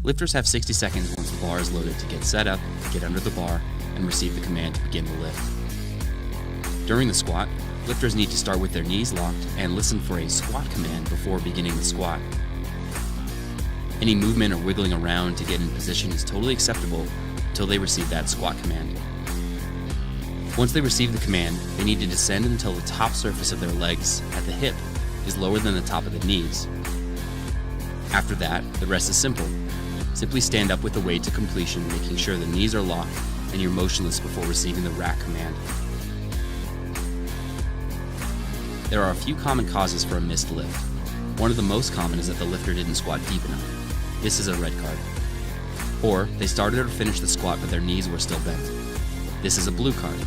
Lifters have 60 seconds once the bar is loaded to get set up, get under the bar, and receive the command to begin the lift. During the squat, lifters need to start with their knees locked and listen for a squat command before beginning the squat. Any movement or wiggling around to get in position is totally acceptable until they receive that squat command. Once they receive the command, they need to descend until the top surface of their legs at the hip is lower than the top of the knees. After that, the rest is simple. Simply stand up with the weight to completion, making sure the knees are locked and you're motionless before receiving the rack command. There are a few common causes for a missed lift. One of the most common is that the lifter didn't squat deep enough. This is a red card. Or they started or finished the squat but their knees were still bent. This is a blue card.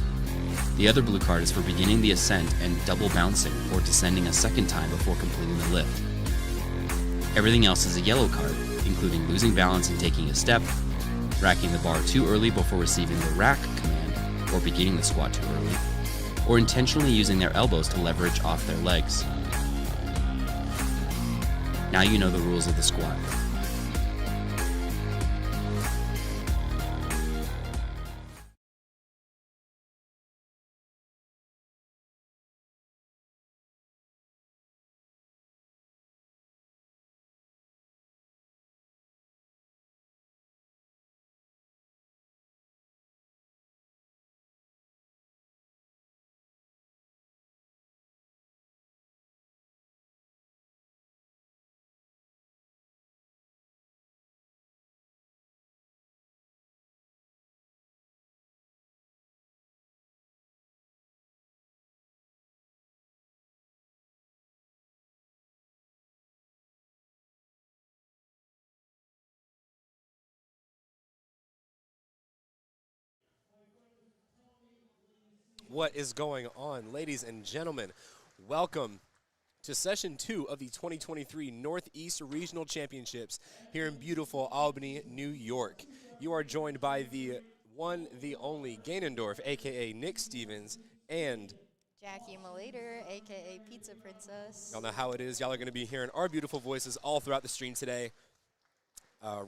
The other blue card is for beginning the ascent and double bouncing or descending a second time before completing the lift. Everything else is a yellow card, including losing balance and taking a step, racking the bar too early before receiving the rack command or beginning the squat too early, or intentionally using their elbows to leverage off their legs. Now you know the rules of the squat. What is going on, ladies and gentlemen? Welcome to Session 2 of the 2023 Northeast Regional Championships here in beautiful Albany, New York. You are joined by the one, the only Gainendorf, a.k.a. Nick Stevens, and Jackie Malater, a.k.a. Pizza Princess. y'all know how it is. Y'all are going to be hearing our beautiful voices all throughout the stream today.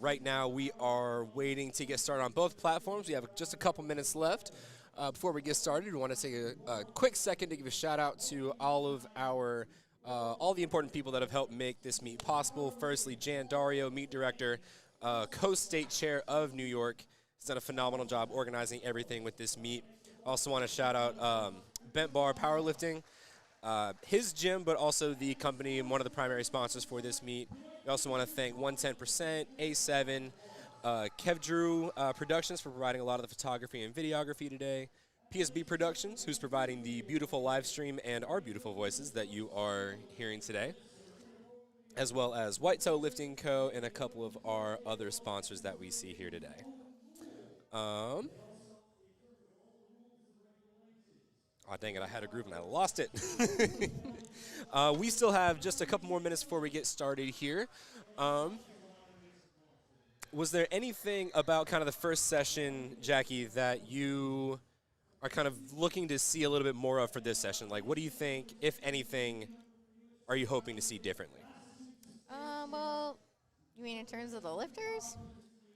Right now, we are waiting to get started on both platforms. We have just a couple minutes left. Before we get started, we want to take a quick second to give a shout out to all of our all the important people that have helped make this meet possible. Firstly, Jan Dario, meet director, co-state chair of New York, has done a phenomenal job organizing everything with this meet. Also want to shout out Bent Bar Powerlifting, his gym, but also the company and one of the primary sponsors for this meet. We also want to thank 110%, A7, Kev Drew Productions for providing a lot of the photography and videography today. PSB Productions, who's providing the beautiful live stream and our beautiful voices that you are hearing today, as well as White Toe Lifting Co. and a couple of our other sponsors that we see here today. Oh, dang it, I had a group and I lost it. We still have just a couple more minutes before we get started here. Was there anything about kind of the first session, Jackie, that you are kind of looking to see a little bit more of for this session? Like, what do you think, if anything, are you hoping to see differently? Well, you mean in terms of the lifters?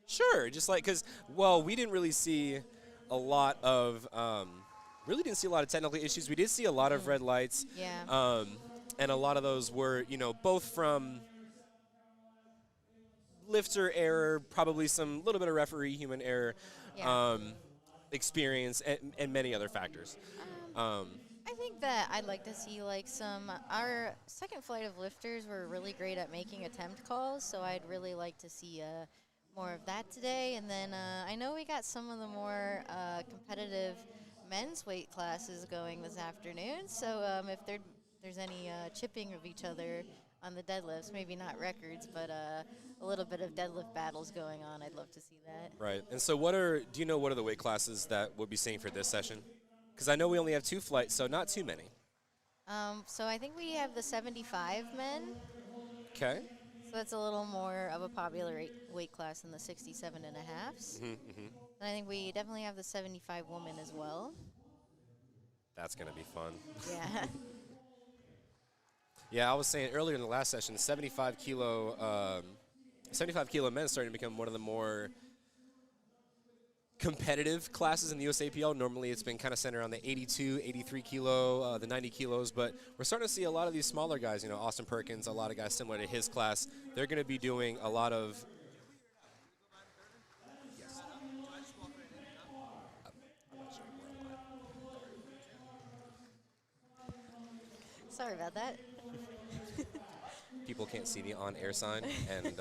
Sure, just like, because, well, we didn't really see a lot of, really didn't see a lot of technical issues. We did see a lot of red lights. Yeah. And a lot of those were, you know, both from lifter error, probably some little bit of referee human error, Yeah. experience, and many other factors. I think that I'd like to see like our second flight of lifters were really great at making attempt calls, so I'd really like to see more of that today. And then I know we got some of the more competitive men's weight classes going this afternoon, so if there's any chipping of each other on the deadlifts, maybe not records, but a little bit of deadlift battles going on, I'd love to see that. Right. And so do you know what are the weight classes that we'll be seeing for this session? Because I know we only have 2 flights, so not too many. So I think we have the 75 men. Okay. So that's a little more of a popular weight class than the 67 and a halves. And I think we definitely have the 75 women as well. That's going to be fun. Yeah. Yeah, I was saying earlier in the last session, the 75 kilo 75 kilo men starting to become one of the more competitive classes in the USAPL. Normally it's been kind of centered around the 82, 83 kilo, the 90 kilos, but we're starting to see a lot of these smaller guys, you know, Austin Perkins, a lot of guys similar to his class. They're going to be doing a lot of Sorry about that. people can't see the on-air sign, and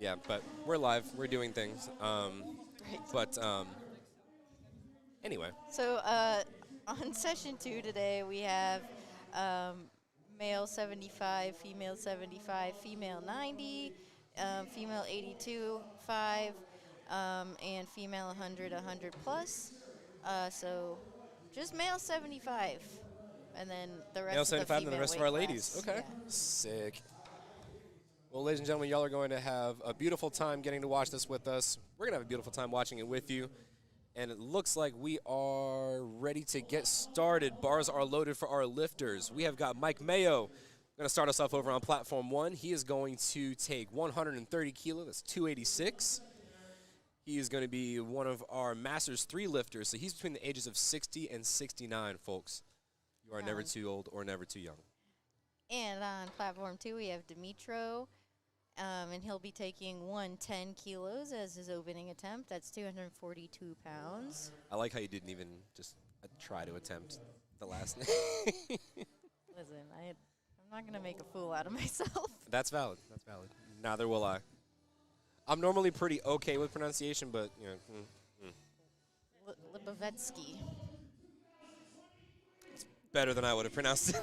yeah, but we're live. We're doing things. But anyway, So on session 2 today, we have male 75, female 75, female 90, female 82, 5, and female 100, 100 plus. So just male 75, and then the rest male of the 75 and female the rest of weight our ladies. class. Okay. Yeah. Sick. Well, ladies and gentlemen, y'all are going to have a beautiful time getting to watch this with us. We're going to have a beautiful time watching it with you. And it looks like we are ready to get started. Bars are loaded for our lifters. We have got Mike Mayo going to start us off over on platform 1. He is going to take 130 kilo. That's 286. He is going to be one of our Masters 3 lifters. So he's between the ages of 60 and 69, folks. You are never too old or never too young. And on platform 2, we have Dimitro, and he'll be taking 110 kilos as his opening attempt. That's 242 pounds. I like how you didn't even just try to attempt the last name. Listen, I'm not going to make a fool out of myself. That's valid. That's valid. Neither will I. I'm normally pretty okay with pronunciation, but, you know. Lipavetsky. Better than I would have pronounced it.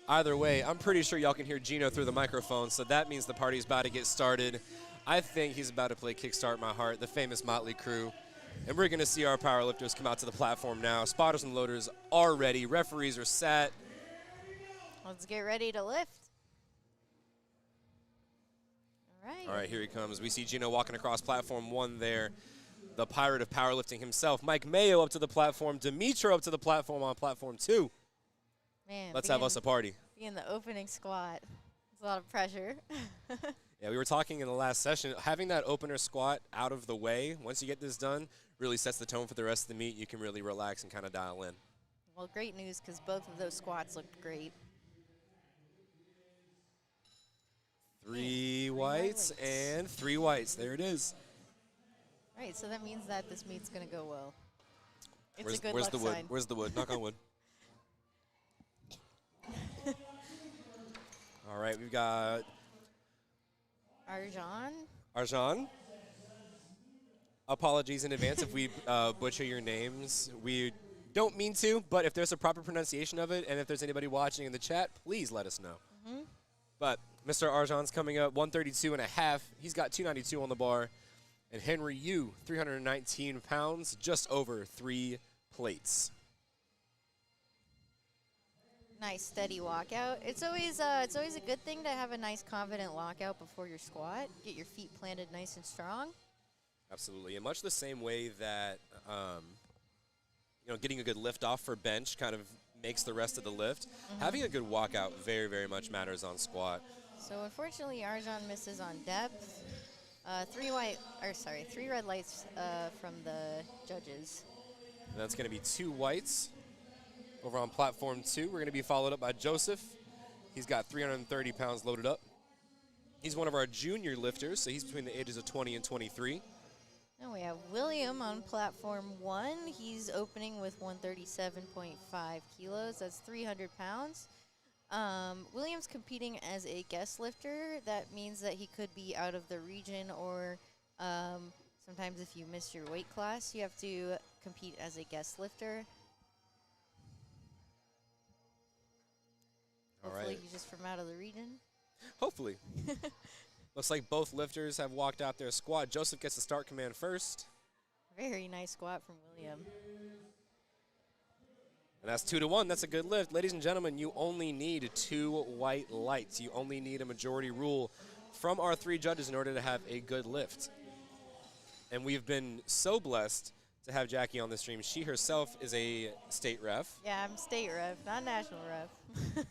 Either way, I'm pretty sure y'all can hear Gino through the microphone, so that means the party's about to get started. I think he's about to play Kickstart My Heart, the famous Motley Crue. And we're going to see our powerlifters come out to the platform now. Spotters and loaders are ready. Referees are set. Let's get ready to lift. All right. All right, here he comes. We see Gino walking across platform 1 there. The pirate of powerlifting himself. Mike Mayo up to the platform. Dimitro up to the platform on platform 2. Man, Let's have us a party. Being the opening squat. It's a lot of pressure. Yeah, we were talking in the last session. Having that opener squat out of the way, once you get this done, really sets the tone for the rest of the meet. You can really relax and kind of dial in. Well, great news because both of those squats looked great. 3 whites and 3 whites. There it is. All right, so that means that this meet's going to go well. It's Where's, a good where's luck the wood? sign. Where's the wood? Knock on wood. All right, we've got Arjan. Apologies in advance if we butcher your names. We don't mean to, but if there's a proper pronunciation of it, and if there's anybody watching in the chat, please let us know. But Mr. Arjan's coming up, 132.5. He's got 292 on the bar. And Henry Yu, 319 pounds, just over 3 plates. Nice steady walkout. It's always a good thing to have a nice confident walkout before your squat. Get your feet planted nice and strong. Absolutely, and much the same way that getting a good lift off for bench kind of makes the rest of the lift. Having a good walkout very, very much matters on squat. So unfortunately, Arjan misses on depth. 3 red lights from the judges. And that's going to be 2 whites over on platform 2. We're going to be followed up by Joseph. He's got 330 pounds loaded up. He's one of our junior lifters, so he's between the ages of 20 and 23. Now we have William on platform 1. He's opening with 137.5 kilos. That's 300 pounds. William's competing as a guest lifter. That means that he could be out of the region, or sometimes if you miss your weight class, you have to compete as a guest lifter. Hopefully he's just from out of the region. Hopefully. Looks like both lifters have walked out their squat. Joseph gets the start command first. Very nice squat from William. And that's 2 to 1. That's a good lift. Ladies and gentlemen, you only need 2 white lights. You only need a majority rule from our 3 judges in order to have a good lift. And we've been so blessed to have Jackie on the stream. She herself is a state ref. Yeah, I'm state ref, not national ref.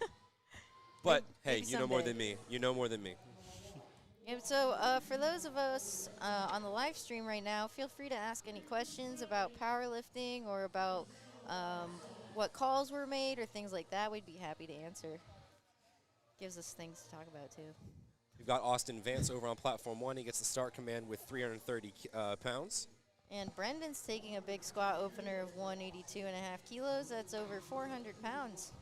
But, hey, maybe you know more someday. than me. You know more than me. And so for those of us on the live stream right now, feel free to ask any questions about powerlifting or about what calls were made or things like that. We'd be happy to answer. Gives us things to talk about, too. We've got Austin Vance over on platform 1. He gets the start command with 330 pounds. And Brendan's taking a big squat opener of 182.5 kilos. That's over 400 pounds.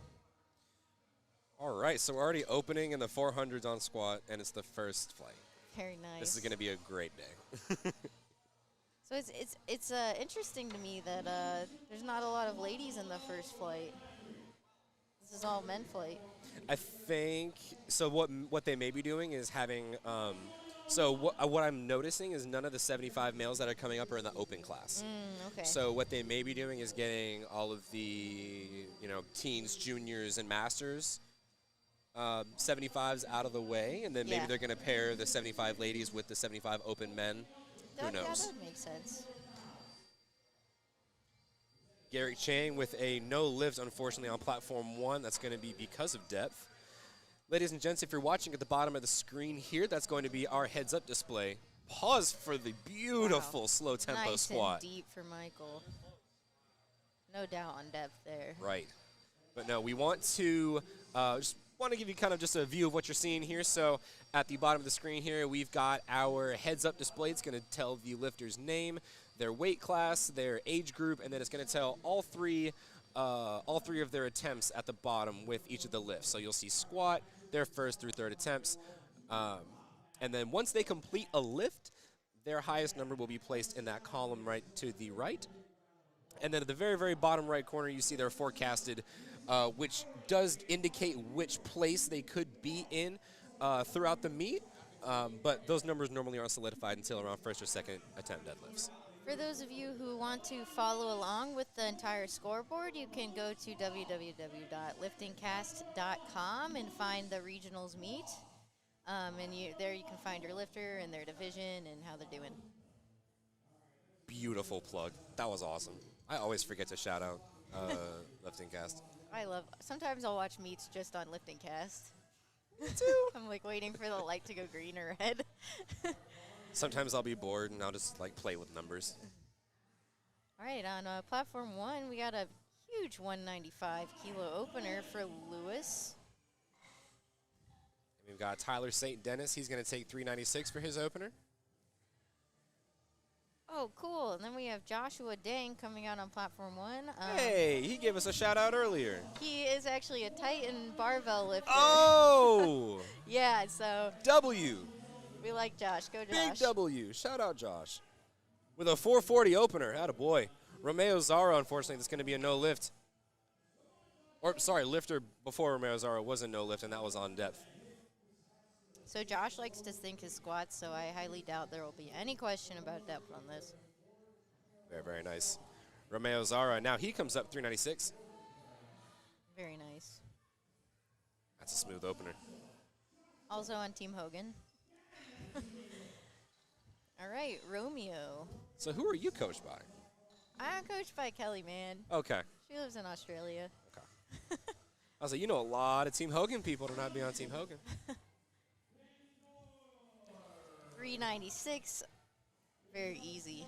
All right, so we're already opening in the 400s on squat, and it's the first flight. Very nice. This is going to be a great day. So it's interesting to me that there's not a lot of ladies in the first flight. This is all men flight. I think so. What they may be doing is having. What I'm noticing is none of the 75 males that are coming up are in the open class. Okay. So what they may be doing is getting all of the teens, juniors, and masters 75s out of the way, and then maybe Yeah. they're going to pair the 75 ladies with the 75 open men. Who knows? Yeah, that would make sense. Garrick Chang with a no lift, unfortunately, on platform 1. That's going to be because of depth. Ladies and gents, if you're watching at the bottom of the screen here, that's going to be our heads-up display. Pause for the beautiful slow tempo Nice squat. and deep for Michael. No doubt on depth there. Right. But no, we want to just want to give you kind of just a view of what you're seeing here. So at the bottom of the screen here, we've got our heads-up display. It's going to tell the lifter's name, their weight class, their age group, and then it's going to tell all three of their attempts at the bottom with each of the lifts. So you'll see squat, their first through third attempts, and then once they complete a lift, their highest number will be placed in that column right to the right. And then at the very, very bottom right corner, you see their forecasted, which does indicate which place they could be in throughout the meet. But those numbers normally aren't solidified until around first or second attempt deadlifts. For those of you who want to follow along with the entire scoreboard, you can go to www.liftingcast.com and find the regionals meet. And there you can find your lifter and their division and how they're doing. Beautiful plug. That was awesome. I always forget to shout out Lifting Cast. Sometimes I'll watch meets just on Lifting Cast. Me too. I'm like waiting for the light to go green or red. Sometimes I'll be bored and I'll just like play with numbers. All right, on platform 1, we got a huge 195 kilo opener for Lewis. And we've got Tyler St. Dennis. He's going to take 396 for his opener. Oh, cool. And then we have Joshua Dang coming out on platform 1. Hey, he gave us a shout out earlier. He is actually a Titan barbell lifter. Oh! Yeah, so W. we like Josh. Go Josh. Big W. Shout out Josh. With a 440 opener. Attaboy. Romeo Zara, unfortunately, that's going to be a no lift. Or, sorry, lifter before Romeo Zara was a no lift, and that was on depth. So Josh likes to sink his squats, so I highly doubt there will be any question about depth on this. Very, very nice. Romeo Zara. Now he comes up 396. Very nice. That's a smooth opener. Also on Team Hogan. All right, Romeo. So who are you coached by? I'm coached by Kelly, man. Okay. She lives in Australia. Okay. I was like, you know a lot of Team Hogan people to not be on Team Hogan. 396. Very easy.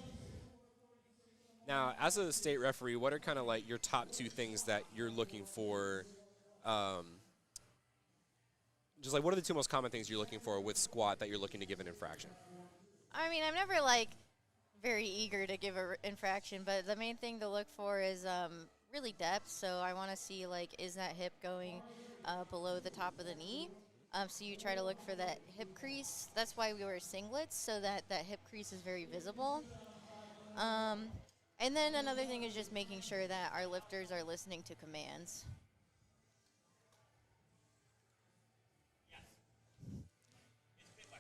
Now, as a state referee, what are kind of like your top 2 things that you're looking for? Just like what are the 2 most common things you're looking for with squat that you're looking to give an infraction? I mean, I'm never like very eager to give an infraction, but the main thing to look for is really depth. So I want to see like, is that hip going below the top of the knee? So you try to look for that hip crease. That's why we wear singlets, so that hip crease is very visible. And then another thing is just making sure that our lifters are listening to commands.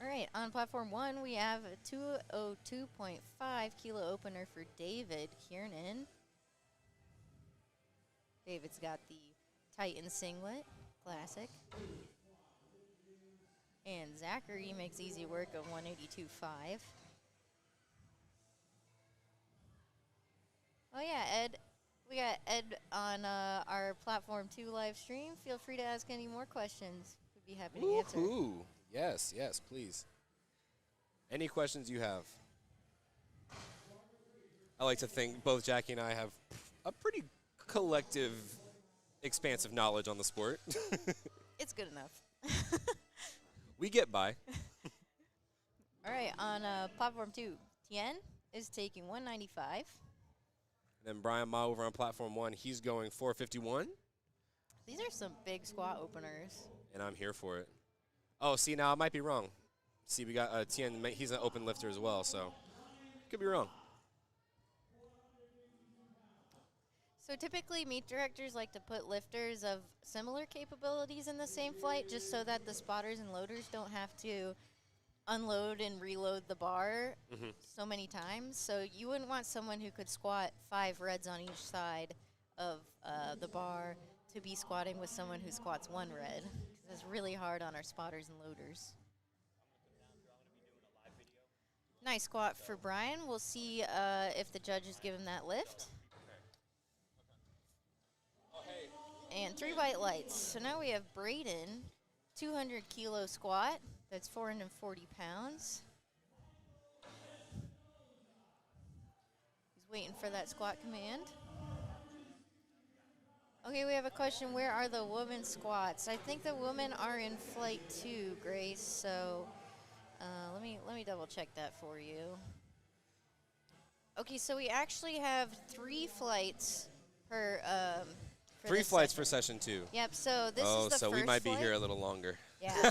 All right, on platform 1, we have a 202.5 kilo opener for David Kiernan. David's got the Titan singlet, classic. And Zachary makes easy work of 182.5. Oh yeah, Ed. We got Ed on our platform 2 live stream. Feel free to ask any more questions. be happy to answer. Ooh, yes, yes, please. Any questions you have? I like to think both Jackie and I have a pretty collective, expansive knowledge on the sport. It's good enough. We get by. All right, on platform 2, Tien is taking 195. Then Brian Ma over on platform 1, he's going 451, These are some big squat openers. and I'm here for it. Oh, see, now I might be wrong. See, we got Tien, he's an open lifter as well, so could be wrong. So typically, meet directors like to put lifters of similar capabilities in the same flight just so that the spotters and loaders don't have to unload and reload the bar so many times. So you wouldn't want someone who could squat 5 reds on each side of the bar to be squatting with someone who squats 1 red. 'Cause it's really hard on our spotters and loaders. Nice squat for Brian. We'll see if the judges give him that lift. And 3 white lights. So now we have Braden, 200 kilo squat. That's 440 pounds. He's waiting for that squat command. Okay, we have a question. Where are the women's squats? I think the women are in flight 2, Grace. So let me double check that for you. Okay, so we actually have 3 flights per. For 3 this flights session. for session 2. Yep. So this Oh, is the so first we might be flight. here a little longer. Yeah.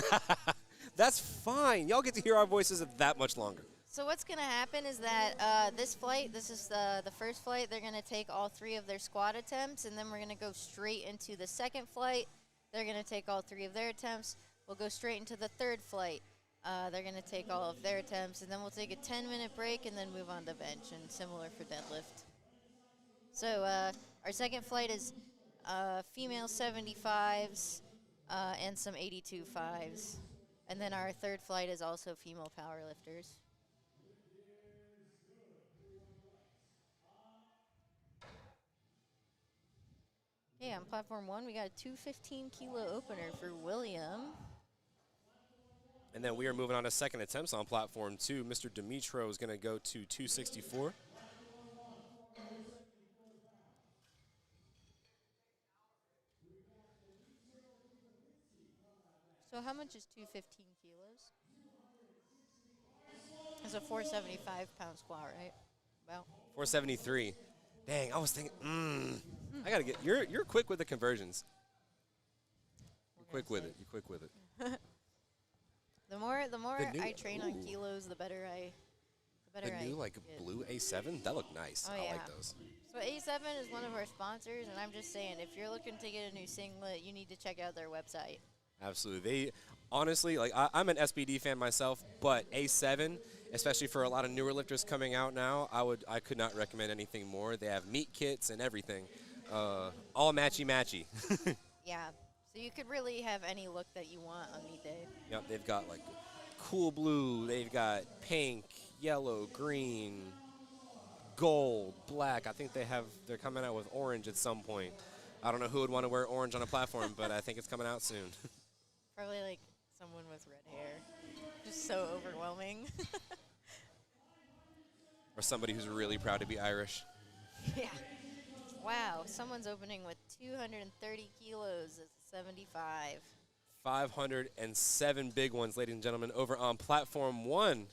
That's fine. Y'all get to hear our voices that much longer. So what's going to happen is that this flight, this is the first flight, they're going to take all 3 of their squat attempts, and then we're going to go straight into the second flight. They're going to take all 3 of their attempts. We'll go straight into the third flight. They're going to take all of their attempts, and then we'll take a 10-minute break and then move on to bench, and similar for deadlift. So our second flight is female 75s and some 82 5s. And then our third flight is also female powerlifters. Okay, on platform 1, we got a 215 kilo opener for William. And then we are moving on to second attempts on platform 2. Mr. Dimitro is going to go to 264. So how much is 215 kilos? It's a 475-pound squat, right? Well, 473. Dang, I was thinking, I got to get, you're quick with the conversions. You're quick with it. You're quick with it. the more new- I train on ooh. kilos, the better I The new, like, get. blue A7, that looked nice. Oh, I yeah. like those. So A7 is one of our sponsors, and I'm just saying, if you're looking to get a new singlet, you need to check out their website. Absolutely. They, honestly, like, I'm an SBD fan myself, but A7, especially for a lot of newer lifters coming out now, I could not recommend anything more. They have meat kits and everything. All matchy-matchy. Yeah. So you could really have any look that you want on meet day. Yep, they've got, like, cool blue. They've got pink, yellow, green, gold, black. I think they're coming out with orange at some point. I don't know who would want to wear orange on a platform, but I think it's coming out soon. Probably like someone with red hair. Just so overwhelming. Or somebody who's really proud to be Irish. Yeah. Wow. Someone's opening with 230 kilos at 75. 507 big ones, ladies and gentlemen, over on platform 1.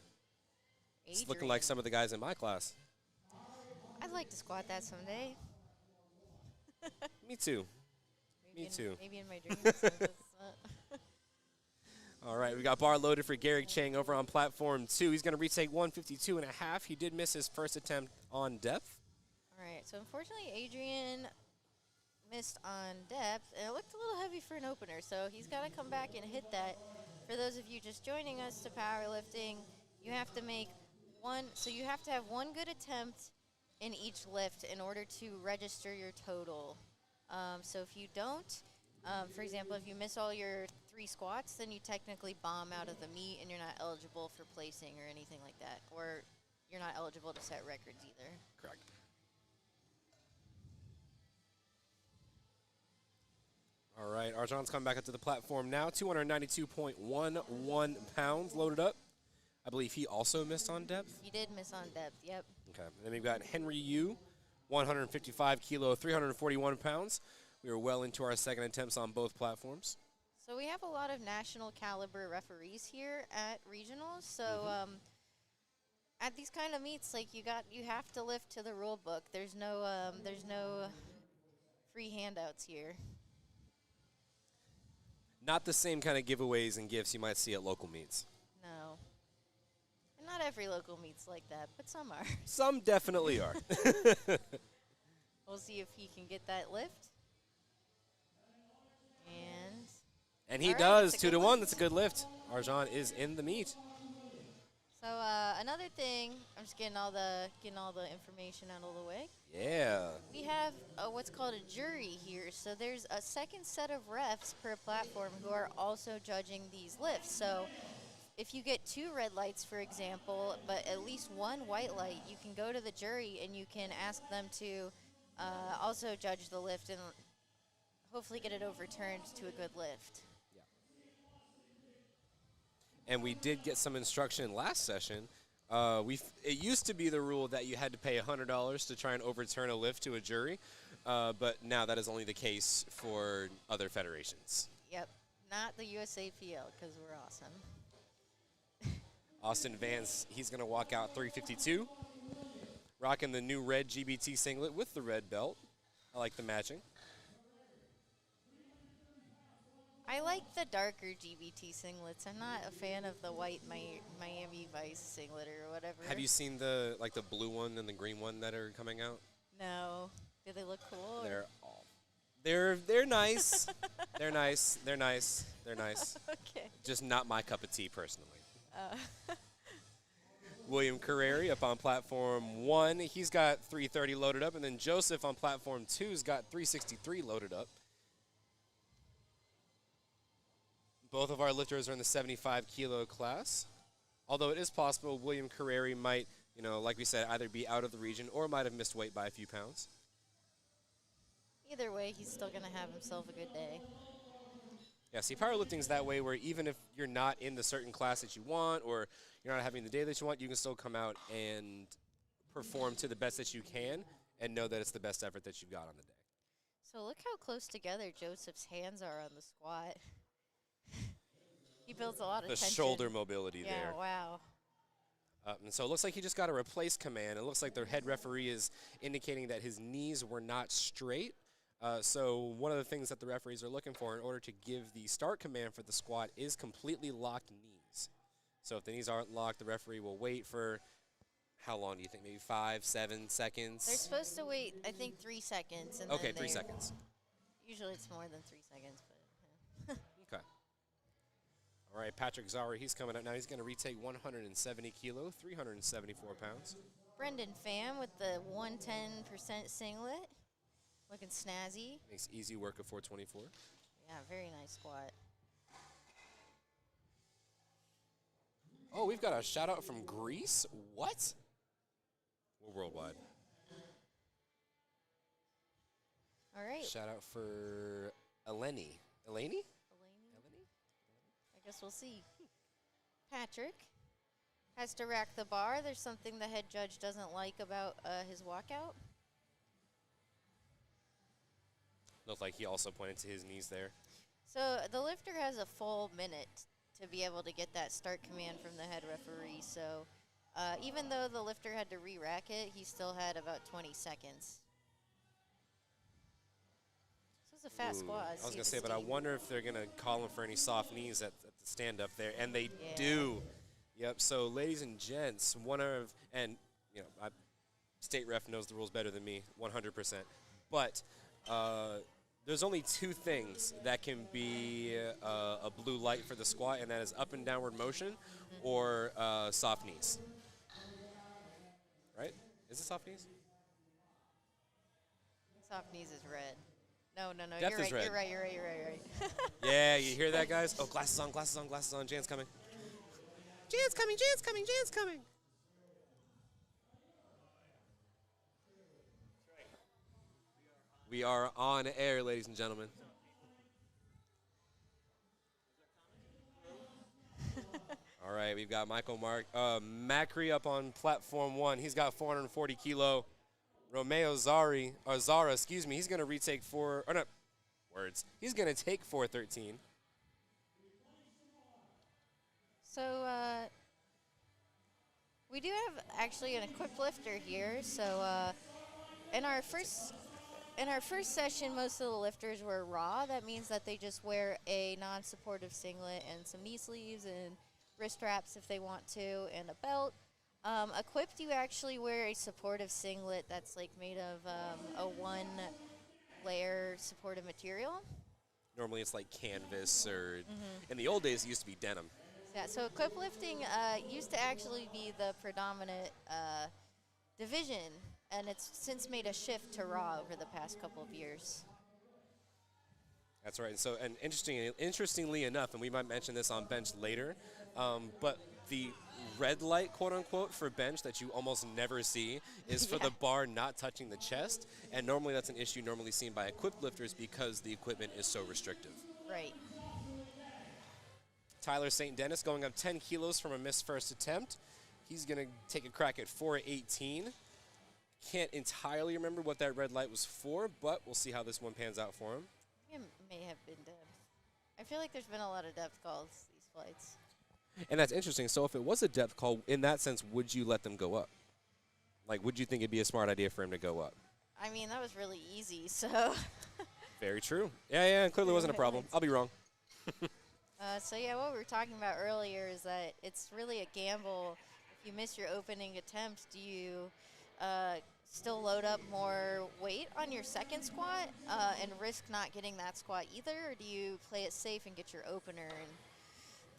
It's looking like Adrian. some of the guys in my class. I'd like to squat that someday. Me too. Maybe Me too. Maybe in my dreams. All right, we got bar loaded for Garrick Chang over on platform 2. He's going to retake 152 and a half. He did miss his first attempt on depth. All right. So unfortunately, Adrian missed on depth, and it looked a little heavy for an opener. So he's got to come back and hit that. For those of you just joining us to powerlifting, you have to make one. So you have to have one good attempt in each lift in order to register your total. So if you don't, for example, if you miss all your 3 squats, then you technically bomb out of the meet and you're not eligible for placing or anything like that. Or you're not eligible to set records either. Correct. All right, Arjan's coming back up to the platform now. 292.11 pounds loaded up. I believe he also missed on depth. He did miss on depth, yep. Okay. And then we've got Henry Yu, 155 kilo, 341 pounds. We are well into our second attempts on both platforms. So we have a lot of national caliber referees here at regionals. So at these kind of meets, like you have to lift to the rule book. There's no free handouts here. Not the same kind of giveaways and gifts you might see at local meets. No. And not every local meet's like that, but some are. Some definitely are. We'll see if he can get that lift. And he all right, does. that's a 2 to good 1. lift. That's a good lift. Arjan is in the meet. So another thing, I'm just getting all the information out of the way. Yeah. We have what's called a jury here. So there's a second set of refs per platform who are also judging these lifts. So if you get 2 red lights, for example, but at least 1 white light, you can go to the jury and you can ask them to also judge the lift and hopefully get it overturned to a good lift. And we did get some instruction last session. It used to be the rule that you had to pay $100 to try and overturn a lift to a jury, but now that is only the case for other federations. Yep, not the USAPL because we're awesome. Austin Vance, he's going to walk out 352, rocking the new red GBT singlet with the red belt. I like the matching. I like the darker GBT singlets. I'm not a fan of the white Miami Vice singlet or whatever. Have you seen the blue one and the green one that are coming out? No. Do they look cool? They're nice. They're nice. They're nice. They're nice. Okay. Just not my cup of tea personally. William Carreri up on platform 1. He's got 330 loaded up, and then Joseph on platform 2's got 363 loaded up. Both of our lifters are in the 75 kilo class. Although it is possible William Carreri might, like we said, either be out of the region or might have missed weight by a few pounds. Either way, he's still going to have himself a good day. Yeah, see, powerlifting's that way where even if you're not in the certain class that you want or you're not having the day that you want, you can still come out and perform to the best that you can and know that it's the best effort that you've got on the day. So look how close together Joseph's hands are on the squat. He builds a lot of tension. The shoulder mobility there. Yeah, wow. And so it looks like he just got a replace command. It looks like the head referee is indicating that his knees were not straight. So one of the things that the referees are looking for in order to give the start command for the squat is completely locked knees. So if the knees aren't locked, the referee will wait for, how long do you think, maybe 5, 7 seconds? They're supposed to wait, I think, 3 seconds. And Okay, then 3 seconds. Usually it's more than 3 seconds, but Okay. All right, Patrick Zari, he's coming up now. He's going to retake 170 kilo, 374 pounds. Brendan Pham with the 110% singlet, looking snazzy. Makes easy work of 424. Yeah, very nice squat. Oh, we've got a shout out from Greece. What? We're worldwide. All right. Shout out for Eleni. Eleni? I guess we'll see. Patrick has to rack the bar. There's something the head judge doesn't like about his walkout. Looked like he also pointed to his knees there. So the lifter has a full minute to be able to get that start command from the head referee. So even though the lifter had to re-rack it, he still had about 20 seconds. This is a fast squat. I was going to say, but I wonder if they're going to call him for any soft knees at the stand-up there. And they do. Yep. So, ladies and gents, state ref knows the rules better than me, 100%. But there's only 2 things that can be a blue light for the squat, and that is up and downward motion or soft knees. Right? Is it soft knees? Soft knees is red. No, Depth you're is right, red. you're right. Yeah, you hear that, guys? Oh, glasses on. Jan's coming. Jan's coming. We are on air, ladies and gentlemen. All right, we've got Macri up on platform 1. He's got 440 kilo. Romeo Zara, excuse me, he's going to retake he's going to take 413. So we do have actually an equipped lifter here. So in our first session, most of the lifters were raw. That means that they just wear a non-supportive singlet and some knee sleeves and wrist wraps if they want to, and a belt. Equipped, you actually wear a supportive singlet that's like made of a one-layer supportive material. Normally it's like canvas, or in the old days it used to be denim. Yeah, so equipped lifting used to actually be the predominant division, and it's since made a shift to raw over the past couple of years. That's right. So, and interestingly enough, and we might mention this on bench later, but the red light, quote unquote, for bench that you almost never see is for the bar not touching the chest. And normally that's an issue normally seen by equipped lifters because the equipment is so restrictive. Right. Tyler St. Dennis going up 10 kilos from a missed first attempt. He's going to take a crack at 418. Can't entirely remember what that red light was for, but we'll see how this one pans out for him. It may have been depth. I feel like there's been a lot of depth calls these flights. And that's interesting. So if it was a depth call, in that sense, would you let them go up? Like, would you think it'd be a smart idea for him to go up? I mean, that was really easy, so. Very true. Yeah, it clearly wasn't a problem. I'll be wrong. So, yeah, what we were talking about earlier is that it's really a gamble. If you miss your opening attempt, do you still load up more weight on your second squat and risk not getting that squat either, or do you play it safe and get your opener? And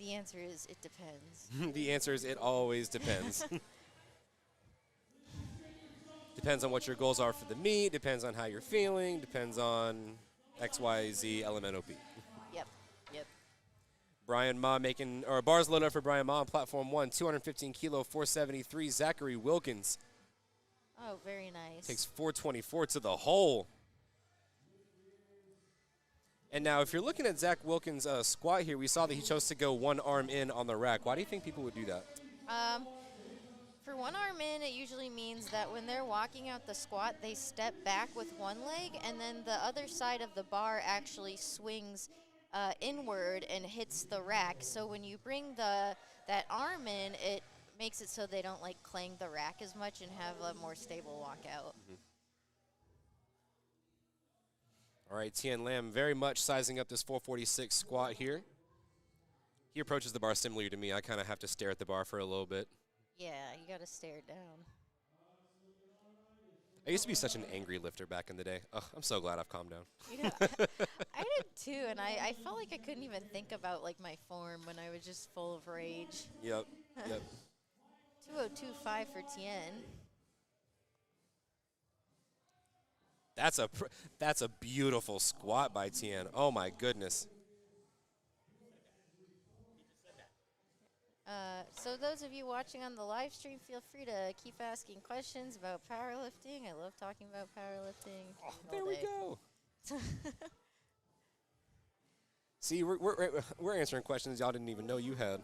the answer is it depends. The answer is it always depends. Depends on what your goals are for the meet, depends on how you're feeling, depends on X, Y, Z, LMNOP. Yep. Brian Ma bars loaded up for Brian Ma on platform 1, 215 kilo, 473. Zachary Wilkins Oh, very nice. takes 424 to the hole. And now, if you're looking at Zach Wilkins' squat here, we saw that he chose to go one arm in on the rack. Why do you think people would do that? For one arm in, it usually means that when they're walking out the squat, they step back with one leg, and then the other side of the bar actually swings inward and hits the rack. So when you bring that arm in, it makes it so they don't like clang the rack as much and have a more stable walkout. All right, Tien Lam very much sizing up this 446 squat here. He approaches the bar similarly to me. I kind of have to stare at the bar for a little bit. Yeah, you got to stare it down. I used to be such an angry lifter back in the day. Ugh, I'm so glad I've calmed down. You know, I did too, and I felt like I couldn't even think about like my form when I was just full of rage. Yep. 2025 for Tien. That's a beautiful squat by Tien. Oh my goodness. So those of you watching on the live stream, feel free to keep asking questions about powerlifting. I love talking about powerlifting. Oh, there we go. See, we're answering questions y'all didn't even know you had.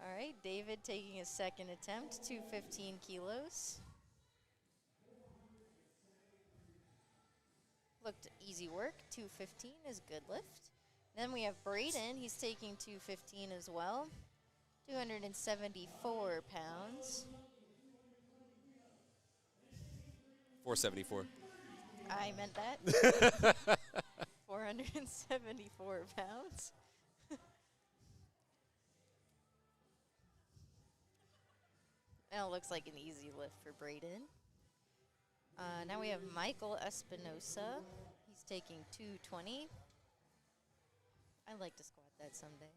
All right, David taking his second attempt, 215 kilos. Looked easy work. 215 is a good lift. Then we have Braden. He's taking 215 as well. 274 pounds. 474. I meant that. 474 pounds. Now it looks like an easy lift for Braden. Now we have Michael Espinosa. He's taking 220. I'd like to squat that someday.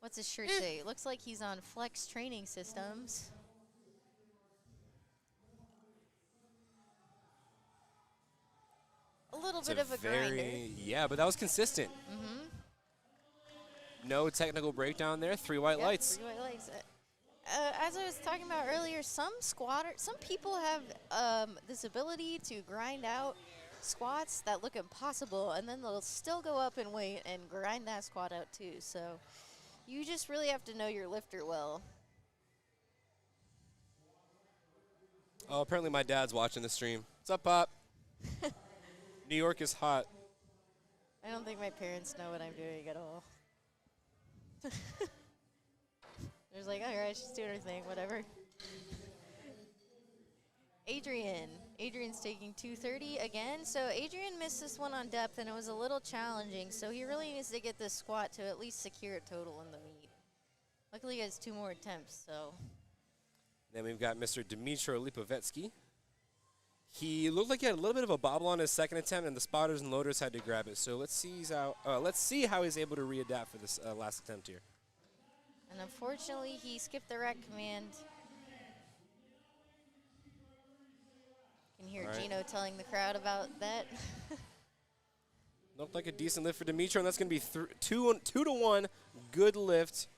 What's his shirt say? It looks like he's on Flex Training Systems. A little bit of a grinder. Yeah, but that was consistent. No technical breakdown there. 3 white lights. 3 white lights. As I was talking about earlier, some people have this ability to grind out squats that look impossible, and then they'll still go up and weight and grind that squat out too. So you just really have to know your lifter well. Oh, apparently my dad's watching the stream. What's up, Pop? New York is hot. I don't think my parents know what I'm doing at all. They're just like, all right, she's doing her thing, whatever. Adrian's taking 230 again. So Adrian missed this one on depth, and it was a little challenging. So he really needs to get this squat to at least secure a total in the meet. Luckily, he has 2 more attempts, so. Then we've got Mr. Dmitro Lipovetsky. He looked like he had a little bit of a bobble on his second attempt, and the spotters and loaders had to grab it. So let's see how he's able to readapt for this last attempt here. And unfortunately, he skipped the rack command. You can hear Gino telling the crowd about that. Looked like a decent lift for Dmitro, and that's going to be 2 to 1. Good lift.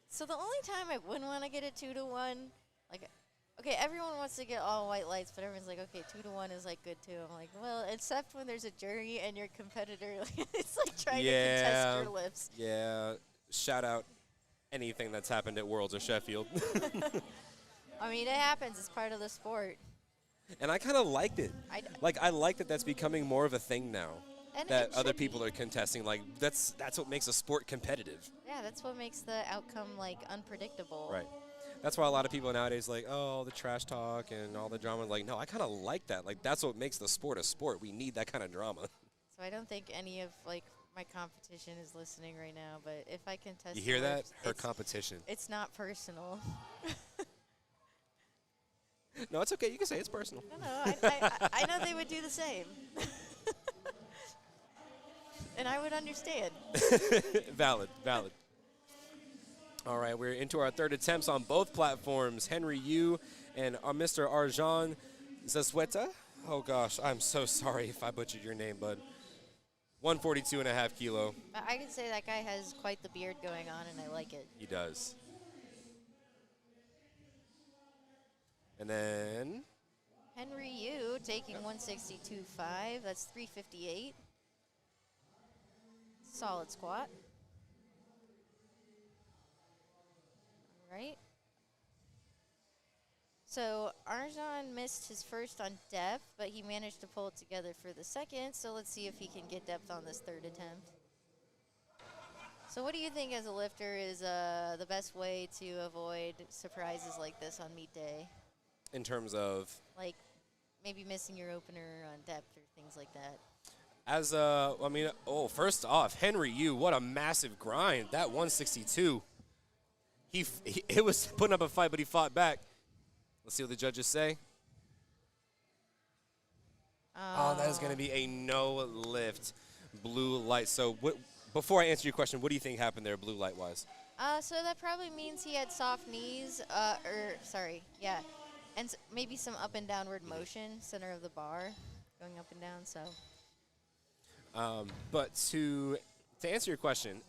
So the only time I wouldn't want to get a 2 to 1, like, okay, everyone wants to get all white lights, but everyone's like, okay, 2 to 1 is like good too. I'm like, well, except when there's a jury and your competitor, it's like trying to contest your lifts. Yeah. Shout out anything that's happened at Worlds or Sheffield. I mean, it happens. It's part of the sport. And I kind of liked it. I like that that's becoming more of a thing now. And that other people are contesting. Like, that's what makes a sport competitive. Yeah, that's what makes the outcome, like, unpredictable. Right. That's why a lot of people nowadays like, oh, all the trash talk and all the drama. Like, no, I kind of like that. Like, that's what makes the sport a sport. We need that kind of drama. So I don't think any of, like, my competition is listening right now. But if I contest, you hear that? Her competition. It's not personal. No, it's okay. You can say it's personal. No, I know they would do the same. And I would understand. Valid. All right, we're into our third attempts on both platforms. Henry Yu and Mr. Arjan Zasweta. Oh, gosh, I'm so sorry if I butchered your name, bud. 142.5 kilo. I can say that guy has quite the beard going on, and I like it. He does. And then Henry Yu taking 162.5. That's 358. Solid squat. All right. So Arjan missed his first on depth, but he managed to pull it together for the second. So let's see if he can get depth on this third attempt. So what do you think as a lifter is the best way to avoid surprises like this on meet day? in terms of? Like maybe missing your opener on depth or things like that. First off, Henry Yu, what a massive grind. That 162. It was putting up a fight, but he fought back. Let's see what the judges say. That is going to be a no lift blue light. So before I answer your question, what do you think happened there blue light wise? So that probably means he had soft knees, and maybe some up and downward motion, center of the bar, going up and down. So. But to answer your question,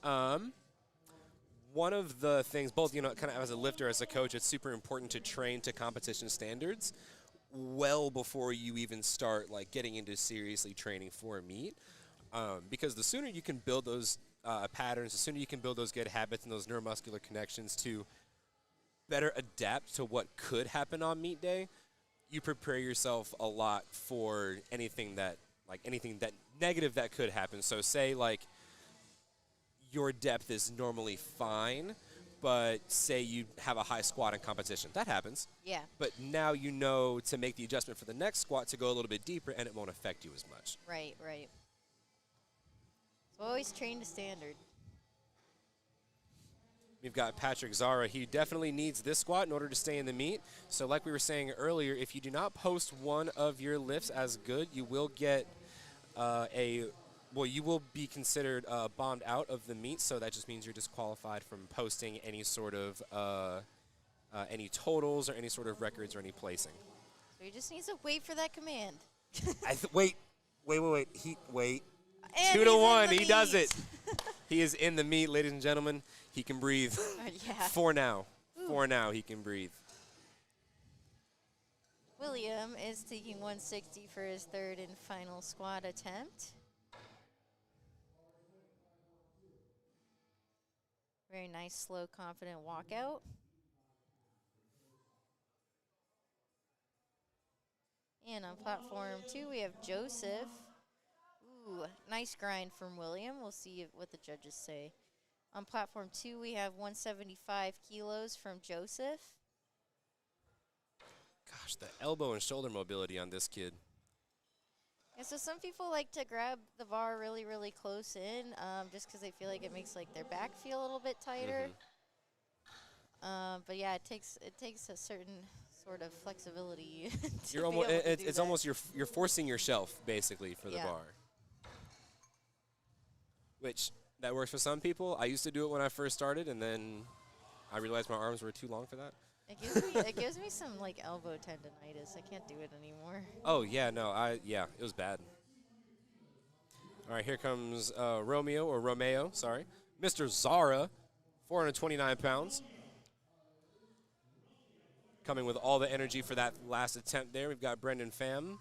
one of the things, both kind of as a lifter, as a coach, it's super important to train to competition standards well before you even start getting into seriously training for a meet, because the sooner you can build those patterns, the sooner you can build those good habits and those neuromuscular connections to better adapt to what could happen on meet day, you prepare yourself a lot for anything that negative that could happen. So say your depth is normally fine, but say you have a high squat in competition. That happens. Yeah. But now you know to make the adjustment for the next squat to go a little bit deeper, and it won't affect you as much. Right. So always train to standard. We've got Patrick Zara. He definitely needs this squat in order to stay in the meet. So like we were saying earlier, if you do not post one of your lifts as good, you will get you will be considered bombed out of the meet. So that just means you're disqualified from posting any sort of any totals or any sort of records or any placing. So he just needs to wait for that command. Wait. And 2 to 1, he meet. does it. He is in the meet, ladies and gentlemen. He can breathe. Yeah. For now. Ooh. For now, he can breathe. William is taking 160 for his third and final squat attempt. Very nice, slow, confident walkout. And on platform 2, we have Joseph. Ooh, nice grind from William. We'll see what the judges say. On platform 2, we have 175 kilos from Joseph. Gosh, the elbow and shoulder mobility on this kid. Yeah, so some people like to grab the bar really, really close in, just because they feel like it makes like their back feel a little bit tighter. But yeah, it takes a certain sort of flexibility. You're almost it's almost you're forcing yourself basically for the bar. Which that works for some people. I used to do it when I first started, and then I realized my arms were too long for that. It gives me some like elbow tendonitis. I can't do it anymore. Oh yeah, no, it was bad. All right, here comes Romeo, sorry, Mr. Zara, 429 pounds. Coming with all the energy for that last attempt there. We've got Brendan Pham,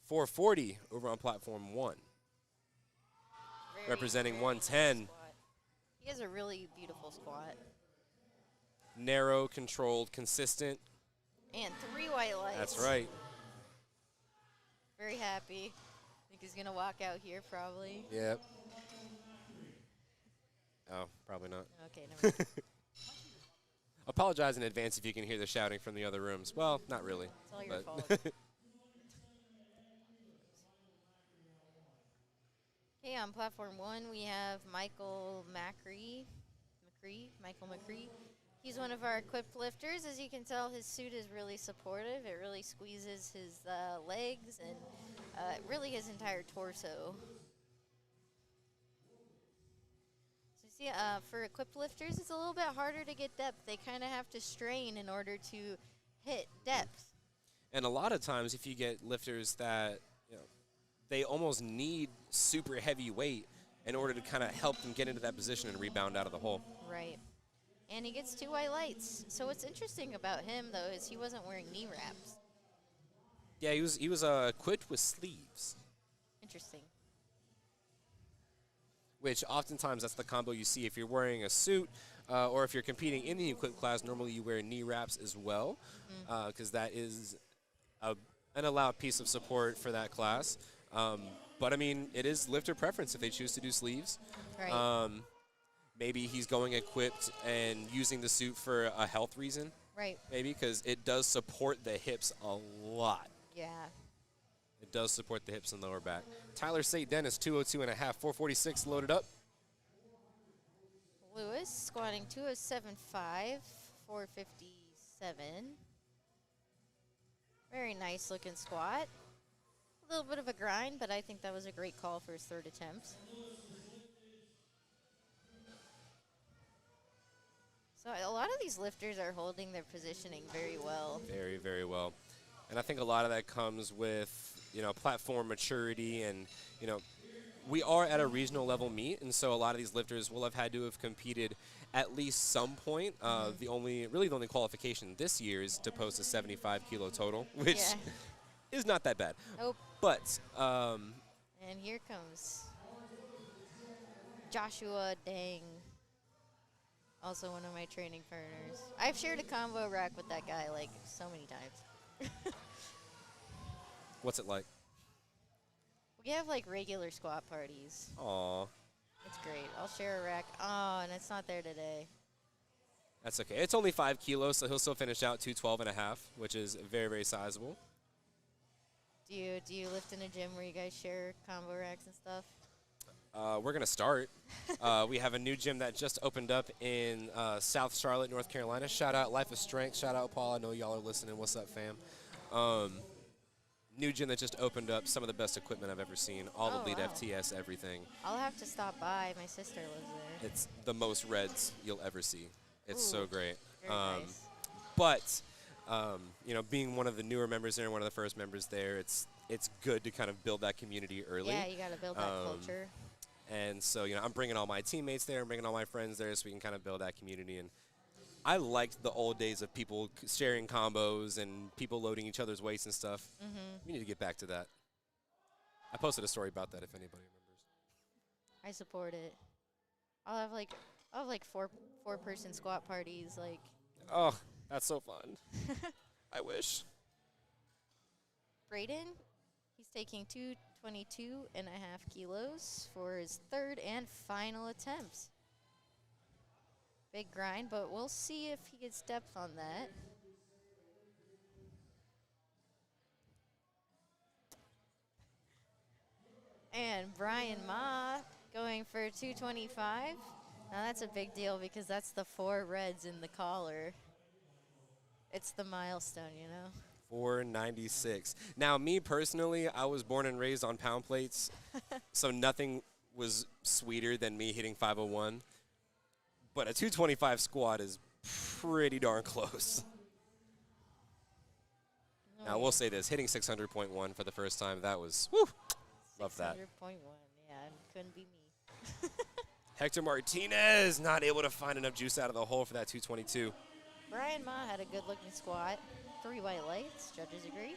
440 over on platform 1. Representing 110. He has a really beautiful squat. Narrow, controlled, consistent. And 3 white lights. That's right. Very happy. I think he's going to walk out here probably. Yep. Oh, probably not. Okay, never mind. Apologize in advance if you can hear the shouting from the other rooms. Well, not really. It's all your fault. Okay, on platform 1, we have Michael McCree. He's one of our equipped lifters. As you can tell, his suit is really supportive. It really squeezes his legs and really his entire torso. So you see, for equipped lifters, it's a little bit harder to get depth. They kind of have to strain in order to hit depth. And a lot of times, if you get lifters that, they almost need super heavy weight in order to kind of help them get into that position and rebound out of the hole. Right. And he gets 2 white lights. So what's interesting about him, though, is he wasn't wearing knee wraps. Yeah, he was equipped with sleeves. Interesting. Which oftentimes that's the combo you see if you're wearing a suit or if you're competing in the equipped class. Normally you wear knee wraps as well because that is an allowed piece of support for that class. But, I mean, it is lifter preference if they choose to do sleeves. Right. Maybe he's going equipped and using the suit for a health reason. Right. Maybe because it does support the hips a lot. Yeah. It does support the hips and lower back. Tyler St. Dennis, 202.5, 446 loaded up. Lewis squatting 207.5, 457. Very nice looking squat. A little bit of a grind, but I think that was a great call for his third attempt. So a lot of these lifters are holding their positioning very well. Very, very well. And I think a lot of that comes with, platform maturity and, we are at a regional level meet, and so a lot of these lifters will have had to have competed at least some point. The only qualification this year is to post a 75 kilo total, which is not that bad. Nope. But and here comes Joshua Dang, also one of my training partners. I've shared a combo rack with that guy like so many times. what's it like? We have like regular squat parties. Aw. It's great. I'll share a rack. Oh, and it's not there today. That's okay. It's only 5 kilos, so he'll still finish out 212.5, which is very, very sizable. Do you lift in a gym where you guys share combo racks and stuff? We're going to start. We have a new gym that just opened up in South Charlotte, North Carolina. Shout out Life of Strength. Shout out Paul. I know y'all are listening. What's up, fam? New gym that just opened up. Some of the best equipment I've ever seen. All Elite FTS, everything. I'll have to stop by. My sister lives there. It's the most reds you'll ever see. It's so great. Very nice. But, being one of the newer members there and one of the first members there, it's good to kind of build that community early. Yeah, you got to build that culture. And so, I'm bringing all my teammates there, I'm bringing all my friends there so we can kind of build that community. And I liked the old days of people sharing combos and people loading each other's weights and stuff. We need to get back to that. I posted a story about that if anybody remembers. I support it. I'll have like four-person squat parties. Like, Oh, that's so fun. I wish. Brayden, he's taking 222.5 kilos for his third and final attempt. Big grind, but we'll see if he gets depth on that. And Brian Ma going for 225. Now that's a big deal because that's the 4 reds in the collar. It's the milestone, you know. 496. Now, me personally, I was born and raised on pound plates, so nothing was sweeter than me hitting 501. But a 225 squat is pretty darn close. Oh, Now, we'll say this, hitting 600.1 for the first time, that was, whew, love that. 600.1, yeah, couldn't be me. Hector Martinez not able to find enough juice out of the hole for that 222. Brian Ma had a good-looking squat. 3 white lights, judges agree.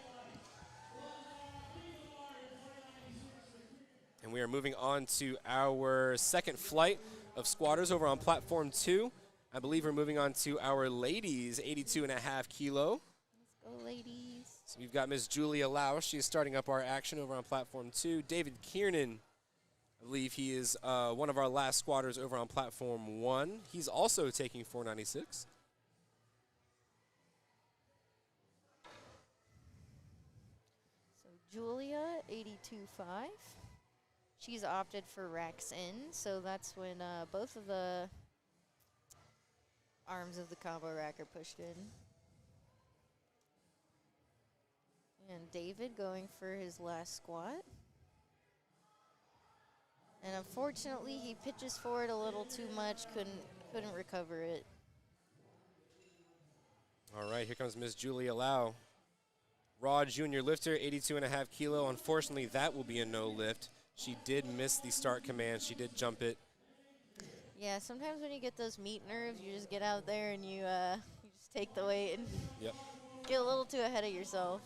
And we are moving on to our second flight of squatters over on platform 2. I believe we're moving on to our ladies, 82.5 kilo. Let's go, ladies. So we've got Miss Julia Lau. She's starting up our action over on platform 2. David Kiernan, I believe he is one of our last squatters over on platform 1. He's also taking 496. So Julia, 82.5. She's opted for racks in, so that's when both of the arms of the combo rack are pushed in. And David going for his last squat. And unfortunately, he pitches forward a little too much, couldn't recover it. All right, here comes Miss Julia Lau. Raw junior lifter, 82.5 kilo. Unfortunately, that will be a no lift. She did miss the start command. She did jump it. Yeah, sometimes when you get those meat nerves, you just get out there and you just take the weight and get a little too ahead of yourself.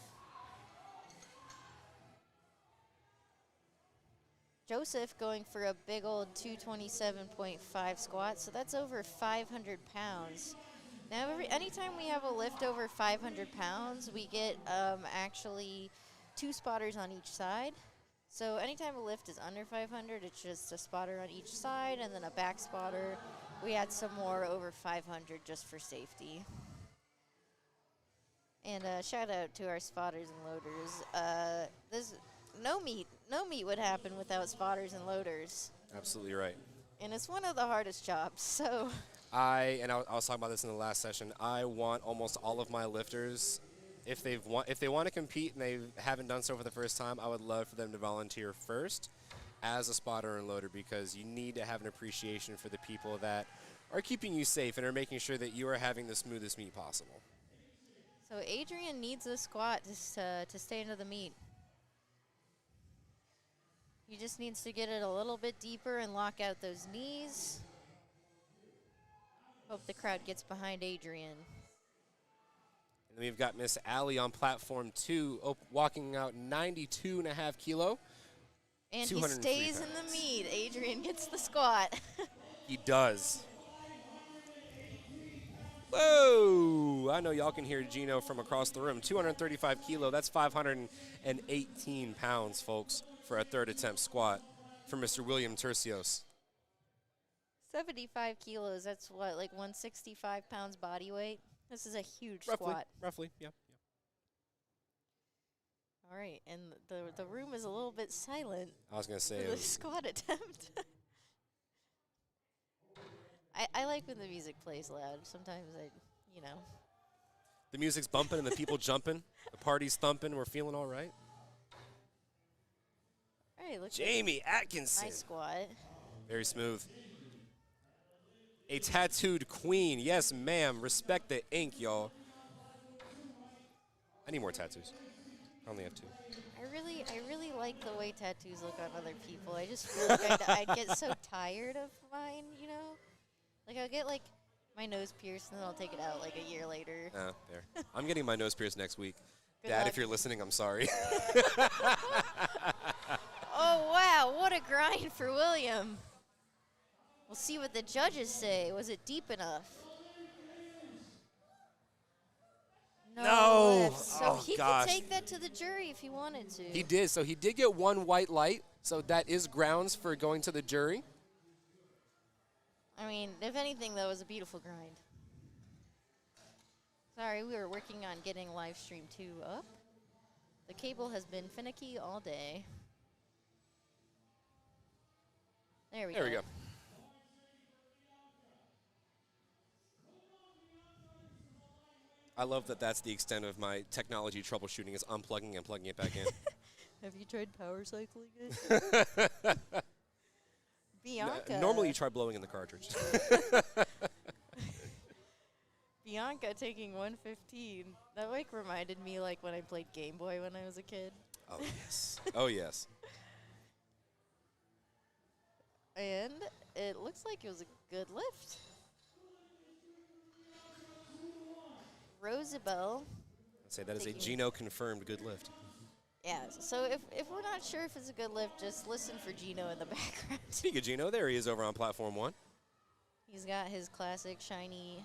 Joseph going for a big old 227.5 squat, so that's over 500 pounds. Now, anytime we have a lift over 500 pounds, we get actually 2 spotters on each side. So anytime a lift is under 500, it's just a spotter on each side and then a back spotter. We add some more over 500 just for safety. And shout out to our spotters and loaders. This no meat would happen without spotters and loaders. Absolutely right. And it's one of the hardest jobs, so. I was talking about this in the last session. I want almost all of my lifters, if they want to compete and they haven't done so for the first time, I would love for them to volunteer first as a spotter and loader, because you need to have an appreciation for the people that are keeping you safe and are making sure that you are having the smoothest meet possible. So Adrian needs a squat to stay into the meet. He just needs to get it a little bit deeper and lock out those knees. Hope the crowd gets behind Adrian. And then we've got Miss Allie on platform 2, walking out 92.5 kilo. And he stays in the meet. Adrian gets the squat. He does. Whoa! I know y'all can hear Gino from across the room. 235 kilo, that's 518 pounds, folks, for a third attempt squat for Mr. William Tercios. 75 kilos, that's what, like 165 pounds body weight? This is a huge squat. Roughly, yeah. All right, and the room is a little bit silent. I was going to say for the squat attempt. I like when the music plays loud. Sometimes the music's bumping and the people jumping. The party's thumping. We're feeling all right. All right, look. Jamie Atkinson. Nice squat. Very smooth. A tattooed queen. Yes, ma'am. Respect the ink, y'all. I need more tattoos. I only have 2. I really like the way tattoos look on other people. I just feel like I'd get so tired of mine, you know? Like, I'll get, like, my nose pierced, and then I'll take it out like a year later. Oh, there. I'm getting my nose pierced next week. Good Dad, luck. if you're listening, I'm sorry. Oh, wow, what a grind for William. We'll see what the judges say. Was it deep enough? No. Left. So Oh, he gosh. could take that to the jury if he wanted to. He did. So he did get one white light. So that is grounds for going to the jury. I mean, if anything, that was a beautiful grind. Sorry, we were working on getting live stream 2 up. The cable has been finicky all day. There we go. I love that that's the extent of my technology troubleshooting is unplugging and plugging it back in. Have you tried power cycling it? Bianca. Normally you try blowing in the cartridge. Bianca taking 115. That like reminded me like when I played Game Boy when I was a kid. Oh, yes. Oh, yes. And it looks like it was a good lift. Rosabelle. I'd say that is a Gino-confirmed good lift. Yeah, so if we're not sure if it's a good lift, just listen for Gino in the background. Speaking of Gino, there he is over on platform 1. He's got his classic shiny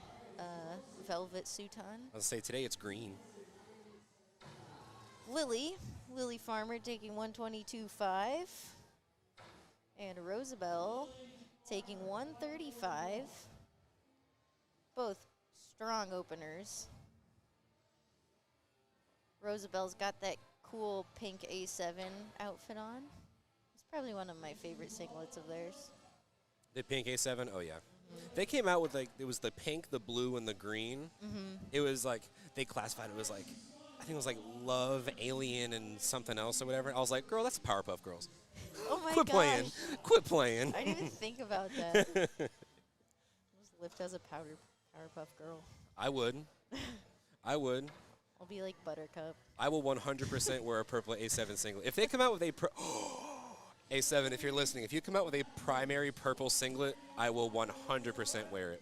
velvet suit on. I'll say today it's green. Lily Farmer taking 122.5. And Rosabelle taking 135. Both strong openers. Rosabelle's got that cool pink A7 outfit on. It's probably one of my favorite singlets of theirs. The pink A7? Oh, yeah. They came out with, like, it was the pink, the blue, and the green. It was, like, they classified it was, like, I think it was, like, Love, Alien, and something else or whatever. I was like, girl, that's Powerpuff Girls. Oh, my Quit gosh. playing. Quit playing. I didn't even think about that. Just lift as a Powerpuff Girl. I would. I would. I'll be like Buttercup. I will 100% wear a purple A7 singlet. If they come out with a A7, if you're listening, if you come out with a primary purple singlet, I will 100% wear it.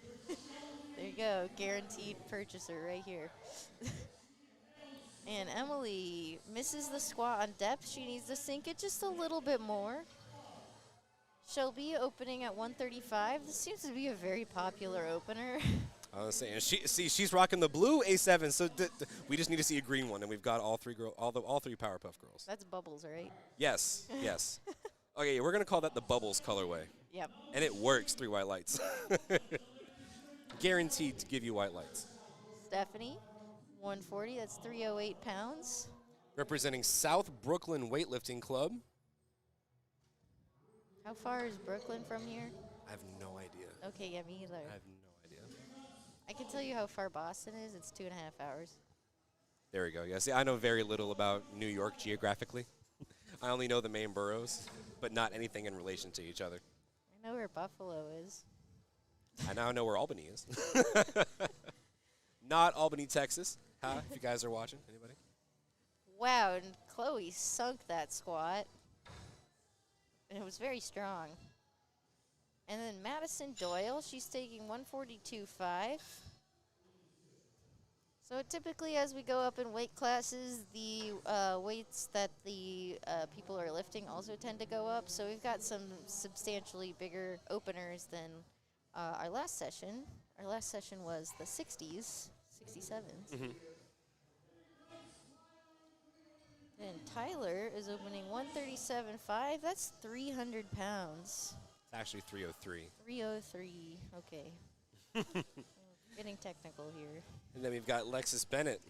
There you go. Guaranteed purchaser right here. And Emily misses the squat on depth. She needs to sink it just a little bit more. Shelby opening at 135. This seems to be a very popular opener. I was saying, she's rocking the blue A7, so we just need to see a green one, and we've got all three Powerpuff Girls. That's Bubbles, right? Yes, yes. Okay, we're gonna call that the Bubbles colorway. Yep. And it works. 3 white lights. Guaranteed to give you white lights. Stephanie, 140. That's 308 pounds. Representing South Brooklyn Weightlifting Club. How far is Brooklyn from here? I have no idea. Okay, yeah, me either. I have no idea. I can tell you how far Boston is. It's 2.5 hours. There we go. Yeah, see, I know very little about New York geographically. I only know the main boroughs, but not anything in relation to each other. I know where Buffalo is. I now know where Albany is. Not Albany, Texas. Huh? If you guys are watching, anybody? Wow, and Chloe sunk that squat. And it was very strong. And then Madison Doyle, she's taking 142.5. So typically as we go up in weight classes, the weights that the people are lifting also tend to go up. So we've got some substantially bigger openers than our last session. Our last session was the 60s, 67s. Mm-hmm. And Tyler is opening 137.5. That's 300 pounds. It's actually 303. 303. Okay. Getting technical here. And then we've got Lexus Bennett.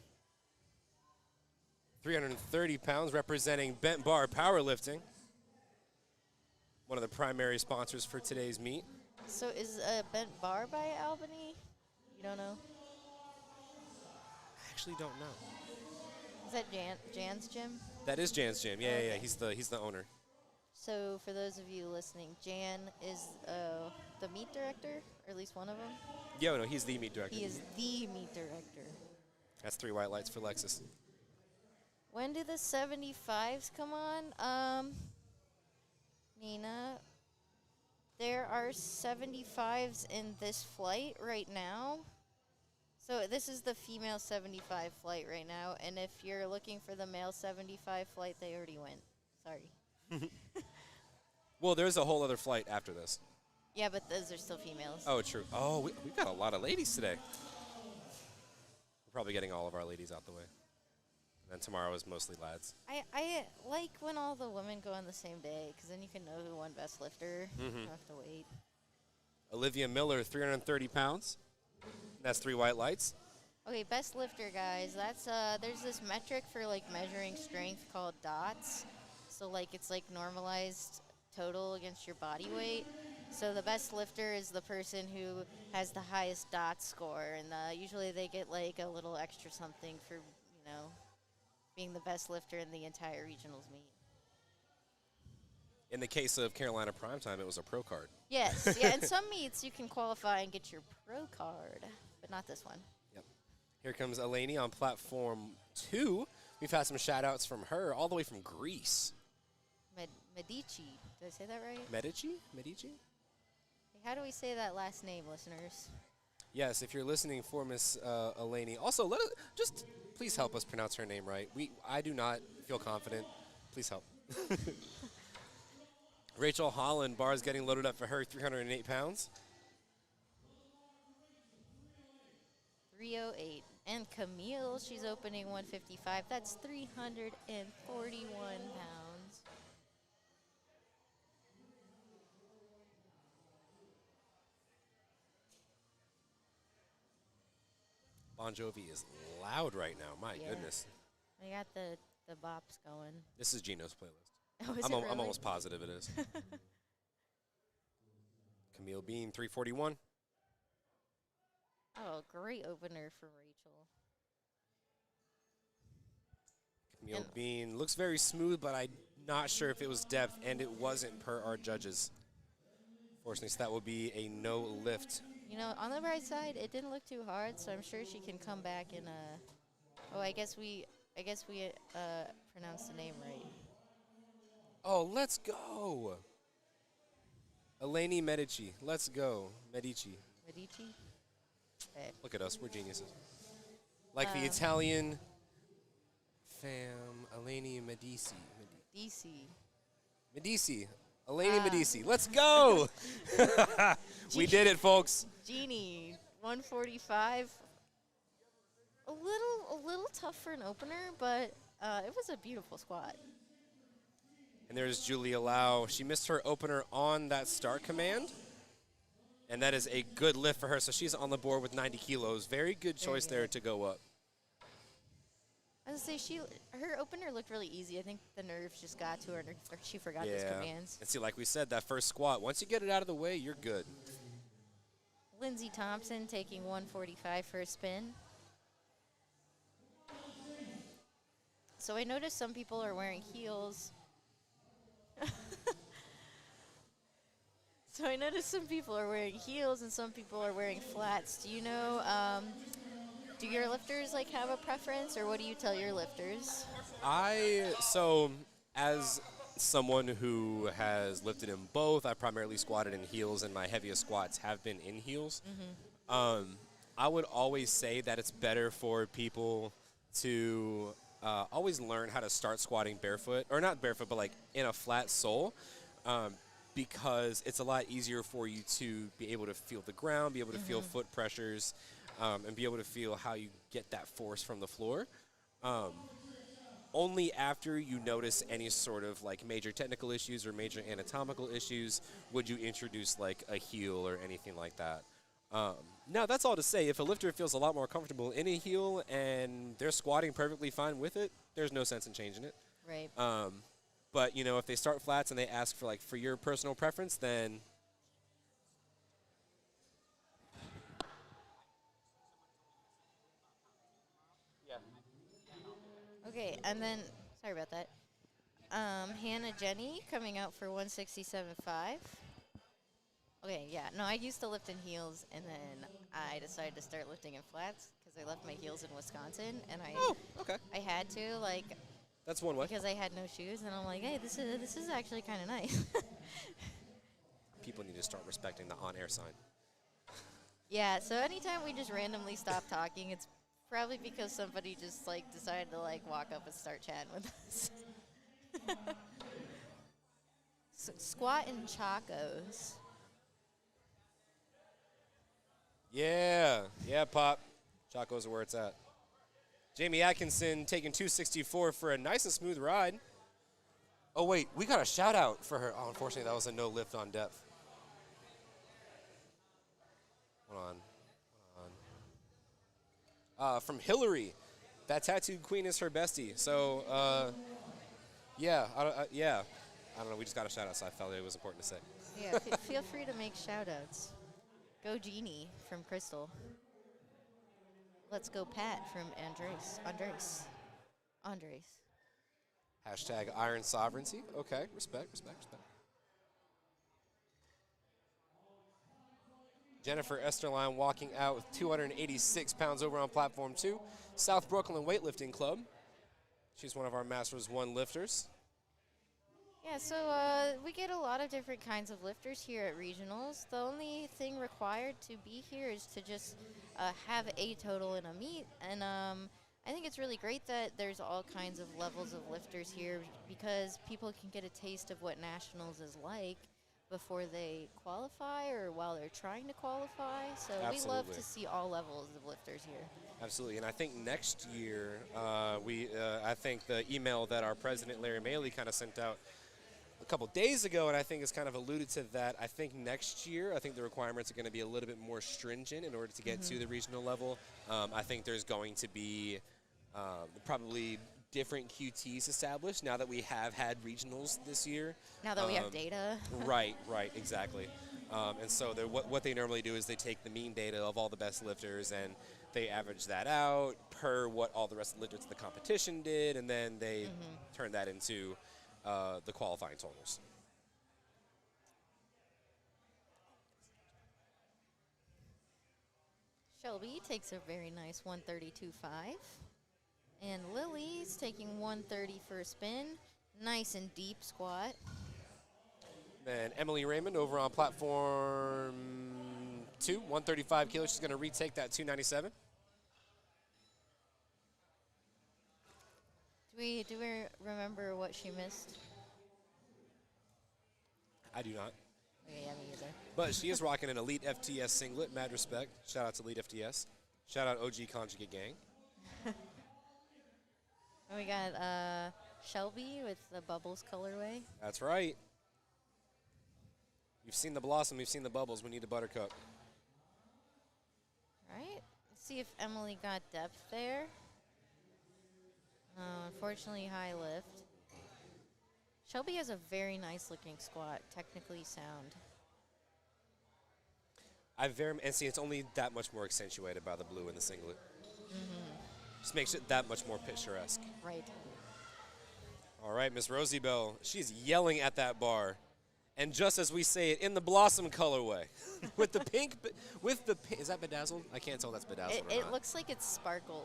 330 pounds, representing Bent Bar Powerlifting. One of the primary sponsors for today's meet. So is Bent Bar by Albany? You don't know? I actually don't know. Is that Jan's gym? That is Jan's gym. Yeah, Okay. yeah, yeah. He's the owner. So for those of you listening, Jan is the meet director, or at least one of them. Yeah, no, he's the meet director. He is the meet director. That's 3 white lights for Lexus. When do the 75s come on? Nina, There are 75s in this flight right now. So this is the female 75 flight right now, and if you're looking for the male 75 flight, they already went. Sorry. Well, there's a whole other flight after this. Yeah, but those are still females. Oh, true. Oh, we've got a lot of ladies today. We're probably getting all of our ladies out the way. And then tomorrow is mostly lads. I like when all the women go on the same day, because then you can know who won best lifter. You don't have to wait. Olivia Miller, 330 pounds. That's 3 white lights. Okay, best lifter, guys. That's there's this metric for like measuring strength called dots. So like it's like normalized total against your body weight. So the best lifter is the person who has the highest dot score, and usually they get like a little extra something for being the best lifter in the entire regionals meet. In the case of Carolina Primetime, it was a pro card. Yes, yeah. In some meets you can qualify and get your pro card, but not this one. Yep. Here comes Eleni on platform 2. We've had some shout-outs from her all the way from Greece. Medici. Did I say that right? Medici? How do we say that last name, listeners? Yes, if you're listening for Miss Eleni. Also, just please help us pronounce her name right. I do not feel confident. Please help. Rachel Holland, bars getting loaded up for her, 308 pounds. 308. And Camille, she's opening 155. That's 341 pounds. Bon Jovi is loud right now. My Yeah. goodness. I got the bops going. This is Gino's playlist. Oh, is I'm it really? almost positive it is. Camille Bean, 341. Oh, great opener for Rachel. Camille And- Bean looks very smooth, but I'm not sure if it was depth, and it wasn't per our judges. Fortunately, so that would be a no lift. On the bright side, it didn't look too hard, so I'm sure she can come back and oh, I guess we pronounced the name right. Oh, let's go. Eleni Medici. Let's go. Medici. Medici? Okay. Look at us. We're geniuses. Like the Italian fam, Eleni Medici. DC. Medici. Eleni Medici. Let's go. We did it, folks. Genie, 145. A little tough for an opener, but it was a beautiful squat. And there's Julia Lau. She missed her opener on that start command. And that is a good lift for her. So she's on the board with 90 kilos. Very good choice there to go up. I was gonna say her opener looked really easy. I think the nerves just got to her, and she forgot those commands. And see, like we said, that first squat, once you get it out of the way, you're good. Lindsey Thompson taking 145 for a spin. So I noticed some people are wearing heels. So I noticed some people are wearing heels and some people are wearing flats. Do you know, do your lifters have a preference, or what do you tell your lifters? So as someone who has lifted in both, I primarily squatted in heels, and my heaviest squats have been in heels. I would always say that it's better for people to always learn how to start squatting barefoot, or not barefoot, but in a flat sole, because it's a lot easier for you to be able to feel the ground, be able to feel foot pressures, and be able to feel how you get that force from the floor. Only after you notice any sort of major technical issues or major anatomical issues would you introduce a heel or anything like that. Now, that's all to say, if a lifter feels a lot more comfortable in a heel and they're squatting perfectly fine with it, there's no sense in changing it. Right. But, if they start flats and they ask for your personal preference, then Okay, and then, sorry about that. Hannah Jenny coming out for 167.5. Okay, yeah. No, I used to lift in heels, and then I decided to start lifting in flats because I left my heels in Wisconsin, and I had to, that's one way. because I had no shoes, and I'm like, hey, this is actually kind of nice. people need to start respecting the on-air sign. Yeah, so anytime we just randomly stop talking, it's probably because somebody just, like, decided to, like, walk up and start chatting with us. Squat and Chacos. Yeah, Pop. Chaco's where it's at. Jamie Atkinson taking 264 for a nice and smooth ride. Oh, wait, we got a shout-out for her. Oh, unfortunately, that was a no lift on depth. Hold on. From Hillary. That tattooed queen is her bestie. So, yeah, I don't know. We just got a shout-out, so I felt it was important to say. Yeah, feel free to make shout-outs. Go Jeannie from Crystal. Let's go Pat from Andres. Hashtag Iron Sovereignty. Okay, respect. Jennifer Esterline walking out with 286 pounds over on platform 2. South Brooklyn Weightlifting Club. She's one of our Masters 1 lifters. Yeah, so we get a lot of different kinds of lifters here at regionals. The only thing required to be here is to just have a total in a meet. And I think it's really great that there's all kinds of levels of lifters here because people can get a taste of what nationals is like before they qualify or while they're trying to qualify. So Absolutely. We love to see all levels of lifters here. Absolutely, and I think next year, I think the email that our president, Larry Maley, kind of sent out a couple days ago, and I think it's kind of alluded to that. I think next year, I think the requirements are going to be a little bit more stringent in order to get to the regional level. I think there's going to be probably different QTs established now that we have had regionals this year. Now that we have data. Right, exactly. And so what they normally do is they take the mean data of all the best lifters and they average that out per what all the rest of the lifters in the competition did, and then they turn that into the qualifying totals. Shelby takes a very nice 132.5. And Lily's taking 130 for a spin. Nice and deep squat. Then Emily Raymond over on platform 2, 135 kilos. She's going to retake that 297. Do we remember what she missed? I do not. Okay, yeah, me either. But she is rocking an Elite FTS singlet. Mad respect. Shout out to Elite FTS. Shout out OG Conjugate Gang. And we got Shelby with the Bubbles colorway. That's right. You've seen the blossom. You've seen the bubbles. We need the buttercup. All right. Let's see if Emily got depth there. Unfortunately, high lift. Shelby has a very nice looking squat, technically sound. And see, it's only that much more accentuated by the blue in the singlet. Just makes it that much more picturesque. Right. All right, Miss Rosie Bell, she's yelling at that bar. And just as we say it, in the blossom colorway. With the pink, is that bedazzled? I can't tell that's bedazzled or It not. looks like it's sparkly,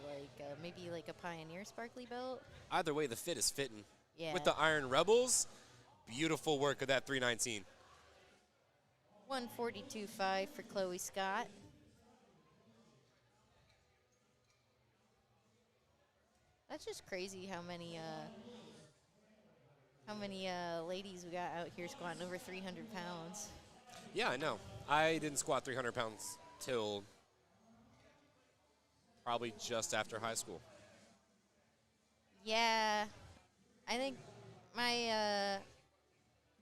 like maybe like a Pioneer sparkly belt. Either way, the fit is fitting. Yeah. With the Iron Rebels, beautiful work of that 319. 142.5 for Chloe Scott. That's just crazy how many ladies we got out here squatting over 300 pounds. Yeah, I know. I didn't squat 300 pounds till probably just after high school. Yeah, I think it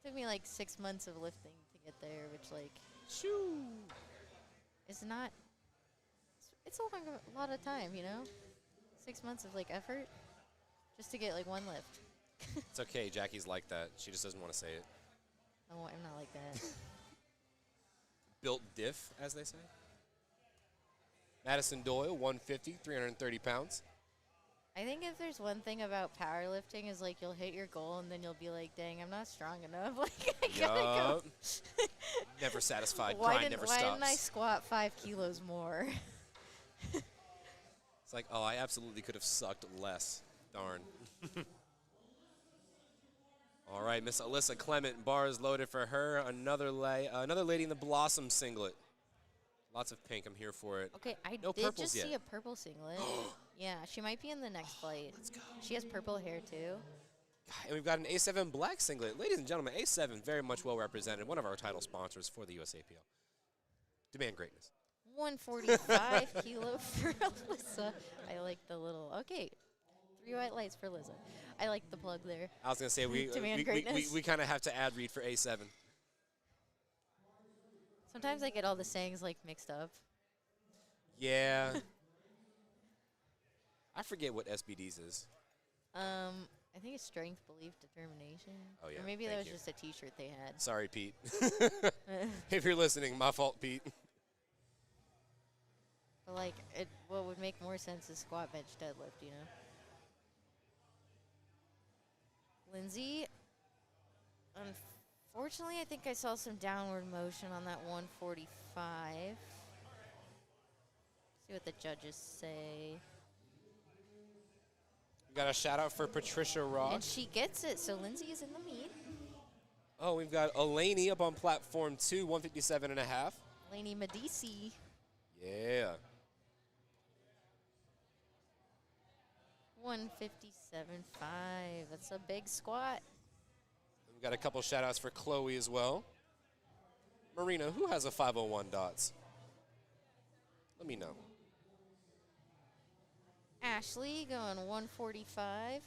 took me like 6 months of lifting to get there, which like, Shoo! is not. It's a lot of time, you know. 6 months of like effort just to get like one lift. It's okay. Jackie's like that. She just doesn't want to say it. No, I'm not like that. Built diff, as they say. Madison Doyle, 150, 330 pounds. I think if there's one thing about powerlifting is like you'll hit your goal and then you'll be like, dang, I'm not strong enough. Like I gotta go. Never satisfied. Why Grind never didn't I stops. squat 5 kilos more? It's like, oh, I absolutely could have sucked less. Darn. All right, Miss Alyssa Clement, bars loaded for her. Another lady in the Blossom singlet. Lots of pink. I'm here for it. Okay, I No did purples just yet. see a purple singlet. Yeah, she might be in the next flight. Let's go. She has purple hair too. And we've got an A7 black singlet. Ladies and gentlemen, A7 very much well represented. One of our title sponsors for the USAPL. Demand greatness. 145 kilo for Alyssa. I like the little, okay, 3 white lights for Alyssa. I like the plug there. I was going to say, Demand greatness. we kind of have to add read for A7. Sometimes I get all the sayings like mixed up. Yeah. I forget what SBDs is. I think it's strength, belief, determination. Oh, yeah. Or maybe that Thank was you. just a T-shirt they had. Sorry, Pete. If you're listening, my fault, Pete. But like, what would make more sense is squat, bench, deadlift. You know. Lindsay. Unfortunately, I think I saw some downward motion on that 145. See what the judges say. We got a shout out for Patricia Ross. And she gets it, so Lindsay is in the meet. Oh, we've got Elaney up on platform 2, 157 and a half. Lainey Medici. Yeah. 157.5. That's a big squat. We've got a couple shout outs for Chloe as well. Marina, who has a 501 dots? Let me know. Ashley going 145.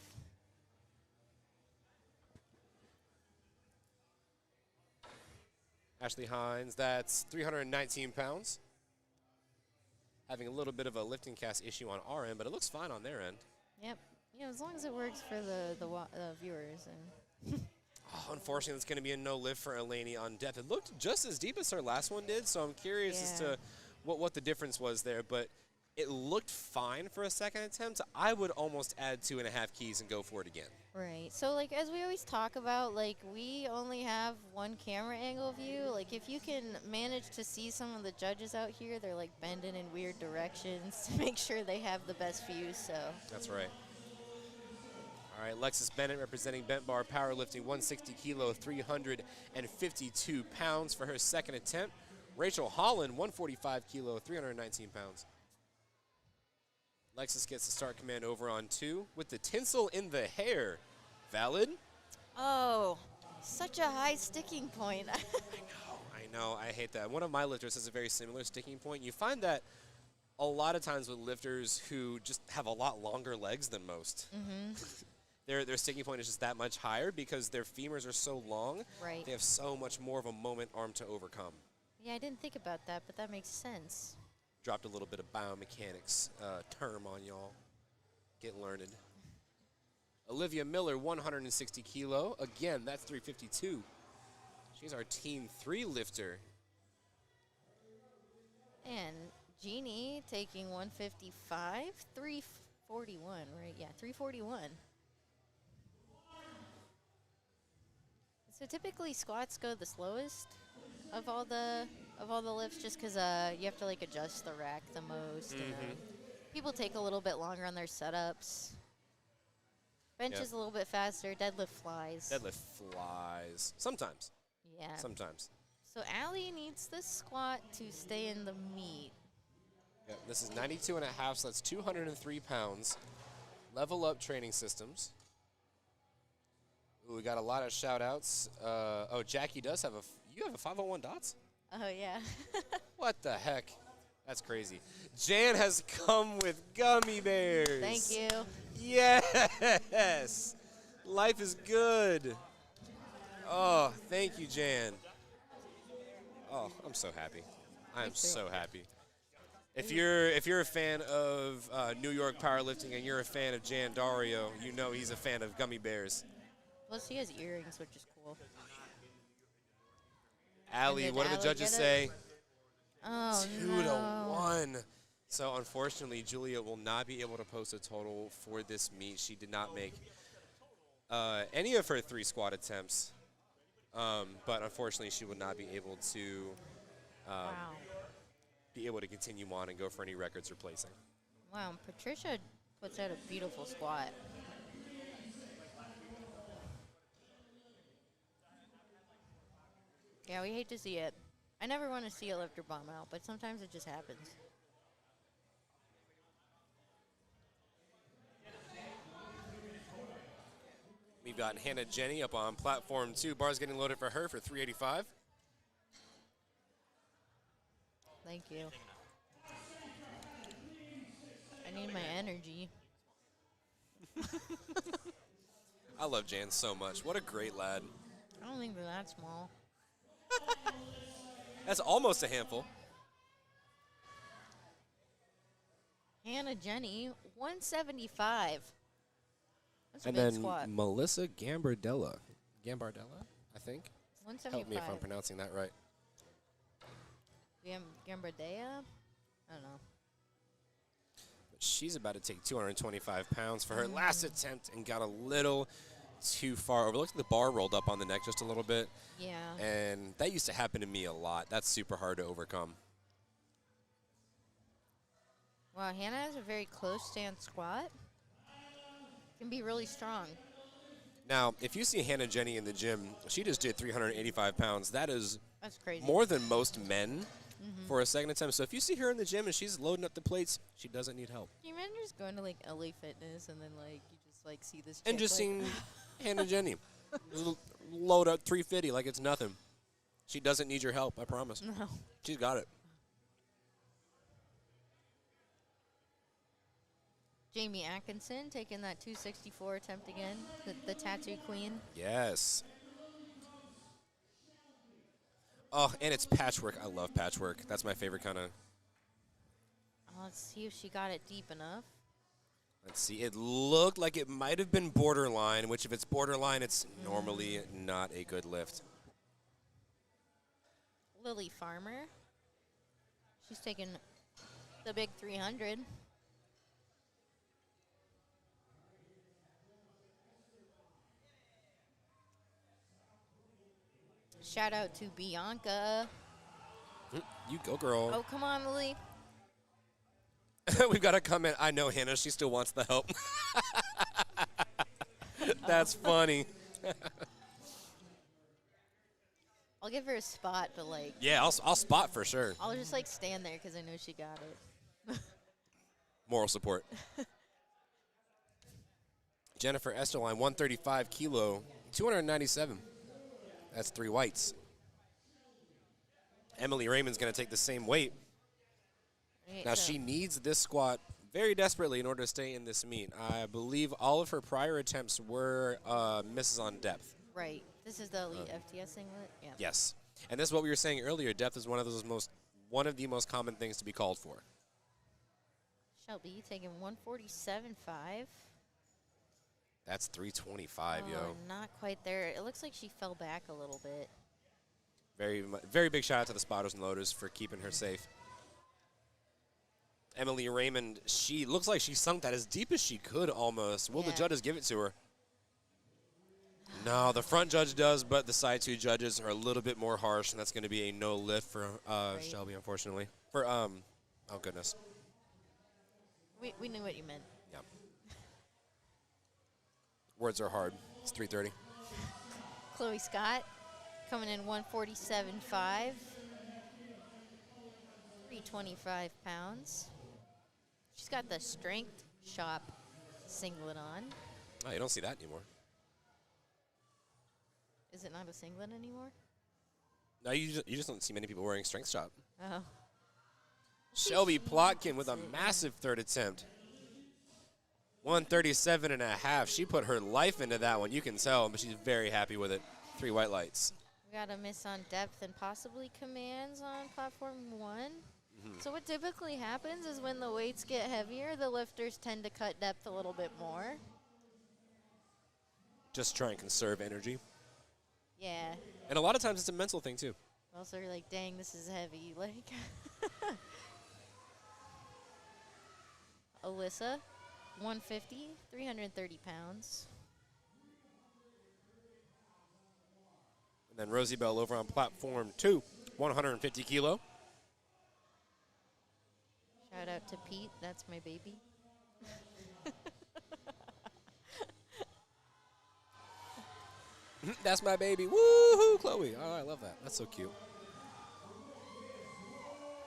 Ashley Hines, that's 319 pounds. Having a little bit of a lifting cast issue on our end, but it looks fine on their end. Yep. You know, as long as it works for the viewers. And Oh, unfortunately, it's going to be a no lift for Elaney on depth. It looked just as deep as her last one did, so I'm curious as to what the difference was there. But it looked fine for a second attempt. I would almost add 2.5 keys and go for it again. right. So, like, as we always talk about, like, we only have one camera angle view. Like, if you can manage to see some of the judges out here, they're, like, bending in weird directions to make sure they have the best view, so. That's right. All right, Lexus Bennett representing Bent Bar Powerlifting, 160 kilo, 352 pounds for her second attempt. Rachel Holland, 145 kilo, 319 pounds. Lexus gets the start command over on 2 with the tinsel in the hair. Valid? Oh, such a high sticking point. I know, I hate that. One of my lifters has a very similar sticking point. You find that a lot of times with lifters who just have a lot longer legs than most. Their sticking point is just that much higher because their femurs are so long. Right. They have so much more of a moment arm to overcome. Yeah, I didn't think about that, but that makes sense. Dropped a little bit of biomechanics term on y'all. Get learned. Olivia Miller, 160 kilo. Again, that's 352. She's our Team 3 lifter. And Jeannie taking 155, 341, right? Yeah, 341. So typically squats go the slowest of all the lifts, just because you have to like adjust the rack the most. And, people take a little bit longer on their setups. Bench is a little bit faster. Deadlift flies. Deadlift flies. Sometimes. Yeah. Sometimes. So Allie needs this squat to stay in the meet. Yeah, this is 92 and a half, so that's 203 pounds. Level Up Training Systems. Ooh, we got a lot of shout outs. Oh, Jackie does have you have a 501 dots? Oh, yeah. What the heck? That's crazy. Jan has come with gummy bears. Thank you. Yes. Life is good. Oh, thank you, Jan. Oh, I'm so happy. I am so happy. If you're a fan of New York powerlifting and you're a fan of Jan Dario, you know he's a fan of gummy bears. Plus, he has earrings, which is cool. Allie, did what do the Allie judges get it? say? Oh, 2-1. So unfortunately, Julia will not be able to post a total for this meet. She did not make any of her 3 squat attempts, but unfortunately, she would not be able to continue on and go for any records or placing. Wow, Patricia puts out a beautiful squat. Yeah, we hate to see it. I never want to see a lifter bomb out, but sometimes it just happens. We've got Hannah Jenny up on platform 2. Bar's getting loaded for her for 385. Thank you. I need my energy. I love Jan so much. What a great lad. I don't think they're that small. That's almost a handful. Hannah Jenny, 175. That's a And big then squat. Melissa Gambardella. Gambardella, I think. 175. Help me if I'm pronouncing that right. Gambardella? I don't know. But she's about to take 225 pounds for her last attempt and got a little too far over. Looks like the bar rolled up on the neck just a little bit. Yeah. And that used to happen to me a lot. That's super hard to overcome. Wow, Hannah has a very close stance squat. Can be really strong. Now, if you see Hannah Jenny in the gym, she just did 385 pounds. That's crazy. more than most men for a second attempt. So if you see her in the gym and she's loading up the plates, she doesn't need help. Can you imagine just going to like LA Fitness and then like you just like see this And chick, just like, seeing Hannah Jenny load up 350 like it's nothing. She doesn't need your help, I promise. No. She's got it. Jamie Atkinson taking that 264 attempt again, the tattoo queen. Yes. Oh, and it's patchwork. I love patchwork. That's my favorite kind of. Let's see if she got it deep enough. Let's see. It looked like it might have been borderline, which if it's borderline, it's normally not a good lift. Lily Farmer. She's taking the big 300. Shout out to Bianca. You go, girl. Oh, come on, Lily. We've got a comment. I know Hannah. She still wants the help. That's funny. I'll give her a spot, but like. Yeah, I'll spot for sure. I'll just like stand there because I know she got it. Moral support. Jennifer Esterline, 135 kilo, 297. That's 3 whites. Emily Raymond's going to take the same weight. Right, Now, so she needs this squat very desperately in order to stay in this meet. I believe all of her prior attempts were misses on depth. Right. This is the elite FTS singlet. Yeah. Yes. And this is what we were saying earlier. Depth is one of the most common things to be called for. Shelby taking 147.5. That's 325, yo. Not quite there. It looks like she fell back a little bit. Very big shout out to the spotters and loaders for keeping her safe. Emily Raymond, she looks like she sunk that as deep as she could almost. Will the judges give it to her? No, the front judge does, but the side 2 judges are a little bit more harsh, and that's going to be a no lift for Shelby, unfortunately. Oh goodness. We knew what you meant. Yeah. Words are hard. It's 3:30. Chloe Scott coming in 147.5. 325 pounds. She's got the Strength Shop singlet on. Oh, you don't see that anymore. Is it not a singlet anymore? No, you just don't see many people wearing Strength Shop. Oh. Shelby Plotkin with a massive third attempt. 137.5. She put her life into that one. You can tell, but she's very happy with it. 3 white lights. We got a miss on depth and possibly commands on platform 1. So what typically happens is when the weights get heavier, the lifters tend to cut depth a little bit more. Just try and conserve energy. Yeah. And a lot of times it's a mental thing, too. Also, you're like, dang, this is heavy. Like, Alyssa, 150, 330 pounds. And then Rosie Bell over on platform 2, 150 kilo. Shout out to Pete. That's my baby. That's my baby. Woo-hoo, Chloe. Oh, I love that. That's so cute.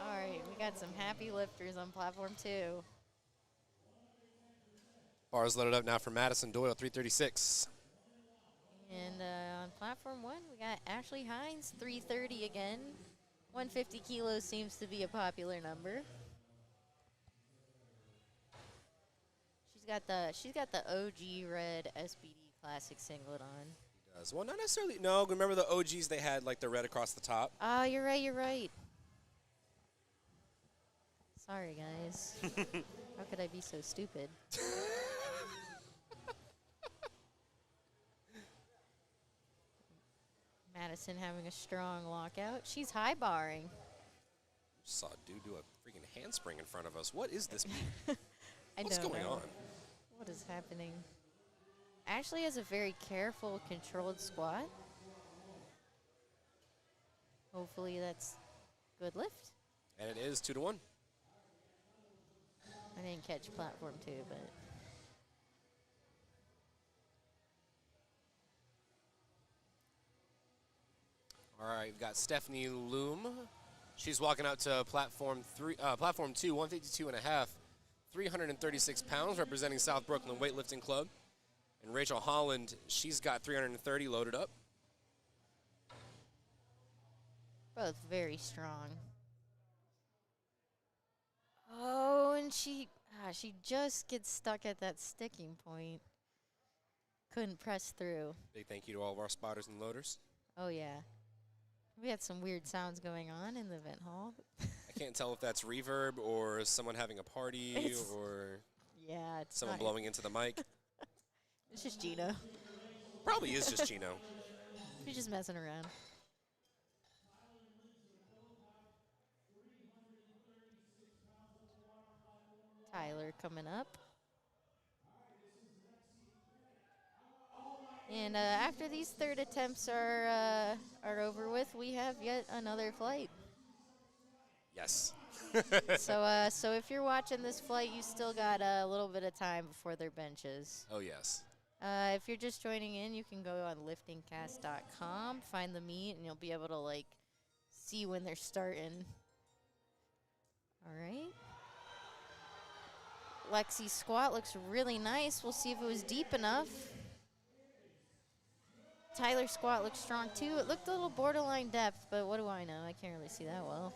All right, we got some happy lifters on platform 2. Bars loaded up now for Madison Doyle, 336. And on platform 1, we got Ashley Hines, 330 again. 150 kilos seems to be a popular number. She's got the OG red SBD Classic singlet on. Does. Well, not necessarily. No, remember the OGs, they had like the red across the top. Oh, you're right. Sorry, guys. How could I be so stupid? Madison having a strong lockout. She's high barring. Saw a dude do a freaking handspring in front of us. What is this? I What's don't going know. on? What is happening? Ashley has a very careful, controlled squat. Hopefully that's good lift. And it is 2-1. I didn't catch platform 2, but All right, we've got Stephanie Loom. She's walking out to platform 2, 152 and a half, 336 pounds, representing South Brooklyn Weightlifting Club. And Rachel Holland, she's got 330 loaded up. both very strong. Oh, and she just gets stuck at that sticking point. Couldn't press through. Big thank you to all of our spotters and loaders. Oh, yeah. We had some weird sounds going on in the event hall. I can't tell if that's reverb or someone having a party or Yeah, it's someone not- blowing into the mic. It's just Gina. Probably is just Gino. She's just messing around. Tyler coming up. And after these third attempts are over with, we have yet another flight. Yes. So if you're watching this flight, you still got a little bit of time before their benches. Oh, yes. If you're just joining in, you can go on liftingcast.com, find the meet, and you'll be able to, like, see when they're starting. All right. Lexi's squat looks really nice. We'll see if it was deep enough. Tyler's squat looks strong, too. It looked a little borderline depth, but what do I know? I can't really see that well.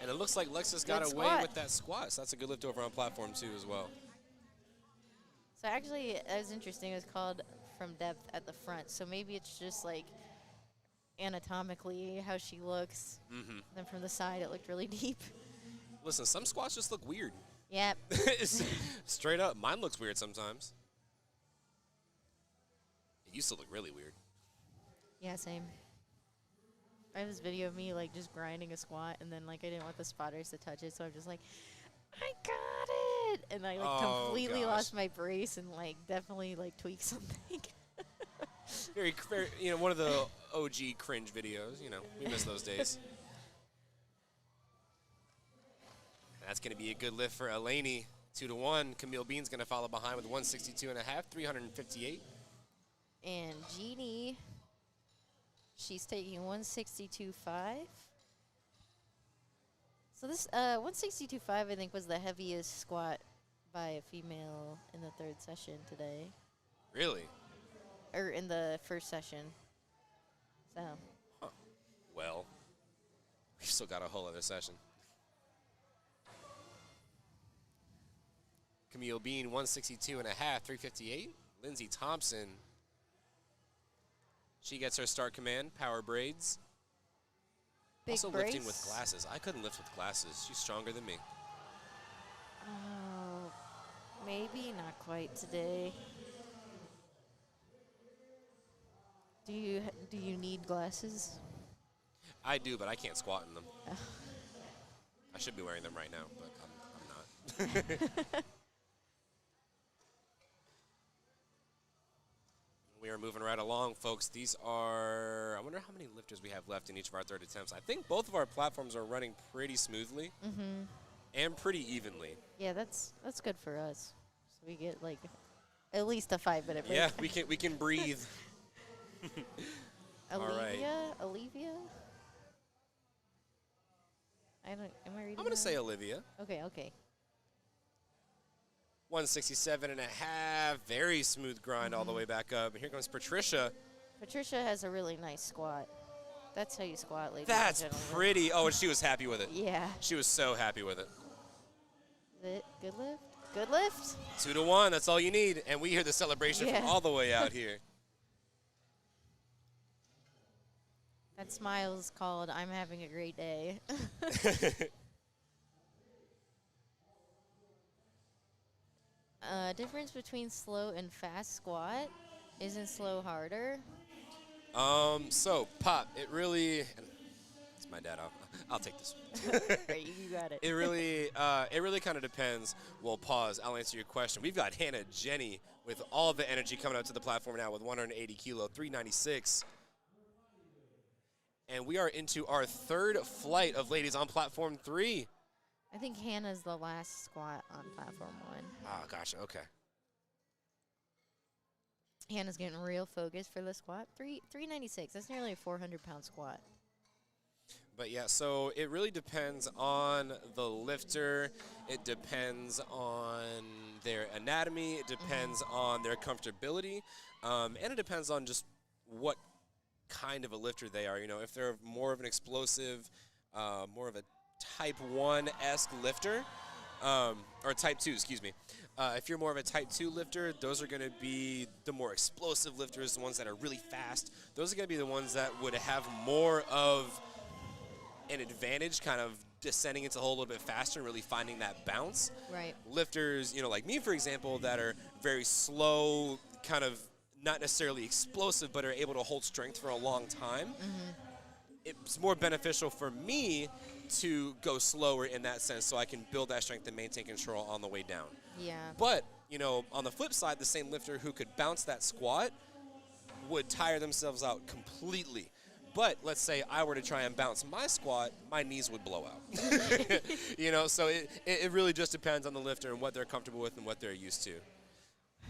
And it looks like Lexus got Good away squat. with that squat, so that's a good lift over on platform 2 as well. So actually, it was interesting. It was called from depth at the front. So maybe it's just like anatomically how she looks. Mm-hmm. Then from the side, it looked really deep. Listen, some squats just look weird. Yep. Straight up. Mine looks weird sometimes. It used to look really weird. Yeah, same. I have this video of me like just grinding a squat, and then like I didn't want the spotters to touch it, so I'm just like, I got it, and I like Oh, completely gosh. lost my brace and like definitely like tweaked something. Very, one of the OG cringe videos. We miss those days. That's going to be a good lift for Elaney. 2-1. Camille Bean's going to follow behind with 162.5, 358. And Jeannie, she's taking 162.5. So this 162.5, I think, was the heaviest squat by a female in the third session today, Really? or in the first session. So Well, we've still got a whole other session. Camille Bean, 162.5, 358. Lindsay Thompson, she gets her start command, power braids. big Also brace. lifting with glasses. I couldn't lift with glasses. She's stronger than me. Oh, maybe not quite today. Do you need glasses? I do, but I can't squat in them. Oh. I should be wearing them right now, but I'm not. We are moving right along, folks. These are, I wonder how many lifters we have left in each of our third attempts. I think both of our platforms are running pretty smoothly and pretty evenly. Yeah, that's good for us. So we get like at least a 5-minute break. Yeah, we can breathe. All right. Olivia? I don't, am I reading I'm going to wrong? say Olivia. Okay. 167 and a half. Very smooth grind all the way back up. And here comes Patricia. Patricia has a really nice squat. That's how you squat, ladies That's and gentlemen. pretty. Oh, and she was happy with it. Yeah. She was so happy with it. Good lift? Good lift? 2-1. That's all you need. And we hear the celebration from Yeah. all the way out here. That smile is called I'm having a great day. Difference between slow and fast squat. Isn't slow harder? So, Pop, it really, it's my dad, I'll take this. Right, you got it. It really kind of depends. Well, pause, I'll answer your question. We've got Hannah Jenny with all the energy coming up to the platform now with 180 kilo, 396. And we are into our third flight of ladies on platform 3. I think Hannah's the last squat on platform 1. Oh, gosh, okay. Hannah's getting real focused for the squat. 396. That's nearly a 400-pound squat. But yeah, so it really depends on the lifter. It depends on their anatomy. It depends on their comfortability. And it depends on just what kind of a lifter they are. You know, if they're more of an explosive, more of a type 1-esque lifter, or type 2, excuse me. If you're more of a type 2 lifter, those are going to be the more explosive lifters, the ones that are really fast. Those are going to be the ones that would have more of an advantage, kind of descending into the hole a little bit faster and really finding that bounce. Right. Lifters, you know, like me, for example, that are very slow, kind of not necessarily explosive, but are able to hold strength for a long time. It's more beneficial for me to go slower in that sense so I can build that strength and maintain control on the way down. Yeah. But, you know, on the flip side, the same lifter who could bounce that squat would tire themselves out completely. But let's say I were to try and bounce my squat, my knees would blow out. You know, so it really just depends on the lifter and what they're comfortable with and what they're used to.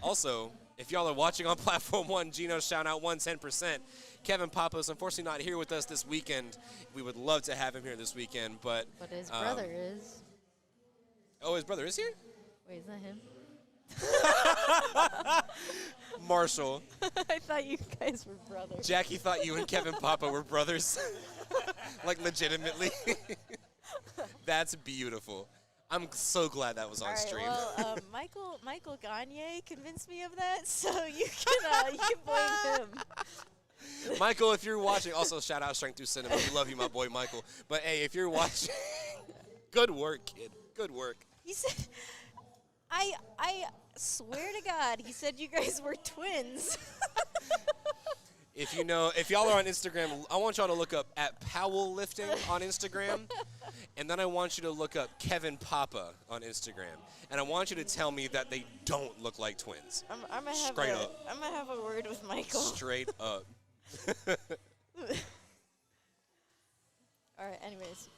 Also, if y'all are watching on Platform 1, Gino's shout out 110%. Kevin Papa's unfortunately not here with us this weekend. We would love to have him here this weekend, but his brother is. Oh, his brother is here? Wait, is that him? Marshall. I thought you guys were brothers. Jackie thought you and Kevin Papa were brothers. Like, legitimately. That's beautiful. I'm so glad that was on stream. Well, Michael Gagne convinced me of that, so you can blame him. Michael, if you're watching, also shout out Strength Through Cinema. We love you, my boy Michael. But hey, if you're watching, good work, kid. Good work. He said, I swear to God, he said you guys were twins. If y'all are on Instagram, I want y'all to look up at Powell Lifting on Instagram. And then I want you to look up Kevin Papa on Instagram. And I want you to tell me that they don't look like twins. I'm gonna have a word with Michael. Straight up. All right, anyways.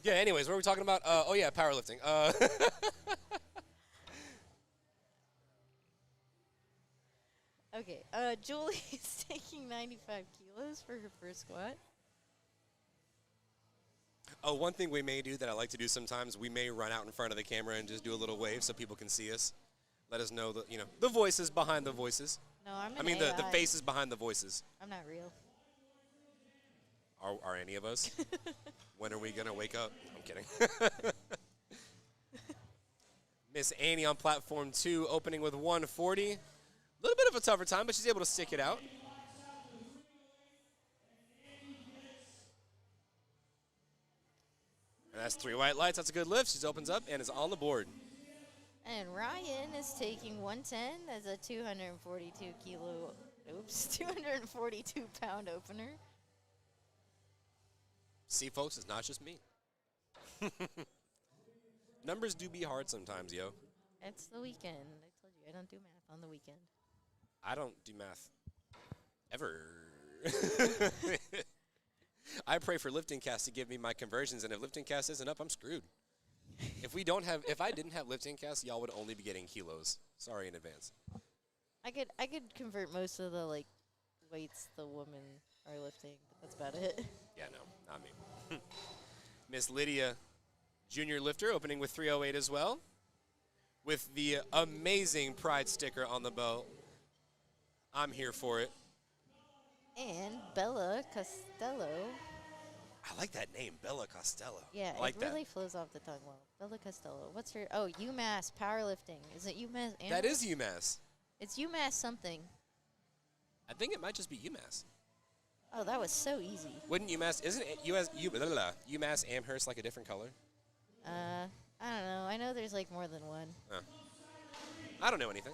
Yeah, anyways, what are we talking about? Powerlifting. Okay, Julie is taking 95 kilos for her first squat. Oh, one thing we may do that I like to do sometimes, we may run out in front of the camera and just do a little wave so people can see us. Let us know the voices behind the voices. No, I'm the faces behind the voices. I'm not real. Are any of us? When are we going to wake up? I'm kidding. Miss Annie on platform 2, opening with 140. A little bit of a tougher time, but she's able to stick it out. And that's 3 white lights. That's a good lift. She opens up and is on the board. And Ryan is taking 110 as a 242 pound opener. See, folks, it's not just me. Numbers do be hard sometimes, yo. It's the weekend. I told you I don't do math on the weekend. I don't do math ever. I pray for Lifting Cast to give me my conversions, and if Lifting Cast isn't up, I'm screwed. If I didn't have Lifting Cast, y'all would only be getting kilos. Sorry in advance. I could convert most of the weights the woman powerlifting, but that's about it. Yeah, no, not me. Miss Lydia, junior lifter, opening with 308 as well, with the amazing Pride sticker on the belt. I'm here for it. And Bella Costello. I like that name, Bella Costello. Yeah, I like it really flows off the tongue well. Bella Costello. What's her? Oh, UMass powerlifting. Is it UMass? That is UMass. It's UMass something. I think it might just be UMass. Oh, that was so easy. Wouldn't UMass, isn't it UMass Amherst like a different color? I don't know. I know there's like more than one. I don't know anything.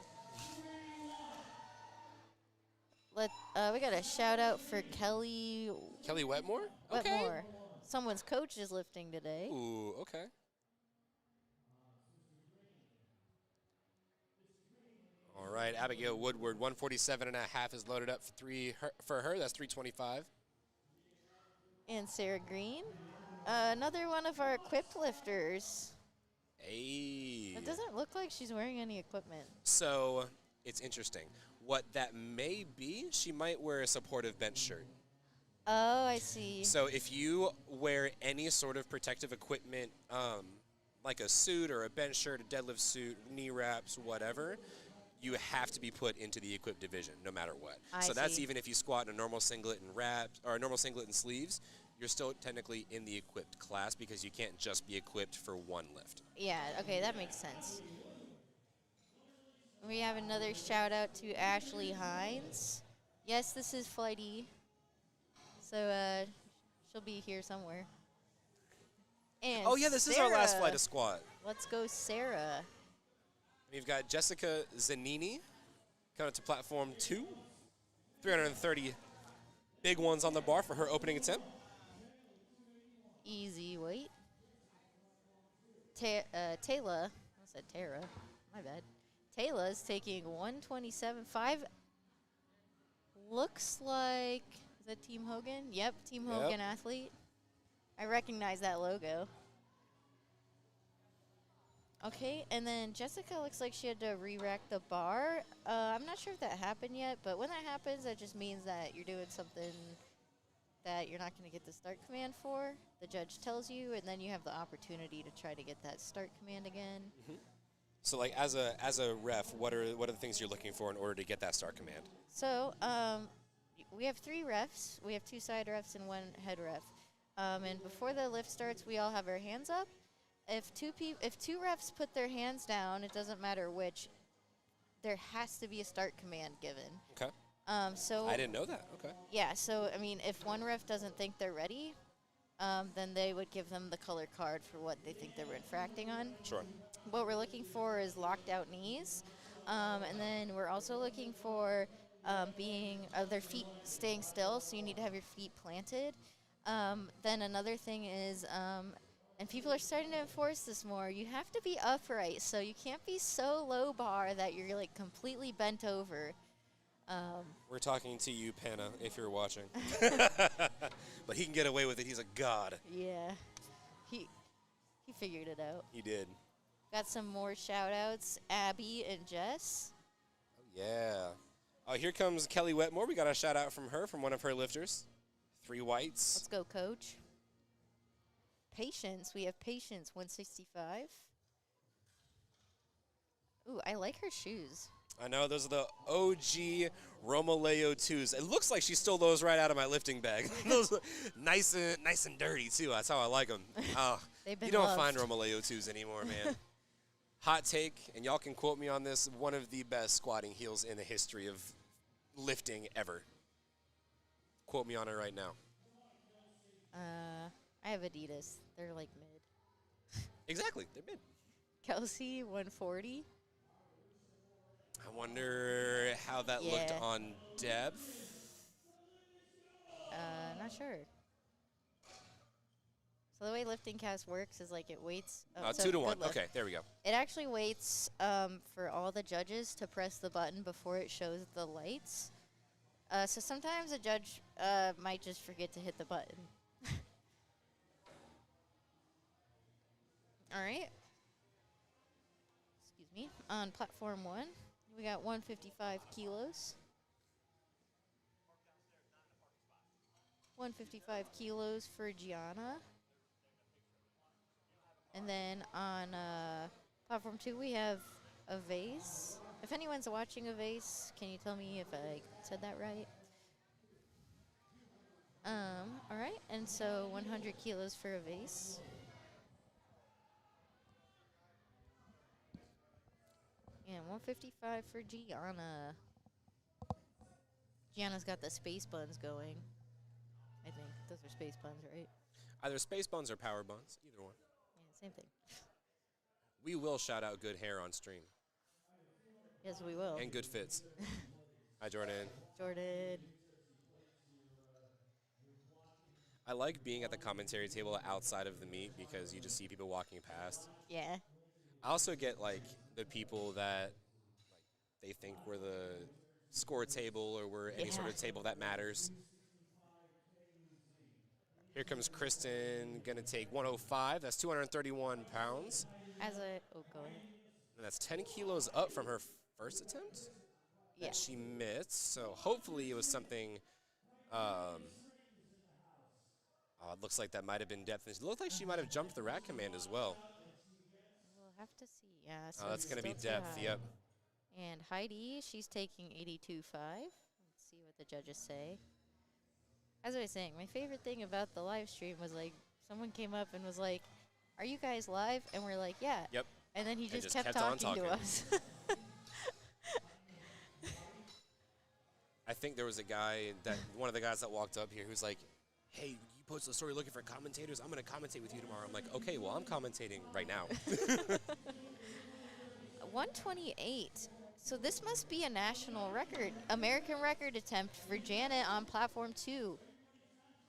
We got a shout out for Kelly Wetmore? Okay. Wetmore. Someone's coach is lifting today. Ooh, okay. All right, Abigail Woodward, 147.5 is loaded up for her. That's 325. And Sarah Green, another one of our equipped lifters. Hey. It doesn't look like she's wearing any equipment. So it's interesting. What that may be, she might wear a supportive bench shirt. Oh, I see. So if you wear any sort of protective equipment, like a suit or a bench shirt, a deadlift suit, knee wraps, whatever, you have to be put into the equipped division no matter what. So that's even if you squat in a normal singlet and wraps or a normal singlet and sleeves, you're still technically in the equipped class because you can't just be equipped for one lift. Yeah, okay, that makes sense. We have another shout out to Ashley Hines. Yes, this is Flighty. So she'll be here somewhere. And oh yeah, this is our last flight of squat. Let's go, Sarah. We've got Jessica Zanini coming to platform 2. 330 big ones on the bar for her opening attempt. Easy weight. Taylor, I said Tara, my bad. Taylor's taking 127.5. Looks like, is that Team Hogan? Yep, Team Hogan athlete. I recognize that logo. Okay, and then Jessica looks like she had to re-rack the bar. I'm not sure if that happened yet, but when that happens, that just means that you're doing something that you're not going to get the start command for. The judge tells you, and then you have the opportunity to try to get that start command again. Mm-hmm. So, like, as a ref, what are the things you're looking for in order to get that start command? So, we have 3 refs. We have 2 side refs and 1 head ref. And before the lift starts, we all have our hands up. If two refs put their hands down, it doesn't matter which, there has to be a start command given. Okay. So I didn't know that. Okay. Yeah, so, I mean, if one ref doesn't think they're ready, then they would give them the color card for what they think they were infracting on. Sure. What we're looking for is locked out knees. And then we're also looking for their feet staying still, so you need to have your feet planted. Then another thing is, and people are starting to enforce this more, you have to be upright, so you can't be so low bar that you're like completely bent over. We're talking to you, Panna, if you're watching. But he can get away with it. He's a god. Yeah. He figured it out. He did. Got some more shout-outs, Abby and Jess. Oh, yeah. Oh, here comes Kelly Wetmore. We got a shout-out from her, from one of her lifters. 3 whites. Let's go, Coach. Patience. We have Patience, 165. Ooh, I like her shoes. I know, those are the OG Romaleo 2s. It looks like she stole those right out of my lifting bag. Those nice and dirty, too. That's how I like them. You don't find Romaleo 2s anymore, man. Hot take, and y'all can quote me on this, one of the best squatting heels in the history of lifting ever. Quote me on it right now. I have Adidas. They're like mid. Exactly, they're mid. Kelsey, 140. I wonder how that looked on depth. Not sure. So the way lifting cast works is like it waits. 2 to 1. Okay, there we go. It actually waits for all the judges to press the button before it shows the lights. So sometimes a judge might just forget to hit the button. All right. Excuse me. On platform 1, we got 155 kilos. 155 kilos for Gianna. And then on platform 2, we have a vase. If anyone's watching a vase, can you tell me if I said that right? All right, and so 100 kilos for a vase. And 155 for Gianna. Gianna's got the space buns going. I think those are space buns, right? Either space buns or power buns, either one. Yeah, same thing. We will shout out good hair on stream. Yes, we will. And good fits. Hi, Jordan. Jordan. I like being at the commentary table outside of the meet because you just see people walking past. Yeah. I also get, like, the people that, like, they think we're the score table or we're any sort of table that matters. Here comes Kristen, going to take 105. That's 231 pounds. Go ahead. And that's 10 kilos up from her first attempt that she missed. So hopefully it was something, it looks like that might have been depth. It looked like she might have jumped the rack command as well. We'll have to see. Yeah, so That's going to be depth, yep. And Heidi, she's taking 82.5. Let's see what the judges say. As I was saying, my favorite thing about the live stream was, like, someone came up and was like, "Are you guys live?" And we're like, "Yeah." Yep. And then he And just just kept kept on talking to talking. us. I think there was a guy, one of the guys that walked up here who's like, "Hey, you posted a story looking for commentators. I'm going to commentate with you tomorrow." I'm like, "Okay, well, I'm commentating right now." 128. So this must be a national record, American record attempt for Janet on platform 2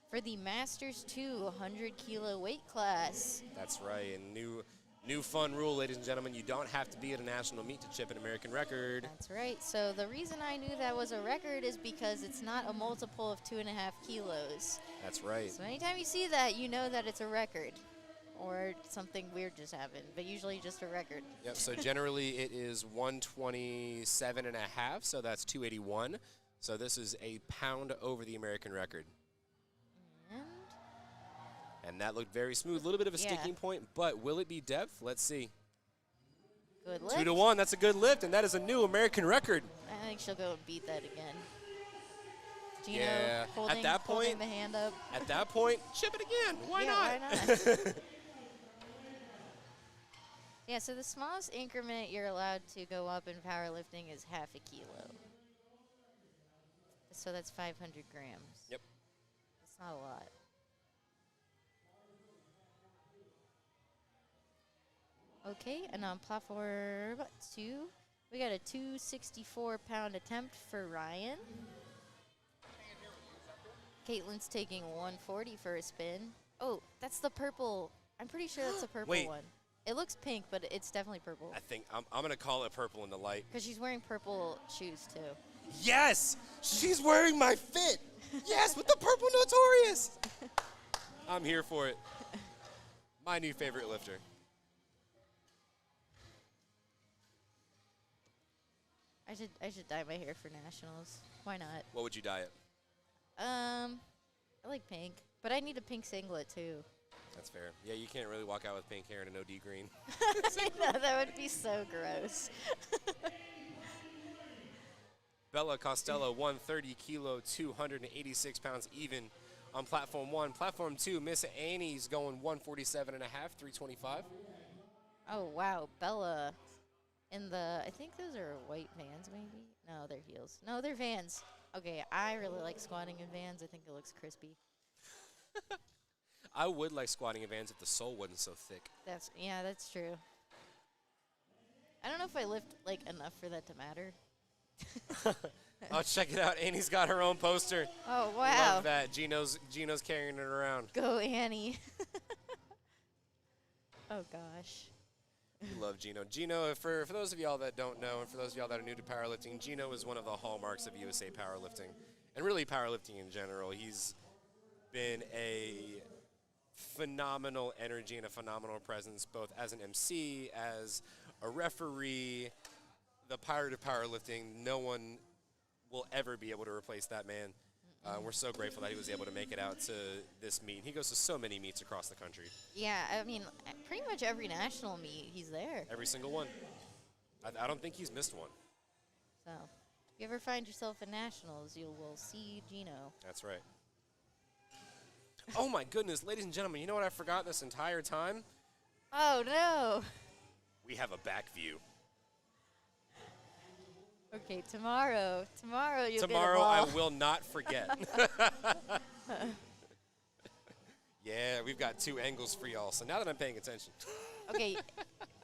for the Masters 2 100-kilo weight class. That's right. And new fun rule, ladies and gentlemen. You don't have to be at a national meet to chip an American record. That's right. So the reason I knew that was a record is because it's not a multiple of 2.5 kilos. That's right. So anytime you see that, you know that it's a record. Or something weird just happened, but usually just a record. Yep, so generally it is 127 and a half, so that's 281. So this is a pound over the American record. And that looked very smooth. A little bit of a sticking point, but will it be depth? Let's see. Good lift. 2 to 1, that's a good lift, and that is a new American record. I think she'll go and beat that again. Gino Yeah, holding, at that holding point, the hand up. At that point, chip it again. Why not? Why not? Yeah, so the smallest increment you're allowed to go up in powerlifting is half a kilo. So that's 500 grams. Yep. That's not a lot. Okay, and on platform 2, we got a 264-pound attempt for Ryan. Caitlin's taking 140 for a spin. Oh, that's the purple. I'm pretty sure that's the purple Wait. one. It looks pink, but it's definitely purple. I think I'm going to call it purple in the light. Because she's wearing purple shoes, too. Yes! She's wearing my fit! Yes, with the purple Notorious! I'm here for it. My new favorite lifter. I should dye my hair for nationals. Why not? What would you dye it? I like pink, but I need a pink singlet, too. That's fair. Yeah, you can't really walk out with pink hair and an OD green. No, that would be so gross. Bella Costello, 130 kilo, 286 pounds even on platform 1. Platform 2, Miss Annie's going 147 and a half, 325. Oh, wow. Bella in the, I think those are white Vans, maybe? No, they're heels. No, they're Vans. Okay, I really like squatting in Vans. I think it looks crispy. I would like squatting in Vans if the sole wasn't so thick. Yeah, that's true. I don't know if I lift, like, enough for that to matter. Oh, check it out. Annie's got her own poster. Oh, wow. Love that. Gino's carrying it around. Go, Annie. Oh, gosh. We love Gino. Gino, for those of y'all that don't know, and for those of y'all that are new to powerlifting, Gino is one of the hallmarks of USA Powerlifting, and really powerlifting in general. He's been a phenomenal energy and a phenomenal presence, both as an MC, as a referee, the pirate of powerlifting. No one will ever be able to replace that man. We're so grateful that he was able to make it out to this meet. He goes to so many meets across the country. Yeah, I mean, pretty much every national meet, he's there. Every single one. I don't think he's missed one. So, if you ever find yourself in nationals, you will see Gino. That's right. Oh my goodness, ladies and gentlemen, you know what I forgot this entire time? Oh, no. We have a back view. Okay, tomorrow you'll Tomorrow get a I ball. will not forget. Yeah, we've got 2 angles for y'all. So now that I'm paying attention, Okay,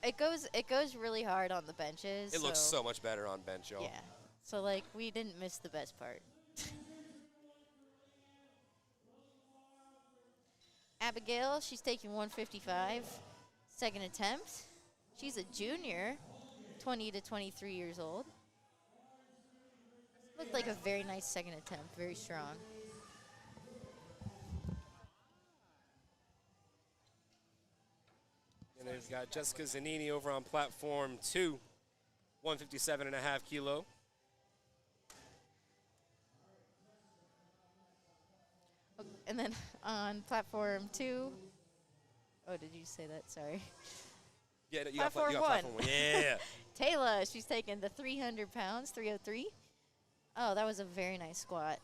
it goes really hard on the benches. it looks so much better on bench, y'all. Yeah. So like we didn't miss the best part. Abigail, she's taking 155, second attempt. She's a junior, 20 to 23 years old. Looked like a very nice second attempt, very strong. And then we've got Jessica Zanini over on platform 2, 157.5 kilo. And then on platform 2, oh, did you say that? Sorry. Yeah, you got Platform platform 1. Yeah. Taylor, she's taking the 300 pounds, 303. Oh, that was a very nice squat.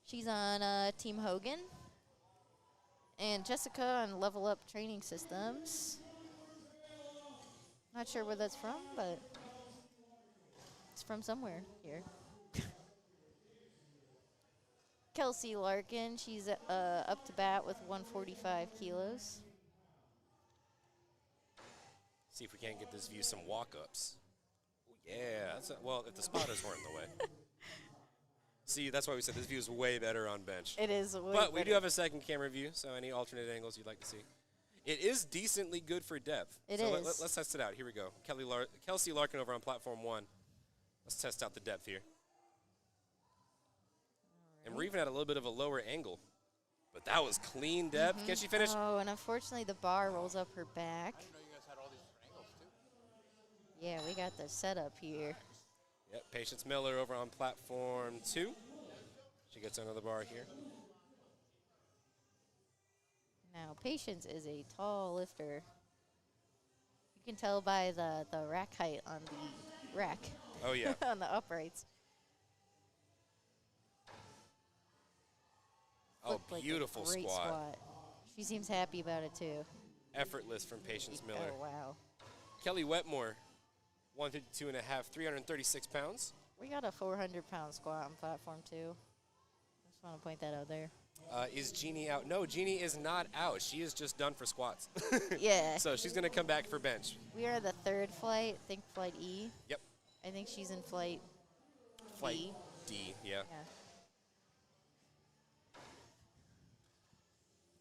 She's on Team Hogan. And Jessica on Level Up Training Systems. Not sure where that's from, but it's from somewhere here. Kelsey Larkin, she's up to bat with 145 kilos. See if we can't get this view some walk-ups. Oh, yeah. Well, if the spotters weren't in the way. See, that's why we said this view is way better on bench. It is way But we better. do have a second camera view, so any alternate angles you'd like to see. It is decently good for depth. It so is. Let's test it out. Here we go. Kelsey Larkin over on platform 1. Let's test out the depth here. And we're even at a little bit of a lower angle. But that was clean depth. Can she finish? Oh, and unfortunately the bar rolls up her back. Yeah, we got the setup here. Yep, Patience Miller over on platform 2. She gets under the bar here. Now, Patience is a tall lifter. You can tell by the rack height on the rack. Oh, yeah. On the uprights. Oh, Looked like a beautiful great squat. She seems happy about it, too. Effortless from Patience Miller. Oh, wow. Kelly Wetmore, 152.5, 336 pounds. We got a 400-pound squat on platform 2. Just want to point that out there. Is Jeannie out? No, Jeannie is not out. She is just done for squats. Yeah. So she's going to come back for bench. We are the third flight, I think flight E. Yep. I think she's in flight Flight D. D, yeah. Yeah.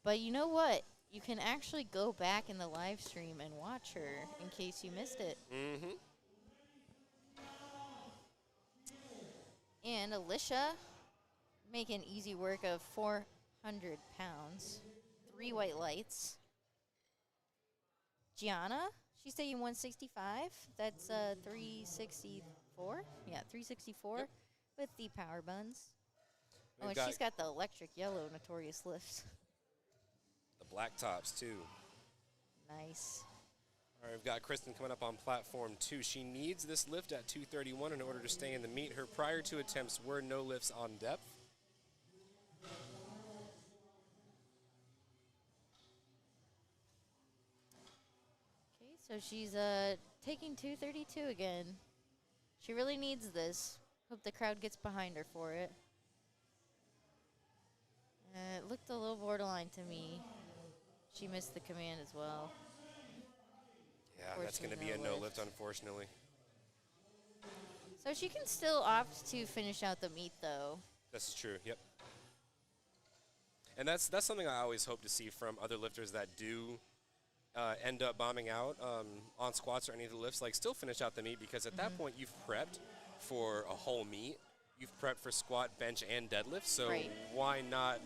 But you know what? You can actually go back in the live stream and watch her in case you missed it. Mm-hmm. And Alicia making easy work of 400 pounds. 3 white lights. Gianna, she's taking 165. That's 364. Yeah, 364 Yep. with the power buns. We've And got she's got the electric yellow notorious lifts. the black tops, too. Nice. All right, we've got Kristen coming up on platform 2. She needs this lift at 231 in order to stay in the meet. Her prior 2 attempts were no lifts on depth. Okay, so she's taking 232 again. She really needs this. Hope the crowd gets behind her for it. It looked a little borderline to me. She missed the command as well. Yeah, that's going to be a no lift, unfortunately. So she can still opt to finish out the meet, though. This is true, yep. And that's something I always hope to see from other lifters that do end up bombing out on squats or any of the lifts. Like, still finish out the meet, because at that point you've prepped for a whole meet. You've prepped for squat, bench, and deadlift. So Right. why not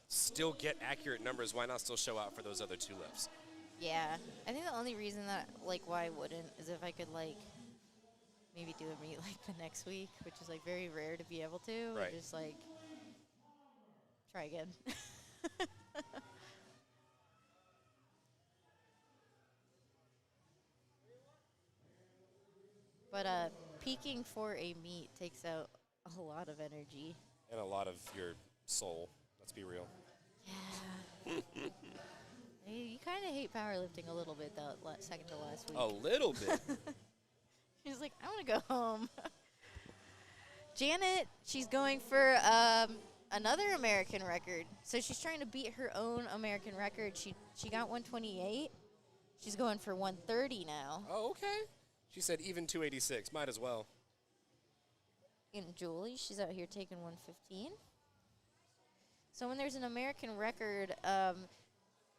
still get accurate numbers? Why not still show out for those other 2 lifts? Yeah. I think the only reason that, like, why I wouldn't is if I could, like, maybe do a meet like the next week, which is like very rare to be able to. Right. Or just like try again. But peaking for a meet takes out a lot of energy. And a lot of your soul. Let's be real. Yeah. You kind of hate powerlifting a little bit, that second to last week. A little bit. She's like, I want to go home. Janet, she's going for another American record. So she's trying to beat her own American record. She got 128. She's going for 130 now. Oh, okay. She said even 286. Might as well. And Julie, she's out here taking 115. So when there's an American record,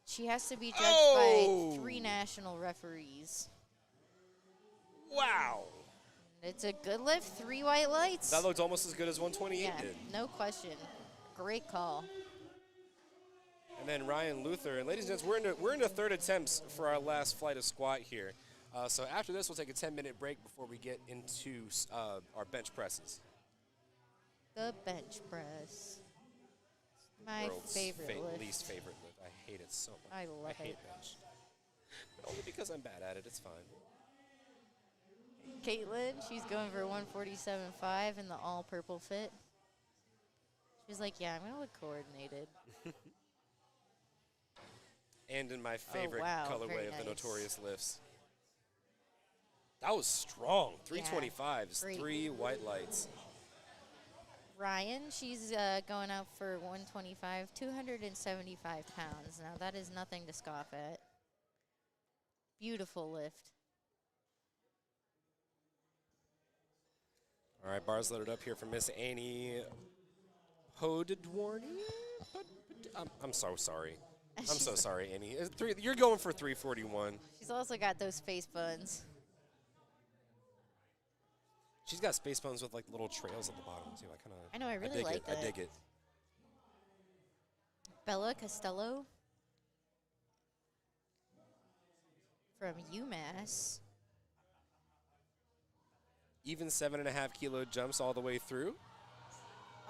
she has to be judged by 3 national referees. Wow. It's a good lift, 3 white lights. That looked almost as good as 128 did. No question. Great call. And then Ryan Luther. And ladies and gents, we're into third attempts for our last flight of squat here. So after this, we'll take a 10-minute break before we get into our bench presses. The bench press. My World's favorite lift. Least favorite lift. I hate it so much. I love hate it. bench. But only because I'm bad at it. It's fine. Caitlin, she's going for 147.5 in the all-purple fit. She's like, yeah, I'm going to look coordinated. And in my favorite colorway of the Notorious lifts. That was strong. 325 is 3 white lights. Ryan, she's going out for 125, 275 pounds. Now, that is nothing to scoff at. Beautiful lift. All right, bars loaded up here for Miss Annie Hodedwarny. I'm so sorry. I'm so sorry, Annie. You're going for 341. She's also got those face buns. She's got space buns with like little trails at the bottom too. I know, I really like that. I dig it. Bella Costello from UMass. Even 7.5 kilo jumps all the way through.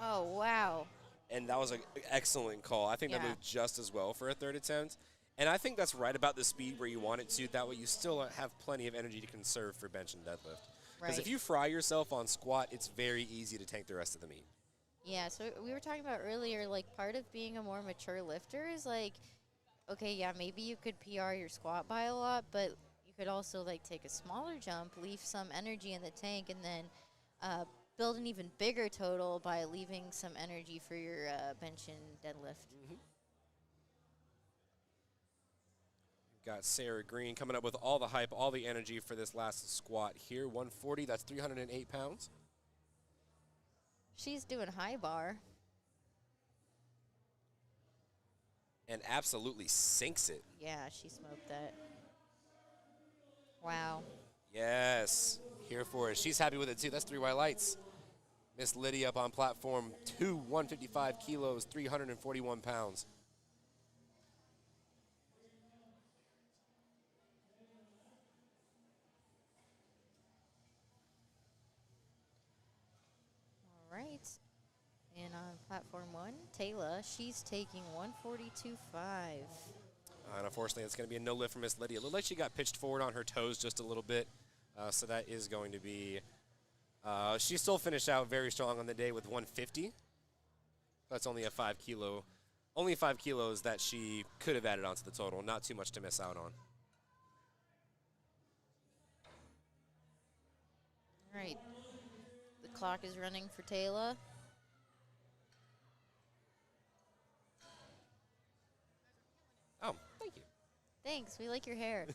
Oh, wow. And that was an excellent call. I think that moved just as well for a third attempt. And I think that's right about the speed where you want it to. That way you still have plenty of energy to conserve for bench and deadlift. Because if you fry yourself on squat, it's very easy to tank the rest of the meet. Yeah, so we were talking about earlier, like, part of being a more mature lifter is, like, okay, yeah, maybe you could PR your squat by a lot, but you could also, like, take a smaller jump, leave some energy in the tank, and then build an even bigger total by leaving some energy for your bench and deadlift. Mm-hmm. Got Sarah Green coming up with all the hype, all the energy for this last squat here. 140, that's 308 pounds. She's doing high bar. And absolutely sinks it. Yeah, she smoked that. Wow. Yes, here for it. She's happy with it too. That's 3 white lights. Miss Lydia up on platform 2, 155 kilos, 341 pounds. All right. And on platform 1, Taylor, she's taking 142.5. And unfortunately, it's going to be a no lift for Miss Lydia. It looked like she got pitched forward on her toes just a little bit. So that is going to be, she still finished out very strong on the day with 150. That's only a 5 kilo, only 5 kilos that she could have added onto the total. Not too much to miss out on. All right. The clock is running for Taylor. Oh, thank you. Thanks. We like your hair.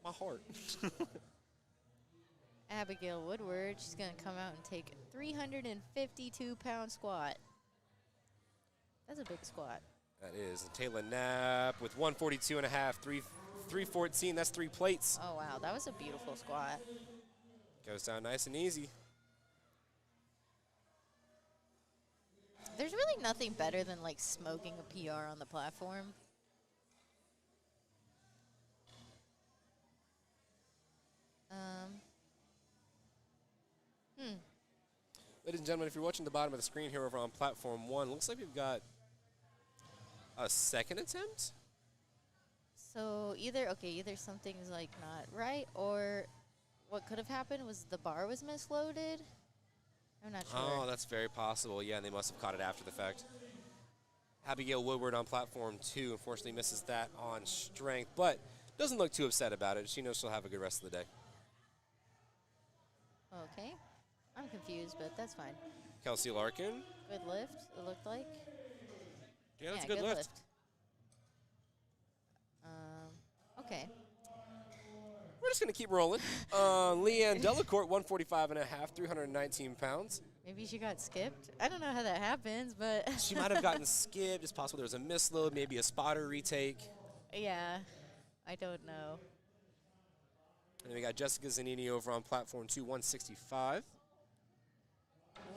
My heart. Abigail Woodward, she's going to come out and take a 352-pound squat. That's a big squat. That is. And Taylor Knapp with 142.5, 314. That's 3 plates. Oh, wow. That was a beautiful squat. Goes down nice and easy. There's really nothing better than, like, smoking a PR on the platform. and gentlemen, if you're watching the bottom of the screen here over on platform 1, looks like we've got a second attempt. So either something's like not right, or what could have happened was the bar was misloaded. I'm not sure. Oh, that's very possible. Yeah, they must have caught it after the fact. Abigail Woodward on platform 2 unfortunately misses that on strength, but doesn't look too upset about it. She knows she'll have a good rest of the day. Okay. I'm confused, but that's fine. Kelsey Larkin. Good lift, it looked like. Yeah, that's a good lift. Okay. We're just going to keep rolling. Leanne Delacourt, 145.5, 319 pounds. Maybe she got skipped. I don't know how that happens, but. She might have gotten skipped. It's possible there was a misload, maybe a spotter retake. Yeah, I don't know. And then we got Jessica Zanini over on platform 2, 165.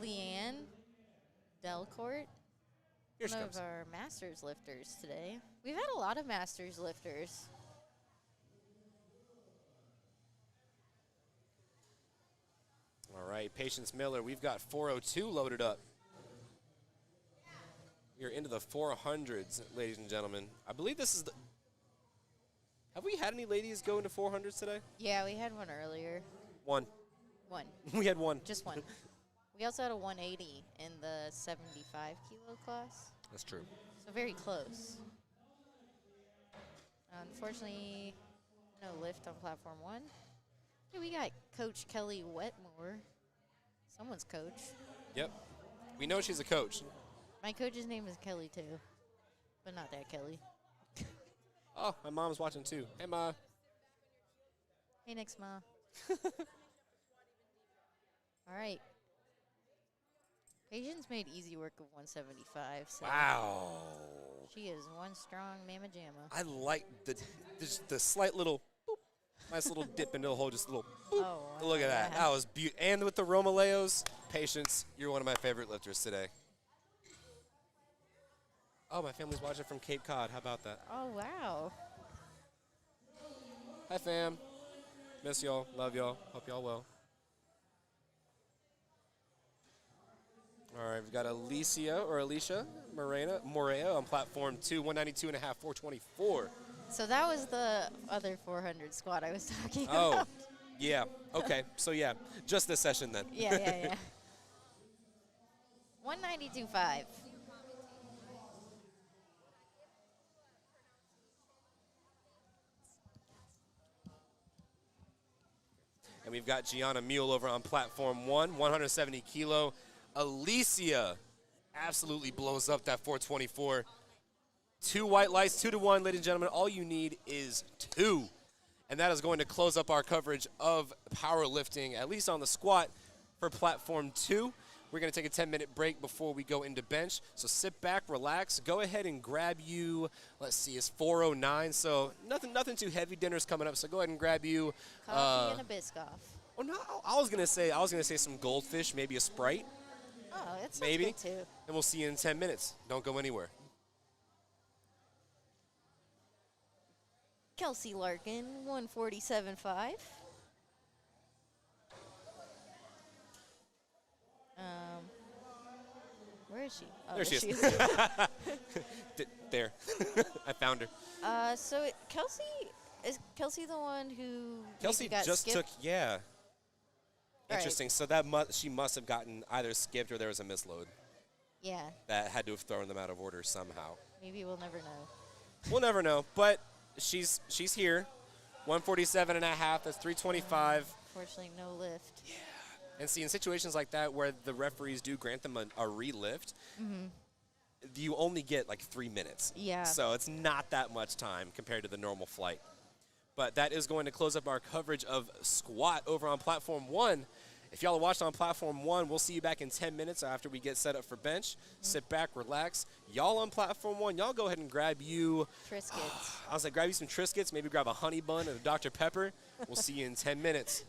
Leanne Delcourt, Here she one comes. of our Masters lifters today. We've had a lot of Masters lifters. All right, Patience Miller, we've got 402 loaded up. We are into the 400s, ladies and gentlemen. I believe this is the... Have we had any ladies go into 400s today? Yeah, we had one earlier. One. One. We had one. Just one. We also had a 180 in the 75 kilo class. That's true. So very close. Unfortunately, no lift on platform 1. Hey, we got Coach Kelly Wetmore. Someone's coach. Yep. We know she's a coach. My coach's name is Kelly, too. But not that Kelly. Oh, my mom's watching too. Hey, Ma. Hey, next Ma. All right. Patience made easy work of 175. So Wow. she is one strong mamma jamma. I like the slight little boop, nice little dip into the hole, just a little boop. Oh, Look at that. yeah. That was beautiful. And with the Romaleos, Patience, you're one of my favorite lifters today. Oh, my family's watching from Cape Cod. How about that? Oh, wow. Hi, fam. Miss y'all. Love y'all. Hope y'all well. All right, we've got Alicia Moreno on platform 2, 192.5, 424. So that was the other 400 squat I was talking Oh, about. yeah. Okay. So, yeah, just this session then. Yeah. 192.5. And we've got Gianna Mule over on platform 1, 170 kilo. Alicia absolutely blows up that 424. 2 white lights, 2-1, ladies and gentlemen. All you need is 2. And that is going to close up our coverage of powerlifting, at least on the squat for platform 2. We're going to take a 10-minute break before we go into bench. So sit back, relax. Go ahead and grab you, let's see, it's 4:09. So nothing too heavy. Dinner's coming up. So go ahead and grab you. Coffee and a Biscoff. Oh no, I was gonna say some goldfish, maybe a Sprite, Oh, that sounds maybe, good, too. and we'll see you in 10 minutes. Don't go anywhere. Kelsey Larkin, 147.5. Where is she? Oh, There she is. There, I found her. So is Kelsey the one who Kelsey maybe got just skipped? took, yeah. All right. Interesting. So she must have gotten either skipped or there was a misload Yeah, that had to have thrown them out of order somehow. maybe we'll never know. We'll never know, but she's here. 147.5. That's 325. Unfortunately, no lift. And see, in situations like that where the referees do grant them a relift, you only get like 3 minutes. Yeah. So it's not that much time compared to the normal flight. But that is going to close up our coverage of squat over on platform 1. If y'all are watching on platform 1, we'll see you back in 10 minutes after we get set up for bench. Sit back, relax. Y'all on platform 1, y'all go ahead and grab you. Triscuits. I was like, grab you some Triscuits, maybe grab a honey bun and a Dr. Pepper. We'll see you in 10 minutes.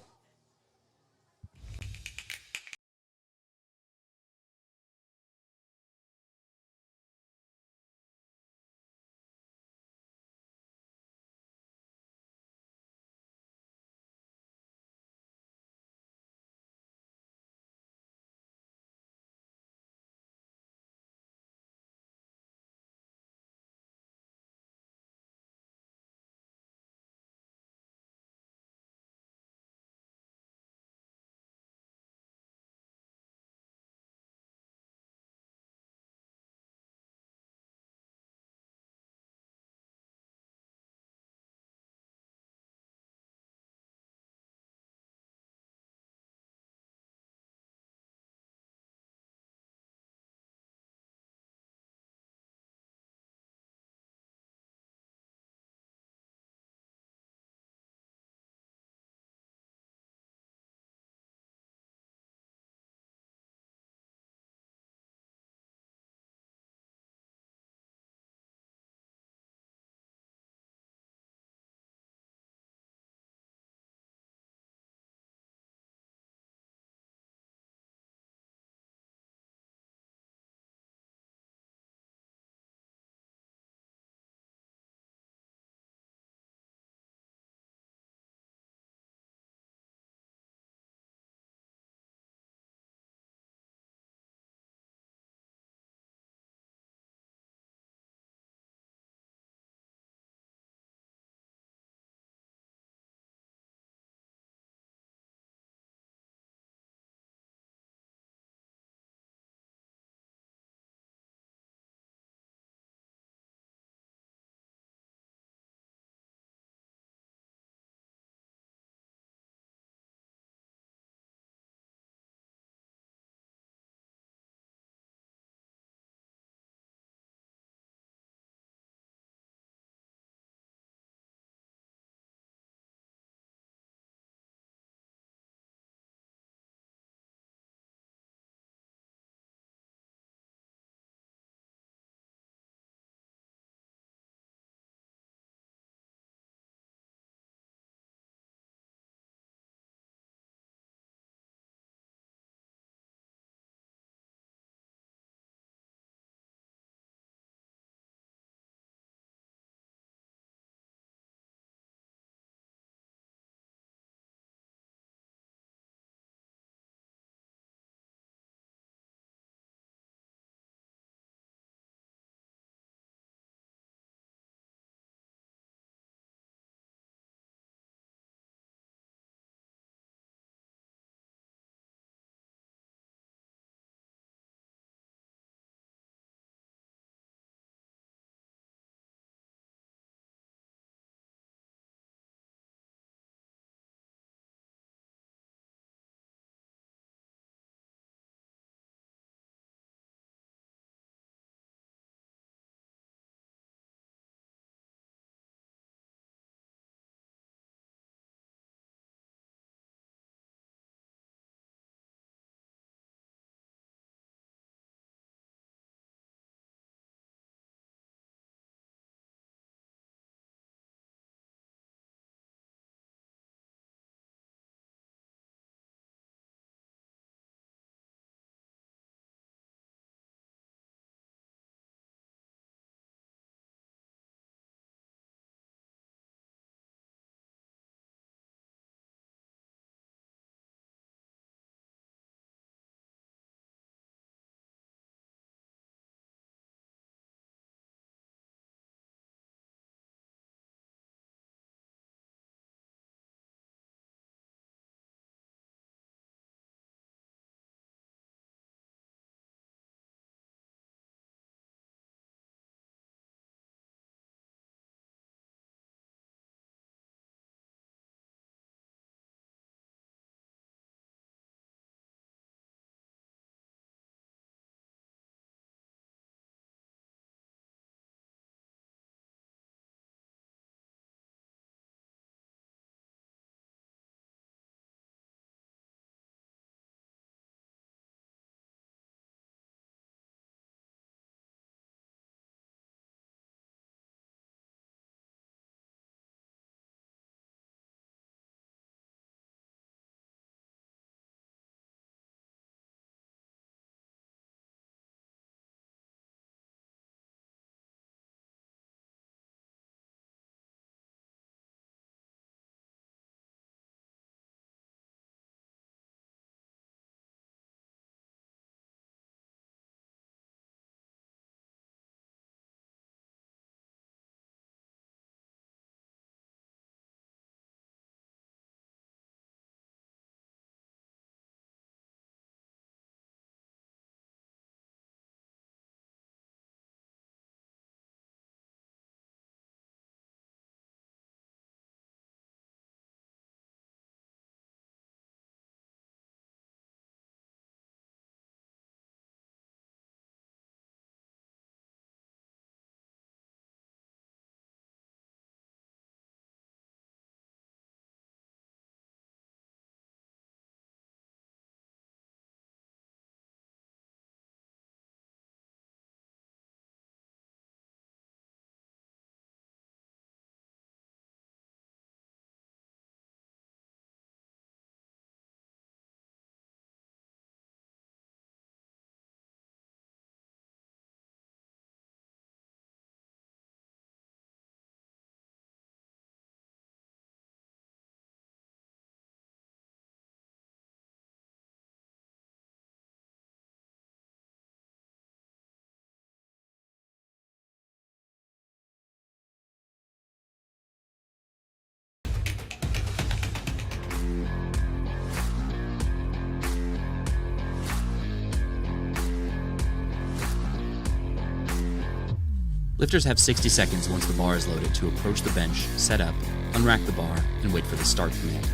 Lifters have 60 seconds once the bar is loaded to approach the bench, set up, unrack the bar, and wait for the start command.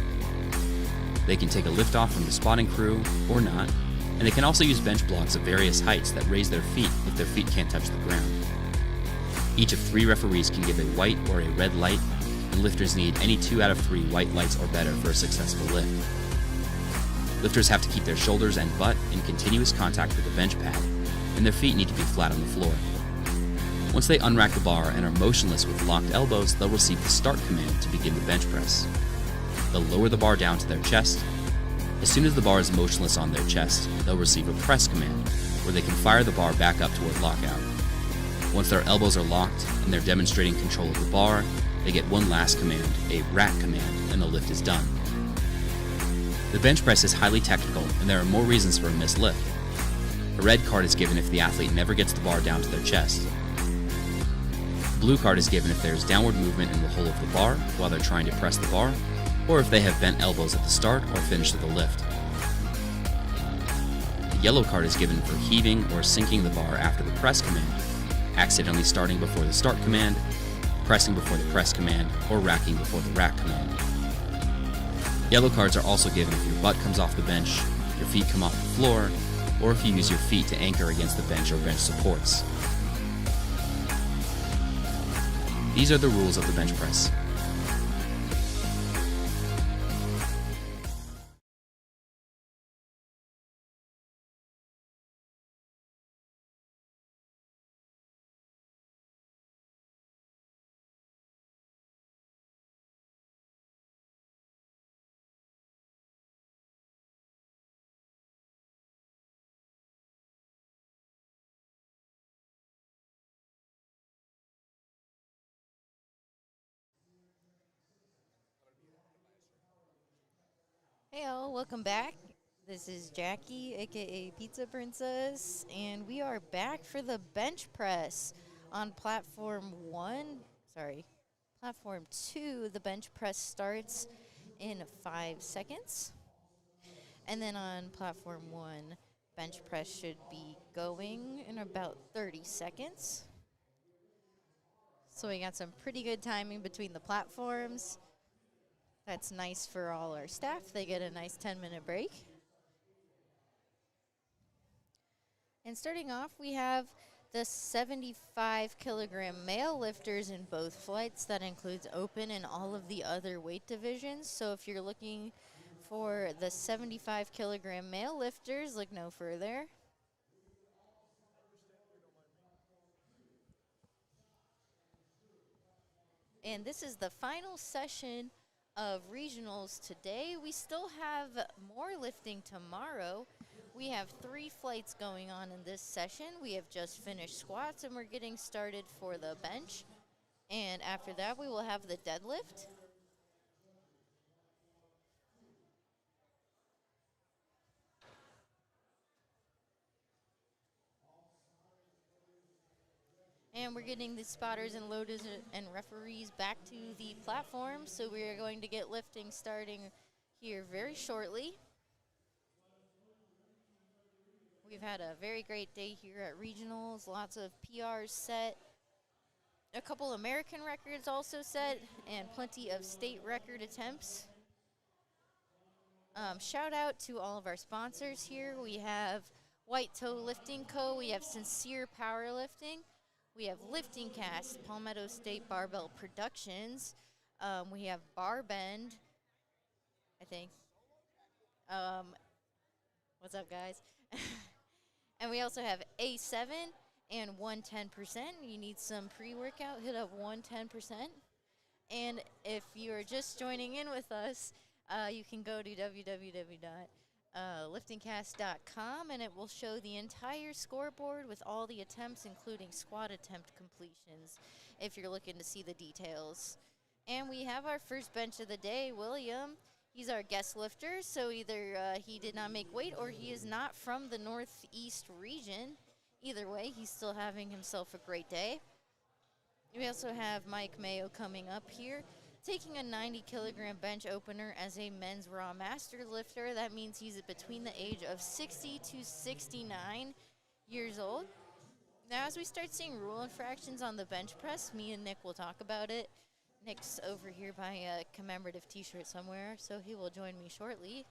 They can take a lift off from the spotting crew, or not, and they can also use bench blocks of various heights that raise their feet if their feet can't touch the ground. Each of 3 referees can give a white or a red light, and lifters need any 2 out of 3 white lights or better for a successful lift. Lifters have to keep their shoulders and butt in continuous contact with the bench pad, and their feet need to be flat on the floor. Once they unrack the bar and are motionless with locked elbows, they'll receive the start command to begin the bench press. They'll lower the bar down to their chest. As soon as the bar is motionless on their chest, they'll receive a press command, where they can fire the bar back up toward lockout. Once their elbows are locked and they're demonstrating control of the bar, they get one last command, a rack command, and the lift is done. The bench press is highly technical, and there are more reasons for a missed lift. A red card is given if the athlete never gets the bar down to their chest. A blue card is given if there is downward movement in the hole of the bar while they're trying to press the bar, or if they have bent elbows at the start or finish of the lift. The yellow card is given for heaving or sinking the bar after the press command, accidentally starting before the start command, pressing before the press command, or racking before the rack command. Yellow cards are also given if your butt comes off the bench, your feet come off the floor, or if you use your feet to anchor against the bench or bench supports. These are the rules of the bench press. Hey all, welcome back. This is Jackie, aka Pizza Princess, and we are back for the bench press on platform 2. The bench press starts in 5 seconds. And then on platform 1, bench press should be going in about 30 seconds. So we got some pretty good timing between the platforms. That's nice for all our staff. They get a nice 10-minute break. And starting off, we have the 75 kilogram male lifters in both flights. That includes open and all of the other weight divisions. So if you're looking for the 75 kilogram male lifters, look no further. And this is the final session of regionals today. We still have more lifting tomorrow. We have 3 flights going on in this session. We have just finished squats and we're getting started for the bench. And after that, we will have the deadlift. And we're getting the spotters and loaders and referees back to the platform. So we are going to get lifting starting here very shortly. We've had a very great day here at regionals. Lots of PRs set. A couple American records also set, and plenty of state record attempts. Shout out to all of our sponsors here. We have White Toe Lifting Co. We have Sincere Powerlifting. We have Lifting Cast, Palmetto State Barbell Productions. We have Barbend, I think. What's up, guys? And we also have A7 and 110%. You need some pre-workout, hit up 110%. And if you're just joining in with us, you can go to www.liftingcast.com, and it will show the entire scoreboard with all the attempts, including squat attempt completions, if you're looking to see the details. And we have our first bench of the day, William. He's our guest lifter, so either he did not make weight or he is not from the Northeast region. Either way, he's still having himself a great day. We also have Mike Mayo coming up here, taking a 90 kilogram bench opener as a men's raw master lifter. That means he's between the age of 60 to 69 years old. Now, as we start seeing rule infractions on the bench press, me and Nick will talk about it. Nick's over here buying a commemorative T-shirt somewhere, so he will join me shortly.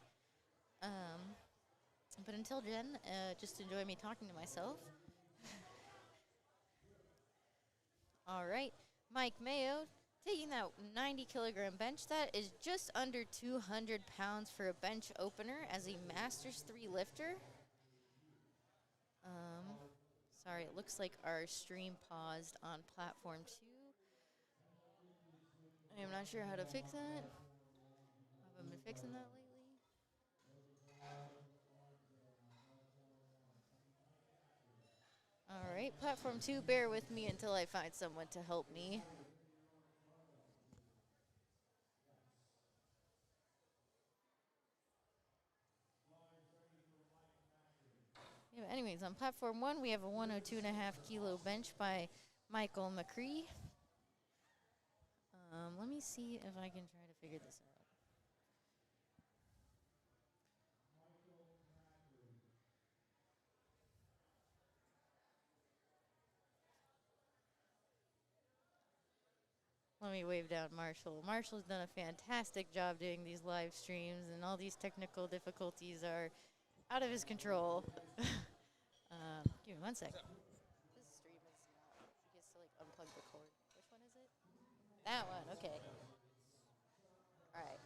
But until then, just enjoy me talking to myself. All right, Mike Mayo taking that 90-kilogram bench. That is just under 200 pounds for a bench opener as a Masters 3 lifter. Sorry, it looks like our stream paused on platform 2. I'm not sure how to fix that. I haven't been fixing that lately. All right, platform 2, bear with me until I find someone to help me. Yeah, anyways, on platform 1, we have a 102.5 kilo bench by Michael McCree. Let me see if I can try to figure this out. Let me wave down Marshall. Marshall's done a fantastic job doing these live streams, and all these technical difficulties are out of his control. Give me 1 sec. This stream is not. He gets to like unplug the cord. Which one is it? That one. Okay. All right.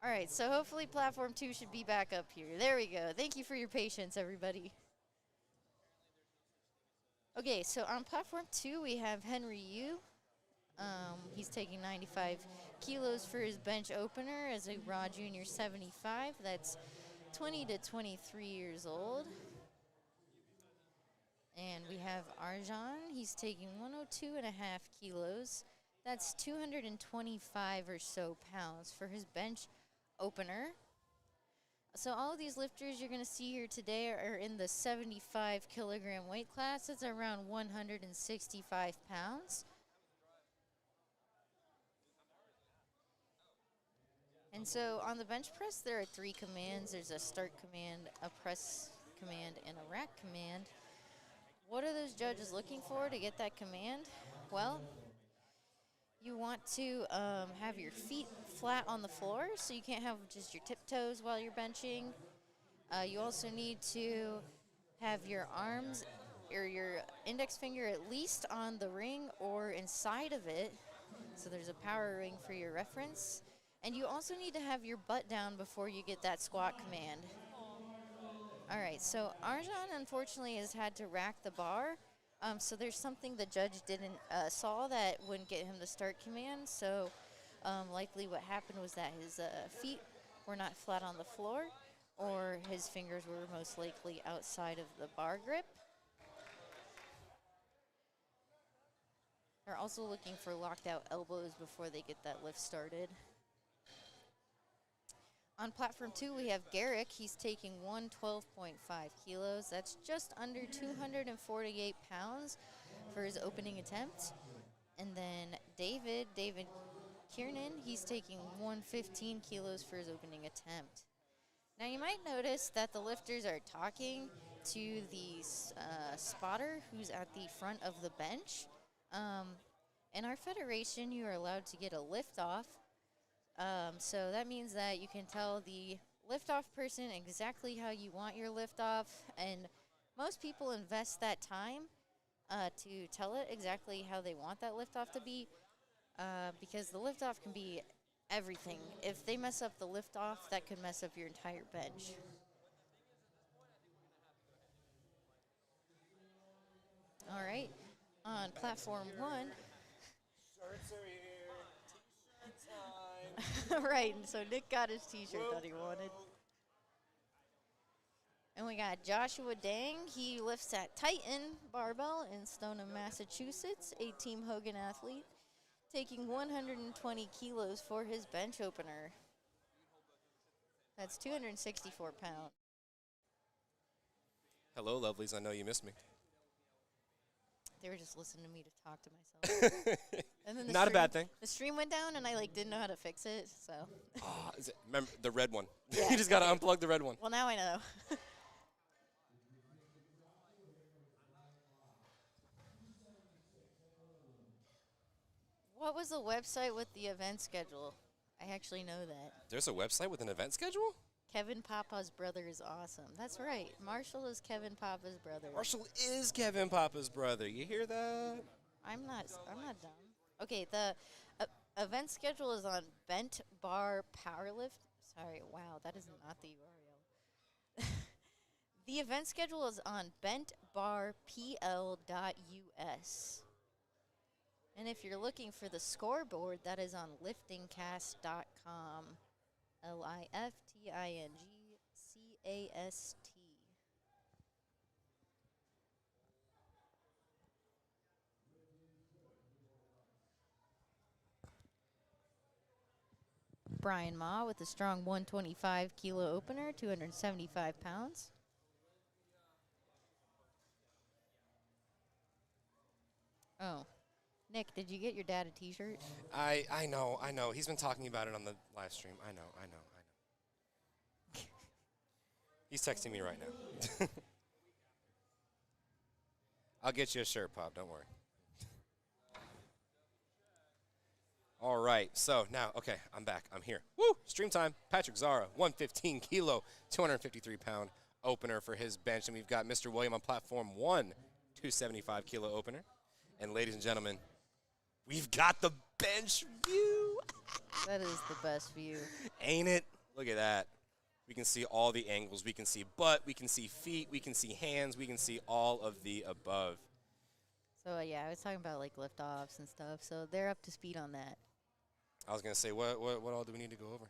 All right. So hopefully platform 2 should be back up here. There we go. Thank you for your patience, everybody. Okay. So on platform 2, we have Henry Yu. He's taking 95 kilos for his bench opener as a Raw Junior 75. That's 20 to 23 years old. And we have Arjan. He's taking 102.5 kilos. That's 225 or so pounds for his bench opener. So all of these lifters you're going to see here today are in the 75 kilogram weight class. It's around 165 pounds. And so on the bench press, there are 3 commands. There's a start command, a press command, and a rack command. What are those judges looking for to get that command? Well, you want to have your feet flat on the floor, so you can't have just your tiptoes while you're benching. You also need to have your arms or your index finger at least on the ring or inside of it. So there's a power ring for your reference. And you also need to have your butt down before you get that squat command. All right, so Arjan unfortunately has had to rack the bar. So there's something the judge didn't saw that wouldn't get him the start command. So likely what happened was that his feet were not flat on the floor, or his fingers were most likely outside of the bar grip. They're also looking for locked out elbows before they get that lift started. On platform 2, we have Garrick. He's taking 112.5 kilos. That's just under 248 pounds for his opening attempt. And then David Kiernan, he's taking 115 kilos for his opening attempt. Now you might notice that the lifters are talking to the spotter who's at the front of the bench. In our federation, you are allowed to get a lift off. So that means that you can tell the liftoff person exactly how you want your liftoff, and most people invest that time to tell it exactly how they want that liftoff to be, because the liftoff can be everything. If they mess up the liftoff, that could mess up your entire bench. All right, on platform 1. Shirts are here. T-shirt time. Right, and so Nick got his T-shirt that he wanted. And we got Joshua Dang. He lifts at Titan Barbell in Stoneham, Massachusetts, a Team Hogan athlete, taking 120 kilos for his bench opener. That's 264 pounds. Hello, lovelies. I know you missed me. They were just listening to me to talk to myself. And then Not a bad thing. The stream went down, and I didn't know how to fix it. So. Oh, remember the red one? Yeah. You just gotta unplug the red one. Well, now I know. What was the website with the event schedule? I actually know that. There's a website with an event schedule? Kevin Papa's brother is awesome. That's right. Marshall is Kevin Papa's brother. Marshall is Kevin Papa's brother. You hear that? I'm not dumb. Okay, the event schedule is on Bent Bar Powerlift. Sorry, wow, that is not the URL. The event schedule is on bentbarpl.us. And if you're looking for the scoreboard, that is on liftingcast.com. LIFTINGCAST. Brian Ma with a strong 125 kilo opener, 275 pounds. Oh. Nick, did you get your dad a t-shirt? I know. He's been talking about it on the live stream. I know. He's texting me right now. I'll get you a shirt, Pop. Don't worry. All right. So now, okay, I'm back. I'm here. Woo! Stream time. Patrick Zara, 115 kilo, 253 pound opener for his bench. And we've got Mr. William on platform 1, 275 kilo opener. And ladies and gentlemen, we've got the bench view. That is the best view. Ain't it? Look at that. We can see all the angles. We can see butt. We can see feet. We can see hands. We can see all of the above. So, yeah, I was talking about, like, lift-offs and stuff. So they're up to speed on that. I was going to say, what all do we need to go over?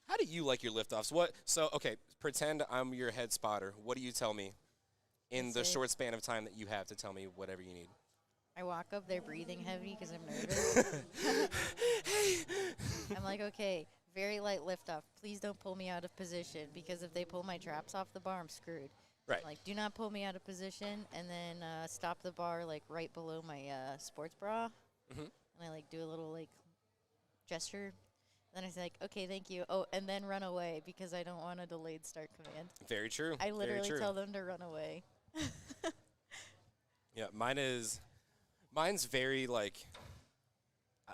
How do you like your lift-offs? So, okay, pretend I'm your head spotter. What do you tell me in the short span of time that you have to tell me whatever you need? I walk up there breathing heavy because I'm nervous. I'm like, okay, very light lift-off. Please don't pull me out of position because if they pull my traps off the bar, I'm screwed. Right. Like, do not pull me out of position, and then stop the bar, like, right below my sports bra. Mm-hmm. And I, like, do a little, like, gesture. Then I say, like, okay, thank you. Oh, and then run away because I don't want a delayed start command. Very true. I literally tell them to run away. Yeah, mine's very, like,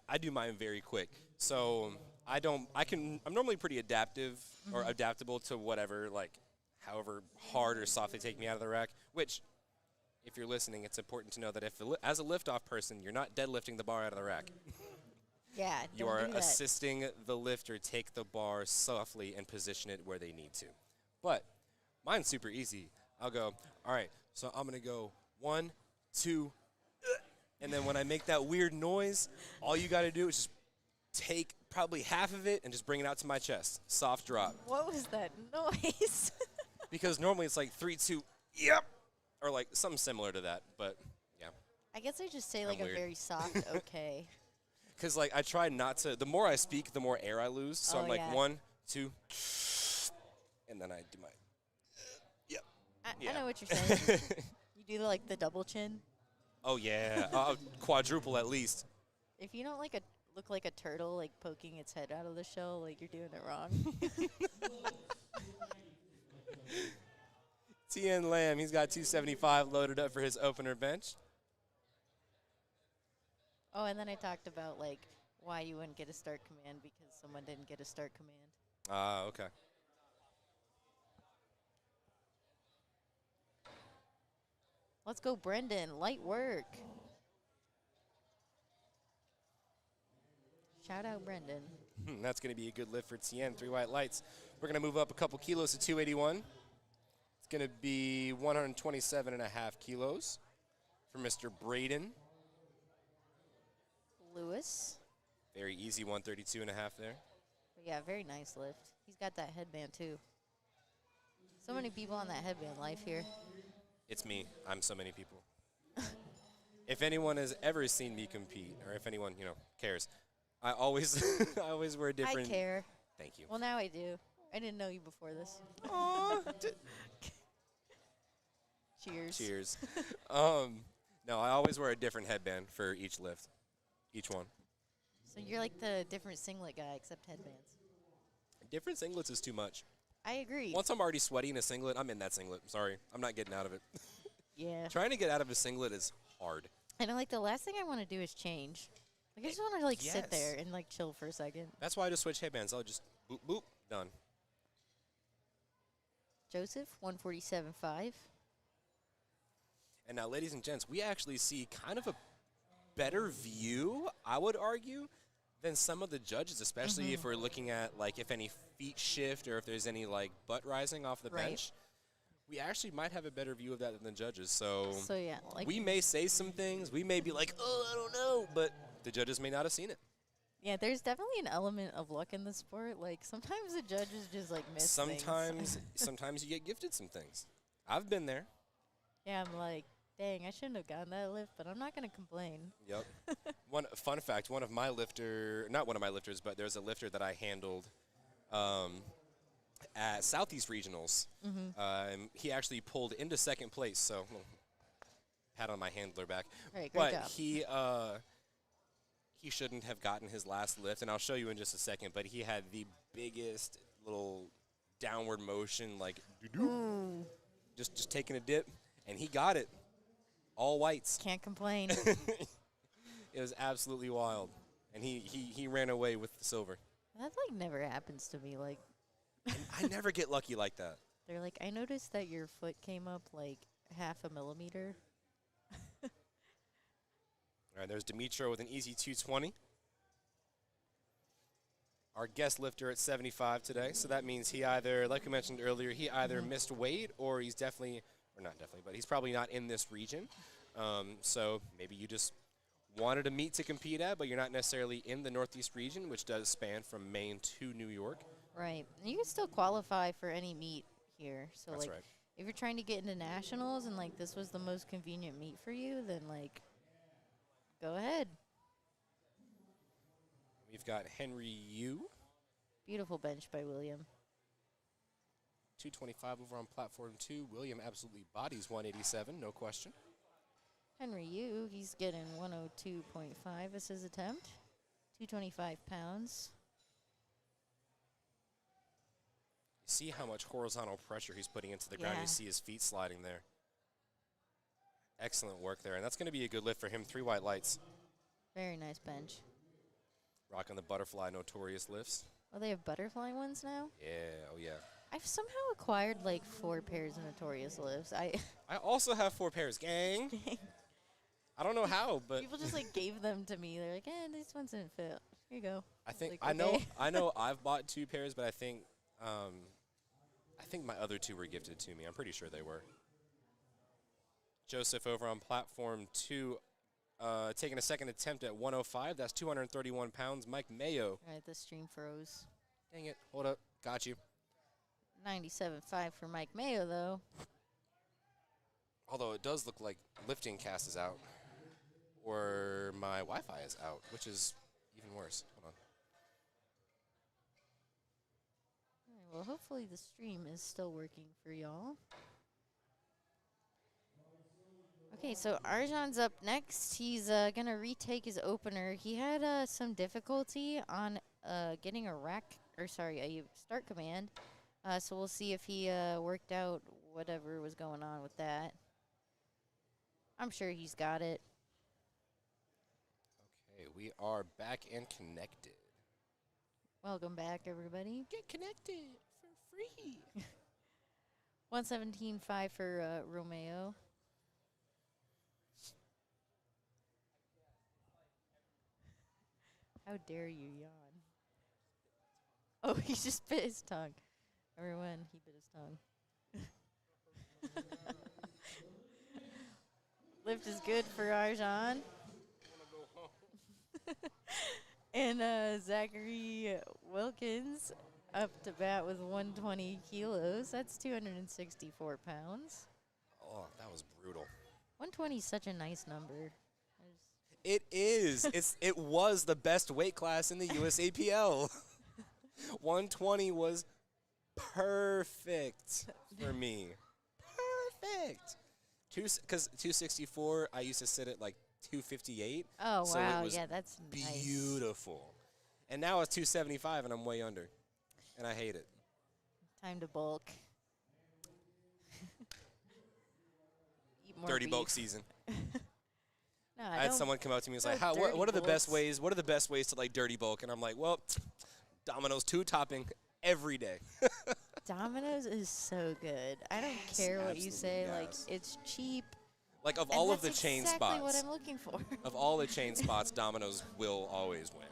I do mine very quick. So I'm normally pretty adaptive or adaptable to whatever, like, however hard or soft they take me out of the rack, which, if you're listening, it's important to know that as a lift-off person, you're not deadlifting the bar out of the rack. Yeah, You are assisting the lifter take the bar softly and position it where they need to. But mine's super easy. I'll go, all right, so I'm going to go 1, 2, and then when I make that weird noise, all you got to do is just take probably half of it and just bring it out to my chest. Soft drop. What was that noise? Because normally it's like 3, 2, yep, or like something similar to that, but yeah. I guess I just say, like, weird. a very soft okay. Because, like, I try not to, the more I speak, the more air I lose. So I'm like, yeah. 1, 2, and then I do my, yep. I know what you're saying. You do, like, the double chin. Oh, yeah. Quadruple at least. If you don't, like, look like a turtle, like, poking its head out of the shell, like, you're doing it wrong. Tien Lamb, he's got 275 loaded up for his opener bench. Oh, and then I talked about, like, why you wouldn't get a start command because someone didn't get a start command. Okay. Let's go, Brendan. Light work. Shout out, Brendan. That's going to be a good lift for Tien. 3 white lights. We're going to move up a couple kilos to 281. It's going to be 127.5 kilos for Mr. Braden. Lewis. Very easy 132.5 there. Yeah, very nice lift. He's got that headband, too. So many people on that headband life here. It's me. I'm so many people. If anyone has ever seen me compete, or if anyone, cares, I always I always wear different. I care. Thank you. Well, now I do. I didn't know you before this. Aw. Cheers. Cheers. No, I always wear a different headband for each lift. Each one. So you're like the different singlet guy except headbands. Different singlets is too much. I agree. Once I'm already sweaty in a singlet, I'm in that singlet. Sorry, I'm not getting out of it. Yeah. Trying to get out of a singlet is hard. And like the last thing I want to do is change. Like I just want to like sit there Yes. and like chill for a second. That's why I just switch headbands. I'll just boop, boop, done. Joseph, 147.5. And now, ladies and gents, we actually see kind of a better view, I would argue, than some of the judges, especially if we're looking at, like, if any feet shift or if there's any, like, butt rising off the Right. bench. We actually might have a better view of that than the judges. So Yeah, like we may say some things. We may be like, oh, I don't know. But the judges may not have seen it. yeah, there's definitely an element of luck in the sport. Like sometimes the judges just like miss things. Sometimes you get gifted some things. I've been there. Yeah, I'm like, dang, I shouldn't have gotten that lift, but I'm not gonna complain. Yep. One fun fact, not one of my lifters, but there's a lifter that I handled at Southeast Regionals. He actually pulled into second place, so pat on my handler back. Right, great job. He shouldn't have gotten his last lift, and I'll show you in just a second, but he had the biggest little downward motion, like doo-doo, just taking a dip, and he got it. All whites. Can't complain. It was absolutely wild. And he ran away with the silver. That like never happens to me. Like I never get lucky like that. they're like, I noticed that your foot came up like half a millimeter. All right, there's Dimitro with an easy 220. Our guest lifter at 75 today. So that means he either, like we mentioned earlier, he either missed weight or he's definitely, or not definitely, but he's probably not in this region. So maybe you just wanted a meet to compete at, but you're not necessarily in the Northeast region, which does span from Maine to New York. Right. And you can still qualify for any meet here. So That's like right. if you're trying to get into nationals and like this was the most convenient meet for you, then like go ahead. We've got Henry Yu, Beautiful bench by William. 225 over on platform 2. William absolutely bodies 187, no question. Henry Yu, he's getting 102.5 as his attempt. 225 pounds. You see how much horizontal pressure he's putting into the ground. Yeah. You see his feet sliding there. Excellent work there, and that's going to be a good lift for him. 3 white lights. Very nice bench. Rocking the butterfly notorious lifts. Oh, they have butterfly ones now? Yeah, oh yeah. I've somehow acquired like 4 pairs of notorious lifts. I also have 4 pairs, gang. I don't know how, but People just like gave them to me. They're like, these ones didn't fit. Here you go. I think like, I know okay. I know I've bought 2 pairs, but I think my other 2 were gifted to me. I'm pretty sure they were. Joseph over on platform 2, taking a second attempt at 105. That's 231 pounds. Mike Mayo. All right, the stream froze. Dang it. Hold up. Got you. 97.5 for Mike Mayo, though. Although it does look like lifting cast is out. Or my Wi-Fi is out, which is even worse. Hold on. All right, well, hopefully the stream is still working for y'all. Okay, so Arjan's up next. He's going to retake his opener. He had some difficulty on getting a start command. So we'll see if he worked out whatever was going on with that. I'm sure he's got it. Okay, we are back and connected. Welcome back, everybody. Get connected for free. 117.5 for Romeo. How dare you yawn? Oh, he just bit his tongue. Everyone, he bit his tongue. Lift is good for Arjan. And Zachary Wilkins up to bat with 120 kilos. That's 264 pounds. Oh, that was brutal. 120 is such a nice number. It is. It was the best weight class in the USAPL. 120 was perfect for me. Perfect. Because 264, I used to sit at like 258. Oh, so wow. It was Yeah, that's nice. beautiful. And now it's 275, and I'm way under. And I hate it. Time to bulk. Eat more Dirty beef. bulk season. No, I had someone come up to me and was like, no dirty what are the best bulks. ways? What are the best ways to like dirty bulk? And I'm like, well, Domino's 2 topping every day. Domino's is so good. I don't care what you say. absolutely, Like, yes. it's cheap. Like of and all of the that's chain exactly what spots, I'm looking for. of all the chain spots, Domino's will always win.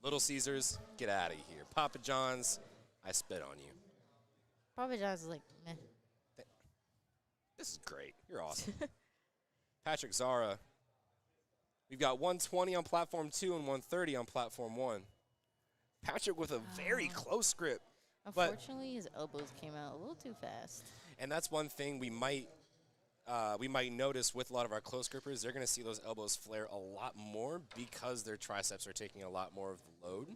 Little Caesars, get out of here. Papa John's, I spit on you. Papa John's is like, meh. This is great. You're awesome. Patrick Zara. We've got 120 on platform 2 and 130 on platform 1. Patrick with a very close grip. Unfortunately, his elbows came out a little too fast. And that's one thing we might notice with a lot of our close grippers. They're going to see those elbows flare a lot more because their triceps are taking a lot more of the load.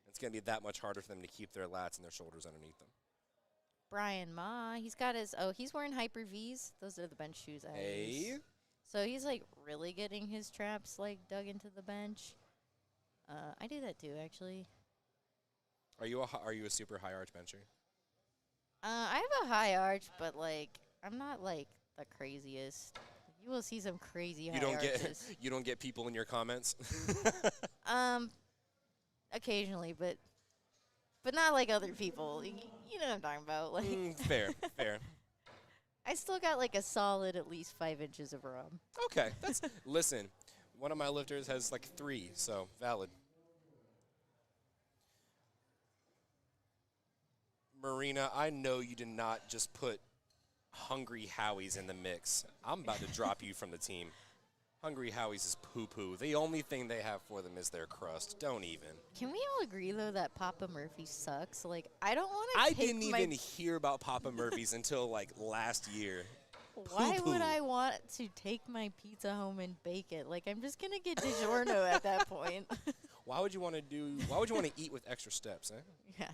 It's going to be that much harder for them to keep their lats and their shoulders underneath them. Brian Ma, he's got his, he's wearing Hyper Vs. Those are the bench shoes I use. Hey. So he's, like, really getting his traps, like, dug into the bench. I do that, too, actually. Are you a super high arch bencher? I have a high arch, but, like, I'm not, like, the craziest. You will see some crazy high arches. You don't get people in your comments? Occasionally, but not like other people. You know what I'm talking about. Like, Fair. I still got like a solid at least 5 inches of ROM. Okay. Listen, one of my lifters has like 3, so valid. Marina, I know you did not just put Hungry Howie's in the mix. I'm about to drop you from the team. Hungry Howie's is poo-poo. The only thing they have for them is their crust. Don't even. Can we all agree, though, that Papa Murphy sucks? Like, I don't want to I take didn't even hear about Papa Murphy's until, like, last year. Why Poo-poo. would I want to take my pizza home and bake it? Like, I'm just going to get DiGiorno at that point. Why would you want to eat with extra steps, eh? Yeah.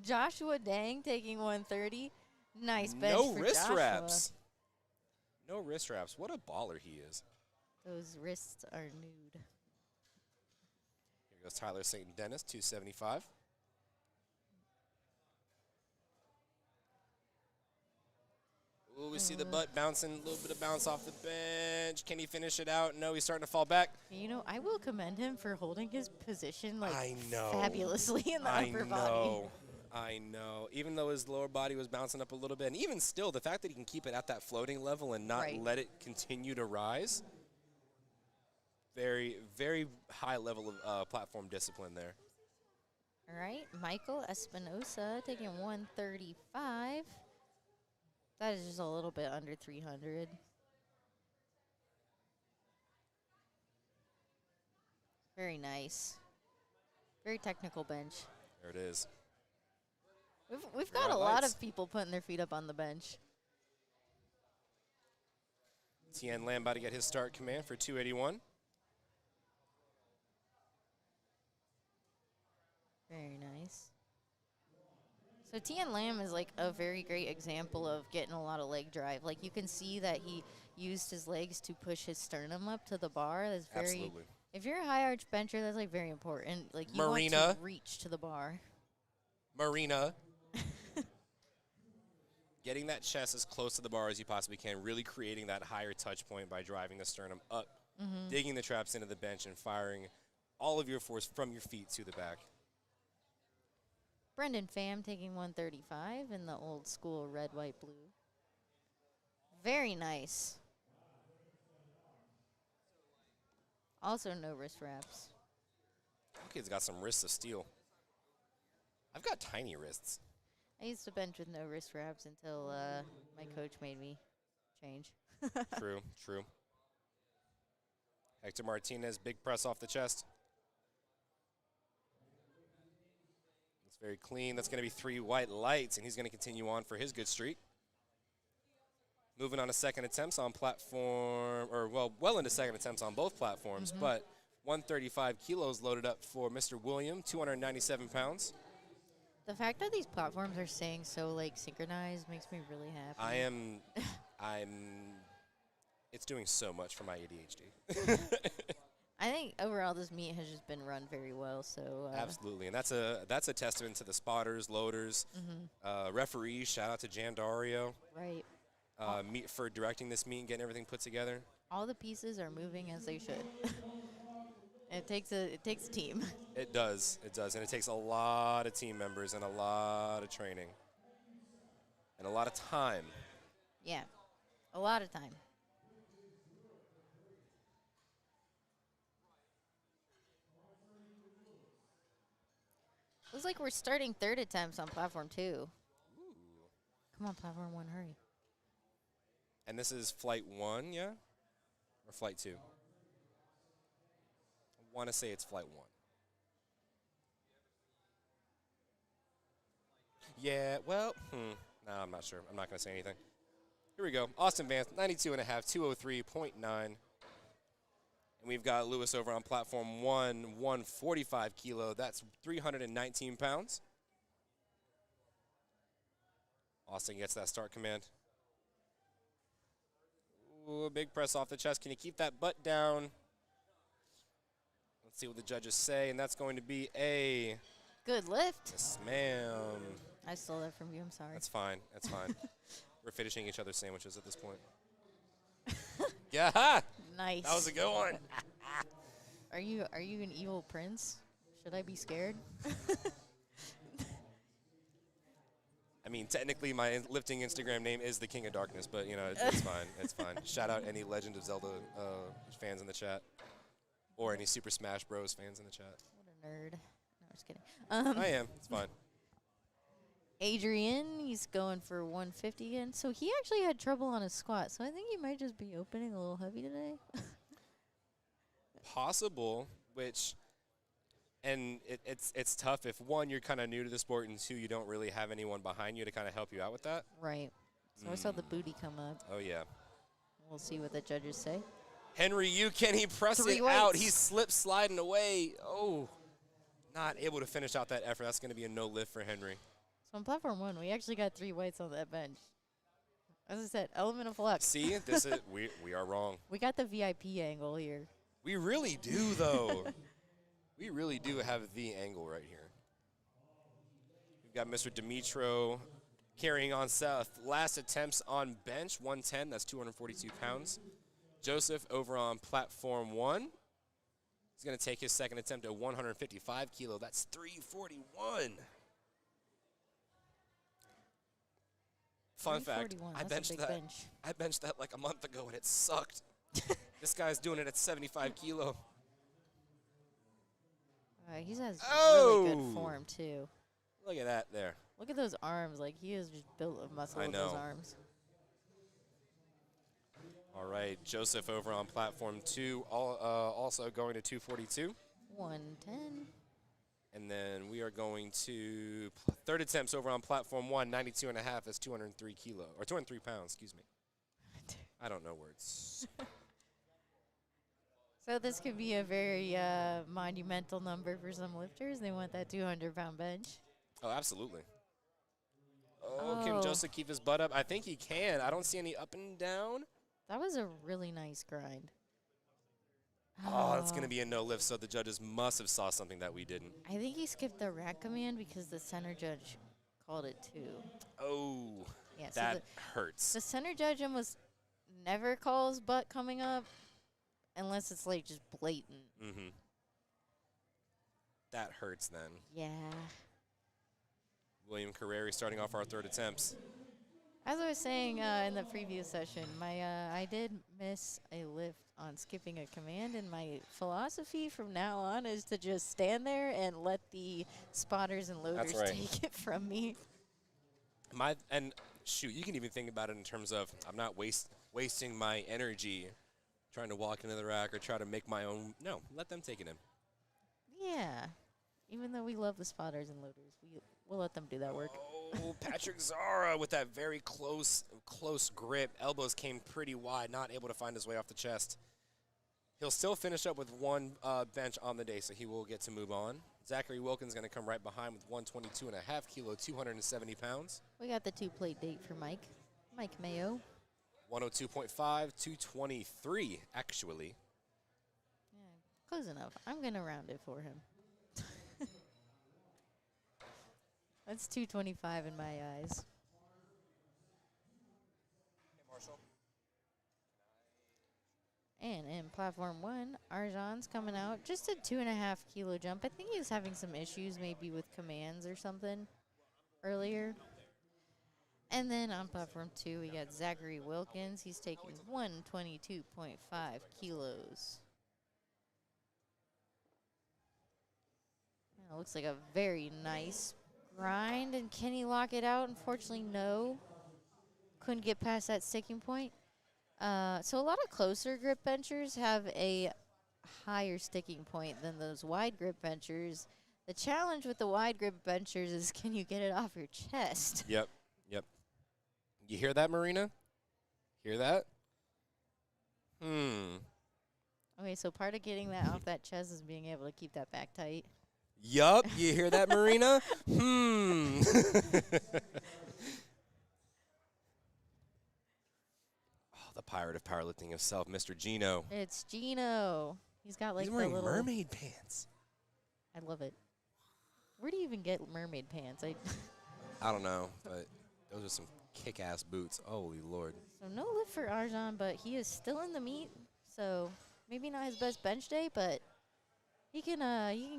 Joshua Dang taking 130. Nice bench No for wrist Joshua. wraps. No wrist wraps. What a baller he is. Those wrists are nude. Here goes Tyler St. Dennis, 275. Ooh, we see the butt bouncing, a little bit of bounce off the bench. Can he finish it out? No, he's starting to fall back. You know, I will commend him for holding his position like I know. fabulously in the upper body. I know. Even though his lower body was bouncing up a little bit, and even still, the fact that he can keep it at that floating level and not let it continue to rise, very, very high level of platform discipline there. All right, Michael Espinosa taking 135. That is just a little bit under 300. Very nice. Very technical bench. There it is. We've got a lot of people putting their feet up on the bench. Tien Lam about to get his start command for 281. Very nice. So Tien Lam is like a very great example of getting a lot of leg drive. Like you can see that he used his legs to push his sternum up to the bar. That's very. Absolutely. If you're a high arch bencher, that's like very important. Like you Marina. want to reach to the bar. Marina. Getting that chest as close to the bar as you possibly can, really creating that higher touch point by driving the sternum up, digging the traps into the bench, and firing all of your force from your feet to the back. Brendan Pham taking 135 in the old school red, white, blue. Very nice. Also no wrist wraps. Kid's got some wrists of steel. I've got tiny wrists. I used to bench with no wrist wraps until my coach made me change. True. Hector Martinez, big press off the chest. It's very clean. That's going to be 3 white lights, and he's going to continue on for his good streak. Moving on to second attempts on platform, or well into second attempts on both platforms, but 135 kilos loaded up for Mr. William, 297 pounds. The fact that these platforms are staying so like synchronized makes me really happy. It's doing so much for my ADHD. I think overall this meet has just been run very well. So Absolutely, and that's a testament to the spotters, loaders, referees. Shout out to Jan Dario, right. meet for directing this meet and getting everything put together. All the pieces are moving as they should. It takes a team. It does, and it takes a lot of team members and a lot of training and a lot of time. Yeah, a lot of time. Looks like we're starting third attempts on platform 2. Ooh. Come on, platform 1, hurry. And this is flight 1, yeah, or flight 2. I want to say it's flight 1. Yeah, well, no, I'm not sure. I'm not going to say anything. Here we go. Austin Vance, 92.5, 203.9. And we've got Lewis over on platform 1, 145 kilo. That's 319 pounds. Austin gets that start command. Ooh, a big press off the chest. Can you keep that butt down? Let's see what the judges say, and that's going to be a... Good lift. Yes, ma'am. I stole that from you. I'm sorry. That's fine. That's fine. We're finishing each other's sandwiches at this point. Yeah, Nice. that was a good one. Are you an evil prince? Should I be scared? I mean, technically, my lifting Instagram name is the King of Darkness, but you know, it's fine. It's fine. Shout out any Legend of Zelda fans in the chat, or any Super Smash Bros. Fans in the chat. What a nerd. No, just kidding. I am. It's fine. Adrian, he's going for 150 again. So he actually had trouble on his squat. So I think he might just be opening a little heavy today. Possible, and it's tough if, one, you're kind of new to the sport, and two, you don't really have anyone behind you to kind of help you out with that. Right. So I saw the booty come up. Oh, yeah. We'll see what the judges say. Henry, can he press 3 it weights. out? He's slip sliding away. Oh, not able to finish out that effort. That's going to be a no lift for Henry. So on platform 1, we actually got 3 weights on that bench. As I said, element of luck. See, this is we are wrong. We got the VIP angle here. We really do, though. We really do have the angle right here. We've got Mr. Dimitro carrying on Seth. Last attempts on bench, 110. That's 242 pounds. Joseph over on platform 1. He's going to take his second attempt at 155 kilo. That's 341. Fun fact, 341, I that's a benched big that. bench. I benched that like a month ago, and it sucked. This guy's doing it at 75 kilo. He has Oh! really good form, too. Look at that there. Look at those arms. Like, he is just built of muscle I with those know. arms. All right, Joseph over on platform 2, also going to 242. 110. And then we are going to third attempts over on platform 1, 92.5 is 203 kilo, or 203 pounds, excuse me. I don't know words. So this could be a very monumental number for some lifters. They want that 200-pound bench. Oh, absolutely. Oh, can Oh. Joseph keep his butt up? I think he can. I don't see any up and down. That was a really nice grind. Oh, that's going to be a no lift, so the judges must have saw something that we didn't. I think he skipped the rack command because the center judge called it too. Oh, Yeah, so that hurts. the center judge almost never calls butt coming up unless it's like just blatant. Mm-hmm. That hurts then. Yeah. William Carreri starting off our third attempts. As I was saying in the previous session, I did miss a lift on skipping a command, and my philosophy from now on is to just stand there and let the spotters and loaders right. take it from me. And shoot, you can even think about it in terms of I'm not wasting my energy trying to walk into the rack or try to make my own. No, let them take it in. Yeah. Even though we love the spotters and loaders, we'll let them do that work. Oh, Patrick Zara with that very close grip. Elbows came pretty wide, not able to find his way off the chest. He'll still finish up with one bench on the day, so he will get to move on. Zachary Wilkins going to come right behind with 122.5 kilo, 270 pounds. We got the 2-plate date for Mike Mayo. 102.5, 223, actually. Yeah. Close enough. I'm going to round it for him. That's 225 in my eyes. And in platform 1, Arjan's coming out. Just a 2.5 kilo jump. I think he was having some issues maybe with commands or something earlier. And then on platform 2, we got Zachary Wilkins. He's taking 122.5 kilos. It looks like a very nice grind. And can he lock it out? Unfortunately, no. Couldn't get past that sticking point. So a lot of closer grip benchers have a higher sticking point than those wide grip benchers. The challenge with the wide grip benchers is, can you get it off your chest? Yep. You hear that, Marina? Hear that? Okay, so part of getting that off that chest is being able to keep that back tight. Yup. You hear that, Marina? The pirate of powerlifting himself, Mr. Gino. It's Gino. He's got like He's wearing the little mermaid pants. I love it. Where do you even get mermaid pants? I don't know, but those are some kick-ass boots. Holy Lord. So no lift for Arjan, but he is still in the meet. So maybe not his best bench day, but he can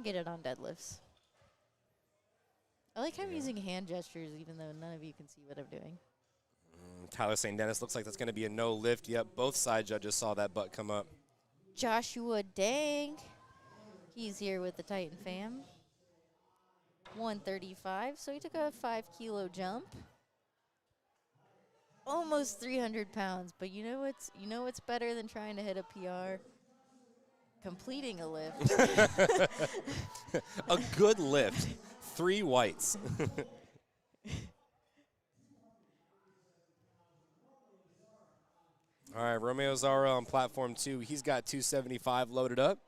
get it on deadlifts. I like how I'm using hand gestures, even though none of you can see what I'm doing. Tyler St. Dennis looks like that's going to be a no lift. Yep, both side judges saw that butt come up. Joshua Dang, he's here with the Titan fam. 135, so he took a 5 kilo jump. Almost 300 pounds, but you know what's better than trying to hit a PR? Completing a lift. A good lift. 3 whites. All right, Romeo Zara on platform 2. He's got 275 loaded up.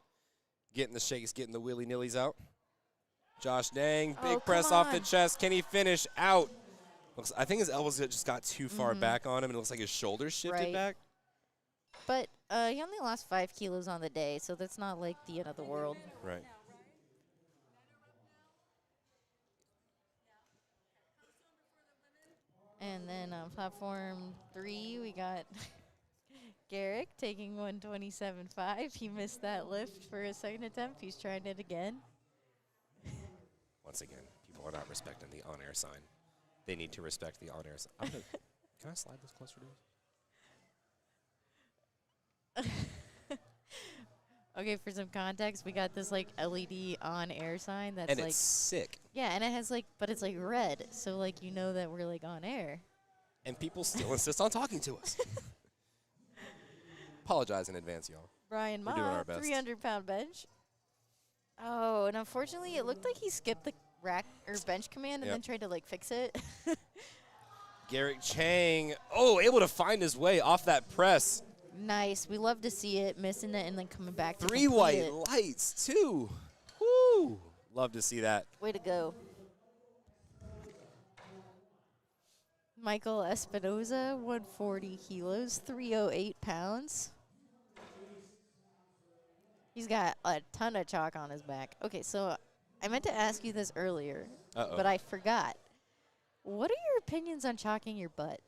Getting the shakes, getting the willy-nillies out. Josh Dang, big press off the chest. Can he finish out? I think his elbows just got too far back on him, and it looks like his shoulders shifted back. But he only lost 5 kilos on the day, so that's not like the end of the world. Right. And then on platform 3, we got Garrick taking 127.5. He missed that lift for a second attempt. He's trying it again. Once again, people are not respecting the on-air sign. They need to respect the on-air sign. Can I slide this closer to us? Okay, for some context, we got this like LED on-air sign that's and like it's sick. Yeah, and it has like, but it's like red, so like you know that we're like on air. And people still insist on talking to us. Apologize in advance, y'all. Brian We're doing Ma, our best. 300-pound bench. Oh, and unfortunately, it looked like he skipped the rack or bench command and then tried to like fix it. Garrick Chang, able to find his way off that press. Nice. We love to see it, missing it, and then coming back to 3 white lights, too. Woo! Love to see that. Way to go. Michael Espinoza, 140 kilos, 308 pounds. He's got a ton of chalk on his back. Okay, so I meant to ask you this earlier, but I forgot. What are your opinions on chalking your butt?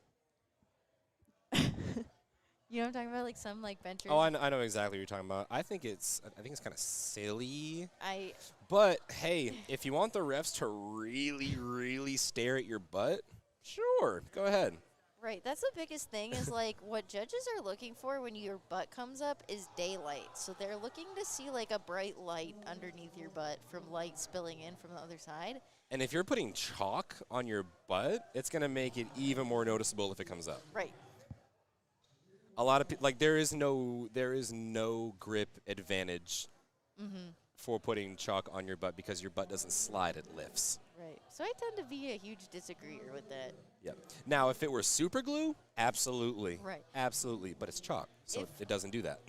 You know what I'm talking about? Like some like benchers. Oh, I know exactly what you're talking about. I think it's kind of silly. I But, hey, if you want the refs to really, really stare at your butt, sure, go ahead. Right. That's the biggest thing is, like, what judges are looking for when your butt comes up is daylight. So they're looking to see, like, a bright light underneath your butt from light spilling in from the other side. And if you're putting chalk on your butt, it's going to make it even more noticeable if it comes up. Right. A lot of people, like, there is no grip advantage for putting chalk on your butt because your butt doesn't slide, it lifts. Right. So I tend to be a huge disagreeer with that. Yep. Now, if it were super glue, absolutely. Right. Absolutely. But it's chalk, so it doesn't do that.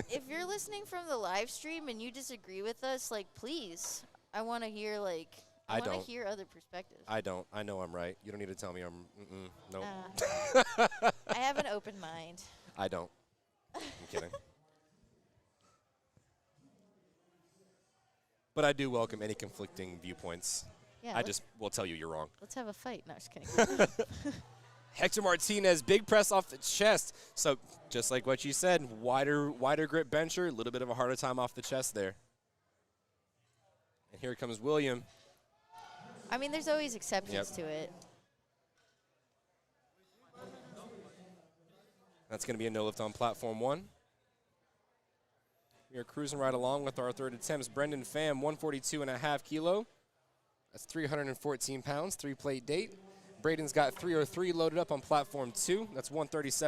If you're listening from the live stream and you disagree with us, like, please, I want to hear, like, I want to hear other perspectives. I don't. I know I'm right. You don't need to tell me I'm, nope. I have an open mind. I don't. I'm kidding. But I do welcome any conflicting viewpoints. Yeah, I just will tell you you're wrong. let's have a fight. No, just kidding. Hector Martinez, big press off the chest. So just like what you said, wider grip bencher, a little bit of a harder time off the chest there. And here comes William. I mean, there's always exceptions to it. That's going to be a no lift on platform 1. We are cruising right along with our third attempts. Brendan Pham, 142.5 kilo. That's 314 pounds, 3-plate date. Braden's got 303 loaded up on platform 2. That's 137.5.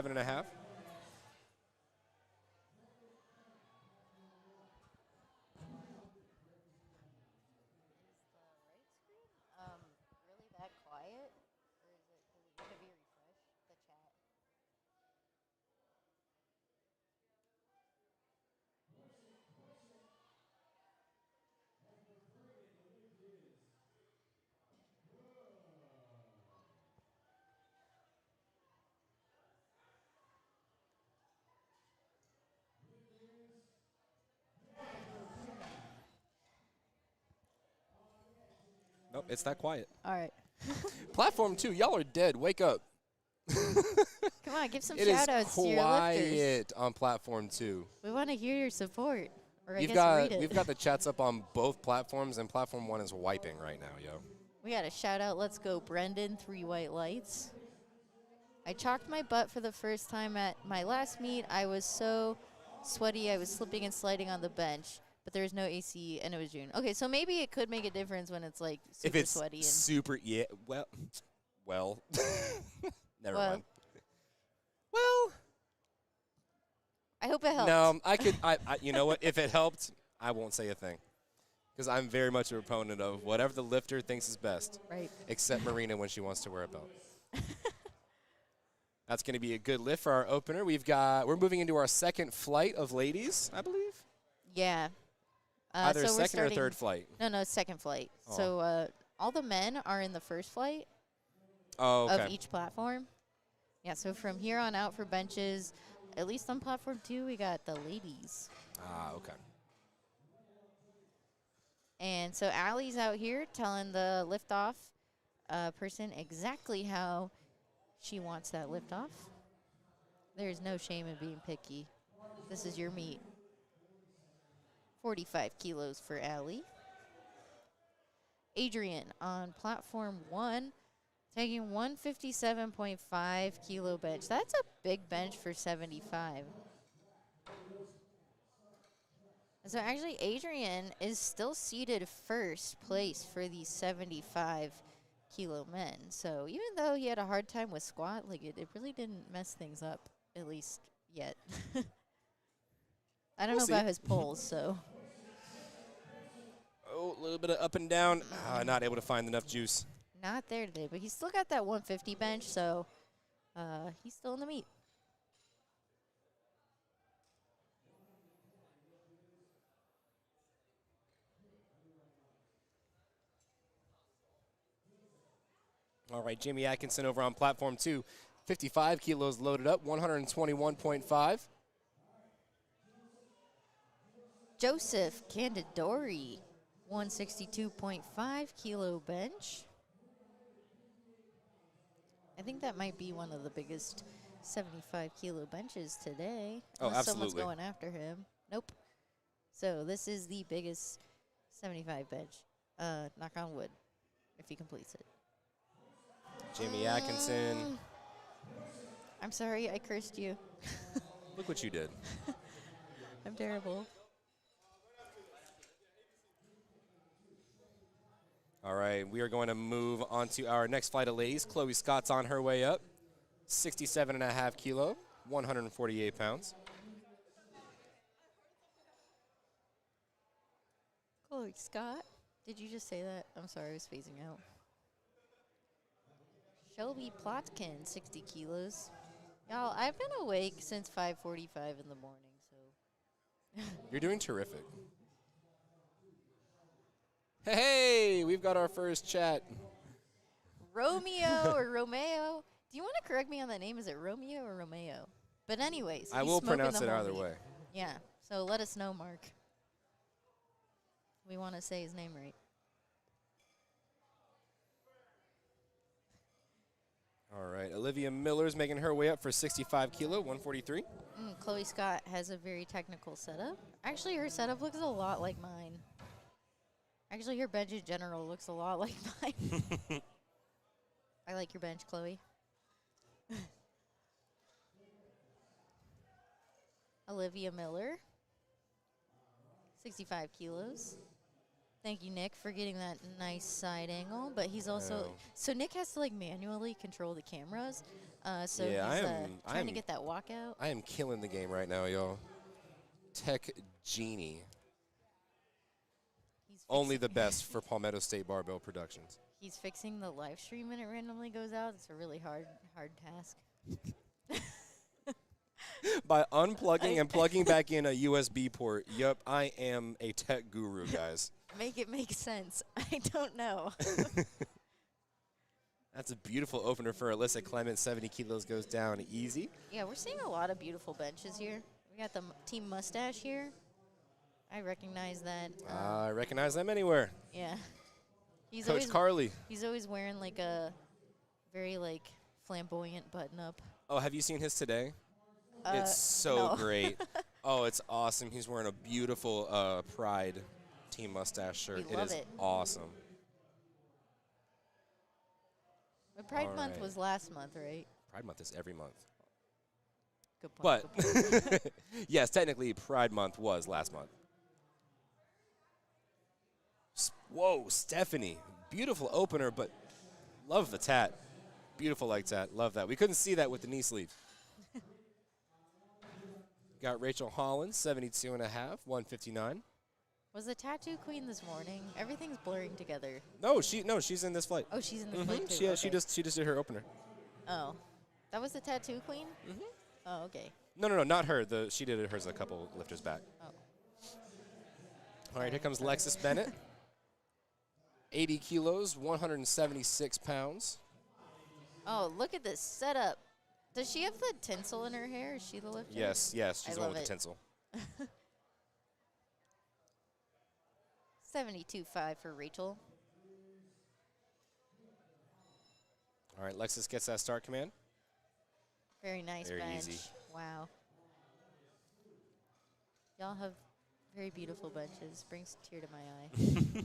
Really that quiet? Or is it going to be refreshed, the chat? Nope, it's that quiet. All right. Platform 2, y'all are dead. Wake up. Come on, give some It is shout-outs to your lifters. quiet on platform 2. We want to hear your support. Or I We've guess got read it. we've got the chats up on both platforms, and platform 1 is wiping right now, yo. We got a shout-out. Let's go, Brendan, 3 white lights. I chalked my butt for the first time at my last meet. I was so sweaty, I was slipping and sliding on the bench. But there was no AC, and it was June. Okay, so maybe it could make a difference when it's, like, super If it's sweaty. And super, yeah, well, never Well. mind. Well, I hope it helped. no, you know what? If it helped, I won't say a thing. Because I'm very much a proponent of whatever the lifter thinks is best. Right. Except Marina when she wants to wear a belt. That's going to be a good lift for our opener. We're moving into our second flight of ladies, I believe. Yeah. Either so we're second or starting- third flight. No, second flight. Oh. So all the men are in the first flight Oh, okay. of each platform. Yeah, so from here on out for benches, at least on platform 2, we got the ladies. Ah, okay. And so Allie's out here telling the liftoff person exactly how she wants that liftoff. There's no shame in being picky. This is your meet. 45 kilos for Allie. Adrian on platform 1, taking 157.5 kilo bench. That's a big bench for 75. So actually, Adrian is still seated first place for these 75 kilo men. So even though he had a hard time with squat, like it really didn't mess things up, at least yet. I don't know about his pulls, so. Oh, a little bit of up and down. Not able to find enough juice. Not there today, but he's still got that 150 bench, so he's still in the meet. All right, Jimmy Atkinson over on platform 2. 55 kilos loaded up, 121.5. Joseph Candidori, 162.5 kilo bench. I think that might be one of the biggest 75 kilo benches today. Oh, unless someone's absolutely. going after him. Nope. So this is the biggest 75 bench. Knock on wood, if he completes it. Jimmy Atkinson. I'm sorry, I cursed you. Look what you did. I'm terrible. All right, we are going to move on to our next flight of ladies. Chloe Scott's on her way up. 67.5 kilo, 148 pounds. Chloe Scott, did you just say that? I'm sorry, I was phasing out. Shelby Plotkin, 60 kilos. Y'all, I've been awake since 5:45 in the morning, so. You're doing terrific. Hey, we've got our first chat. Romeo or Romeo. Do you want to correct me on that name? Is it Romeo or Romeo? But anyways, I he's will smoking pronounce the it whole either meat. way. Yeah, so let us know, Mark. We want to say his name right. All right, Olivia Miller's making her way up for 65 kilo, 143. Chloe Scott has a very technical setup. Actually, her setup looks a lot like mine. Actually, her bench in general looks a lot like mine. I like your bench, Chloe. Olivia Miller, 65 kilos. Thank you, Nick, for getting that nice side angle. But he's also so Nick has to like manually control the cameras. So Yeah, he's trying to get that walkout. I am killing the game right now, y'all. Tech Genie. Only the best for Palmetto State Barbell Productions. He's fixing the live stream when it randomly goes out. It's a really hard task. By unplugging and plugging back in a USB port, yep, I am a tech guru, guys. Make it make sense. I don't know. That's a beautiful opener for Alyssa Clement. 70 kilos goes down easy. Yeah, we're seeing a lot of beautiful benches here. We got the Team Mustache here. I recognize that. I recognize them anywhere. Yeah. He's Coach Carly. He's always wearing like a very like flamboyant button up. Oh, have you seen his today? It's so great. Oh, it's awesome. He's wearing a beautiful Pride Team Mustache shirt. We love it is awesome. But Pride Month was last month, right? Pride Month is every month. Good point. But, yes, technically Pride Month was last month. Whoa, Stephanie. Beautiful opener, but love the tat. Beautiful like tat. Love that. We couldn't see that with the knee sleeve. Got Rachel Holland, 72 and a half, 159. Was the tattoo queen this morning? Everything's blurring together. No, she's in this flight. Oh, she's in the flight too. She just did her opener. Oh, that was the tattoo queen. Oh, okay. No, not her. She did hers a couple lifters back. Oh. All right, here comes Lexus Bennett. 80 kilos, 176 pounds. Oh, look at this setup. Does she have the tinsel in her hair? Is she the lifter? Yes, she's the one with the tinsel. 72.5 for Rachel. All right, Lexus gets that start command. Very nice Very bench. easy. Wow. Y'all have very beautiful benches. Brings a tear to my eye.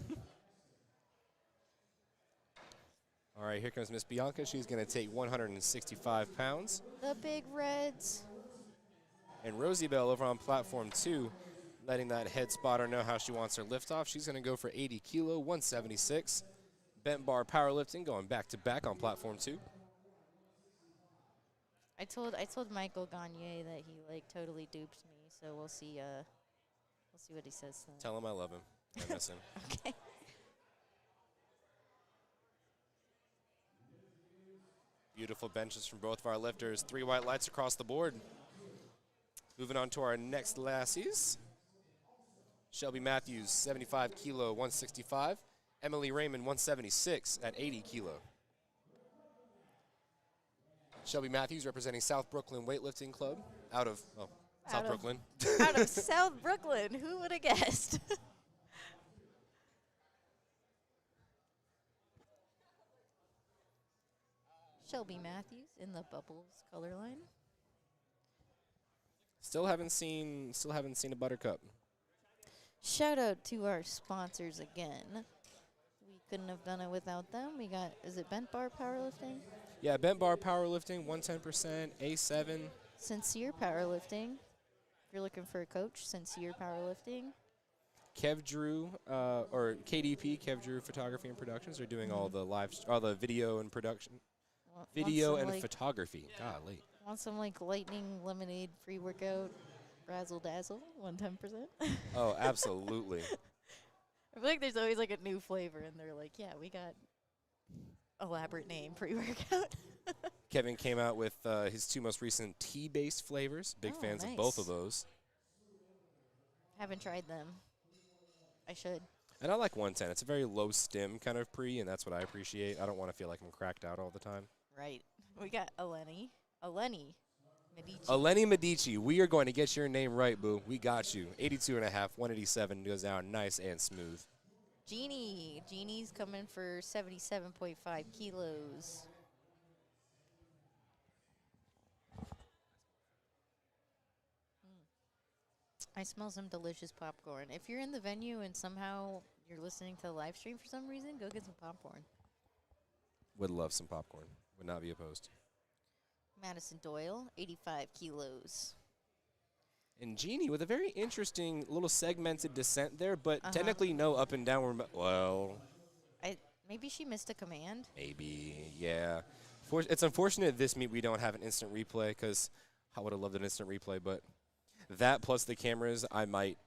All right, here comes Miss Bianca. She's going to take 165 pounds. The big reds. And Rosie Bell over on platform 2, letting that head spotter know how she wants her lift off. She's going to go for 80 kilo, 176. Bent bar powerlifting going back to back on platform 2. I told Michael Gagne that he like totally duped me, so we'll see what he says then. Tell him I love him. I miss him. Okay. Beautiful benches from both of our lifters. 3 white lights across the board. Moving on to our next lassies. Shelby Matthews, 75 kilo, 165. Emily Raymond, 176 at 80 kilo. Shelby Matthews representing South Brooklyn Weightlifting Club out of South Brooklyn. Out of South Brooklyn. Who would have guessed? Shelby Matthews in the Bubbles color line. Still haven't seen a buttercup. Shout out to our sponsors again. We couldn't have done it without them. We got, is it Bent Bar Powerlifting? Yeah, Bent Bar Powerlifting, 110%, A7. Sincere Powerlifting. If you're looking for a coach, Sincere Powerlifting. Kev Drew, or KDP, Kev Drew Photography and Productions, are doing all the video and production. Video and photography. Golly. Want some like lightning lemonade free workout, razzle dazzle, 110%? Oh, absolutely. I feel like there's always like a new flavor, and they're like, yeah, we got elaborate name pre-workout. Kevin came out with his 2 most recent tea-based flavors. Big fans of both of those. Haven't tried them. I should. And I like 110. It's a very low stim kind of pre, and that's what I appreciate. I don't want to feel like I'm cracked out all the time. Right. We got Eleni Medici. Eleni Medici, we are going to get your name right, boo. We got you. 82 and a half, 187 goes down nice and smooth. Jeannie's coming for 77.5 kilos. I smell some delicious popcorn. If you're in the venue and somehow you're listening to the live stream for some reason, go get some popcorn. Would love some popcorn. Would not be opposed. Madison Doyle, 85 kilos. And Jeannie with a very interesting little segmented descent there, but technically no up and downward. Well, Maybe she missed a command. maybe, yeah. It's unfortunate this meet we don't have an instant replay because I would have loved an instant replay, but that plus the cameras, I might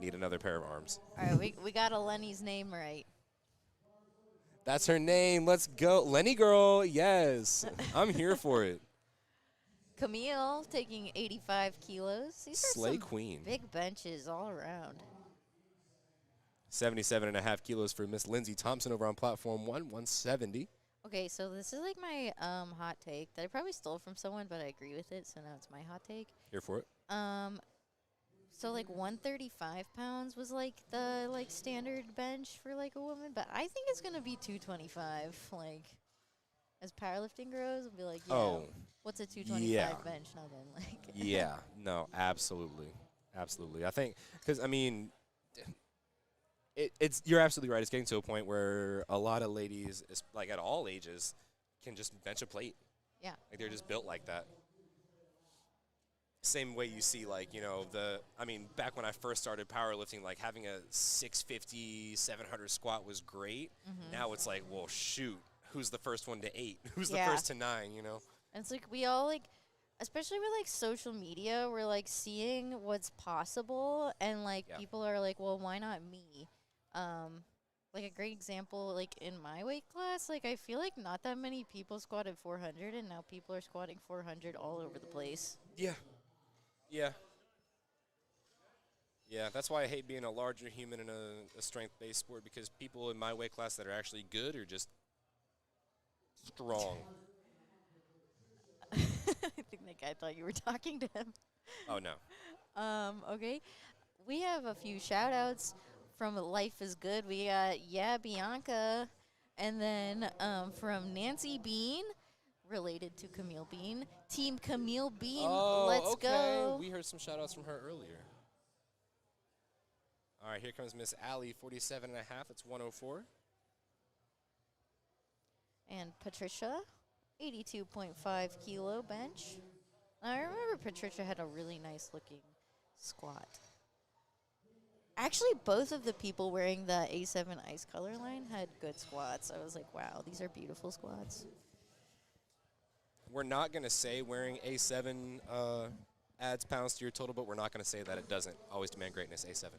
need another pair of arms. All right, we got Eleni's name right. That's her name. Let's go. Lenny girl, yes. I'm here for it. Camille taking 85 kilos. These are Slay some queen. big benches all around. 77.5 kilos for Miss Lindsay Thompson over on platform 170. Okay, so this is like my hot take that I probably stole from someone, but I agree with it, so now it's my hot take. Here for it. So like 135 pounds was like the like standard bench for like a woman, but I think it's gonna be 225. Like as powerlifting grows, I'll be like, yeah, what's a 225 bench? Nothing. Like Yeah, no, absolutely, absolutely. I think because I mean, it's you're absolutely right. It's getting to a point where a lot of ladies, like at all ages, can just bench a plate. Yeah. Like they're just built like that. Same way you see, like, you know, back when I first started powerlifting, like having a 650, 700 squat was great. Now it's like, well, shoot, who's the first one to 8? Who's the first to 9, you know? And it's like we all like, especially with like social media, we're like seeing what's possible, and like people are like, well, why not me? Like a great example, like in my weight class, like I feel like not that many people squatted 400, and now people are squatting 400 all over the place. Yeah. Yeah. Yeah, that's why I hate being a larger human in a strength-based sport, because people in my weight class that are actually good are just strong. I think that guy thought you were talking to him. Oh, no. Okay. We have a few shout-outs from Life is Good. We got, Bianca. And then from Nancy Bean, related to Camille Bean. Team Camille Bean, let's go. We heard some shout-outs from her earlier. All right, here comes Miss Allie, 47.5. It's 104. And Patricia, 82.5 kilo bench. I remember Patricia had a really nice looking squat. Actually, both of the people wearing the A7 Ice Color line had good squats. I was like, wow, these are beautiful squats. We're not going to say wearing A7 adds pounds to your total, but we're not going to say that it doesn't. Always demand greatness, A7.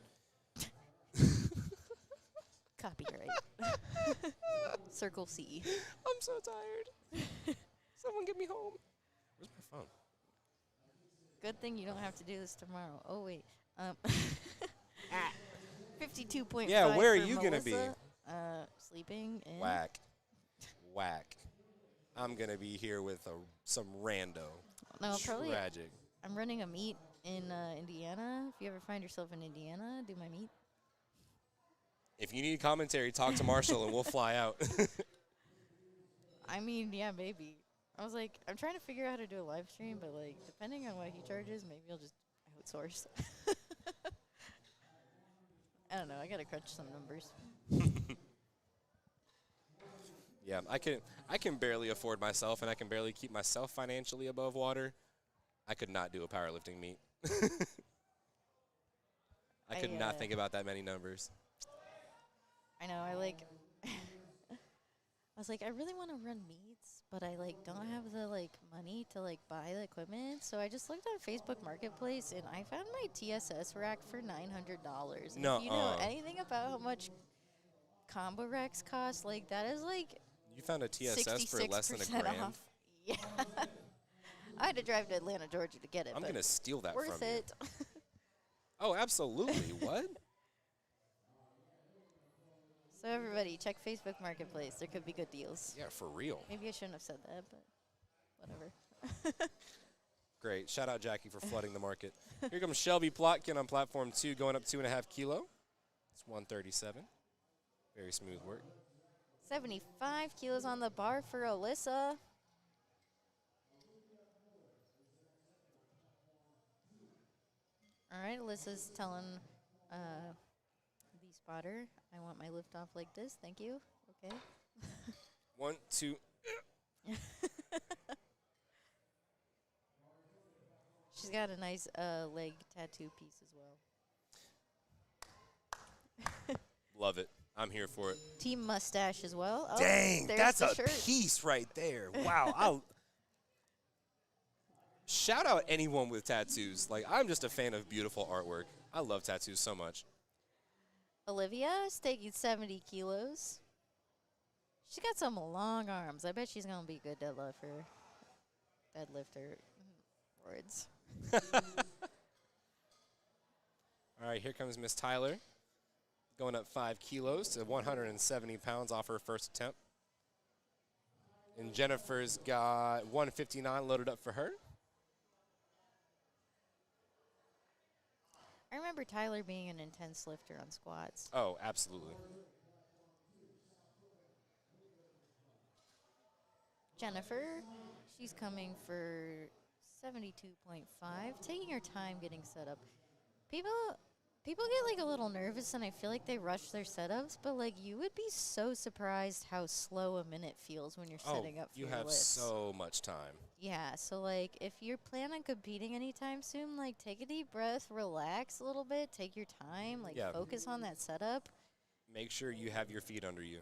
Copyright. Circle C. I'm so tired. Someone get me home. Where's my phone? Good thing you don't have to do this tomorrow. Oh, wait. 52.5. Yeah, where are for you going to be? Sleeping in. Whack. I'm going to be here with some rando. No, probably. Tragic. I'm running a meet in Indiana. If you ever find yourself in Indiana, do my meet. If you need commentary, talk to Marshall and we'll fly out. I mean, yeah, maybe. I was like, I'm trying to figure out how to do a live stream, but like, depending on what he charges, maybe I'll just outsource. I don't know. I gotta crunch some numbers. Yeah, I can barely afford myself, and I can barely keep myself financially above water. I could not do a powerlifting meet. I could not think about that many numbers. I know. I was like, I really want to run meets, but I like don't have the like money to like buy the equipment. So I just looked on Facebook Marketplace and I found my TSS rack for $900. No, if you know anything about how much combo racks cost, like that is like you found a TSS for less than $1,000. Off. Yeah. I had to drive to Atlanta, Georgia to get it. I'm gonna steal that from worth you. it. Oh, absolutely. What? So everybody, check Facebook Marketplace. There could be good deals. Yeah, for real. Maybe I shouldn't have said that, but whatever. Great. Shout out Jackie for flooding the market. Here comes Shelby Plotkin on platform 2, going up 2.5 kilo. It's 137. Very smooth work. 75 kilos on the bar for Alyssa. All right, Alyssa's telling the spotter, I want my lift off like this. Thank you. Okay. 1, 2. She's got a nice leg tattoo piece as well. Love it. I'm here for it. Team mustache as well. Oh, Dang, there's that's the a shirt. piece right there. Wow. Shout out anyone with tattoos. Like, I'm just a fan of beautiful artwork. I love tattoos so much. Olivia is taking 70 kilos. She's got some long arms. I bet she's going to be a good deadlifter. Words. All right, here comes Miss Tyler. Going up 5 kilos to 170 pounds off her first attempt. And Jennifer's got 159 loaded up for her. I remember Tyler being an intense lifter on squats. Oh, absolutely. Jennifer, she's coming for 72.5. Taking your time getting set up. People get like a little nervous, and I feel like they rush their setups. But like, you would be so surprised how slow a minute feels when you're setting up for you your have lifts. so much time. Yeah, so like if you plan on competing anytime soon, like take a deep breath, relax a little bit, take your time, like focus on that setup. Make sure you have your feet under you.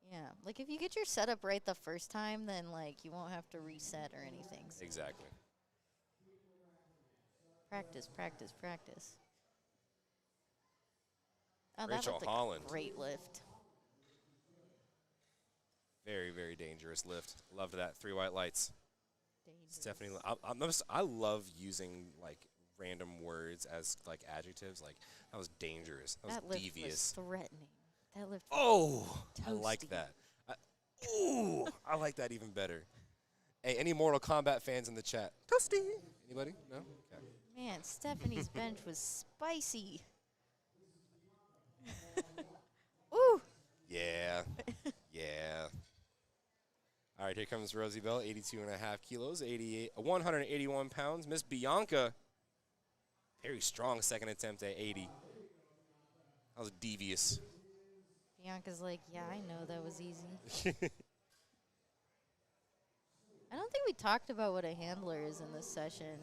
Yeah, like if you get your setup right the first time, then like you won't have to reset or anything. So Exactly. practice, practice, practice. Oh, Rachel that looked like Holland. a great lift. Very, very dangerous lift. Loved that. 3 white lights. Dangerous. Stephanie, I love using like random words as like adjectives. Like, that was dangerous. That was devious. Was threatening. That lift. Oh, I toasty. like that. I like that even better. Hey, any Mortal Kombat fans in the chat? Toasty. Anybody? No? Okay. Man, Stephanie's bench was spicy. Ooh. Yeah. Yeah. All right, here comes Rosie Bell, 82.5 kilos, 181 pounds. Miss Bianca, very strong second attempt at 80. That was devious. Bianca's like, yeah, I know that was easy. I don't think we talked about what a handler is in this session.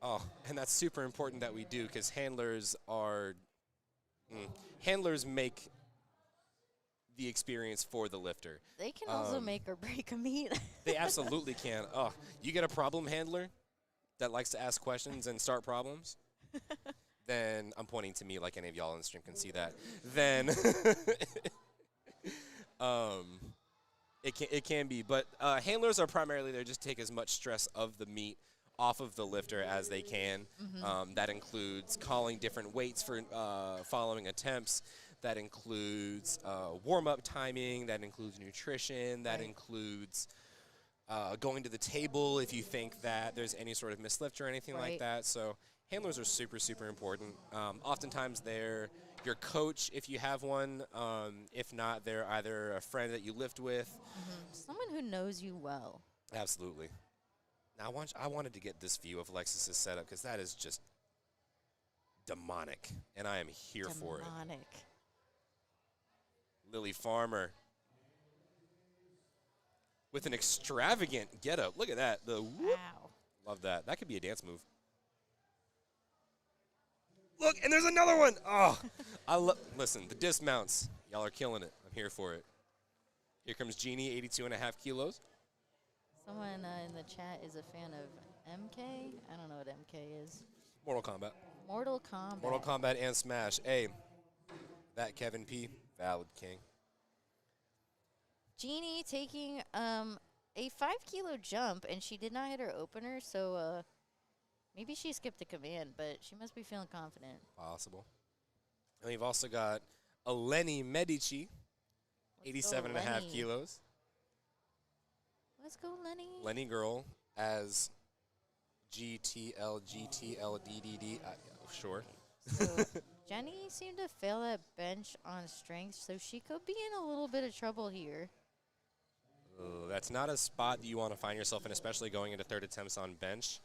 Oh, and that's super important that we do, because handlers are handlers make the experience for the lifter. They can also make or break a meet. They absolutely can. Oh, you get a problem handler that likes to ask questions and start problems, then I'm pointing to me like any of y'all on the stream can see that. Then it can be, but handlers are primarily there just to take as much stress of the meet off of the lifter as they can. That includes calling different weights for following attempts. That includes warm-up timing. That includes nutrition. That includes going to the table if you think that there's any sort of mislift or anything like that. So handlers are super, super important. Oftentimes they're your coach if you have one. If not, they're either a friend that you lift with. Someone who knows you well. Absolutely. Now I wanted to get this view of Alexis's setup because that is just demonic, and I am here for it. Demonic. Lily Farmer with an extravagant getup. Look at that. The whoop. Wow. Love that. That could be a dance move. Look, and there's another one. Oh, listen, the dismounts. Y'all are killing it. I'm here for it. Here comes Jeannie, 82.5 kilos. Someone in the chat is a fan of MK. I don't know what MK is. Mortal Kombat. Mortal Kombat. Mortal Kombat and Smash. Hey, that Kevin P. Valid king. Jeannie taking a 5-kilo jump, and she did not hit her opener, so maybe she skipped a command, but she must be feeling confident. Possible. And we've also got Eleni Medici, 87.5 kilos. Let's go, Lenny. Lenny Girl as GTL, GTL, DDD. Sure. So Jenny seemed to fail that bench on strength, so she could be in a little bit of trouble here. Ooh, that's not a spot that you want to find yourself in, especially going into third attempts on bench.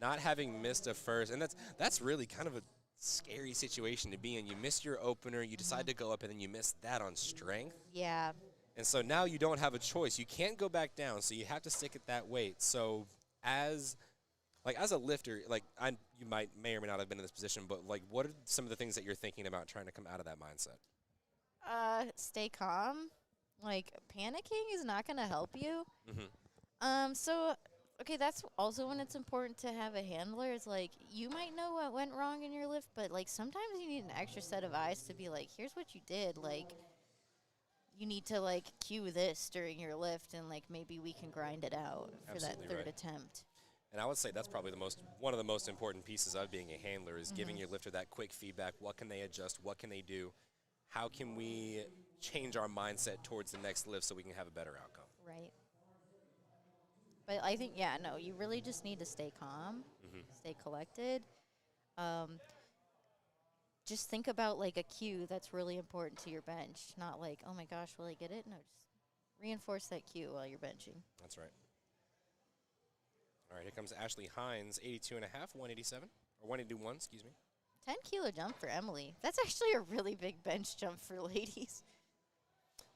Not having missed a first, and that's really kind of a scary situation to be in. You missed your opener, you decide to go up, and then you miss that on strength. Yeah. And so now you don't have a choice. You can't go back down, so you have to stick at that weight. So as a lifter, you may or may not have been in this position, but what are some of the things that you're thinking about trying to come out of that mindset? Stay calm. Panicking is not going to help you. Okay, that's also when it's important to have a handler. It's you might know what went wrong in your lift, but sometimes you need an extra set of eyes to be here's what you did. You need to cue this during your lift, and maybe we can grind it out for Absolutely that third right. attempt. And I would say that's probably one of the most important pieces of being a handler is giving your lifter that quick feedback. What can they adjust? What can they do? How can we change our mindset towards the next lift so we can have a better outcome? Right. But I think, you really just need to stay calm, stay collected. Just think about a cue that's really important to your bench. Not oh my gosh, will I get it? No, just reinforce that cue while you're benching. That's right. All right, here comes Ashley Hines, 82.5, 187, or 181, excuse me. 10-kilo jump for Emily. That's actually a really big bench jump for ladies.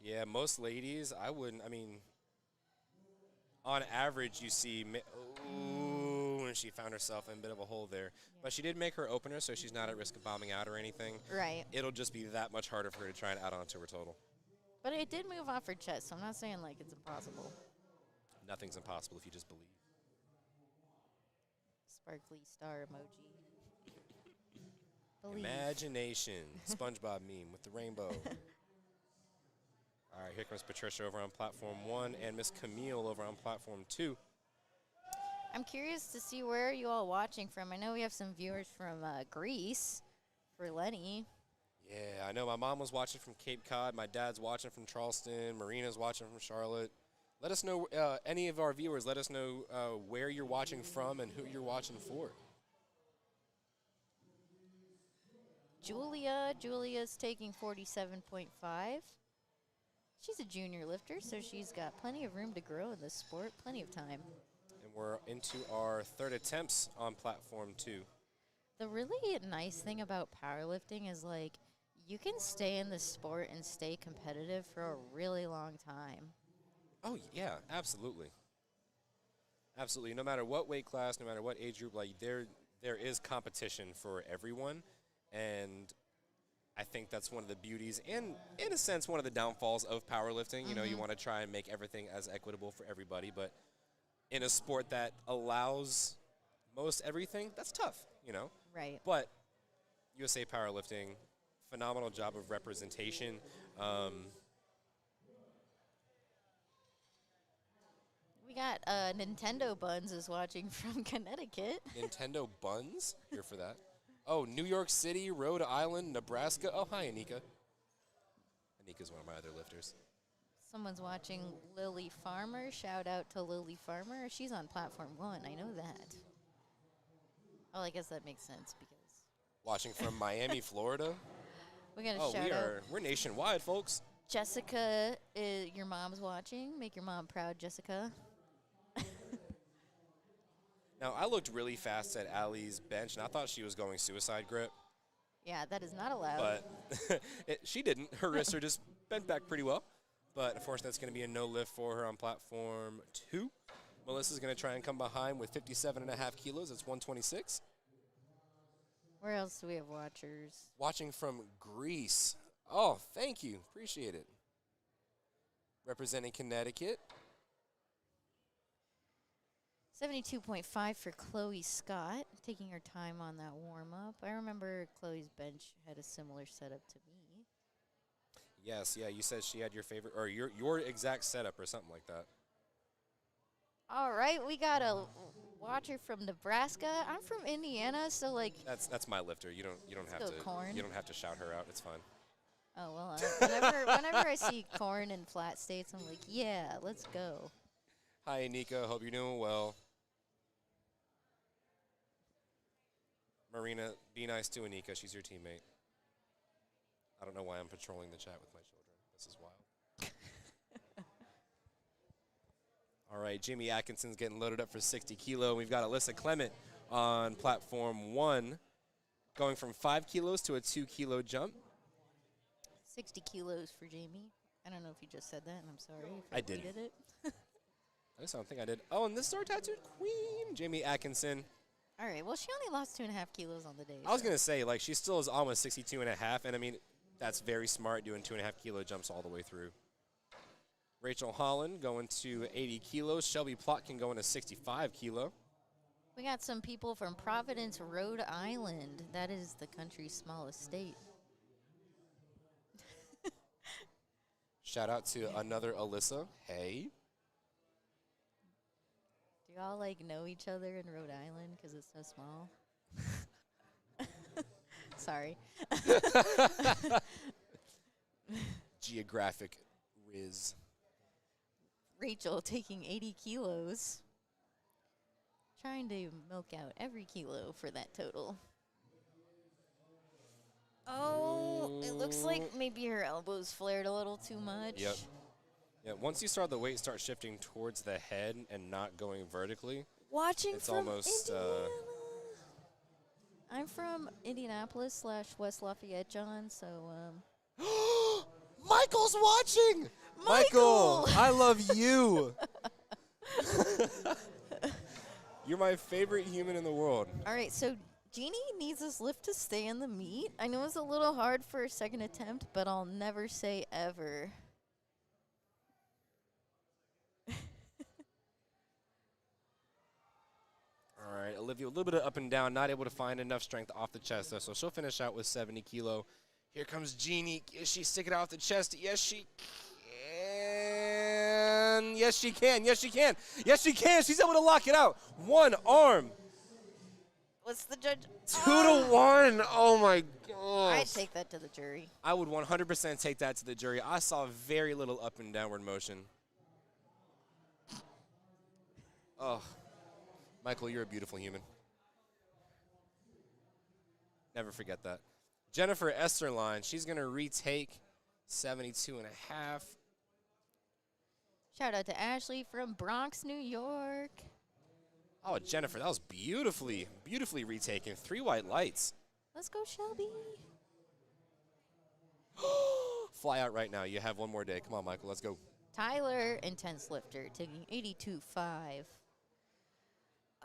Yeah, most ladies, on average, you see, and she found herself in a bit of a hole there. Yeah. But she did make her opener, so she's not at risk of bombing out or anything. Right. It'll just be that much harder for her to try and add on to her total. But it did move off her chest, so I'm not saying it's impossible. Nothing's impossible if you just believe. Sparkly star emoji. Believe. Imagination. SpongeBob meme with the rainbow. All right, here comes Patricia over on platform 1 and Miss Camille over on platform 2. I'm curious to see where you all watching from. I know we have some viewers from Greece for Lenny. Yeah, I know my mom was watching from Cape Cod. My dad's watching from Charleston. Marina's watching from Charlotte. Let us know, any of our viewers, let us know where you're watching from and who you're watching for. Julia's taking 47.5. She's a junior lifter, so she's got plenty of room to grow in this sport, plenty of time. And we're into our third attempts on platform 2. The really nice thing about powerlifting is you can stay in this sport and stay competitive for a really long time. Oh, yeah, absolutely. Absolutely. No matter what weight class, no matter what age group, there is competition for everyone. And I think that's one of the beauties and, in a sense, one of the downfalls of powerlifting. You know, you want to try and make everything as equitable for everybody. But in a sport that allows most everything, that's tough, Right. But USA Powerlifting, phenomenal job of representation. We got Nintendo Buns is watching from Connecticut. Nintendo Buns? Here for that. Oh, New York City, Rhode Island, Nebraska. Oh, hi, Anika. Anika's one of my other lifters. Someone's watching Lily Farmer. Shout out to Lily Farmer. She's on platform 1. I know that. Oh, I guess that makes sense because watching from Miami, Florida. We got a shout out. We're nationwide, folks. Jessica, your mom's watching. Make your mom proud, Jessica. Now, I looked really fast at Allie's bench, and I thought she was going suicide grip. Yeah, that is not allowed. But she didn't. Her wrists are just bent back pretty well. But, unfortunately, that's going to be a no lift for her on platform 2. Melissa's going to try and come behind with 57.5 kilos. That's 126. Where else do we have watchers? Watching from Greece. Oh, thank you. Appreciate it. Representing Connecticut. 72.5 for Chloe Scott, taking her time on that warm-up. I remember Chloe's bench had a similar setup to me. Yes, yeah, you said she had your favorite, or your exact setup or something like that. All right, we got a watcher from Nebraska. I'm from Indiana, so that's my lifter. You don't have to Corn. You don't have to shout her out. It's fine. Oh well, whenever I see corn in flat states, I'm like, yeah, let's go. Hi, Anika. Hope you're doing well. Marina, be nice to Anika. She's your teammate. I don't know why I'm patrolling the chat with my children. This is wild. All right, Jamie Atkinson's getting loaded up for 60 kilo. We've got Alyssa Clement on platform 1, going from 5 kilos to a 2 kilo jump. 60 kilos for Jamie. I don't know if you just said that, and I'm sorry if I did. repeated it. I just don't think I did. Oh, and this is our tattooed queen, Jamie Atkinson. All right, well, she only lost 2.5 kilos on the day. I was going to say, like, she still is almost 62 and a half, and I mean, that's very smart, doing 2.5 kilo jumps all the way through. Rachel Holland going to 80 kilos. Shelby Plotkin going to 65 kilo. We got some people from Providence, Rhode Island. That is the country's smallest state. Shout out to another Alyssa. Hey. Do y'all, like, know each other in Rhode Island because it's so small? Sorry. Geographic Riz. Rachel taking 80 kilos. Trying to milk out every kilo for that total. Oh, it looks like maybe her elbows flared a little too much. Yep. Yeah, once you start the weight start shifting towards the head and not going vertically, Watching it's from almost Indiana. I'm from Indianapolis / West Lafayette, John, so Michael's watching. Michael! I love you. You're my favorite human in the world. all right, so Jeannie needs this lift to stay in the meet. I know it's a little hard for a second attempt, but I'll never say ever. All right, Olivia, a little bit of up and down, not able to find enough strength off the chest, though, so she'll finish out with 70 kilo. Here comes Jeannie. Is she sticking out the chest? Yes, she can. Yes, she can. Yes, she can. Yes, she can. She's able to lock it out. One arm. What's the judge? 2 to 1. Oh, my gosh. I'd take that to the jury. I would 100% take that to the jury. I saw very little up and downward motion. Oh, Michael, you're a beautiful human. Never forget that. Jennifer Esterline, she's going to retake 72 and a half. Shout out to Ashley from Bronx, New York. Oh, Jennifer, that was beautifully retaken. 3 white lights. Let's go, Shelby. Fly out right now. You have one more day. Come on, Michael, let's go. Tyler, intense lifter, taking 82.5.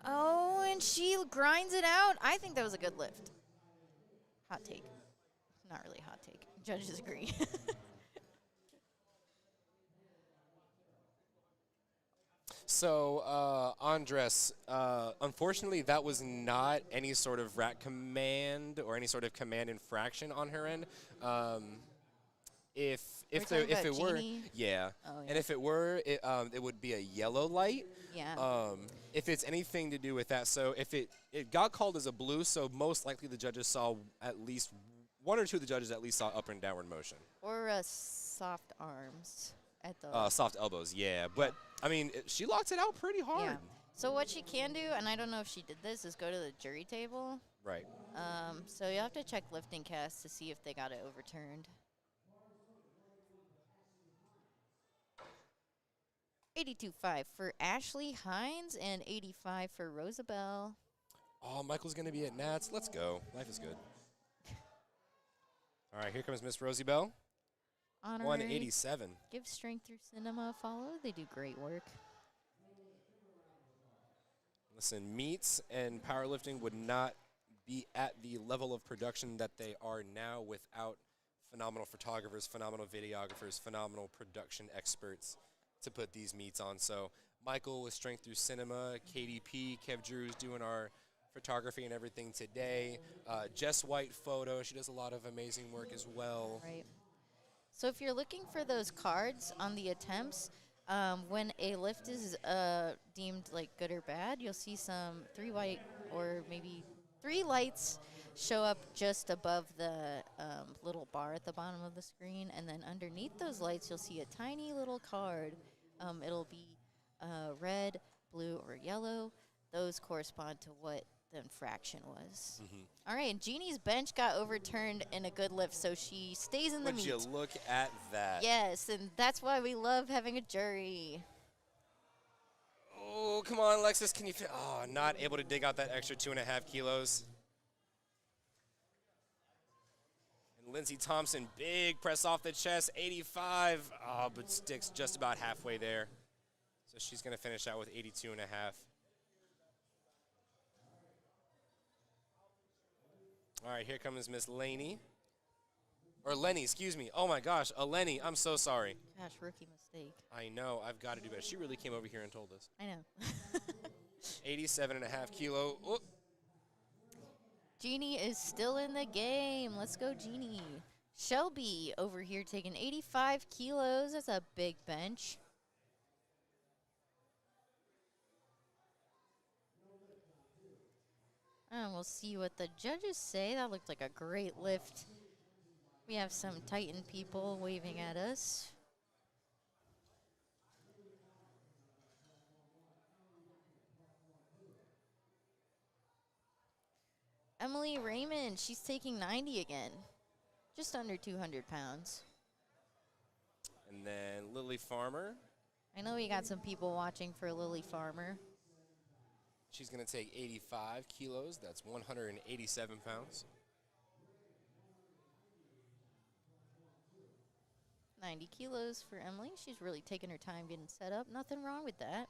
Oh, and she grinds it out. I think that was a good lift. Hot take. Not really hot take. Judges agree. So, Andres, unfortunately, that was not any sort of rack command or any sort of command infraction on her end. If it were, yeah. Oh, yeah. And if it were, it would be a yellow light. Yeah. If it's anything to do with that, so if it got called as a blue, so most likely the judges saw at least one or two of the judges at least saw up and downward motion. Or soft arms at the. Soft elbows, yeah. But I mean, she locked it out pretty hard. Yeah. So what she can do, and I don't know if she did this, is go to the jury table. Right. So you have to check lifting casts to see if they got it overturned. 82.5 for Ashley Hines and 85 for Rosabelle. Oh, Michael's going to be at Nats. Let's go. Life is good. All right, here comes Miss Rosie Bell. Honorary. 187. Give Strength Through Cinema a follow. They do great work. Listen, meets and powerlifting would not be at the level of production that they are now without phenomenal photographers, phenomenal videographers, phenomenal production experts to put these meets on. So Michael with Strength Through Cinema, KDP, Kev Drew's doing our photography and everything today. Jess White Photo, she does a lot of amazing work as well. Right. So if you're looking for those cards on the attempts, when a lift is deemed like good or bad, you'll see some 3 white or maybe 3 lights show up just above the little bar at the bottom of the screen, and then underneath those lights you'll see a tiny little card. It'll be red, blue, or yellow. Those correspond to what the infraction was. All right, and Jeannie's bench got overturned in a good lift, so she stays in the Would meet. you look at that? Yes, and that's why we love having a jury. Oh, come on, Lexus. Can you not able to dig out that extra 2.5 kilos. And Lindsey Thompson, big press off the chest, 85. Oh, but sticks just about halfway there. So she's going to finish out with 82.5. All right, here comes Miss Laney. Or Lenny, excuse me. Oh, my gosh, Lenny. I'm so sorry. Gosh, rookie mistake. I know. I've got to do better. She really came over here and told us. I know. 87.5 kilo. Oh. Jeannie is still in the game. Let's go, Jeannie. Shelby over here taking 85 kilos. That's a big bench. And we'll see what the judges say. That looked like a great lift. We have some Titan people waving at us. Emily Raymond, she's taking 90 again. Just under 200 pounds. And then Lily Farmer. I know we got some people watching for Lily Farmer. She's going to take 85 kilos. That's 187 pounds. 90 kilos for Emily. She's really taking her time getting set up. Nothing wrong with that.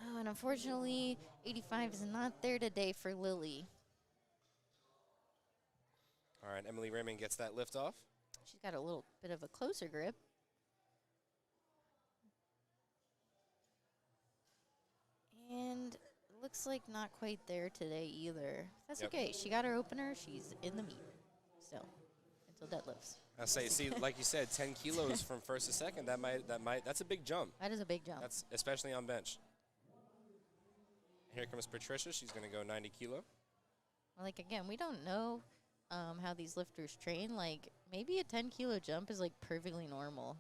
Oh, and unfortunately, 85 is not there today for Lily. All right, Emily Raymond gets that lift off. She's got a little bit of a closer grip. And it looks like not quite there today either. That's okay. She got her opener. She's in the meet still until deadlifts. I say, see, like you said, 10 kilos from first to second. That's a big jump. That is a big jump. That's especially on bench. Here comes Patricia. She's going to go 90 kilo. Like, again, we don't know how these lifters train. Like, maybe a 10-kilo jump is, like, perfectly normal.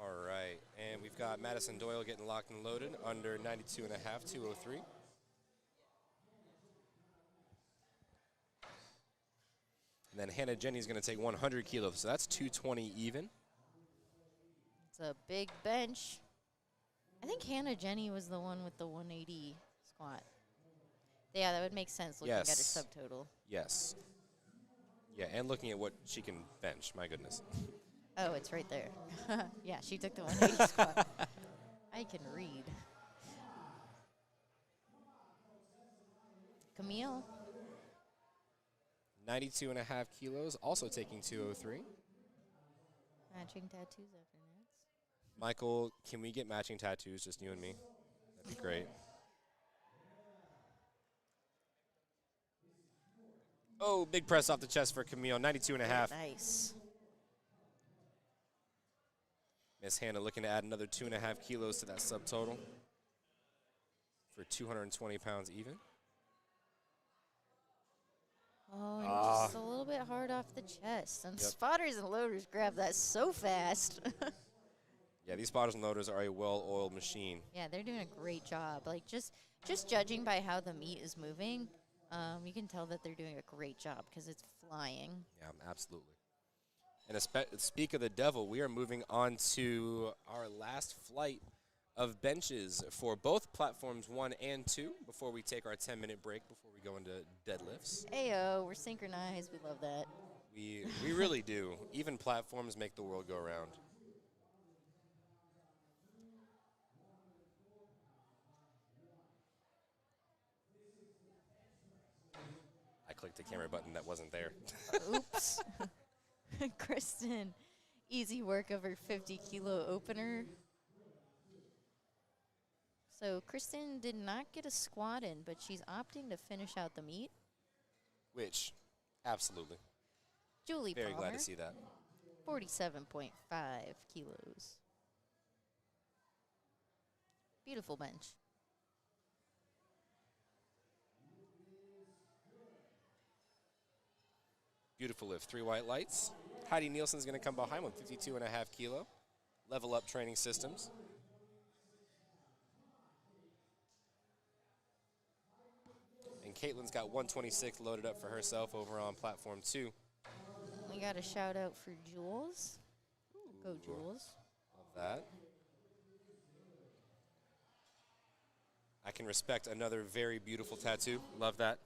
All right, and we've got Madison Doyle getting locked and loaded under 92.5, 203. And then Hannah Jenny's going to take 100 kilos, so that's 220 even. It's a big bench. I think Hannah Jenny was the one with the 180 squat. Yeah, that would make sense looking at her subtotal. Yes. Yeah, and looking at what she can bench, my goodness. Oh, it's right there. Yeah, she took the 180 squat. I can read. Camille. 92.5 kilos, also taking 203. Matching tattoos after Nats. Michael, can we get matching tattoos, just you and me? That'd be great. Oh, big press off the chest for Camille, 92.5. Nice. Miss Hannah looking to add another 2.5 kilos to that subtotal for 220 pounds even. Oh, and just a little bit hard off the chest. And spotters and loaders grab that so fast. Yeah, these spotters and loaders are a well-oiled machine. Yeah, they're doing a great job. Like, just judging by how the meat is moving, you can tell that they're doing a great job because it's flying. Yeah, absolutely. And speak of the devil, we are moving on to our last flight of benches for both platforms 1 and 2 before we take our 10-minute break before we go into deadlifts. Ayo, we're synchronized. We love that. We really do. Even platforms make the world go around. I clicked the camera button that wasn't there. Oops. Kristen, easy work of her 50-kilo opener. So Kristen did not get a squat in, but she's opting to finish out the meet. Which, absolutely. Julie Very Palmer, glad to see that. 47.5 kilos. Beautiful bench. Beautiful lift. 3 white lights. Heidi Nielsen's going to come behind with 52.5 kilo. Level Up Training Systems. And Caitlin's got 126 loaded up for herself over on platform 2. We got a shout out for Jules. Go Jules. Love that. I can respect another very beautiful tattoo. Love that.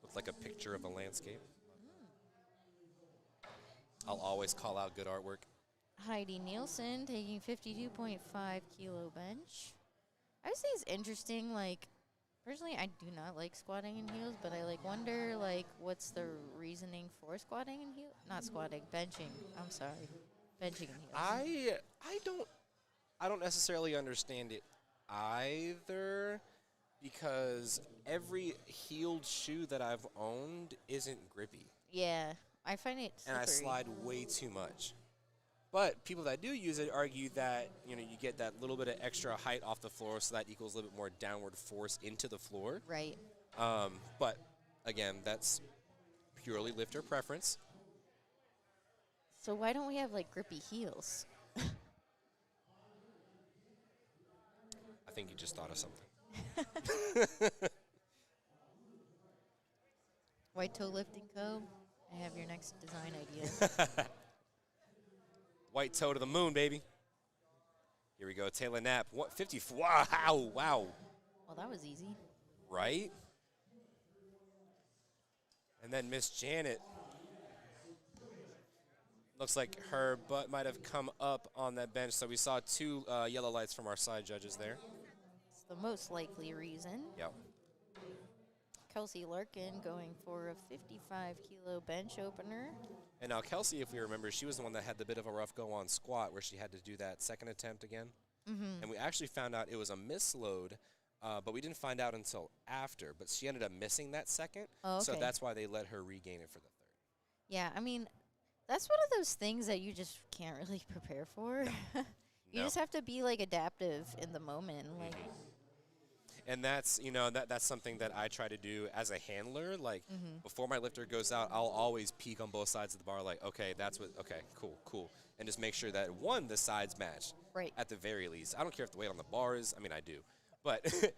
Looks like a picture of a landscape. I'll always call out good artwork. Heidi Nielsen taking 52.5 kilo bench. I would say it's interesting. Like, personally, I do not like squatting in heels, but I like wonder like what's the reasoning for squatting in heels? Not squatting, benching. I'm sorry, benching in heels. I don't necessarily understand it either, because every heeled shoe that I've owned isn't grippy. Yeah, I find it slippery. And I slide way too much. But people that do use it argue that, you get that little bit of extra height off the floor, so that equals a little bit more downward force into the floor. Right. But again, that's purely lifter preference. So why don't we have like grippy heels? I think you just thought of something. White Toe Lifting Co. I have your next design idea. White toe to the moon, baby. Here we go. Taylor Knapp. 150. Wow. Wow. Well, that was easy. Right? And then Miss Janet. Looks like her butt might have come up on that bench. So we saw 2 yellow lights from our side judges there. It's the most likely reason. Yep. Kelsey Larkin going for a 55 kilo bench opener. And now Kelsey, if we remember, she was the one that had the bit of a rough go on squat where she had to do that second attempt again. Mm-hmm. And we actually found out it was a misload, but we didn't find out until after. But she ended up missing that second, Oh, okay. so that's why they let her regain it for the third. Yeah, I mean, that's one of those things that you just can't really prepare for. You No. just have to be like adaptive in the moment. Like, And that's, that's something that I try to do as a handler. Like, before my lifter goes out, I'll always peek on both sides of the bar, like, okay, cool. And just make sure that, the sides match. Right. At the very least. I don't care if the weight on the bar is, I do. But if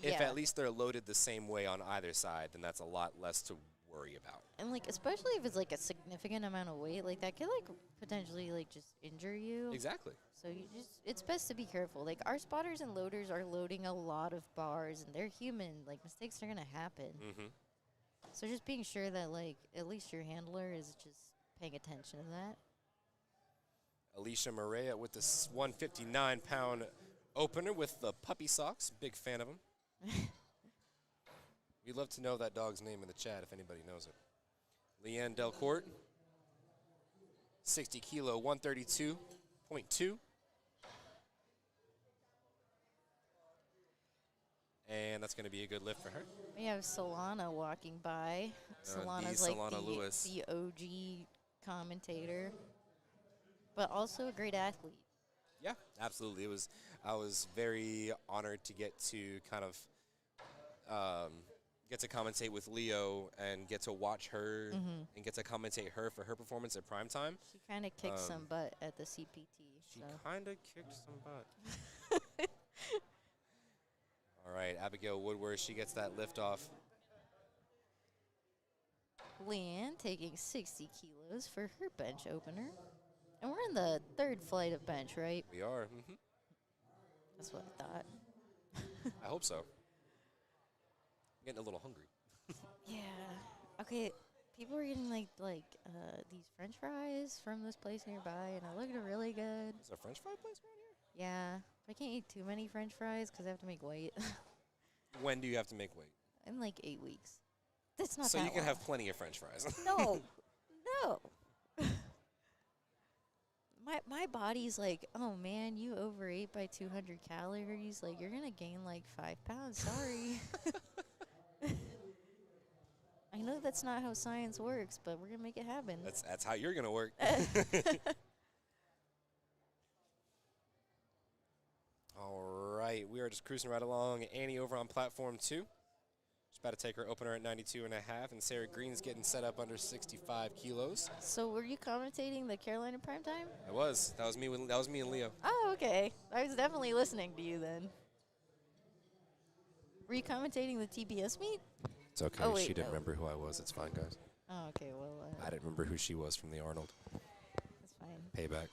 Yeah. at least they're loaded the same way on either side, then that's a lot less to worry about. and like, especially if it's like a significant amount of weight, like that could like potentially like just injure you. Exactly. So it's best to be careful. Like, our spotters and loaders are loading a lot of bars, and they're human. Like, mistakes are gonna happen. Mm-hmm. So just being sure that like at least your handler is just paying attention to that. Alicia Maria with the 159-pound opener with the puppy socks. Big fan of them. We'd love to know that dog's name in the chat if anybody knows it. Leanne Delcourt, 60 kilo, 132.2. And that's going to be a good lift for her. We have Solana walking by. Solana's the like Solana Lewis. the OG commentator, but also a great athlete. Yeah, absolutely. I was very honored to get to kind of get to commentate with Leo and get to watch her and get to commentate her for her performance at primetime. She kind of kicked some butt at the CPT. She So. kind of kicked some butt. All right, Abigail Woodward, she gets that lift off. Leanne taking 60 kilos for her bench opener. And we're in the third flight of bench, right? We are. That's what I thought. I hope so. I'm getting a little hungry. Yeah. Okay, people are getting like these French fries from this place nearby, and it looked really good. Is there a French fry place around here? Yeah. I can't eat too many French fries because I have to make weight. When do you have to make weight? In like 8 weeks. That's not So that you can long. have plenty of French fries. No. No. My body's like, oh man, you overate by 200 calories. Like, you're going to gain like 5 pounds. Sorry. I know that's not how science works, but we're going to make it happen. That's how you're going to work. All right, we are just cruising right along. Annie over on platform 2. Just about to take her opener at 92.5, and Sarah Green's getting set up under 65 kilos. So were you commentating the Carolina primetime? I was. That was me and Leo. Oh, okay. I was definitely listening to you then. Were you commentating the TBS meet? It's okay. Oh, wait, she didn't no. remember who I was. It's fine, guys. Oh, okay. Well, I didn't remember who she was from the Arnold. that's fine. Payback.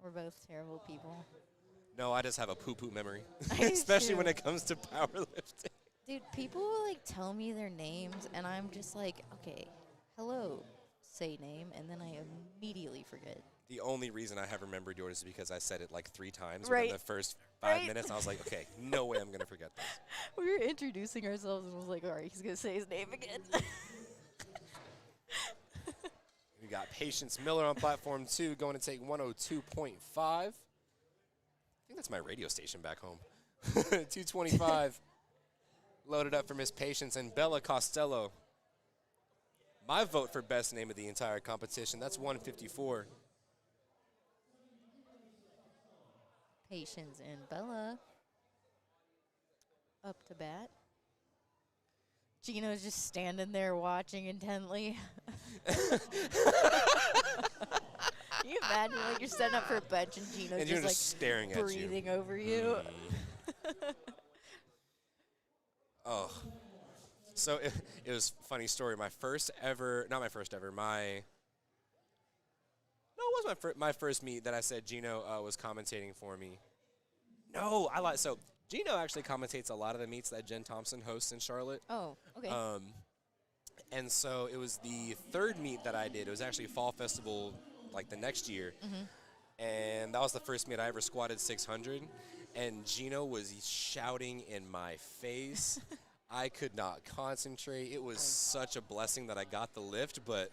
We're both terrible people. No, I just have a poo-poo memory, I do especially when too. it comes to powerlifting. Dude, people will, like, tell me their names, and I'm just like, okay, hello, say name, and then I immediately forget. The only reason I have remembered yours is because I said it like 3 times Right. within the first 5 Right. minutes. I was like, okay, no way I'm going to forget this. We were introducing ourselves, and I was like, all right, he's going to say his name again. We got Patience Miller on platform 2 going to take 102.5. I think that's my radio station back home. 225. Loaded up for Miss Patience and Bella Costello. My vote for best name of the entire competition. That's 154. Patience and Bella. Up to bat. Gino's just standing there watching intently. Can you imagine, like, you're setting up for a bench and Gino's And you're just, like, just staring at you. breathing over you? Oh. So it was a funny story. My first ever, not my first ever, it was my first meet that I said Gino was commentating for me. No, I lied. So Gino actually commentates a lot of the meets that Jen Thompson hosts in Charlotte. Oh, okay. And so it was the 3rd meet that I did. It was actually Fall Festival, like the next year. And that was the first meet I ever squatted 600. And Gino was shouting in my face. I could not concentrate. It was such a blessing that I got the lift, but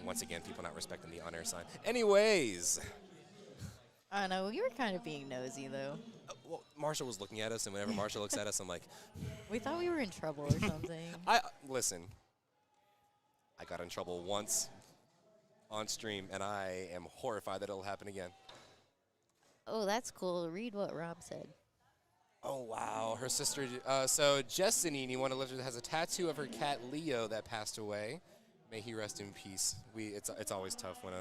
once again, people not respecting the on-air sign. Anyways. I don't know. You were kind of being nosy, though. Well, Marshall was looking at us, and whenever Marshall looks at us, I'm like, We thought we were in trouble or something. Listen, I got in trouble once on stream, and I am horrified that it'll happen again. Oh, that's cool. Read what Rob said. Oh, wow. Her sister, so Jess Zanini, one of the lifters, has a tattoo of her cat Leo that passed away. May he rest in peace. It's always tough when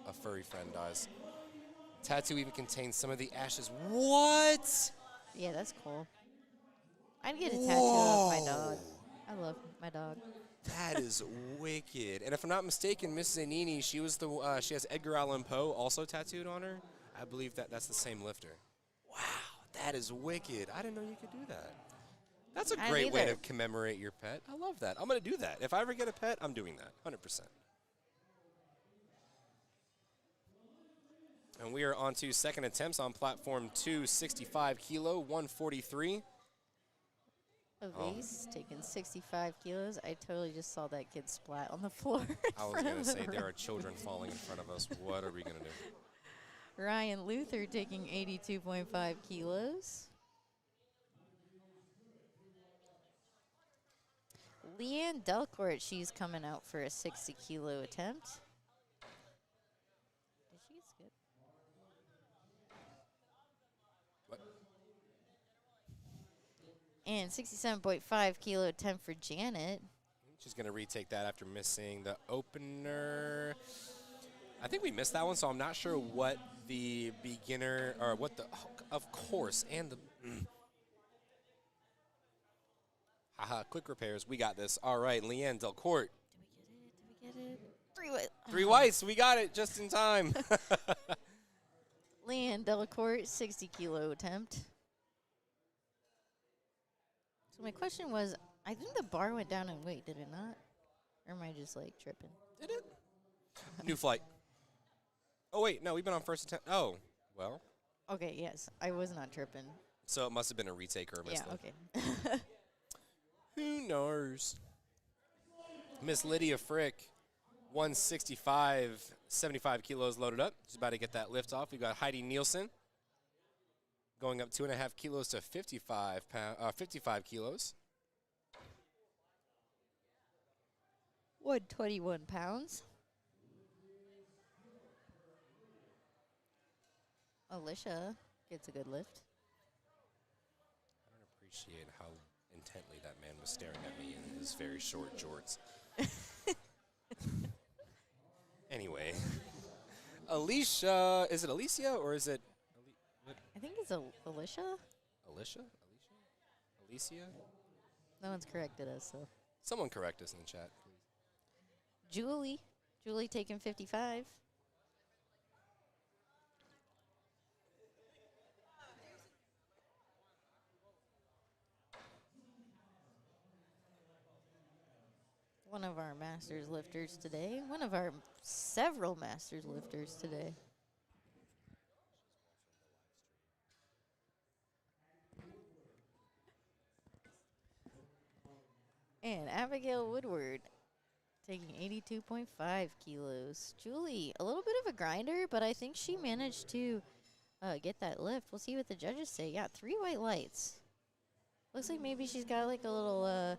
a furry friend dies. Tattoo even contains some of the ashes. What? Yeah, that's cool. I'd get a tattoo of my dog. I love my dog. That is wicked. And if I'm not mistaken, Miss Zanini, she has Edgar Allan Poe also tattooed on her. I believe that's the same lifter. Wow, that is wicked. I didn't know you could do that. That's a great way to commemorate your pet. I love that. I'm going to do that. If I ever get a pet, I'm doing that, 100%. And we are on to second attempts on platform 2, 65 kilo, 143. Elise taking 65 kilos. I totally just saw that kid splat on the floor. I was going to say, there are children falling in front of us. What are we going to do? Ryan Luther taking 82.5 kilos. Leanne Delcourt, she's coming out for a 60 kilo attempt. Did she skip? What? And 67.5 kilo attempt for Janet. She's going to retake that after missing the opener. I think we missed that one, so I'm not sure what the beginner, or what the, of course, and the, haha, quick repairs. We got this. All right, Leanne Delcourt. Did we get it? 3 white. 3 whites. We got it just in time. Leanne Delacourt, 60 kilo attempt. So my question was, I think the bar went down in weight, did it not? Or am I just like tripping? Did it? New flight. Oh, wait. No, we've been on first attempt. Oh, well. Okay, yes. I was not tripping. So it must have been a retake or a miss. Yeah, then. okay. Who knows? Miss Lydia Frick, 165, 75 kilos loaded up. She's about to get that lift off. We've got Heidi Nielsen going up 2.5 kilos to 55 kilos. 121 pounds. Alicia gets a good lift. I don't appreciate how intently that man was staring at me in his very short jorts. Anyway, Alicia, is it Alicia or is it I think it's Alicia. Alicia? Alicia? No one's corrected us, so. Someone correct us in the chat, please. Julie. Julie taking 55. One of our Masters lifters today. One of our several Masters lifters today. And Abigail Woodward taking 82.5 kilos. Julie, a little bit of a grinder, but I think she managed to get that lift. We'll see what the judges say. Yeah, 3 white lights. Looks like maybe she's got like a little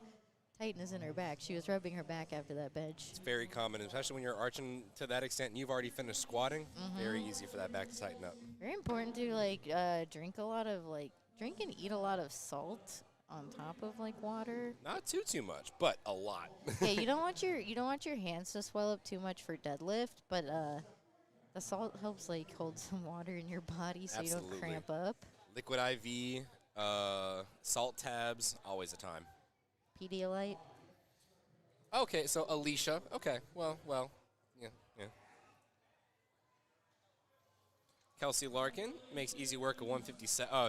tightness in her back. She was rubbing her back after that bench. It's very common, especially when you're arching to that extent and you've already finished squatting. Very easy for that back to tighten up. Very important to like drink and eat a lot of salt on top of like water. Not too much, but a lot. Yeah, you don't want your hands to swell up too much for deadlift, but the salt helps like hold some water in your body so Absolutely. you don't cramp up. Liquid IV, salt tabs, always a time. Pedialyte. Okay, so Alicia. Okay, well, yeah. Kelsey Larkin makes easy work of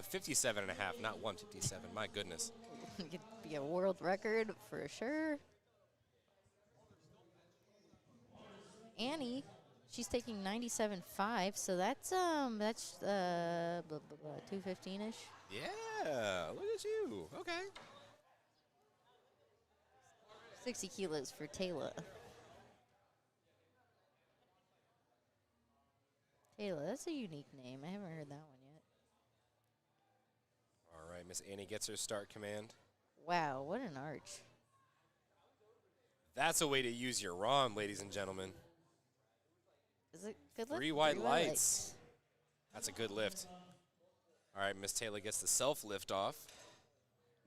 57 and a half, not 157. My goodness. It could be a world record for sure. Annie, she's taking 97.5, so that's 215-ish. Yeah, look at you. Okay. 60 kilos for Taylor. Taylor, that's a unique name. I haven't heard that one yet. All right, Miss Annie gets her start command. Wow, what an arch. That's a way to use your ROM, ladies and gentlemen. Is it good lift? 3 white lights. That's a good lift. All right, Miss Taylor gets the self lift off.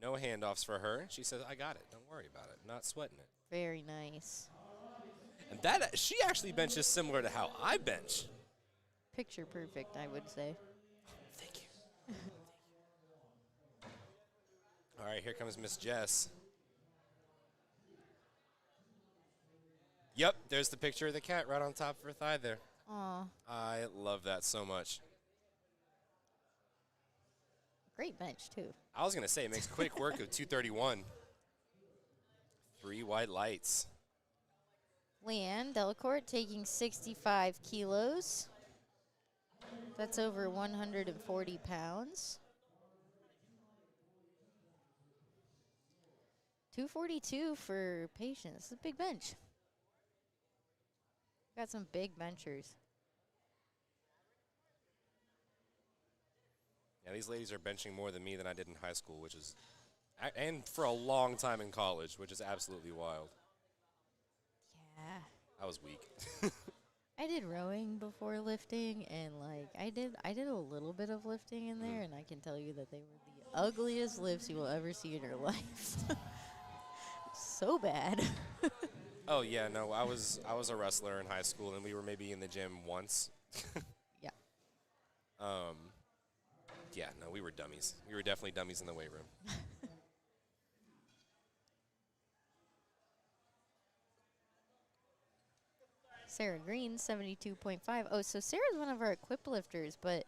No handoffs for her. She says, I got it. Don't worry about it. Not sweating it. Very nice. And that she actually benches similar to how I bench. Picture perfect, I would say. Thank you. All right, here comes Miss Jess. Yep, there's the picture of the cat right on top of her thigh there. Aw, I love that so much. great bench, too. I was going to say, it makes quick work of 231. 3 white lights. Leanne Delacourt taking 65 kilos. That's over 140 pounds. 242 for Patience. It's a big bench. Got some big benchers. Yeah, these ladies are benching more than me than I did in high school, which is, and for a long time in college, which is absolutely wild. Yeah. I was weak. I did rowing before lifting, and like I did a little bit of lifting in there, and I can tell you that they were the ugliest lifts you will ever see in your life. So bad. Oh yeah, no, I was a wrestler in high school, and we were maybe in the gym once. Yeah. Yeah, no, we were dummies. We were definitely dummies in the weight room. Sarah Green, 72.5. Oh, so Sarah's one of our equip lifters, but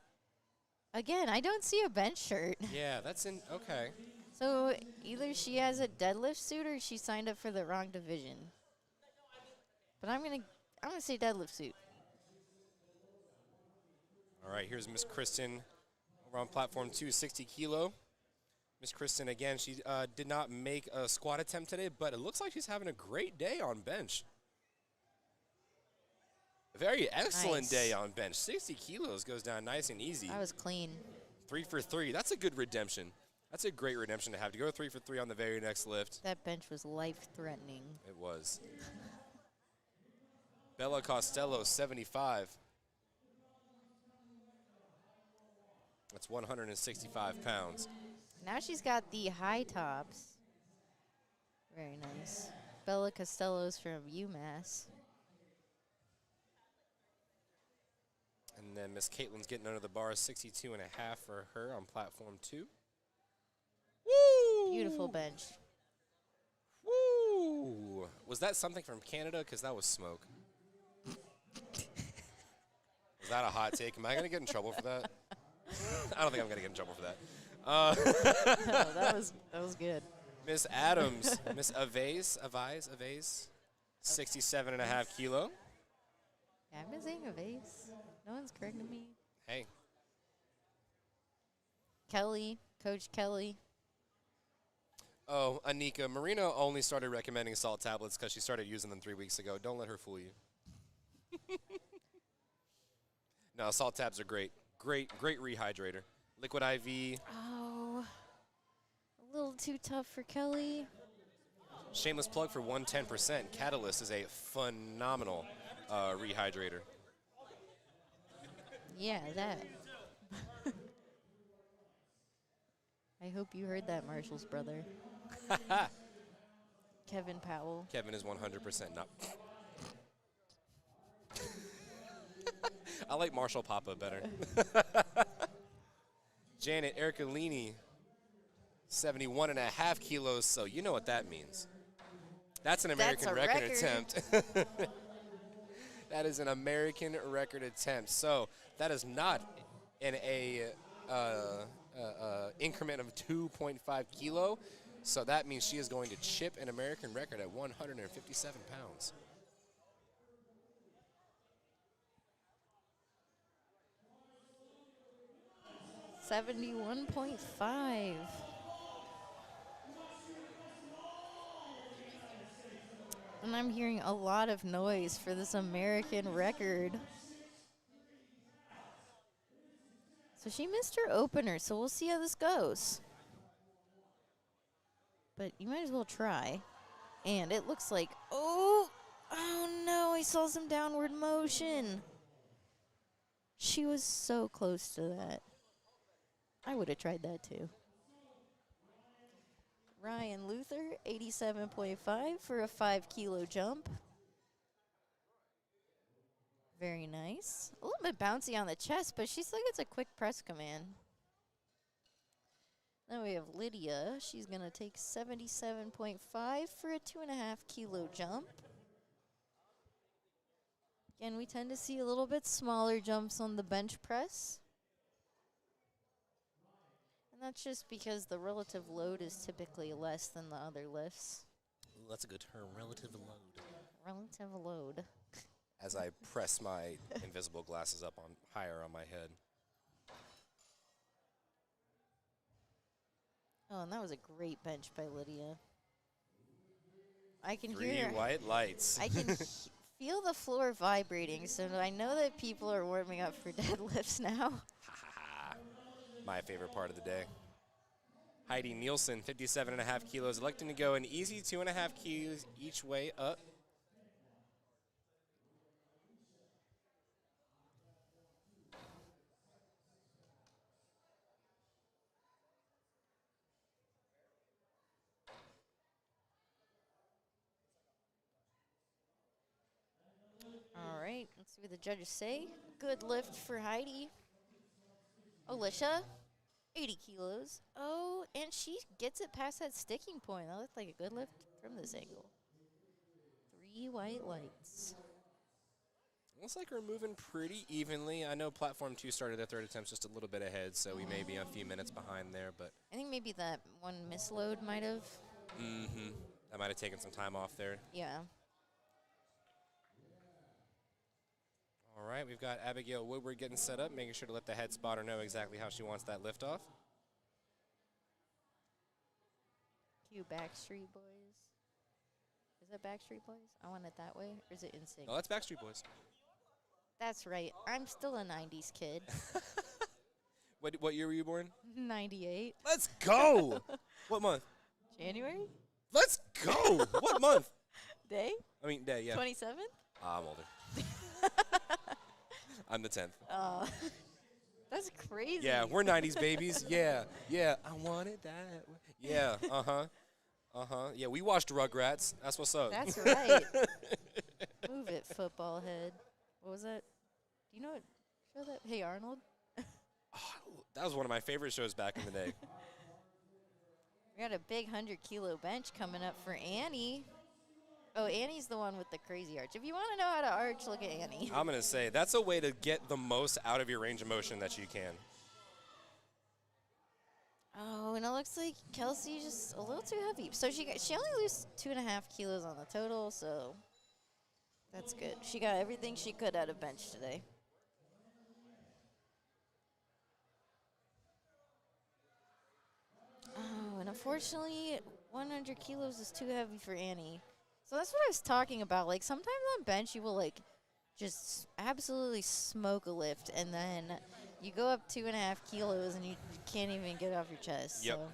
Again, I don't see a bench shirt. Yeah, that's in. Okay. So either she has a deadlift suit or she signed up for the wrong division. But I'm gonna say deadlift suit. All right, here's Miss Kristen over on platform 2, 60 kilo. Miss Kristen, again, she did not make a squat attempt today, but it looks like she's having a great day on bench. A very excellent day on bench. 60 kilos goes down nice and easy. That was clean. 3 for 3. That's a good redemption. That's a great redemption to have. To go 3 for 3 on the very next lift. That bench was life-threatening. It was. Bella Costello, 75. That's 165 pounds. Now she's got the high tops. Very nice. Bella Costello's from UMass. And then Miss Caitlin's getting under the bar, 62 and a half for her on platform 2. Woo! Beautiful bench. Woo! Was that something from Canada? Because that was smoke. Was that a hot take? Am I going to get in trouble for that? I don't think I'm going to get in trouble for that. No, that was good. Miss Adams, Miss Avais, 67 and a half kilo. Yeah, I've been saying a vase. No one's correcting me. Hey. Kelly, Coach Kelly. Oh, Anika, Marino only started recommending salt tablets because she started using them 3 weeks ago. Don't let her fool you. No, salt tabs are great. Great rehydrator. Liquid IV. Oh, a little too tough for Kelly. Shameless plug for 110%. Catalyst is a phenomenal rehydrator. Yeah, that. I hope you heard that, Marshall's brother. Kevin Powell. Kevin is 100% not. I like Marshall Papa better. Janet Ercolini, 71 and a half kilos, so you know what that means. That's an American record attempt. That is an American record attempt. So that is not in a increment of 2.5 kilo. So that means she is going to chip an American record at 157 pounds. $71.5. And I'm hearing a lot of noise for this American record. So she missed her opener, so we'll see how this goes. But you might as well try. And it looks like, oh no, I saw some downward motion. She was so close to that. I would have tried that too. Ryan Luther, 87.5 for a 5 kilo jump. Very nice. A little bit bouncy on the chest, but she still gets a quick press command. Then we have Lydia. She's going to take 77.5 for a 2.5 kilo jump. Again, we tend to see a little bit smaller jumps on the bench press. And that's just because the relative load is typically less than the other lifts. Ooh, that's a good term, relative load. Relative load. As I press my invisible glasses up on higher on my head. Oh, and that was a great bench by Lydia. I can Three hear. white lights. I can feel the floor vibrating, so I know that people are warming up for deadlifts now. My favorite part of the day. Heidi Nielsen, 57.5 kilos, electing to go an easy 2.5 kilos each way up. All right, let's see what the judges say. Good lift for Heidi. Alicia, 80 kilos. Oh, and she gets it past that sticking point. That looked like a good lift from this angle. 3 white lights. Looks like we're moving pretty evenly. I know Platform 2 started their third attempt just a little bit ahead, so we may be a few minutes behind there, but I think maybe that one misload might have. that might have taken some time off there. Yeah. All right, we've got Abigail Woodward getting set up, making sure to let the head spotter know exactly how she wants that lift off. Cue Backstreet Boys. Is it Backstreet Boys? I want it that way. Or is it NSYNC? Oh, that's Backstreet Boys. That's right. I'm still a 90s kid. What year were you born? 98. Let's go! What month? January? Let's go! What month? Day? I mean, day, yeah. 27th? I'm older. I'm the 10th. That's crazy. Yeah, we're 90s babies. Yeah. I want it that way. Yeah, uh-huh. Yeah, we watched Rugrats. That's what's up. That's right. Move it, football head. What was that? Do you know what show that? Hey, Arnold? That was one of my favorite shows back in the day. We got a big 100-kilo bench coming up for Annie. Oh, Annie's the one with the crazy arch. If you want to know how to arch, look at Annie. I'm going to say, that's a way to get the most out of your range of motion that you can. Oh, and it looks like Kelsey's just a little too heavy. So she only lost 2.5 kilos on the total, so that's good. She got everything she could out of bench today. Oh, and unfortunately, 100 kilos is too heavy for Annie. So that's what I was talking about. Like, sometimes on bench, you will, like, just absolutely smoke a lift, and then you go up 2.5 kilos, and you can't even get off your chest. Yep. So.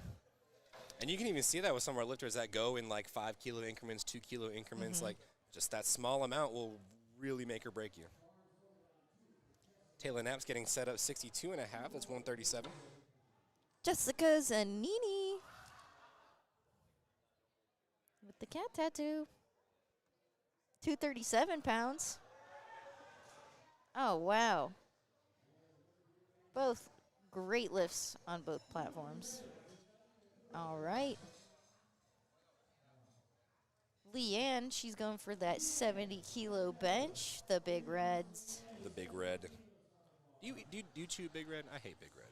And you can even see that with some of our lifters that go in, like, 5-kilo increments, 2-kilo increments. Like, just that small amount will really make or break you. Taylor Knapp's getting set up 62.5. That's 137. Jessica Zanini with the cat tattoo. 237 pounds. Oh, wow. Both great lifts on both platforms. All right. Leanne, she's going for that 70-kilo bench, the Big Reds. The Big Red. Do you chew Big Red? I hate Big Red.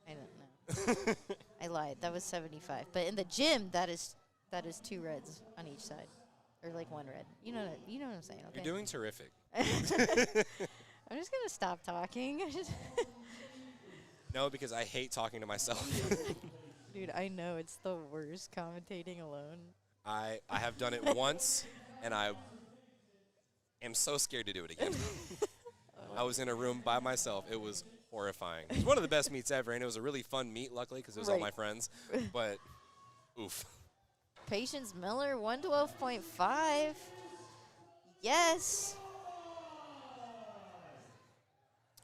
I don't know. I lied. That was 75. But in the gym, that is 2 reds on each side. Or like 1 red. You know what I'm saying, okay? You're doing terrific. I'm just going to stop talking. No, because I hate talking to myself. Dude, I know. It's the worst commentating alone. I have done it once, and I am so scared to do it again. I was in a room by myself. It was horrifying. It was one of the best meets ever, and it was a really fun meet, luckily, because it was all my friends. But, oof. Patience Miller, 112.5. Yes.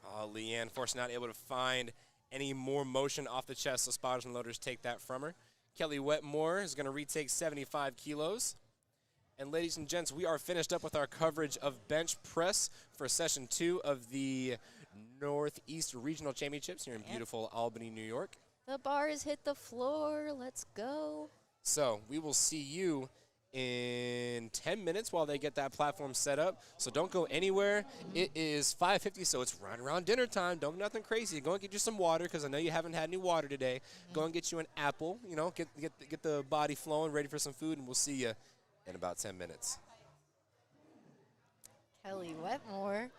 Oh, Leanne, fortunately not able to find any more motion off the chest, so spotters and loaders take that from her. Kelly Wetmore is going to retake 75 kilos. And ladies and gents, we are finished up with our coverage of bench press for session 2 of the Northeast Regional Championships here in beautiful Albany, New York. The bars hit the floor. Let's go. So we will see you in 10 minutes while they get that platform set up. So don't go anywhere. It is 5:50, so it's right around dinner time. Don't do nothing crazy. Go and get you some water, because I know you haven't had any water today. Go and get you an apple. You know, get the body flowing, ready for some food, and we'll see you in about 10 minutes. Kelly Wetmore.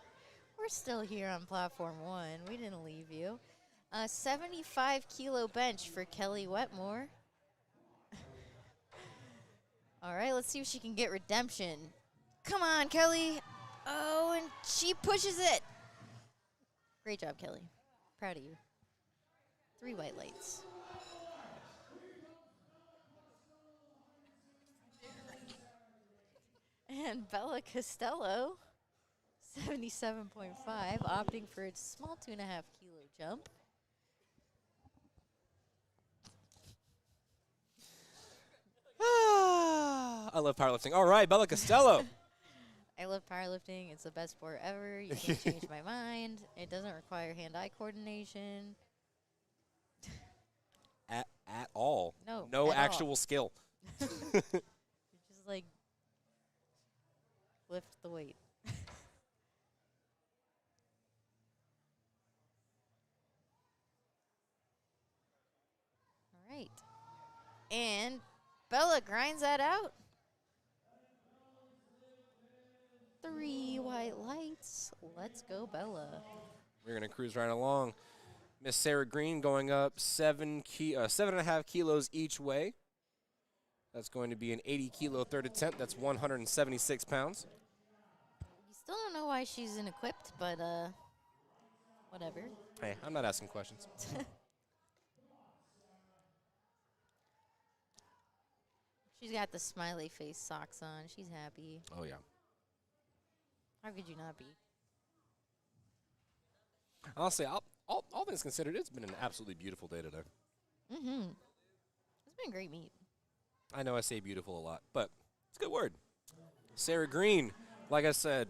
We're still here on platform 1. We didn't leave you. 75-kilo bench for Kelly Wetmore. All right, let's see if she can get redemption. Come on, Kelly. Oh, and she pushes it. Great job, Kelly. Proud of you. 3 white lights. And Bella Costello, 77.5, opting for its small 2.5-kilo jump. I love powerlifting. All right, Bella Costello. I love powerlifting. It's the best sport ever. You can't change my mind. It doesn't require hand-eye coordination. At all. No, at actual all. Skill. You just, like, lift the weight. And Bella grinds that out. 3 white lights. Let's go, Bella. We're going to cruise right along. Miss Sarah Green going up 7.5 kilos each way. That's going to be an 80-kilo third attempt. That's 176 pounds. You still don't know why she's unequipped, but whatever. Hey, I'm not asking questions. She's got the smiley face socks on. She's happy. Oh, yeah. How could you not be? Honestly, all things considered, it's been an absolutely beautiful day today. Mm-hmm. It's been great meat. I know I say beautiful a lot, but it's a good word. Sarah Green, like I said,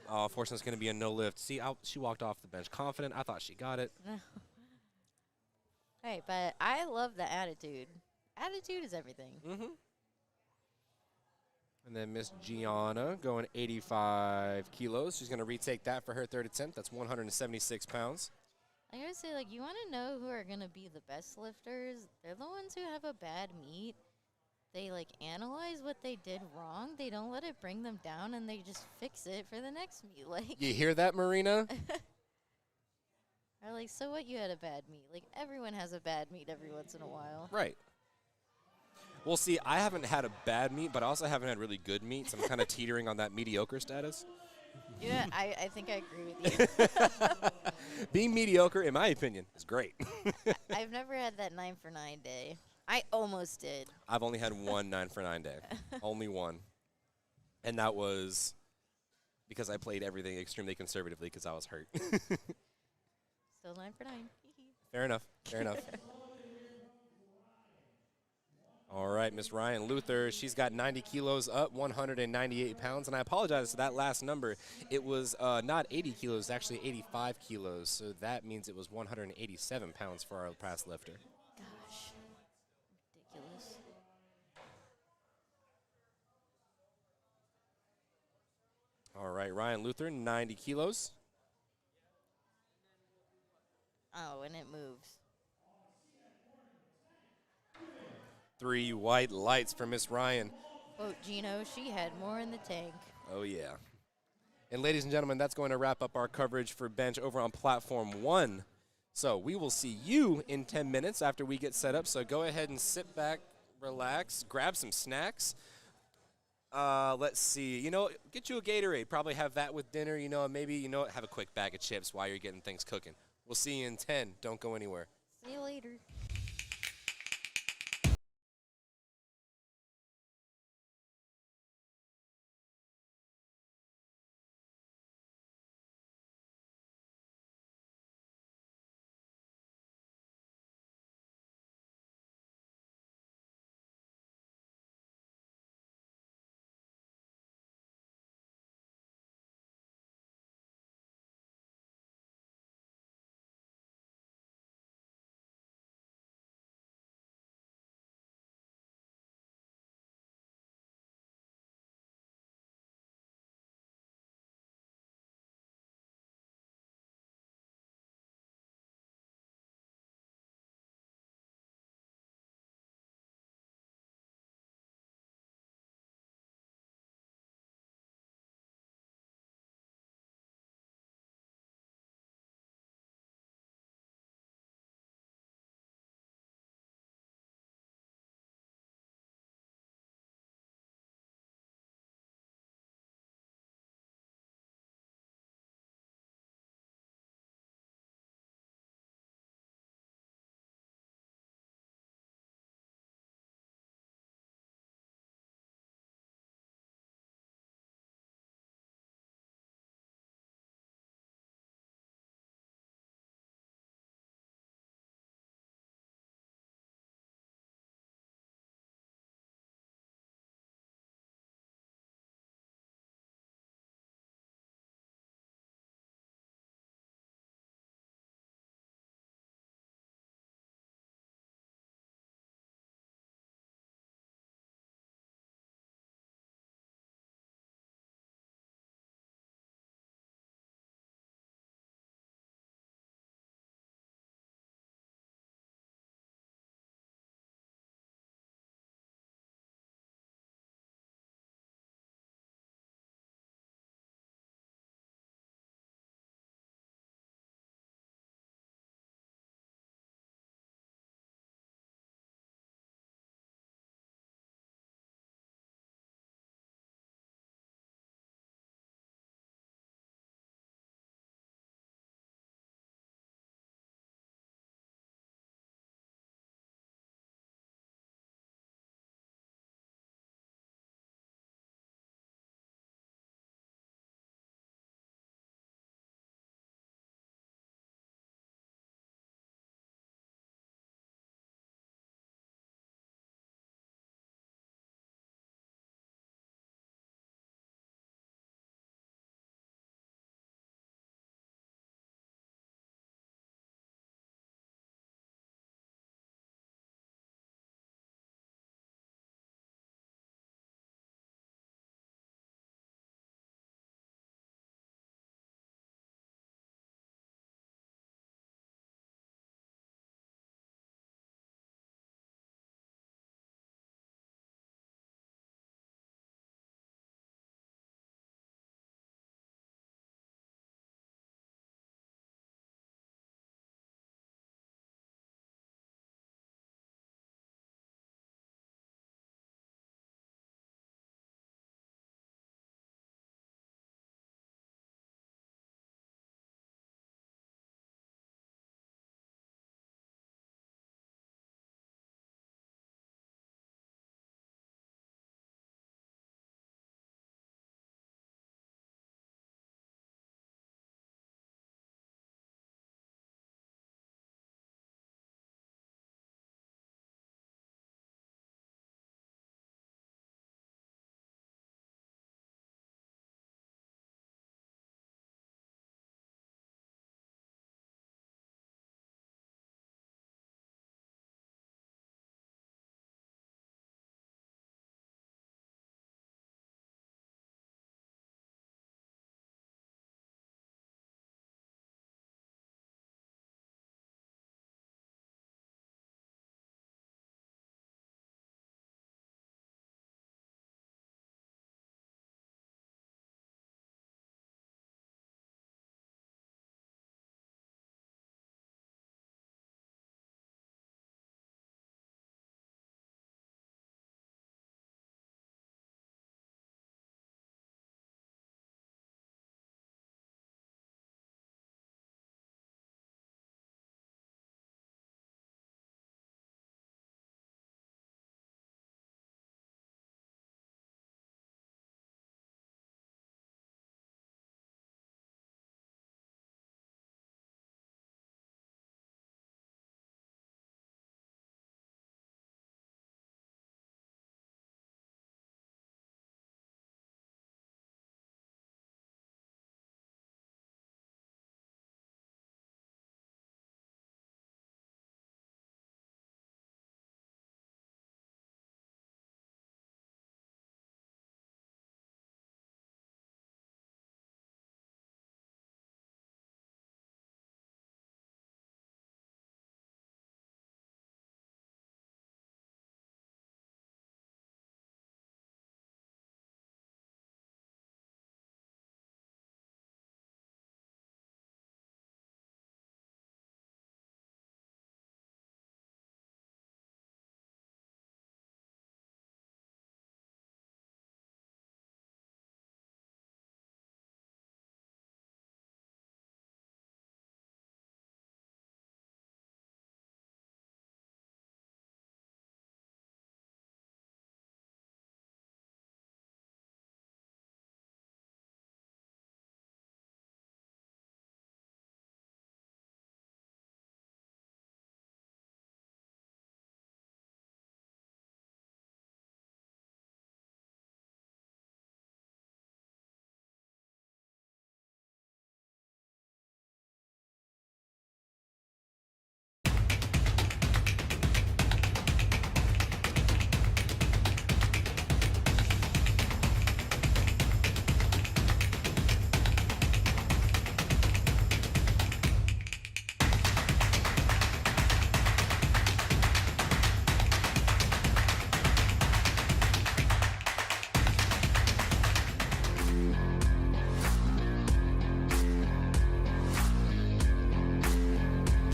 fortunately it's going to be a no lift. See, she walked off the bench confident. I thought she got it. Hey, but I love the attitude. Attitude is everything. Mm-hmm. And then Miss Gianna going 85 kilos. She's going to retake that for her third attempt. That's 176 pounds. I gotta say, like, you want to know who are gonna be the best lifters? They're the ones who have a bad meet. They like analyze what they did wrong. They don't let it bring them down, and they just fix it for the next meet. Like, You hear that, Marina? or like, so what? You had a bad meet. Like, everyone has a bad meet every once in a while. Right. Well, see, I haven't had a bad meet, but I also haven't had really good meets. I'm kind of teetering on that mediocre status. Yeah, I think I agree with you. Being mediocre, in my opinion, is great. I've never had that 9 for 9 day. I almost did. I've only had one 9 for 9 day. Only one. And that was because I played everything extremely conservatively because I was hurt. Still 9 for 9. Fair enough. Fair enough. All right, Miss Ryan Luther, she's got 90 kilos up, 198 pounds. And I apologize for that last number. It was not 80 kilos, actually 85 kilos. So that means it was 187 pounds for our past lifter. Gosh, ridiculous. All right, Ryan Luther, 90 kilos. Oh, and it moves. 3 white lights for Miss Ryan. Quote Gino, she had more in the tank. Oh, yeah. And ladies and gentlemen, that's going to wrap up our coverage for bench over on platform 1. So we will see you in 10 minutes after we get set up. So go ahead and sit back, relax, grab some snacks. Let's see. You know, get you a Gatorade. Probably have that with dinner. You know, maybe, you know, have a quick bag of chips while you're getting things cooking. We'll see you in 10. Don't go anywhere. See you later.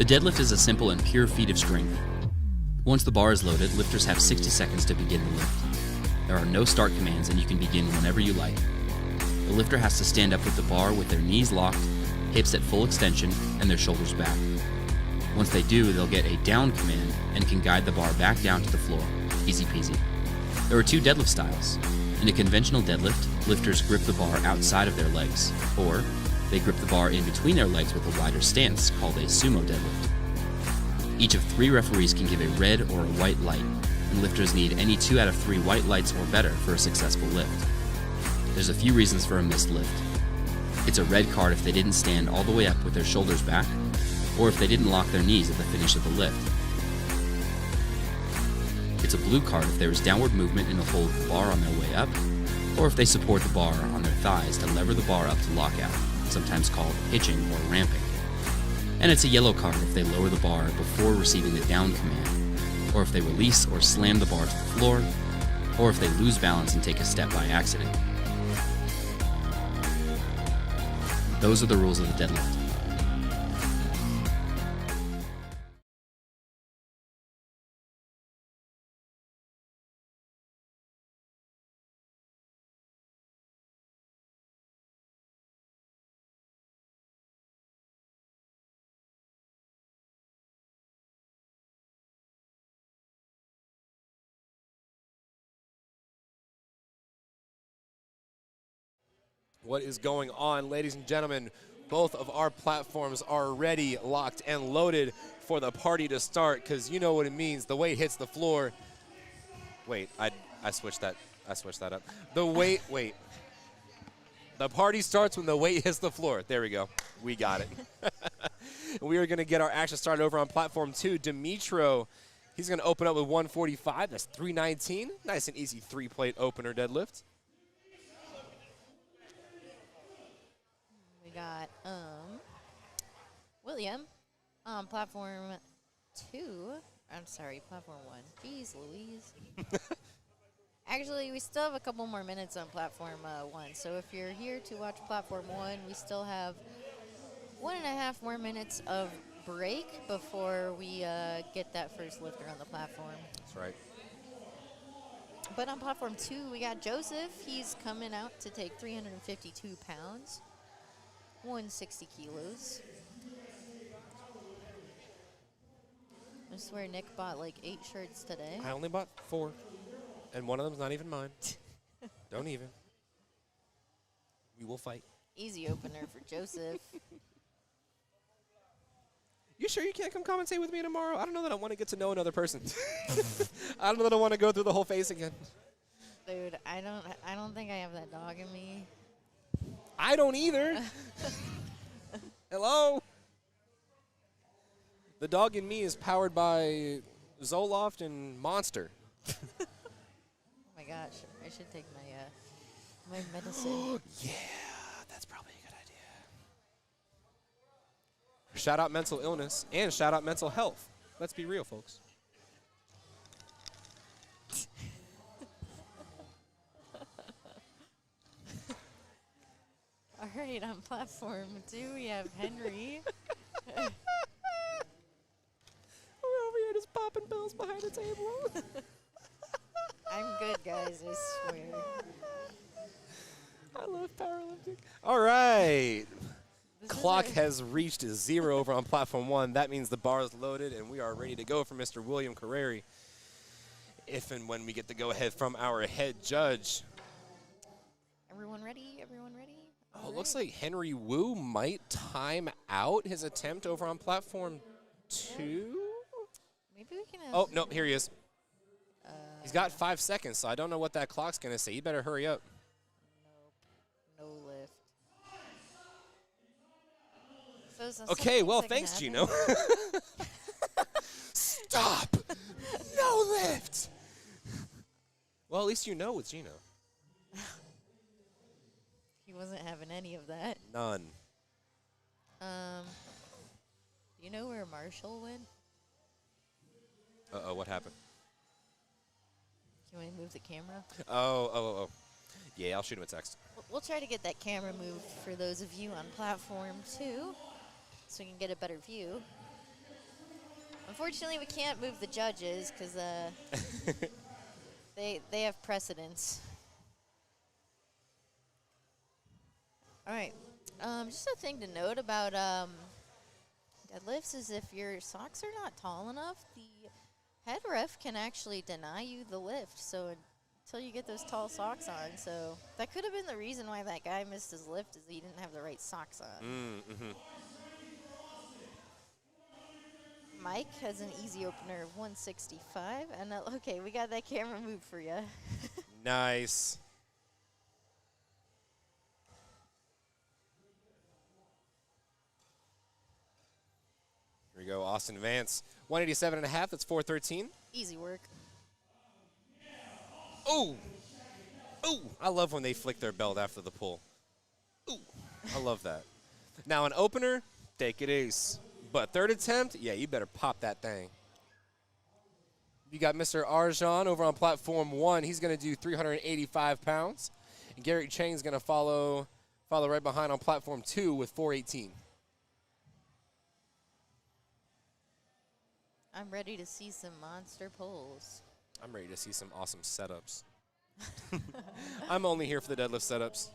The deadlift is a simple and pure feat of strength. Once the bar is loaded, lifters have 60 seconds to begin the lift. There are no start commands and you can begin whenever you like. The lifter has to stand up with the bar with their knees locked, hips at full extension, and their shoulders back. Once they do, they'll get a down command and can guide the bar back down to the floor. Easy peasy. There are 2 deadlift styles. In a conventional deadlift, lifters grip the bar outside of their legs, or they grip the bar in between their legs with a wider stance called a sumo deadlift. Each of 3 referees can give a red or a white light, and lifters need any 2 out of 3 white lights or better for a successful lift. There's a few reasons for a missed lift. It's a red card if they didn't stand all the way up with their shoulders back, or if they didn't lock their knees at the finish of the lift. It's a blue card if there is downward movement in the hold of the bar on their way up, or if they support the bar on their thighs to lever the bar up to lockout, sometimes called hitching or ramping. And it's a yellow card if they lower the bar before receiving the down command, or if they release or slam the bar to the floor, or if they lose balance and take a step by accident. Those are the rules of the deadlift. What is going on, ladies and gentlemen? Both of our platforms are ready, locked, and loaded for the party to start, because you know what it means. The weight hits the floor. Wait, I switched that. I switched that up. Wait. The party starts when the weight hits the floor. There we go. We got it. We are going to get our action started over on platform 2. Dimitro, he's going to open up with 145. That's 319. Nice and easy 3-plate opener deadlift. We got William on platform 2. I'm sorry, platform 1. Jeez Louise. Actually, we still have a couple more minutes on platform 1. So if you're here to watch platform 1, we still have 1.5 more minutes of break before we get that first lifter on the platform. That's right. But on platform 2, we got Joseph. He's coming out to take 352 pounds, 160 kilos. I swear Nick bought like 8 shirts today. I only bought 4, and one of them's not even mine. Don't even. We will fight. Easy opener for Joseph. You sure you can't come commentate with me tomorrow? I don't know that I want to get to know another person. I don't know that I want to go through the whole face again. Dude, I don't think I have that dog in me. I don't either. Hello? The dog in me is powered by Zoloft and Monster. Oh my gosh, I should take my my medicine. Yeah, that's probably a good idea. Shout out mental illness and shout out mental health. Let's be real, folks. All right, on platform 2, we have Henry. We're over here just popping pills behind the table. I'm good, guys, I swear. I love powerlifting. All right. This Clock is has reached 0 over on platform 1. That means the bar is loaded, and we are ready to go for Mr. William Carreri. If and when we get the go-ahead from our head judge. Everyone ready? Everyone ready? Oh, it looks like Henry Wu might time out his attempt over on platform 2. Maybe we can have... Oh, no, here he is. He's got 5 seconds, so I don't know what that clock's going to say. You better hurry up. Nope. No lift. So Okay, well, thanks, Gino. Stop! No lift! Well, at least you know with Gino. He wasn't having any of that. None. Do you know where Marshall went? Uh-oh, what happened? Can we move the camera? Oh. Yeah, I'll shoot him a text. We'll try to get that camera moved for those of you on platform 2 so we can get a better view. Unfortunately, we can't move the judges because they have precedence. All right. Just a thing to note about deadlifts is if your socks are not tall enough, the head ref can actually deny you the lift. So until you get those tall socks on, so that could have been the reason why that guy missed his lift is he didn't have the right socks on. Mm-hmm. Mike has an easy opener of 165, and okay, we got that camera moved for you. Nice. Here we go, Austin Vance. 187.5, that's 413. Easy work. Ooh! Ooh! I love when they flick their belt after the pull. Ooh! I love that. Now, an opener, take it ace. But third attempt, yeah, you better pop that thing. You got Mr. Arjan over on platform 1. He's going to do 385 pounds. And Garrett Chang's going to follow right behind on platform 2 with 418. I'm ready to see some monster pulls. I'm ready to see some awesome setups. I'm only here for the deadlift setups.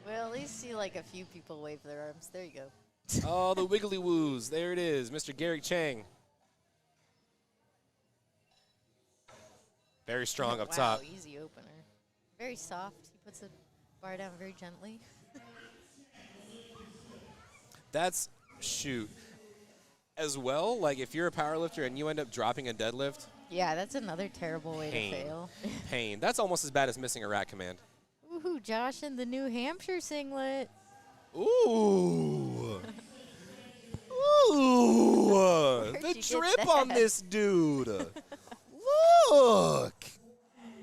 We'll at least see like a few people wave their arms. There you go. Oh, the wiggly woos. There it is, Mr. Garrett Chang. Very strong up top. Wow, easy opener. Very soft. He puts the bar down very gently. That's, shoot. As well, like if you're a powerlifter and you end up dropping a deadlift, Yeah, that's another terrible way Pain. to fail. pain. That's almost as bad as missing a rack command. Woohoo, Josh in the New Hampshire singlet. Ooh. Ooh. Where'd The you get drip on that? this dude. Look.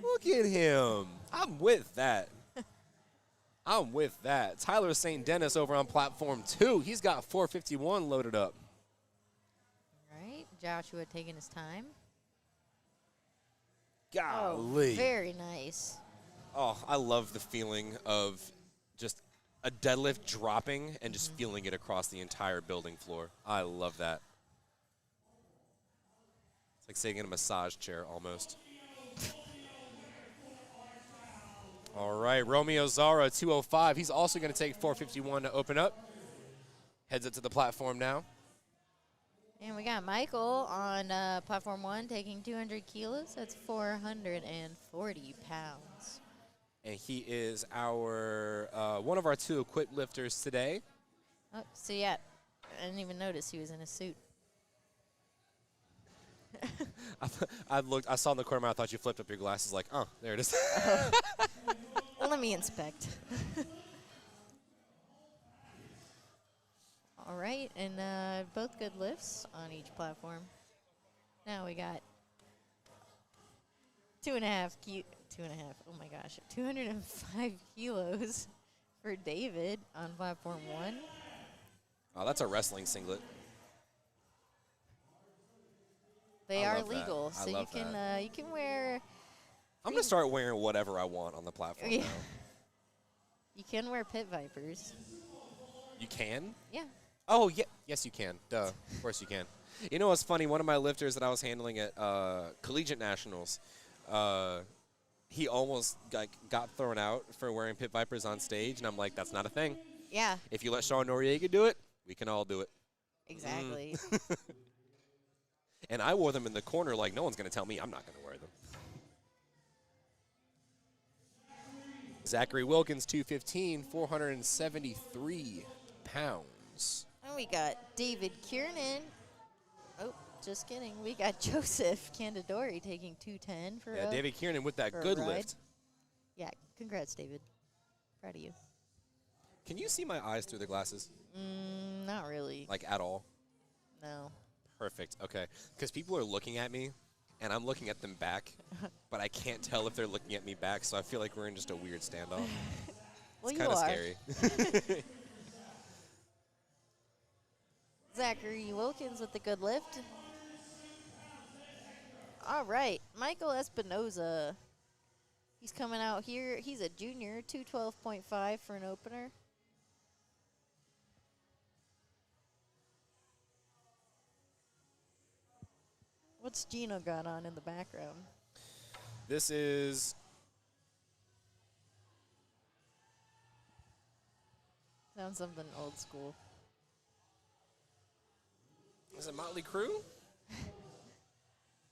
Look at him. I'm with that. I'm with that. Tyler St. Dennis over on platform 2. He's got 451 loaded up. Right, Joshua taking his time. Golly. Oh, very nice. Oh, I love the feeling of just a deadlift dropping and just feeling it across the entire building floor. I love that. It's like sitting in a massage chair almost. All right, Romeo Zara, 205. He's also going to take 451 to open up. Heads up to the platform now. And we got Michael on platform 1 taking 200 kilos. That's 440 pounds. And he is our one of our 2 equipped lifters today. Oh, so yeah, I didn't even notice he was in a suit. I saw in the corner of my eye, I thought you flipped up your glasses like, oh, there it is. Let me inspect. All right, and both good lifts on each platform. Now we got 2.5. Oh my gosh, 205 kilos for David on platform 1. Oh, that's a wrestling singlet. They I are love that. legal, I so love you can wear. I'm going to start wearing whatever I want on the platform Yeah. now. You can wear pit vipers. You can? Yeah. Oh, yeah. Yes, you can. Duh. Of course you can. You know what's funny? One of my lifters that I was handling at Collegiate Nationals, he almost got thrown out for wearing pit vipers on stage, and I'm like, that's not a thing. Yeah, If you let Sean Noriega do it, we can all do it. exactly. And I wore them in the corner like no one's going to tell me I'm not going to wear them. Zachary Wilkins, 215, 473 pounds. And we got David Kiernan. Oh, just kidding. We got Joseph Candidori taking 210 for Yeah, a, David Kiernan with that for a good ride. lift. Yeah, congrats, David. Proud of you. Can you see my eyes through the glasses? Not really. Like at all? No. Perfect. Okay. Because people are looking at me, and I'm looking at them back, but I can't tell if they're looking at me back, so I feel like we're in just a weird standoff. Well, It's you kind of are. scary. Zachary Wilkins with the good lift. All right, Michael Espinoza. He's coming out here. He's a junior, 212.5 for an opener. What's Gino got on in the background? This is Sounds something old school. is it Motley Crue?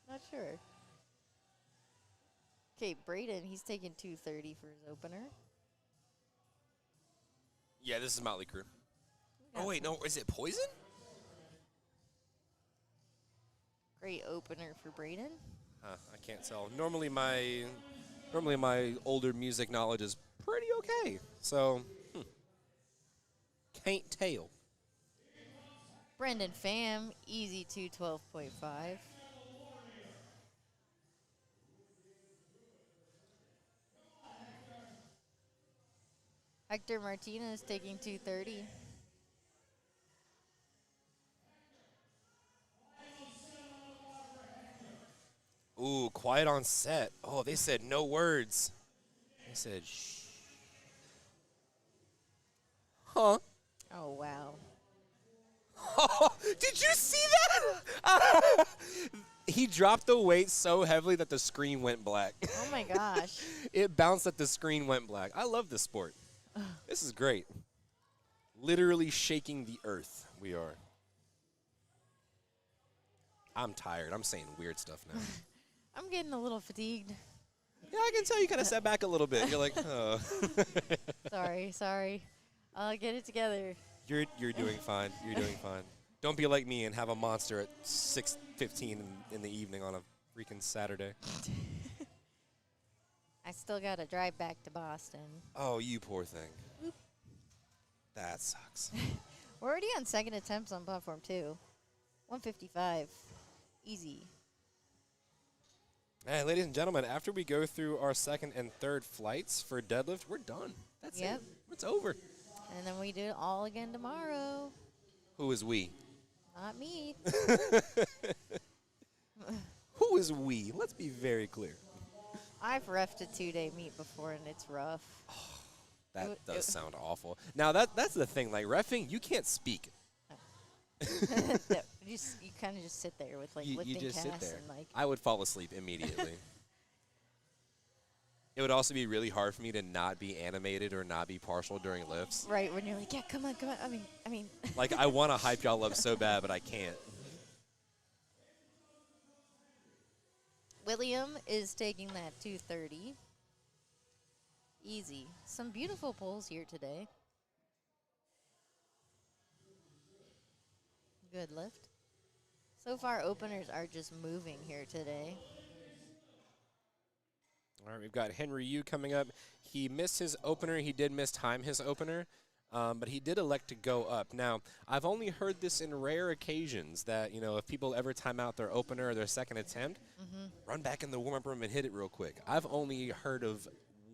Not sure. Okay, Braden, he's taking 230 for his opener. Yeah, this is Motley Crue. got Oh wait, no, is it Poison? Great opener for Braden. I can't tell. Normally my older music knowledge is pretty okay. So, can't tell. Brendan Pham, easy 212.5. Hector Martinez taking 230. Ooh, quiet on set. Oh, they said no words. They said shh. Huh? Oh, wow. Did you see that? He dropped the weight so heavily that the screen went black. Oh, my gosh. It bounced that the screen went black. I love this sport. This is great. Literally shaking the earth, we are. I'm tired. I'm saying weird stuff now. I'm getting a little fatigued. Yeah, I can tell you kind of sat back a little bit. You're like, oh. Sorry. I'll get it together. You're doing fine. You're doing fine. Don't be like me and have a monster at 6:15 in the evening on a freaking Saturday. I still got to drive back to Boston. Oh, you poor thing. That sucks. We're already on second attempts on platform 2. 155. Easy. Hey, ladies and gentlemen, after we go through our second and third flights for deadlift, we're done. That's Yep. it. It's over. And then we do it all again tomorrow. Who is we? Not me. Who is we? Let's be very clear. I've refed a 2-day meet before, and it's rough. That does sound awful. Now, that's the thing. Like, reffing, you can't speak. You kind of just sit there with, like, You lifting just sit casts there. and, like... I would fall asleep immediately. It would also be really hard for me to not be animated or not be partial during lifts. Right, when you're like, yeah, come on. I mean. Like, I want to hype y'all up so bad, but I can't. William is taking that 230. Easy. Some beautiful pulls here today. Good lift. So far, openers are just moving here today. All right, we've got Henry Yu coming up. He missed his opener. He did mistime his opener, but he did elect to go up. Now, I've only heard this in rare occasions that, you know, if people ever time out their opener or their second attempt, run back in the warm-up room and hit it real quick. I've only heard of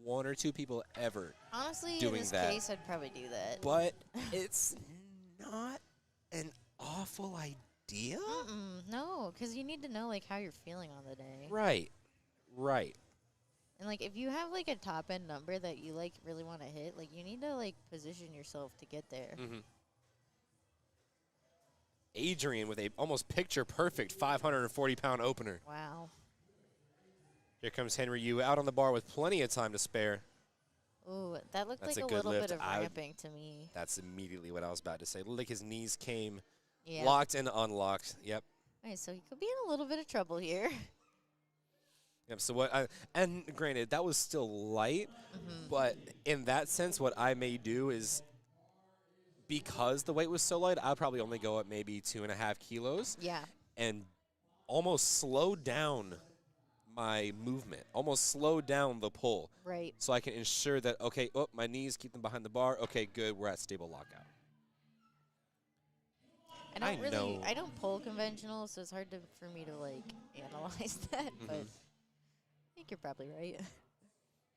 1 or 2 people ever Honestly, doing in this that. case, I'd probably do that. But it's not an awful idea. No, because you need to know, like, how you're feeling on the day. Right. And, like, if you have, like, a top-end number that you, like, really want to hit, like, you need to, like, position yourself to get there. Adrian with a almost picture-perfect 540-pound opener. Wow. Here comes Henry Yu out on the bar with plenty of time to spare. Ooh, that looked That's like a a good little lift. bit of I would- ramping to me. That's immediately what I was about to say. Looked like his knees came Yeah. locked and unlocked. Yep. Alright, so he could be in a little bit of trouble here. Yep. So what? And granted, that was still light, but in that sense, what I may do is, because the weight was so light, I'll probably only go up maybe 2.5 kilos Yeah. and almost slow down my movement, almost slow down the pull, Right. so I can ensure that, okay, oh, my knees, keep them behind the bar. Okay, good, we're at stable lockout. I know. I don't pull conventional, so it's hard for me to, like, analyze that, but I think you're probably right.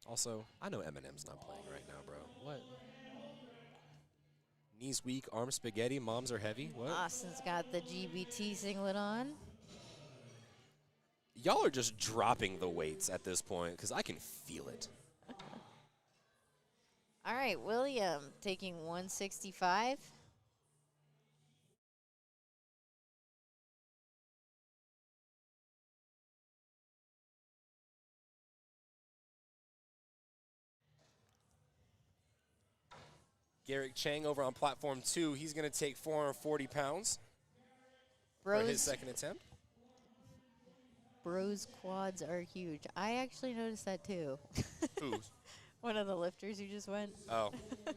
Also, I know Eminem's not playing right now, bro. What? Knees weak, arms spaghetti, moms are heavy. What? Austin's got the GBT singlet on. Y'all are just dropping the weights at this point because I can feel it. All right, William taking 165. Garrick Chang over on platform 2. He's going to take 440 pounds for his second attempt. Bros quads are huge. I actually noticed that too. Who's? One of the lifters who just went. Oh. I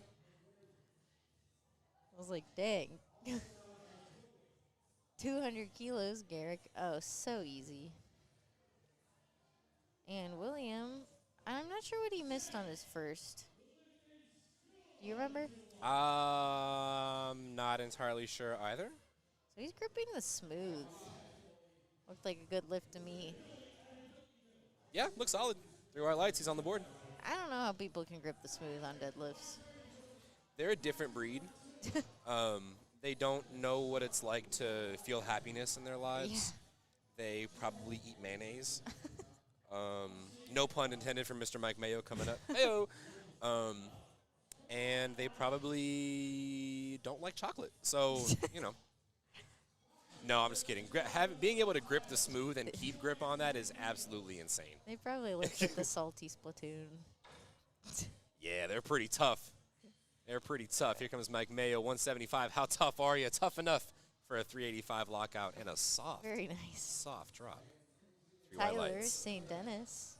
was like, dang. 200 kilos, Garrick. Oh, so easy. And William, I'm not sure what he missed on his first. Do you remember? Not entirely sure either. So he's gripping the smooth. Looked like a good lift to me. Yeah, looks solid. 3 white lights, he's on the board. I don't know how people can grip the smooth on deadlifts. They're a different breed. They don't know what it's like to feel happiness in their lives. Yeah. They probably eat mayonnaise. No pun intended from Mr. Mike Mayo coming up. Heyo. And they probably don't like chocolate. So, you know. No, I'm just kidding. Being able to grip the smooth and keep grip on that is absolutely insane. They probably looked at the salty Splatoon. Yeah, they're pretty tough. They're pretty tough. Here comes Mike Mayo, 175. How tough are you? Tough enough for a 385 lockout and a soft, very nice, soft drop. 3 white Tyler lights. St. Dennis,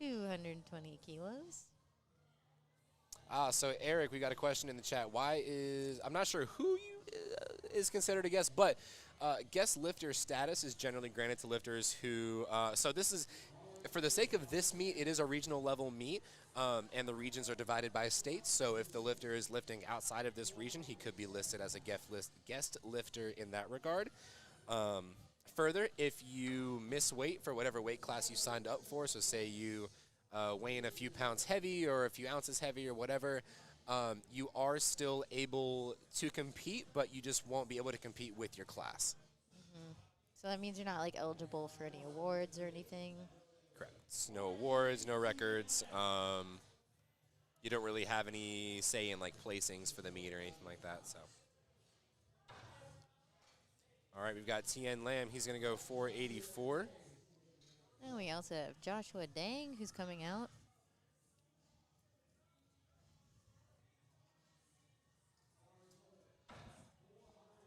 220 kilos. So Eric, we got a question in the chat. Why is, I'm not sure who is considered a guest, but guest lifter status is generally granted to lifters who, so this is, for the sake of this meet, it is a regional level meet, and the regions are divided by states. So if the lifter is lifting outside of this region, he could be listed as a guest lifter in that regard. Further, if you miss weight for whatever weight class you signed up for, so say you weigh in a few pounds heavy or a few ounces heavy or whatever, you are still able to compete, but you just won't be able to compete with your class. Mm-hmm. So that means you're not like eligible for any awards or anything? Correct. No awards, no records. You don't really have any say in like placings for the meet or anything like that. So, all right, we've got Tien Lam. He's going to go 484. And we also have Joshua Dang, who's coming out.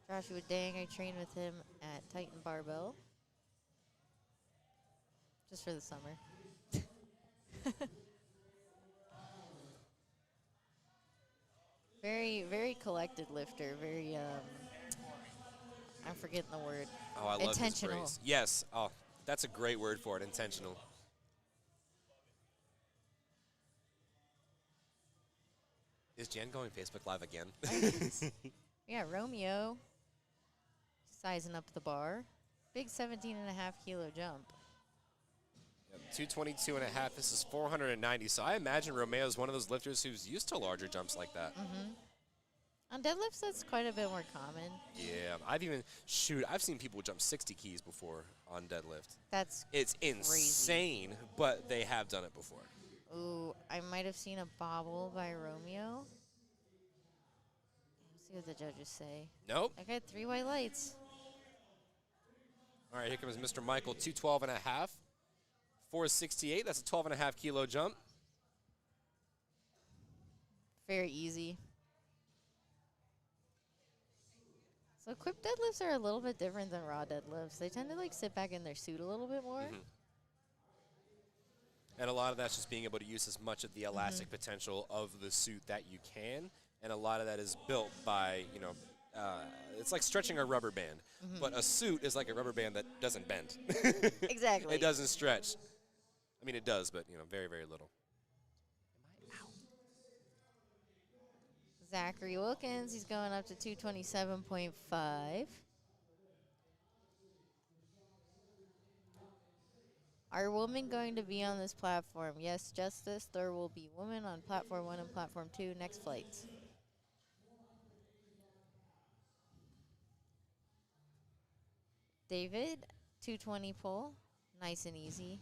Joshua Dang, I trained with him at Titan Barbell. Just for the summer. Very, very collected lifter. Very, I'm forgetting the word. Oh, I love intentional. this phrase. Yes. Oh, that's a great word for it, intentional. Is Jen going Facebook Live again? Yeah, Romeo sizing up the bar. Big 17.5 kilo jump. 222 and a half. This is 490. So I imagine Romeo is one of those lifters who's used to larger jumps like that. Mm-hmm. On deadlifts, that's quite a bit more common. Yeah, I've seen people jump 60 keys before on deadlift. It's insane, crazy. But they have done it before. Ooh, I might have seen a bobble by Romeo. Let's see what the judges say. Nope. I got 3 white lights. All right, here comes Mr. Michael, 212 and a half. 468, that's a 12 and a half kilo jump. Very easy. So equipped deadlifts are a little bit different than raw deadlifts. They tend to like sit back in their suit a little bit more. Mm-hmm. And a lot of that's just being able to use as much of the elastic potential of the suit that you can. And a lot of that is built by, it's like stretching a rubber band. But a suit is like a rubber band that doesn't bend. Exactly. It doesn't stretch. I mean, it does, but, very, very little. Zachary Wilkins, he's going up to 227.5. Are women going to be on this platform? Yes, Justice. There will be women on platform 1 and platform 2 next flights. David, 220 pull. Nice and easy.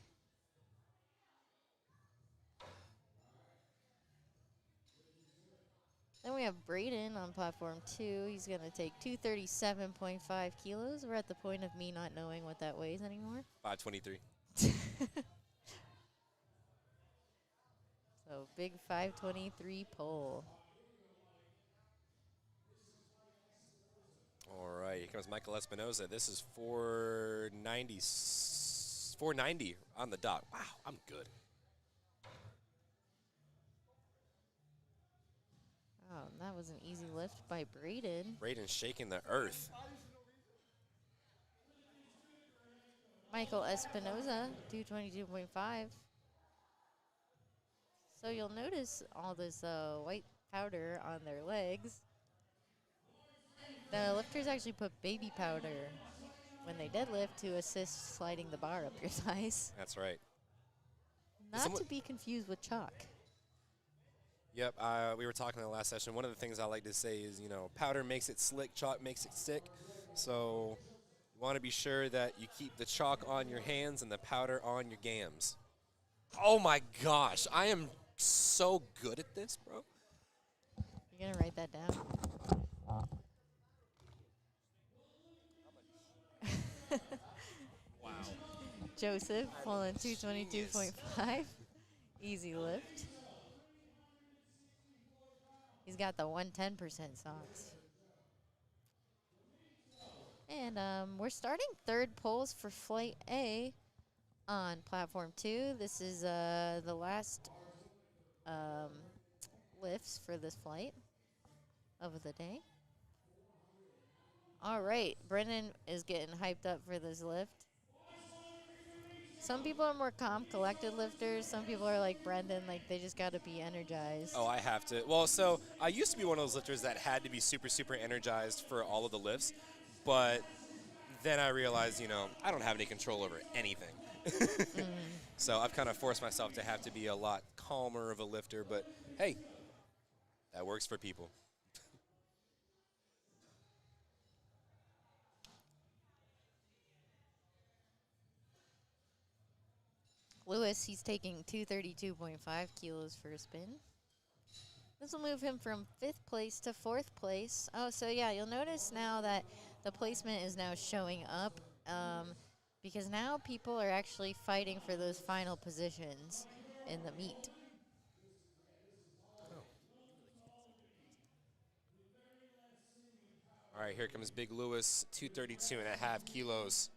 Then we have Braden on platform 2. He's going to take 237.5 kilos. We're at the point of me not knowing what that weighs anymore. 523. So big 523 pull. All right, here comes Michael Espinoza. This is 490, 490 on the dot. Wow, I'm good. Oh, that was an easy lift by Braden. Braden shaking the earth. Michael Espinoza, 222.5. So you'll notice all this white powder on their legs. The lifters actually put baby powder when they deadlift to assist sliding the bar up your thighs. That's right. Not to be confused with chalk. Yep, we were talking in the last session. One of the things I like to say is, you know, powder makes it slick, chalk makes it stick. So you want to be sure that you keep the chalk on your hands and the powder on your gams. Oh my gosh, I am so good at this, bro. You're going to write that down? Wow. Joseph pulling 222.5. Easy lift. He's got the 110% socks. And we're starting third pulls for Flight A on Platform 2. This is the last lifts for this flight of the day. All right, Brennan is getting hyped up for this lift. Some people are more calm, collected lifters. Some people are like Brendan, like they just got to be energized. Oh, I have to. Well, so I used to be one of those lifters that had to be super, super energized for all of the lifts. But then I realized, you know, I don't have any control over anything. So I've kind of forced myself to have to be a lot calmer of a lifter. But, hey, that works for people. Lewis, he's taking 232.5 kilos for a spin. This will move him from 5th place to 4th place. Oh, so yeah, you'll notice now that the placement is now showing up because now people are actually fighting for those final positions in the meet. All right, here comes Big Lewis, 232.5 kilos.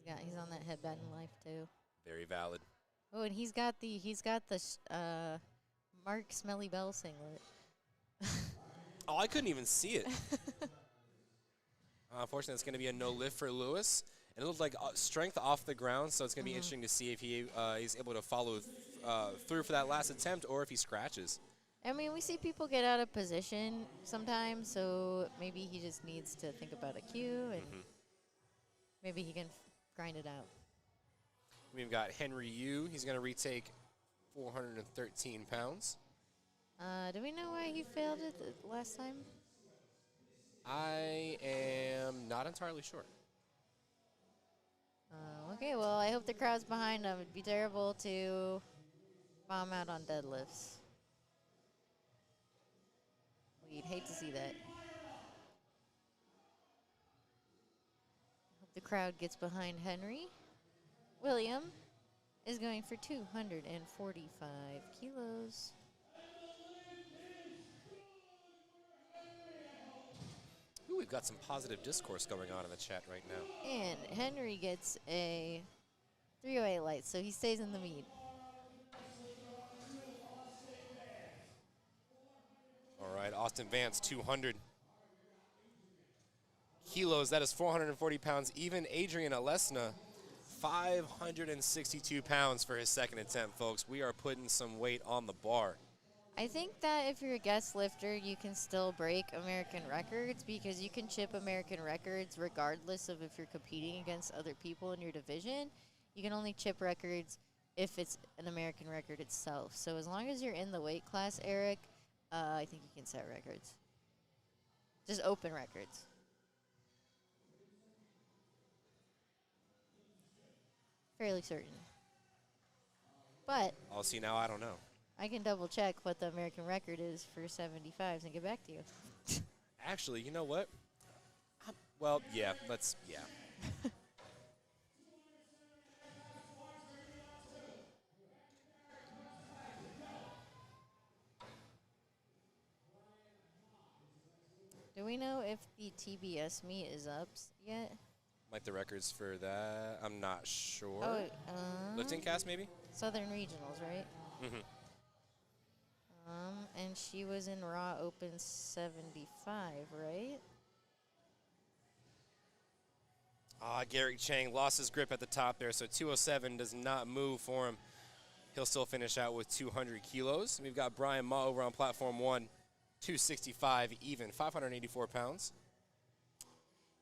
He's on that headband life too. Very valid. Oh, and he's got the Mark Smelly Bell singlet. Oh, I couldn't even see it. Unfortunately, it's going to be a no lift for Lewis. And it looked like strength off the ground, so it's going to be interesting to see if he's able to follow through for that last attempt or if he scratches. I mean, we see people get out of position sometimes, so maybe he just needs to think about a cue, and maybe he can grind it out. We've got Henry Yu. He's going to retake 413 pounds. Do we know why he failed it the last time? I am not entirely sure. Okay, well, I hope the crowd's behind him. It'd be terrible to bomb out on deadlifts. We'd hate to see that. Hope the crowd gets behind Henry. William is going for 245 kilos. Ooh, we've got some positive discourse going on in the chat right now. And Henry gets a 308 light, so he stays in the meet. All right, Austin Vance, 200 kilos. That is 440 pounds. Even Adrian Alesna, 562 pounds for his second attempt, folks. We are putting some weight on the bar. I think that if you're a guest lifter, you can still break American records because you can chip American records regardless of if you're competing against other people in your division. You can only chip records if it's an American record itself. So as long as you're in the weight class, Eric, I think you can set records. Just open records. Fairly certain. But Oh, see, now I don't know. I can double check what the American record is for 75s and get back to you. Actually, you know what? Well, yeah, yeah. Do we we know if the TBS meet is up yet? Like the records for that, I'm not sure. Oh, Lifting cast, maybe? Southern Regionals, right? Mm-hmm. And she was in Raw Open 75, right? Garrick Chang lost his grip at the top there, so 207 does not move for him. He'll still finish out with 200 kilos. We've got Brian Ma over on platform 1, 265 even, 584 pounds.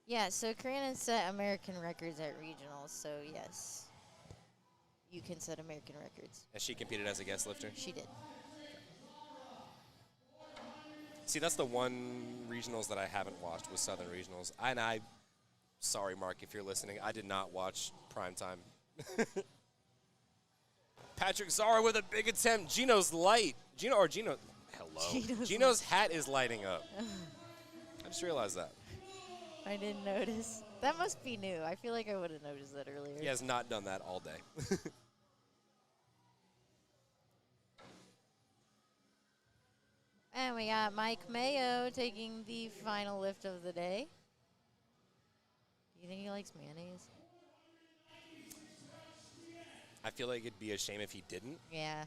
Yeah, so Karina set American records at regionals, so yes. You can set American records. And she competed as a guest lifter? She did. See, that's the one regionals that I haven't watched was Southern Regionals. Sorry, Mark, if you're listening, I did not watch Primetime. Patrick Zara with a big attempt. Gino's light. Hello. Gino's hat is lighting up. I just realized that. I didn't notice. That must be new. I feel like I would have noticed that earlier. He has not done that all day. And we got Mike Mayo taking the final lift of the day. Do you think he likes mayonnaise? I feel like it'd be a shame if he didn't. Yeah.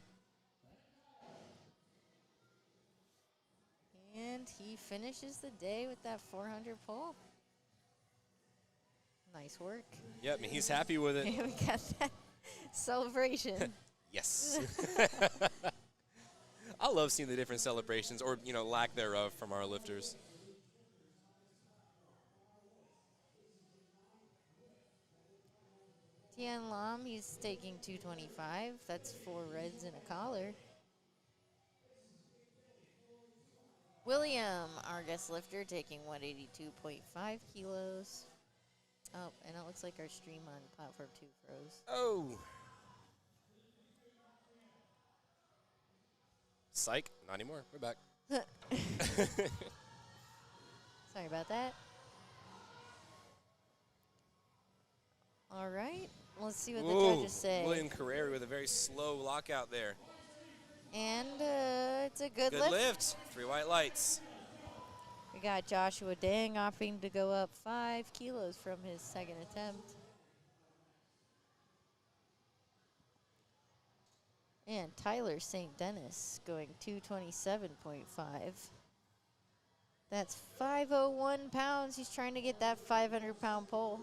And he finishes the day with that 400 pull. Nice work. Yep, and he's happy with it. We got that celebration. Yes. I love seeing the different celebrations or, lack thereof from our lifters. Tian Lam, he's taking 225. That's 4 reds and a collar. William, our guest lifter, taking 182.5 kilos. Oh, and it looks like our stream on platform 2 froze. Oh. Psych, not anymore. We're back. Sorry about that. All right, let's see what the judges say. William Carreri with a very slow lockout there. And it's a good Good lift. 3 white lights. We got Joshua Dang opting to go up 5 kilos from his second attempt. And Tyler St. Dennis going 227.5. That's 501 pounds. He's trying to get that 500-pound pull.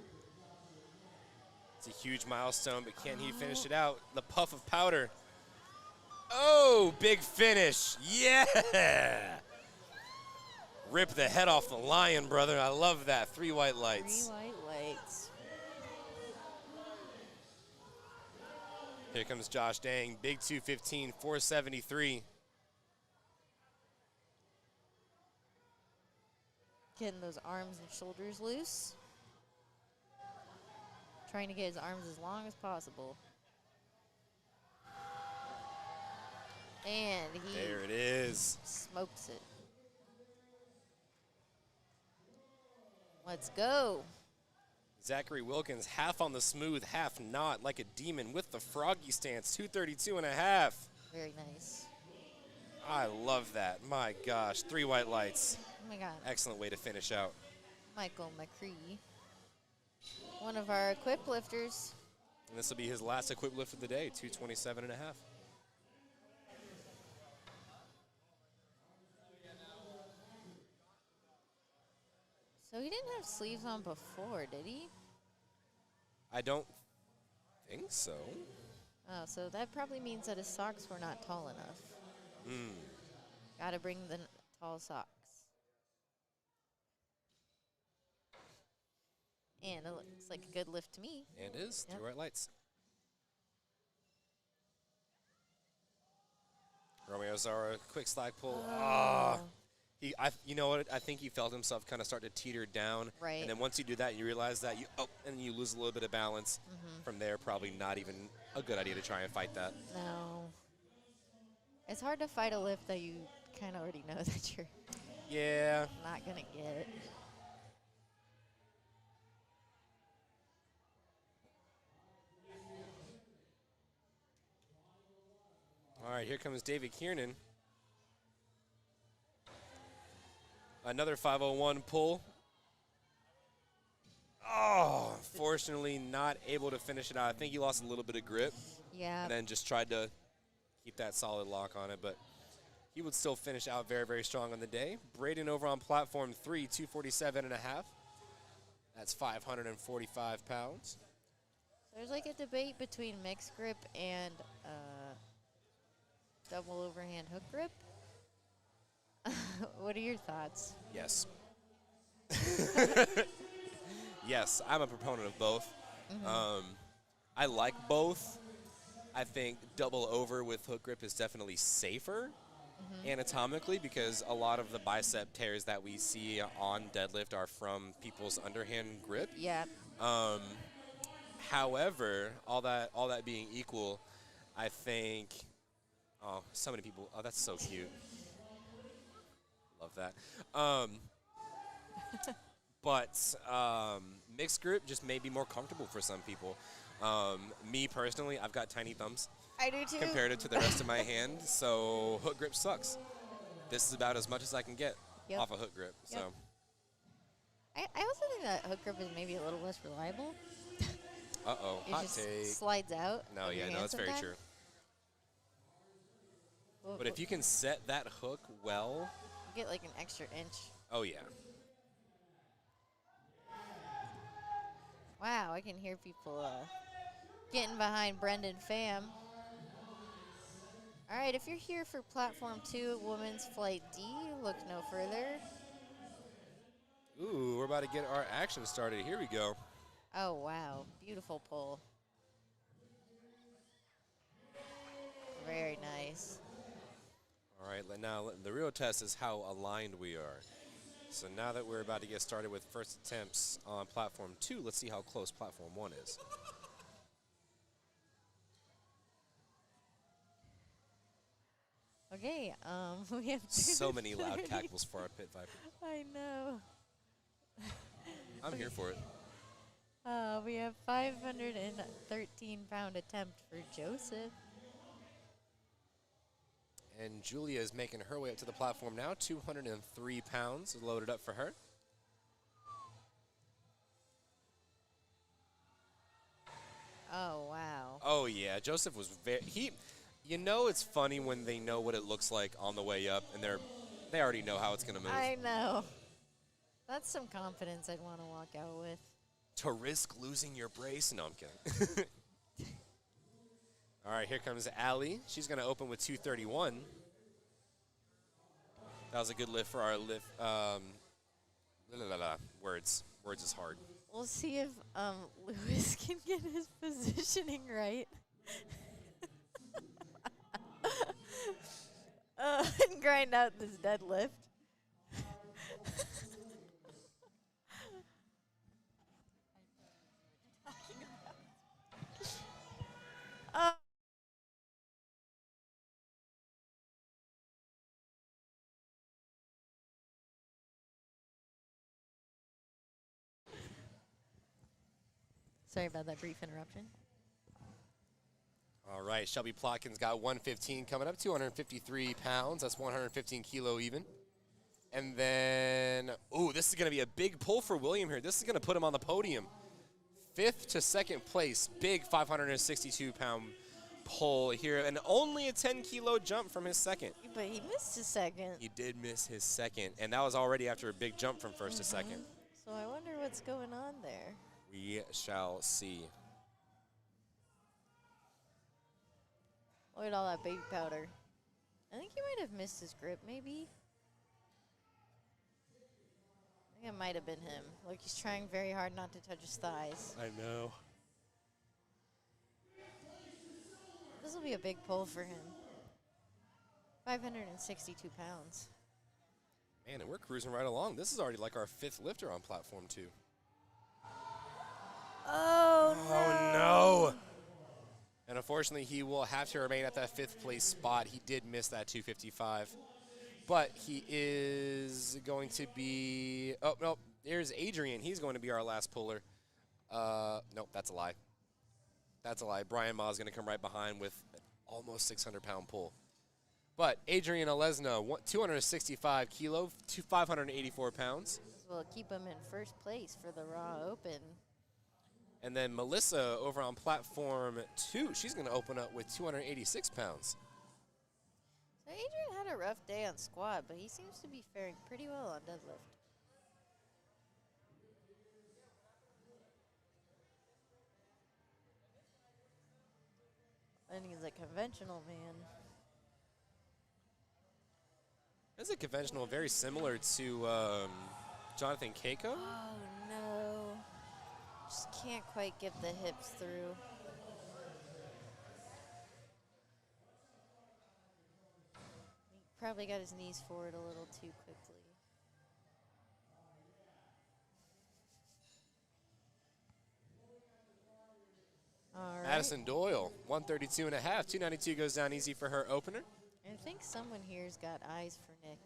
It's a huge milestone, but can he finish it out? The puff of powder. Oh, big finish. Yeah. Rip the head off the lion, brother. I love that. 3 white lights. 3 white lights. Here comes Josh Dang. Big 215, 473. Getting those arms and shoulders loose. Trying to get his arms as long as possible. And he There it is. smokes it. Let's go. Zachary Wilkins, half on the smooth, half not, like a demon with the froggy stance, 232 and a half. Very nice. I love that. My gosh, 3 white lights. Oh my God. Excellent way to finish out. Michael McCree, one of our equip lifters. And this will be his last equip lift of the day, 227 and a half. So he didn't have sleeves on before, did he? I don't think so. Oh, so that probably means that his socks were not tall enough. Gotta bring the tall socks. And it looks like a good lift to me. And it is. Yep. 3 white lights. Romeo Zara, quick slack pull. You know what? I think he felt himself kind of start to teeter down. Right. And then once you do that, you realize that and you lose a little bit of balance. From there, probably not even a good idea to try and fight that. No. It's hard to fight a lift that you kind of already know that you're not going to get. All right, here comes David Kiernan. Another 501 pull. Oh, fortunately not able to finish it out. I think he lost a little bit of grip. Yeah. And then just tried to keep that solid lock on it, but he would still finish out very, very strong on the day. Braden over on platform 3, 247.5. That's 545 pounds. There's like a debate between mixed grip and double overhand hook grip. What are your thoughts? Yes. Yes, I'm a proponent of both. I like both. I think double over with hook grip is definitely safer anatomically because a lot of the bicep tears that we see on deadlift are from people's underhand grip. Yeah. However, all that being equal, I think, oh, so many people, oh, that's so cute. Love that. But mixed grip just may be more comfortable for some people. Me personally, I've got tiny thumbs I do too. compared to the rest of my hand, so hook grip sucks. This is about as much as I can get off a hook grip. Yep. So I also think that hook grip is maybe a little less reliable. uh-oh, It hot just take. slides out. No, of your yeah, no, hand that's very sometimes. true. Well, But if you can set that hook well, you get like an extra inch. oh yeah. Wow, I can hear people getting behind Brendan Pham. All right, if you're here for Platform 2, Women's Flight D, look no further. Ooh, we're about to get our action started. Here we go. Oh, wow. Beautiful pull. Very nice. All right, now the real test is how aligned we are. So now that we're about to get started with first attempts on Platform 2, let's see how close Platform 1 is. Okay, we have So many loud 2:30. cackles for our pit viper. I know. I'm here for it. We have 513-pound attempt for Joseph. And Julia is making her way up to the platform now. 203 pounds loaded up for her. Oh, wow. Oh, yeah. Joseph was very... You know it's funny when they know what it looks like on the way up, and they already know how it's going to move. I know. That's some confidence I'd want to walk out with. To risk losing your brace? No, I'm kidding. All right, here comes Allie. She's going to open with 231. That was a good lift for our lift. Words. Words is hard. We'll see if Lewis can get his positioning right. And grind out this deadlift. Sorry about that brief interruption. All right, Shelby Plotkin's got 115 coming up, 253 pounds. That's 115 kilo even. And then, ooh, this is going to be a big pull for William here. This is going to put him on the podium. 5th to 2nd place, big 562-pound pull here, and only a 10-kilo jump from his second. But he missed his second. He did miss his second, and that was already after a big jump from first to second. So I wonder what's going on there. We shall see. Look at all that baby powder. I think he might have missed his grip, maybe. I think it might have been him. Look, he's trying very hard not to touch his thighs. I know. This will be a big pull for him. 562 pounds. Man, and we're cruising right along. This is already like our 5th lifter on platform 2. Oh, no. And unfortunately, he will have to remain at that 5th place spot. He did miss that 255. But he is going to be, oh, no, there's Adrian. He's going to be our last puller. Nope, that's a lie. That's a lie. Brian Ma is going to come right behind with an almost 600-pound pull. But Adriana Lesna, 265 kilo, 584 pounds. Will keep him in first place for the Raw Open. And then Melissa over on platform 2, she's going to open up with 286 pounds. So Adrian had a rough day on squat, but he seems to be faring pretty well on deadlift. And he's a conventional man. That's a conventional, very similar to Jonathan Keiko. Oh, no. Just can't quite get the hips through. He probably got his knees forward a little too quickly. All right. Madison Doyle, 132 and a half. 292 goes down easy for her opener. I think someone here's got eyes for Nick.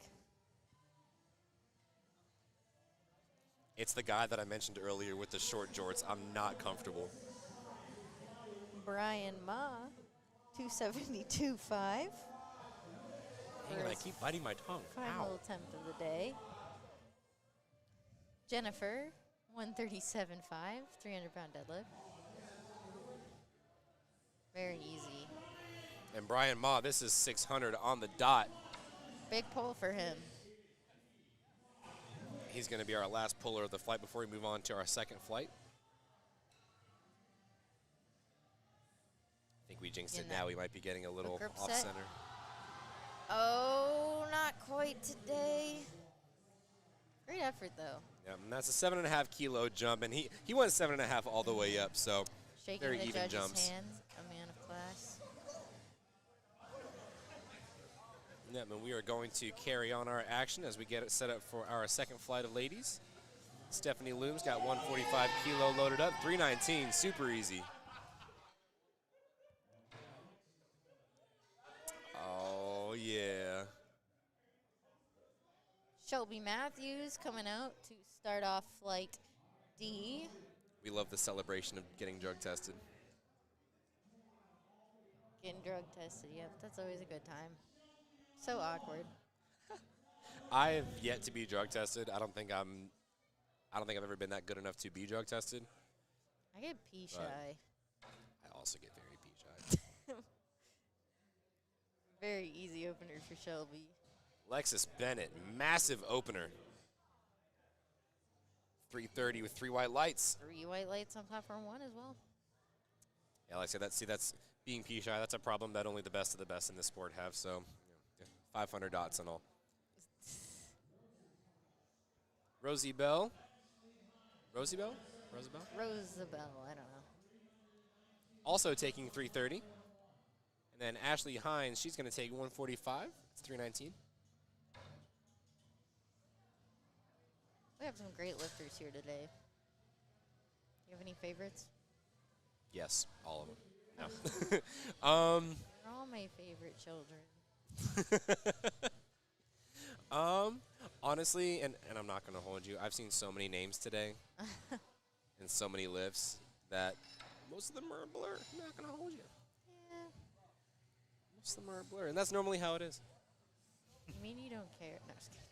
It's the guy that I mentioned earlier with the short jorts. I'm not comfortable. Brian Ma, 272.5. Hang on, I keep biting my tongue. Final Ow. attempt of the day. Jennifer, 137.5, 300-pound deadlift. Very easy. And Brian Ma, this is 600 on the dot. Big pull for him. He's going to be our last puller of the flight before we move on to our second flight. I think we jinxed it now. We might be getting a little off set. center. Oh, not quite today. Great effort, though. Yep, and that's a 7.5 kilo jump, and he went 7.5 all the way up, so Shaking very the even judge's jumps. hands, a man of class. Yep, and we are going to carry on our action as we get it set up for our second flight of ladies. Stephanie Looms got 145 kilo loaded up, 319, super easy. Oh, yeah. Shelby Matthews coming out to start off flight D. We love the celebration of getting drug tested. Getting drug tested, yep, that's always a good time. So awkward. I have yet to be drug tested. I don't think I've ever been that good enough to be drug tested. I get pee shy. I also get very pee shy. Very easy opener for Shelby. Lexus Bennett, massive opener. 330 with 3 white lights. 3 white lights on platform 1 as well. Yeah, like I said, that's being pee shy. That's a problem that only the best of the best in this sport have. So, 500 dots and all. Rosie Bell. Roosevelt, I don't know. also taking 330. And then Ashley Hines, she's going to take 145. It's 319. We have some great lifters here today. You have any favorites? Yes, all of them. No. They're all my favorite children. Honestly, and I'm not going to hold you, I've seen so many names today and so many lifts that most of them are a blur. I'm not going to hold you. Yeah. Most of them are a blur, and that's normally how it is. You mean you don't care? No, just kidding.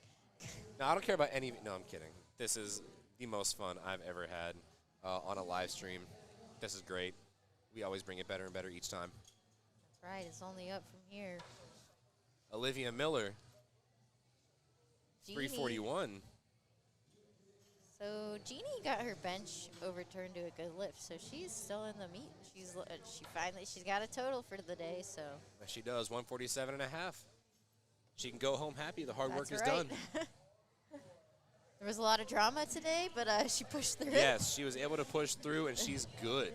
No, I don't care about any. No, I'm kidding. This is the most fun I've ever had on a live stream. This is great. We always bring it better and better each time. That's right. It's only up from here. Olivia Miller, Jeannie. 341. So Jeannie got her bench overturned to a good lift, so she's still in the meet. She's got a total for the day. So Yes, she does, 147 and a half. She can go home happy. The hard work is That's done. right. There was a lot of drama today, but she pushed through it. Yes, she was able to push through, and she's good.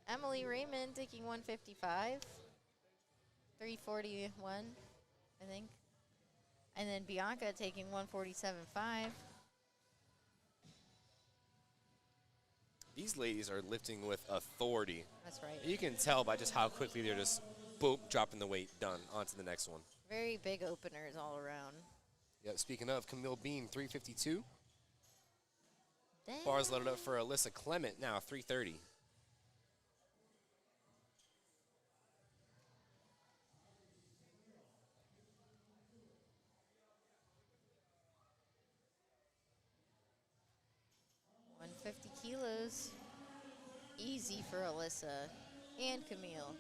Emily Raymond taking 155. 341, I think. And then Bianca taking 147.5. These ladies are lifting with authority. That's right. You can tell by just how quickly they're just, boom, dropping the weight, done, on to the next one. Very big openers all around. Yep, speaking of, Camille Bean, 352. Dang. Bars loaded up for Alyssa Clement, now 330. kilos. Easy for Alyssa and Camille.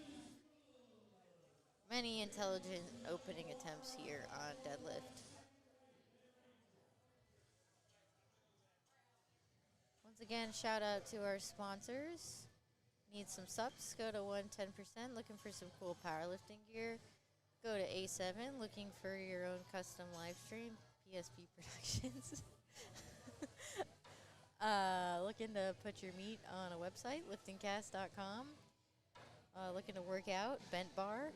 Many intelligent opening attempts here on deadlift. Once again, shout out to our sponsors. Need some subs? Go to 110%. Looking for some cool powerlifting gear? Go to A7. Looking for your own custom live stream? PSP Productions. Looking to put your meat on a website? Liftingcast.com. Looking to work out? Bent Bar.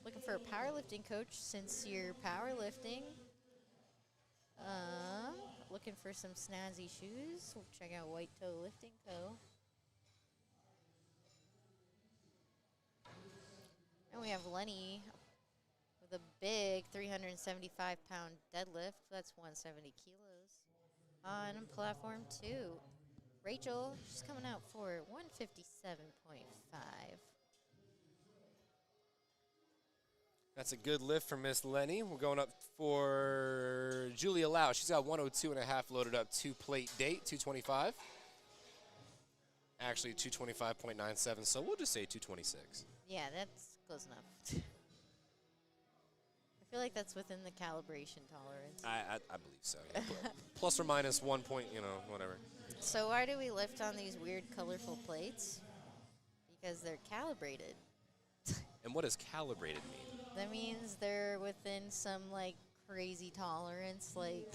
Looking for a powerlifting coach since you're powerlifting? Looking for some snazzy shoes? Check out White Toe Lifting Co. And we have Lenny with a big 375-pound deadlift. That's 170 kilos. On platform 2. Rachel, she's coming out for 157.5. That's a good lift for Miss Lenny. We're going up for Julia Lau. She's got 102.5 loaded up, 2-plate date, 225. Actually, 225.97, so we'll just say 226. Yeah, that's close enough. I feel like that's within the calibration tolerance. I believe so. Yeah. Plus or minus 1 point, whatever. So why do we lift on these weird, colorful plates? Because they're calibrated. And what does calibrated mean? That means they're within some, like, crazy tolerance, like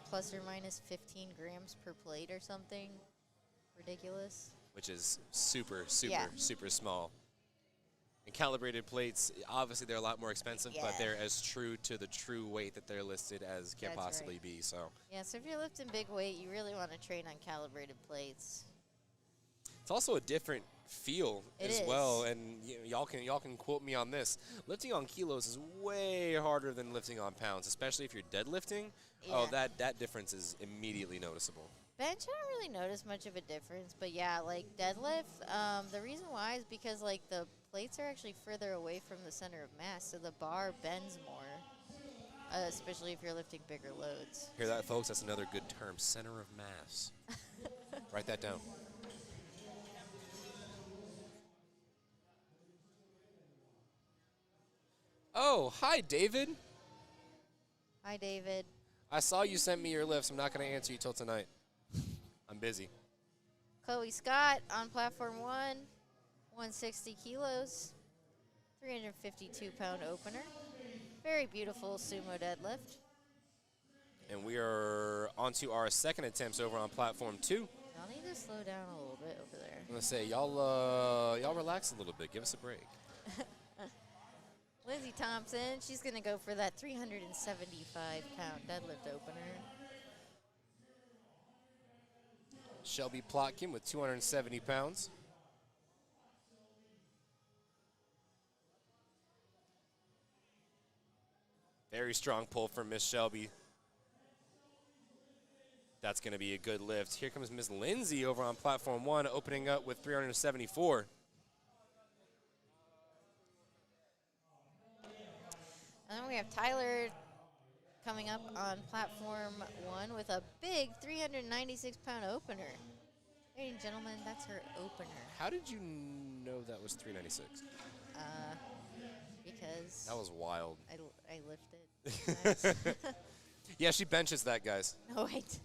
plus or minus 15 grams per plate or something. Ridiculous. Which is super small. And calibrated plates, obviously they're a lot more expensive, but they're as true to the true weight that they're listed as can possibly be. So yeah, so if you're lifting big weight, you really want to train on calibrated plates. it's also a different feel well, and y'all can quote me on this. Lifting on kilos is way harder than lifting on pounds, especially if you're deadlifting. Yeah. Oh, that difference is immediately noticeable. Bench, I don't really notice much of a difference, but yeah, like deadlift, the reason why is because like the plates are actually further away from the center of mass, so the bar bends more, especially if you're lifting bigger loads. Hear that, folks? That's another good term, center of mass. Write that down. Oh, hi, David. Hi, David. I saw you sent me your lifts. I'm not going to answer you till tonight. I'm busy. Chloe Scott on platform 1, 160 kilos, 352-pound opener. Very beautiful sumo deadlift. And we are on to our second attempts over on platform 2. Y'all need to slow down a little bit over there. I'm going to say, y'all relax a little bit. Give us a break. Lizzie Thompson, she's going to go for that 375-pound deadlift opener. Shelby Plotkin with 270 pounds. Very strong pull from Miss Shelby. That's going to be a good lift. Here comes Miss Lindsay over on platform 1, opening up with 374. And then we have Tyler coming up on platform 1 with a big 396-pound opener. Ladies and gentlemen, that's her opener. How did you know that was 396? Because that was wild. I lifted. Yeah, she benches that, guys. No, wait.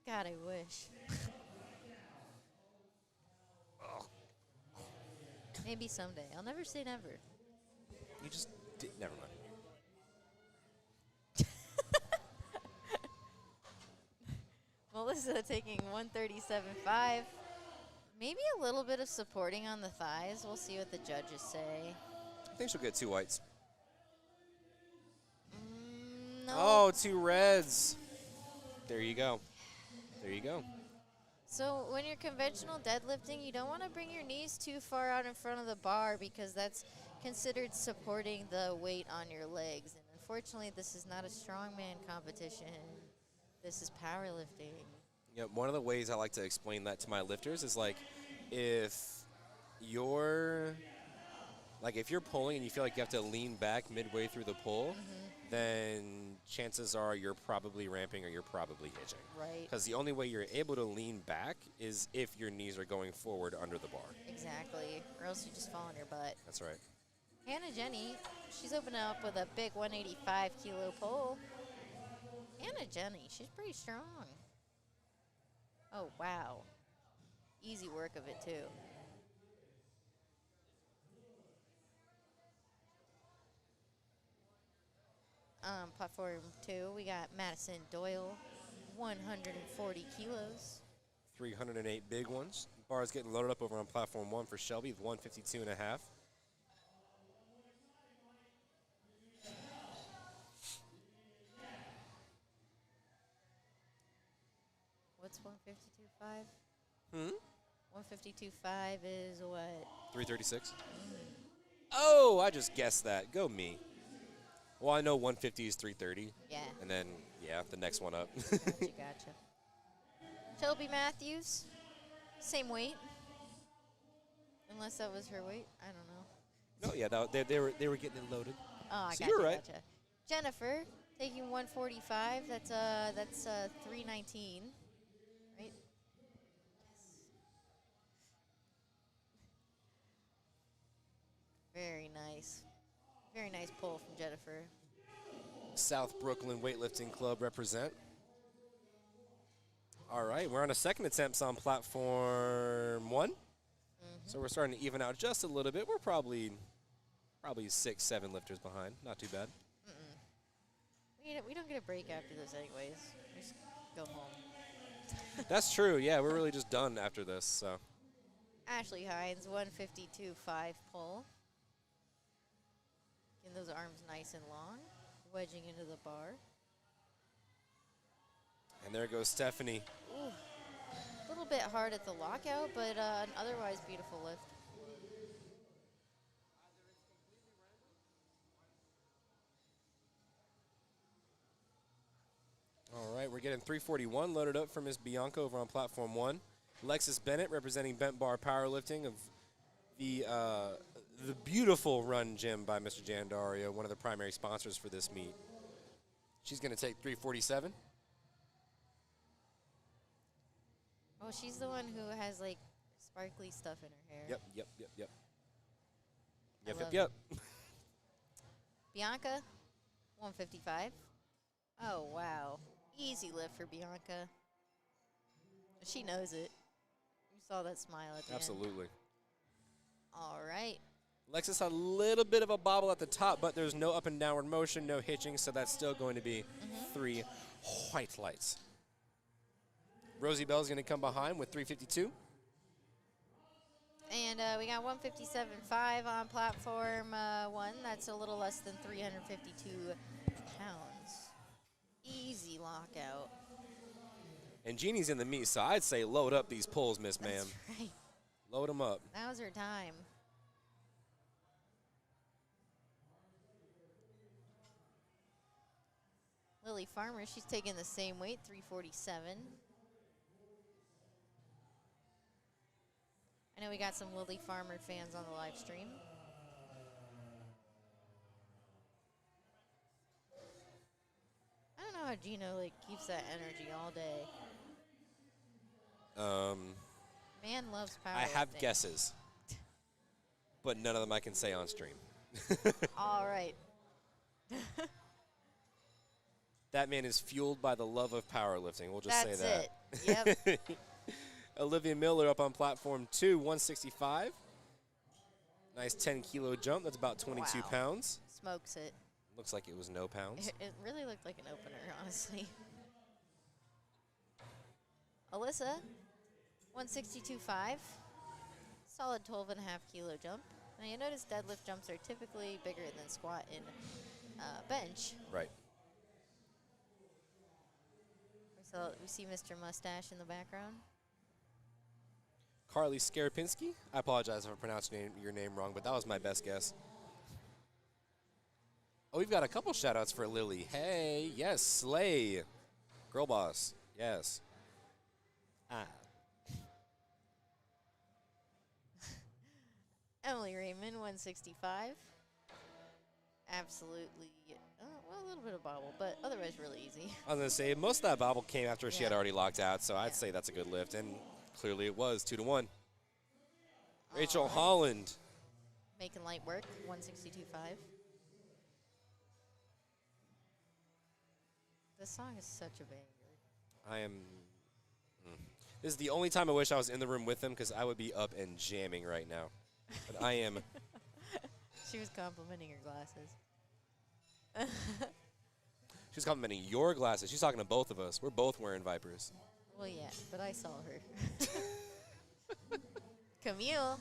God, I wish. Maybe someday. I'll never say never. You just did. Never mind. Melissa taking 137.5. Maybe a little bit of supporting on the thighs. We'll see what the judges say. I think she'll get 2 whites. No. Oh, 2 reds. There you go. There you go. So when you're conventional deadlifting, you don't want to bring your knees too far out in front of the bar because that's considered supporting the weight on your legs. And unfortunately, this is not a strongman competition. This is powerlifting. Yeah, one of the ways I like to explain that to my lifters is like, if you're Like if you're pulling and you feel like you have to lean back midway through the pull, then chances are you're probably ramping or you're probably hitching. Right. Because the only way you're able to lean back is if your knees are going forward under the bar. Exactly. Or else you just fall on your butt. That's right. Hannah Jenny, she's opening up with a big 185 kilo pull. Hannah Jenny, she's pretty strong. Oh, wow. Easy work of it, too. Platform 2, we got Madison Doyle, 140 kilos. 308 big ones. Bar's getting loaded up over on platform 1 for Shelby with 152 and a half. What's 152.5? 152.5 is what? 336. Oh, I just guessed that. Go me. Well, I know 150 is 330. Yeah. And then, yeah, the next one up. Gotcha. Shelby Matthews, same weight. Unless that was her weight. I don't know. No, yeah, they were getting it loaded. Oh, I So gotcha, you're right. gotcha. Jennifer, taking 145. That's 319. Right? Very nice. Very nice pull from Jennifer. South Brooklyn Weightlifting Club represent. All right, we're on a second attempt on platform 1. So we're starting to even out just a little bit. We're probably 6, 7 lifters behind. Not too bad. We don't get a break after this anyways. We just go home. That's true. Yeah, we're really just done after this. So Ashley Hines, 152.5 pull. Getting those arms nice and long. Wedging into the bar. and there goes Stephanie. Ooh. A little bit hard at the lockout, but an otherwise beautiful lift. All right, we're getting 341 loaded up for Miss Bianca over on platform 1. Lexus Bennett representing Bent Bar Powerlifting of the beautiful run gym by Mr. Jandario, one of the primary sponsors for this meet. She's going to take 347. Oh, she's the one who has like sparkly stuff in her hair. Yep. Bianca, 155. Oh, wow. Easy lift for Bianca. She knows it. You saw that smile at the end. Absolutely. All right. Lexus had a little bit of a bobble at the top, but there's no up and downward motion, no hitching, so that's still going to be 3 white lights. Rosie Bell's going to come behind with 352. And we got 157.5 on platform 1. That's a little less than 352 pounds. Easy lockout. And Jeannie's in the meet, so I'd say load up these pulls, Miss Ma'am. That's right. Load them up. Now's her time. Lily Farmer, she's taking the same weight, 347. I know we got some Lily Farmer fans on the live stream. I don't know how Gino like keeps that energy all day. Man loves powerlifting. I have guesses, but none of them I can say on stream. All right. That man is fueled by the love of powerlifting. We'll just say that. That's it. Yep. Olivia Miller up on platform 2, 165. Nice 10-kilo jump. That's about 22 Wow. pounds. Smokes it. Looks like it was no pounds. It really looked like an opener, honestly. Alyssa, 162.5. Solid 12.5 kilo jump. Now you notice deadlift jumps are typically bigger than squat and bench. Right. We see Mr. Mustache in the background. Carly Skarpinski. I apologize if I pronounced your name wrong, but that was my best guess. Oh, we've got a couple shout-outs for Lily. Hey, yes, Slay. Girl boss, yes. Emily Raymond, 165. Absolutely, well, a little bit of bobble, but otherwise really easy. I was going to say, most of that bobble came after she had Yeah. already locked out, so I'd Yeah. say that's a good lift, and clearly it was, 2-1. Rachel All right. Holland. Making light work, 162.5. This song is such a banger. I am. This is the only time I wish I was in the room with them because I would be up and jamming right now. But I am. She was complimenting her glasses. She's complimenting your glasses. She's talking to both of us. We're both wearing Vipers. Well, yeah, but I saw her. Camille.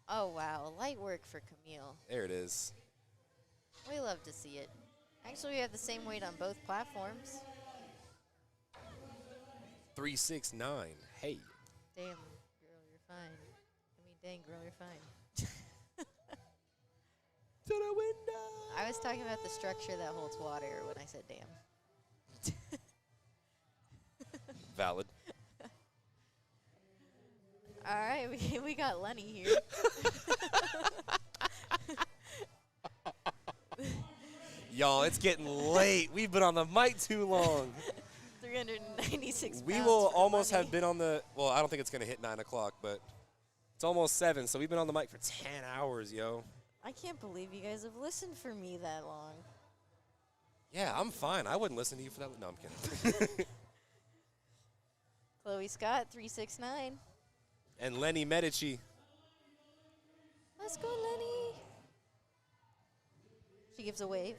Oh, wow. Light work for Camille. There it is. We love to see it. Actually, we have the same weight on both platforms. 369. Hey. Damn, girl, you're fine. I mean, dang, girl, you're fine. To the window. I was talking about the structure that holds water when I said damn. Valid. All right, we got Lenny here. Y'all, it's getting late. We've been on the mic too long. 396 We pounds will for almost Lenny. have been on the, well, I don't think it's going to hit 9 o'clock, but it's almost 7, so we've been on the mic for 10 hours, yo. I can't believe you guys have listened for me that long. Yeah, I'm fine. I wouldn't listen to you for that. No, I'm kidding. Chloe Scott, 369. And Lenny Medici. Let's go, Lenny. She gives a wave.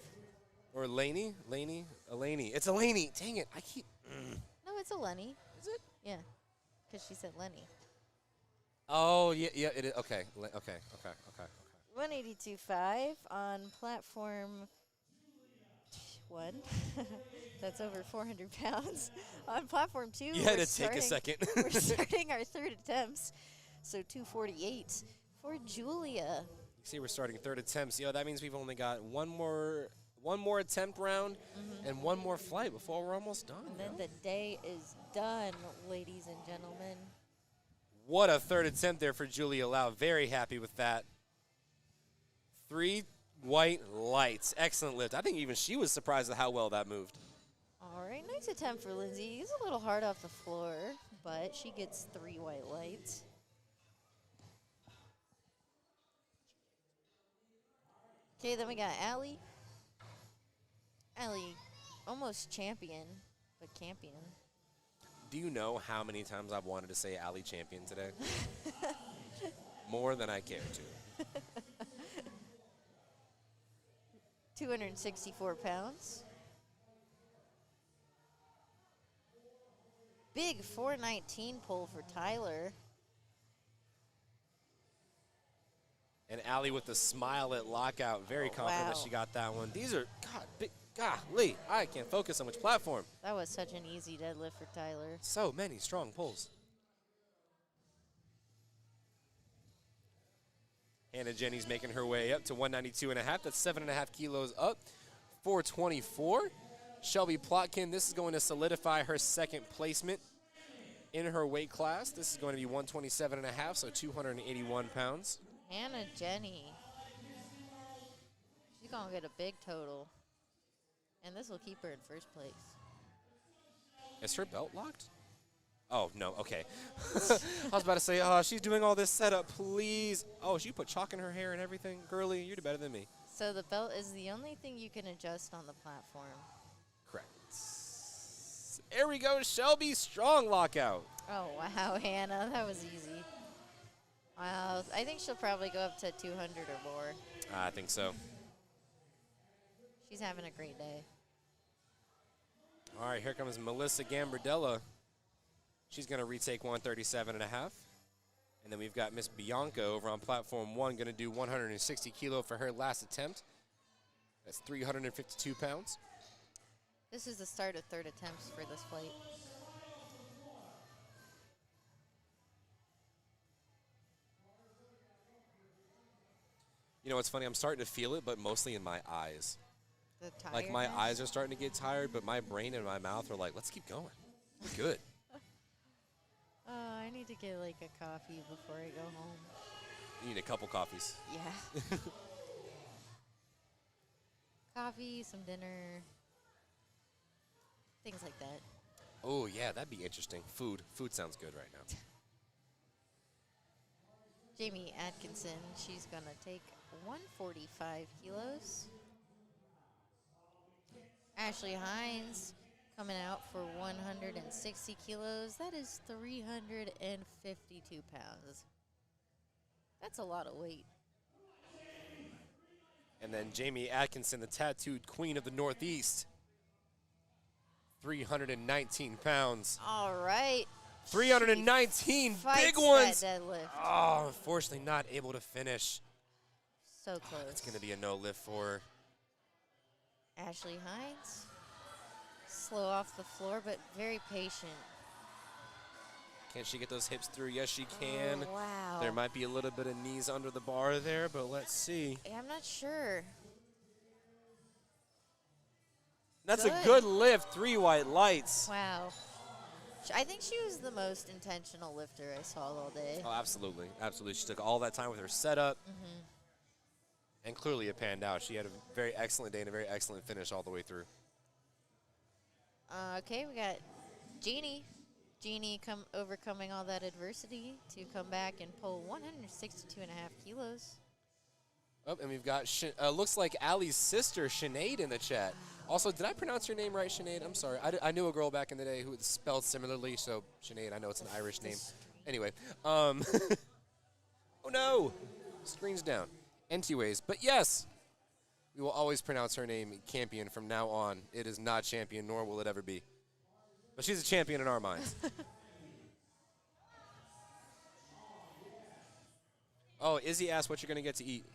Or Laney? Elaney. It's Elaney. Dang it. I keep. No, it's a Lenny. Is it? Yeah, because she said Lenny. Oh, yeah, it is. Okay. Okay. 182.5 on platform 1. That's over 400 pounds. On platform 2, You had to take a second. we're starting our third attempts. So 248 for Julia. You see, we're starting third attempts. Yo, that means we've only got one more attempt round and one more flight before we're almost done. And then yo. the day is done, ladies and gentlemen. What a third attempt there for Julia Lau. Very happy with that. 3 white lights. Excellent lift. I think even she was surprised at how well that moved. All right, nice attempt for Lindsay. He's a little hard off the floor, but she gets 3 white lights. Okay, then we got Allie. Allie, almost champion, but campion. Do you know how many times I've wanted to say Alley Champion today? More than I care to. 264 pounds. Big 419 pull for Tyler. And Allie with the smile at lockout. Very confident that wow. she got that one. These are, God, big, golly, I can't focus on which platform. That was such an easy deadlift for Tyler. So many strong pulls. Hannah Jenny's making her way up to 192.5. That's 7.5 kilos up. 424. Shelby Plotkin, this is going to solidify her second placement in her weight class. This is going to be 127.5, so 281 pounds. Hannah Jenny. She's going to get a big total. And this will keep her in first place. Is her belt locked? Oh, no, okay. I was about to say, oh, she's doing all this setup, please. Oh, she put chalk in her hair and everything. Girly, you're better than me. So the belt is the only thing you can adjust on the platform. Correct. There we go, Shelby, strong lockout. Oh, wow, Hannah. That was easy. Wow. I think she'll probably go up to 200 or more. I think so. She's having a great day. All right, here comes Melissa Gambardella. She's going to retake 137.5. And then we've got Miss Bianca over on platform 1, going to do 160 kilo for her last attempt. That's 352 pounds. This is the start of third attempts for this flight. You know, what's funny, I'm starting to feel it, but mostly in my eyes. The Like, my tiredness. eyes are starting to get tired, but my brain and my mouth are like, let's keep going. We're good. I need to get like a coffee before I go home. You need a couple coffees. Yeah. Coffee, some dinner, things like that. Oh, yeah, that'd be interesting. Food. Food sounds good right now. Jamie Atkinson, she's going to take 145 kilos. Ashley Hines coming out for 160 kilos. That is 352 pounds. That's a lot of weight. And then Jamie Atkinson, the tattooed queen of the Northeast. 319 pounds. All right. 319 big Fights ones. that deadlift. Oh, unfortunately not able to finish. So close. It's going to be a no lift for her. Ashley Hines. Slow off the floor, but very patient. Can she get those hips through? Yes, she can. Oh, wow. There might be a little bit of knees under the bar there, but let's see. Yeah, I'm not sure. That's Good. a good lift. 3 white lights. Wow. I think she was the most intentional lifter I saw all day. Oh, absolutely. Absolutely. She took all that time with her setup. And clearly it panned out. She had a very excellent day and a very excellent finish all the way through. Okay, we got Jeannie. Jeannie overcoming all that adversity to come back and pull 162.5 kilos. Oh, and we've got, looks like Allie's sister, Sinead, in the chat. Also, did I pronounce your name right, Sinead? I'm sorry. I knew a girl back in the day who was spelled similarly, so Sinead, I know it's an Irish name. Anyway. Oh, no. Screen's down. Anyways, but yes, we will always pronounce her name Campion from now on. It is not Champion, nor will it ever be. But she's a champion in our minds. Oh, Izzy asked what you're going to get to eat.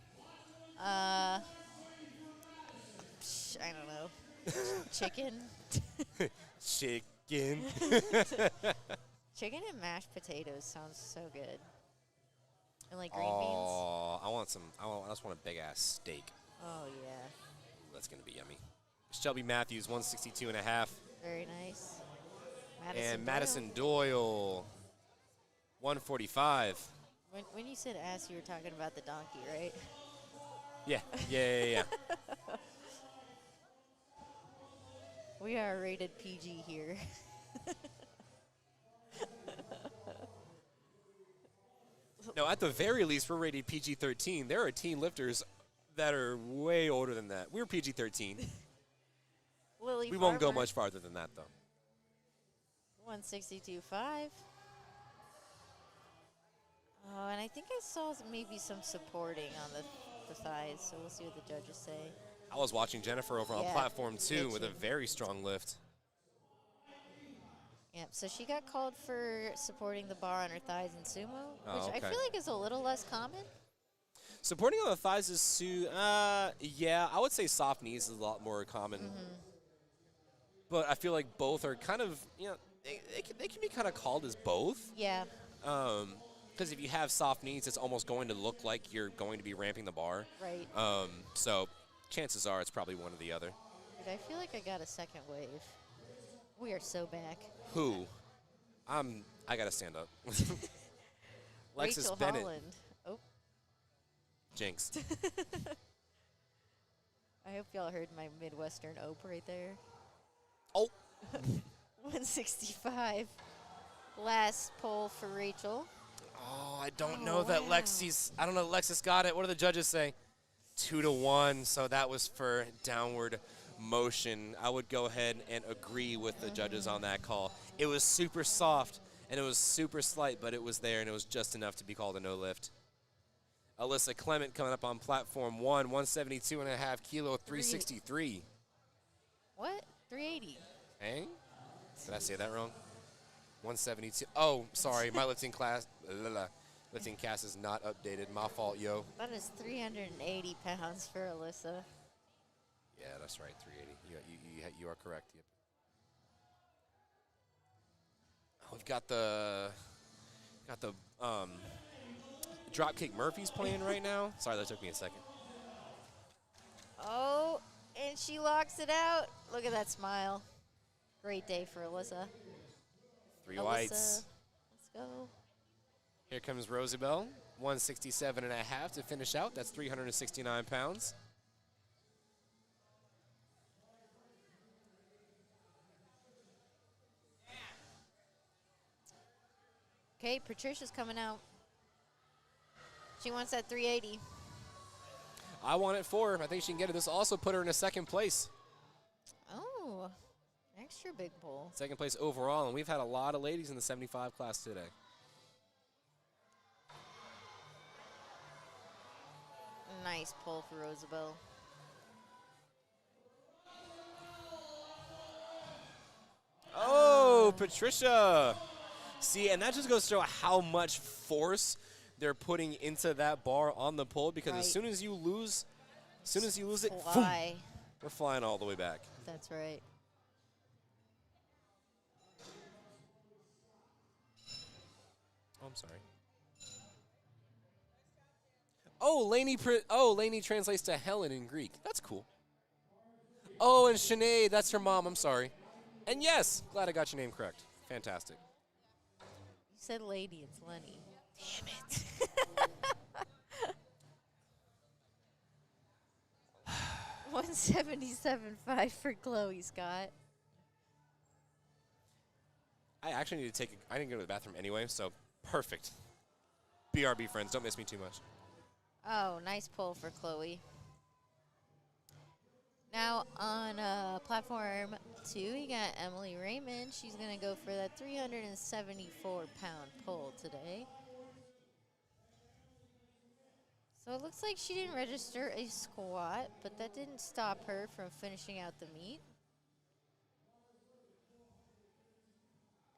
I don't know. Chicken. Chicken. Chicken and mashed potatoes sounds so good. And like green beans. Oh, I just want a big ass steak. Oh yeah. Ooh, that's gonna be yummy. Shelby Matthews, 162.5. Very nice. Madison Doyle, 145. When you said ass, you were talking about the donkey, right? Yeah. We are rated PG here. No, at the very least, we're rated PG-13. There are teen lifters that are way older than that. We're PG-13. Lily We won't go Farmer, much farther than that, though. 162.5. Oh, and I think I saw maybe some supporting on the thighs, so we'll see what the judges say. I was watching Jennifer over on Yeah, platform 2 me with a too. very strong lift. Yep, so she got called for supporting the bar on her thighs in sumo, Oh, which I okay. feel like is a little less common. Supporting on the thighs is yeah, I would say soft knees is a lot more common. But I feel like both are kind of, they can be kind of called as both. Yeah. Because if you have soft knees, it's almost going to look like you're going to be ramping the bar. Right. So chances are it's probably one or the other. Dude, I feel like I got a second wave. We are so back. Who? I got to stand up. Lexus Rachel Bennett. Holland. Oh, Jinx. I hope y'all heard my Midwestern ope right there. Oh. 165. Last poll for Rachel. Oh, I don't Oh, know that wow. I don't know Lexus got it. What do the judges say? 2-1, so that was for downward motion. I would go ahead and agree with the judges on that call. It was super soft, and it was super slight, but it was there, and it was just enough to be called a no lift. Alyssa Clement coming up on platform 1, 172.5 kilo, 363. What? 380. Hang? Did I say that wrong? 172. Oh, sorry. My lifting cast is not updated. My fault, yo. That is 380 pounds for Alyssa. Yeah, that's right. 380. You are correct. Yep. We've got the Dropkick Murphys playing right now. Sorry, that took me a second. Oh, and she locks it out. Look at that smile. Great day for Alyssa. 3 Alyssa, whites. let's go. Here comes Rosabelle, 167.5 to finish out. That's 369 pounds. Okay, Patricia's coming out. She wants that 380. I want it for her. I think she can get it. This will also put her in a second place. Oh, extra big pull. Second place overall, and we've had a lot of ladies in the 75 class today. Nice pull for Rosabelle. Oh, Patricia. See, and that just goes to show how much force they're putting into that bar on the pull, because as soon as you lose it, Fly. we're flying all the way back. That's right. Oh, I'm sorry. Oh, Lainey translates to Helen in Greek. That's cool. Oh, and Sinead, that's her mom. I'm sorry. And yes, glad I got your name correct. Fantastic. You said lady, it's Lenny. Damn it. 177.5 for Chloe Scott. I actually need to I didn't go to the bathroom anyway, so perfect. BRB friends, don't miss me too much. Oh, nice pull for Chloe. Now on platform 2, you got Emily Raymond. She's going to go for that 374-pound pull today. So it looks like she didn't register a squat, but that didn't stop her from finishing out the meet.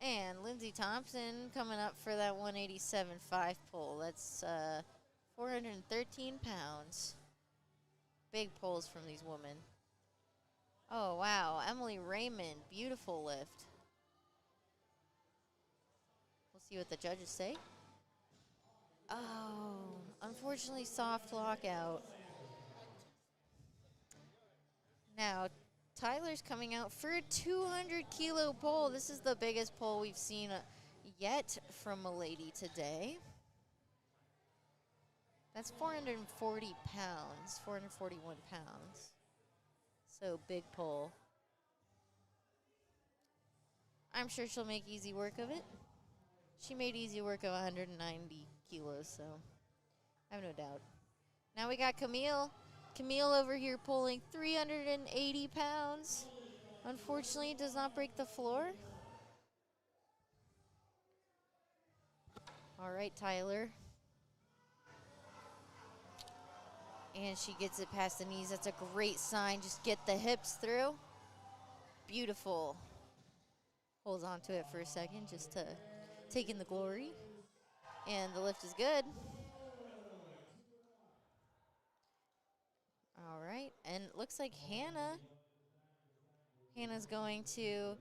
And Lindsay Thompson coming up for that 187.5 pull. That's 413 pounds. Big pulls from these women. Oh, wow. Emily Raymond, beautiful lift. We'll see what the judges say. Oh, unfortunately, soft lockout. Now, Tyler's coming out for a 200-kilo pull. This is the biggest pull we've seen yet from a lady today. That's 440 pounds, 441 pounds. So, big pull. I'm sure she'll make easy work of it. She made easy work of 190 kilos, so I have no doubt. Now we got Camille. Camille over here pulling 380 pounds. Unfortunately, it does not break the floor. All right, Tyler. And she gets it past the knees. That's a great sign. Just get the hips through. Beautiful. Holds on to it for a second just to take in the glory. And the lift is good. All right. And it looks like Hannah's going to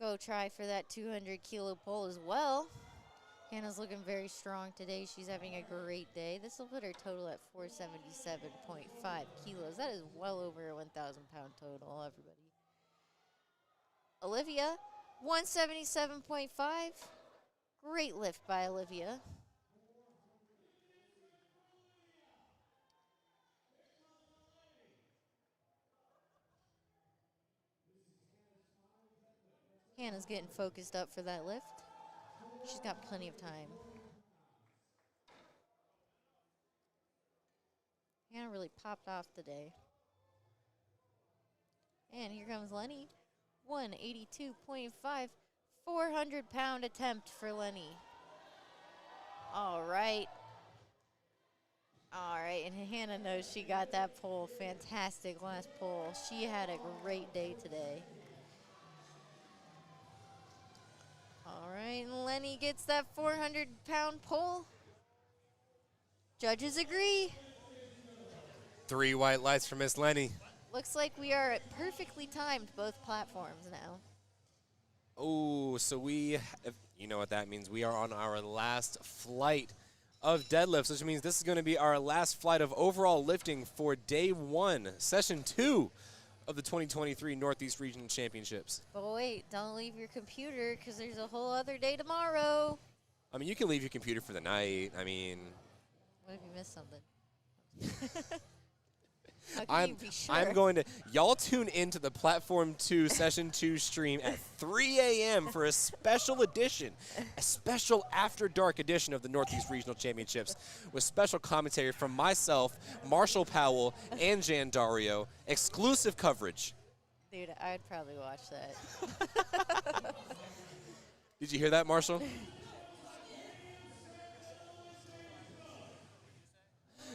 go try for that 200-kilo pull as well. Hannah's looking very strong today. She's having a great day. This will put her total at 477.5 kilos. That is well over a 1,000-pound total, everybody. Olivia, 177.5. Great lift by Olivia. Hannah's getting focused up for that lift. She's got plenty of time. Hannah really popped off today. And here comes Lenny. 182.5. 400-pound attempt for Lenny. All right. All right, and Hannah knows she got that pull. Fantastic last pull. She had a great day today. All right, and Lenny gets that 400-pound pull. Judges agree. 3 white lights for Miss Lenny. Looks like we are perfectly timed both platforms now. Oh, so you know what that means. We are on our last flight of deadlifts, which means this is going to be our last flight of overall lifting for day 1, session 2 of the 2023 Northeast Regional Championships. But wait, don't leave your computer because there's a whole other day tomorrow. I mean, you can leave your computer for the night. I mean, What if you missed something? How can you be sure? I'm going to y'all tune into the Platform 2 Session 2 stream at 3 a.m. for a special edition, a special after dark edition of the Northeast Regional Championships with special commentary from myself, Marshall Powell, and Jan Dario. Exclusive coverage. Dude, I'd probably watch that. Did you hear that, Marshall?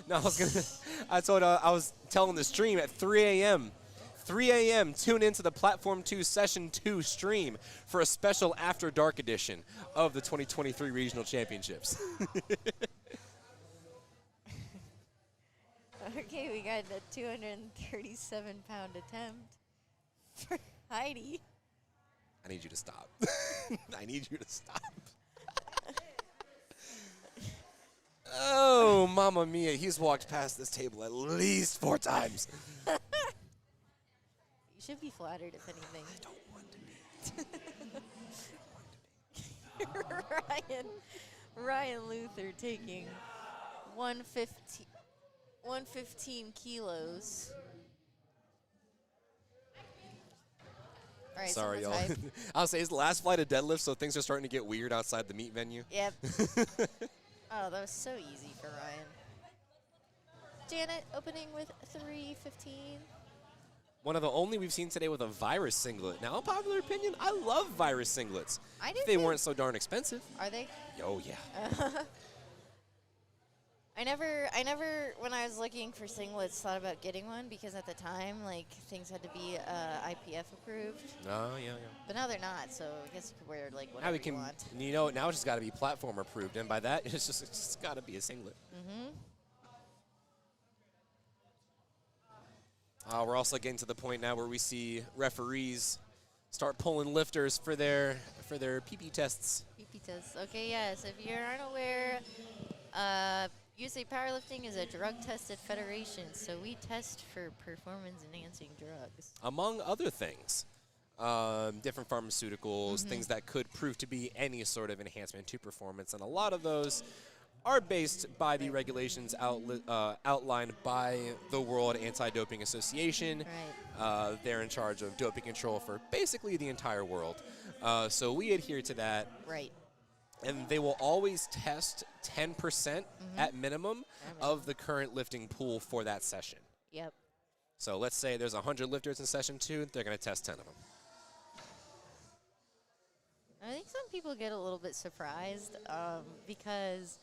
No, I was telling the stream at 3 a.m. 3 a.m. Tune into the Platform 2 Session 2 stream for a special After Dark edition of the 2023 Regional Championships. Okay, we got the 237-pound attempt for Heidi. I need you to stop. I need you to stop. Oh, Mamma Mia. He's walked past this table at least 4 times. You should be flattered, if anything. I don't want to be. Ryan Luther taking 115 kilos. All right, Sorry, y'all. someone's hype. I'll say it's the last flight of deadlift, so things are starting to get weird outside the meet venue. Yep. Oh, that was so easy for Ryan. Janet opening with 315. One of the only we've seen today with a virus singlet. Now, unpopular opinion, I love virus singlets. I do if they too. weren't so darn expensive. Are they? Oh, yeah. I never, when I was looking for singlets, thought about getting one because at the time, like, things had to be IPF approved. Oh, yeah. But now they're not, so I guess you can wear, like, Now whatever we can, you want. now it's just got to be platform approved, and by that, it's just got to be a singlet. Mm-hmm. We're also getting to the point now where we see referees start pulling lifters for their PP tests. PP test. Okay, yes. If you aren't aware, USA Powerlifting is a drug-tested federation, so we test for performance-enhancing drugs. Among other things, different pharmaceuticals, things that could prove to be any sort of enhancement to performance, and a lot of those are based by the regulations outlined by the World Anti-Doping Association. Right. They're in charge of doping control for basically the entire world. So we adhere to that. Right. And they will always test 10% at minimum of the current lifting pool for that session. Yep. So let's say there's 100 lifters in session 2, they're going to test 10 of them. I think some people get a little bit surprised because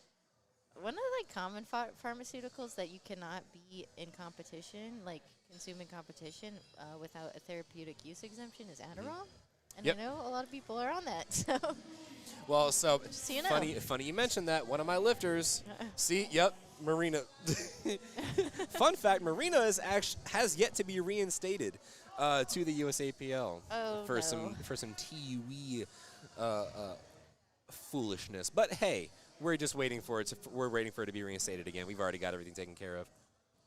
one of the common pharmaceuticals that you cannot be in competition, like consume in competition without a therapeutic use exemption is Adderall. And Yep. I know a lot of people are on that. So Well, so so you know. funny you mentioned that. One of my lifters, see, yep, Marina. Fun fact, Marina has yet to be reinstated to the USAPL for some TUE foolishness. But hey, we're just waiting for it. We're waiting for it to be reinstated again. We've already got everything taken care of.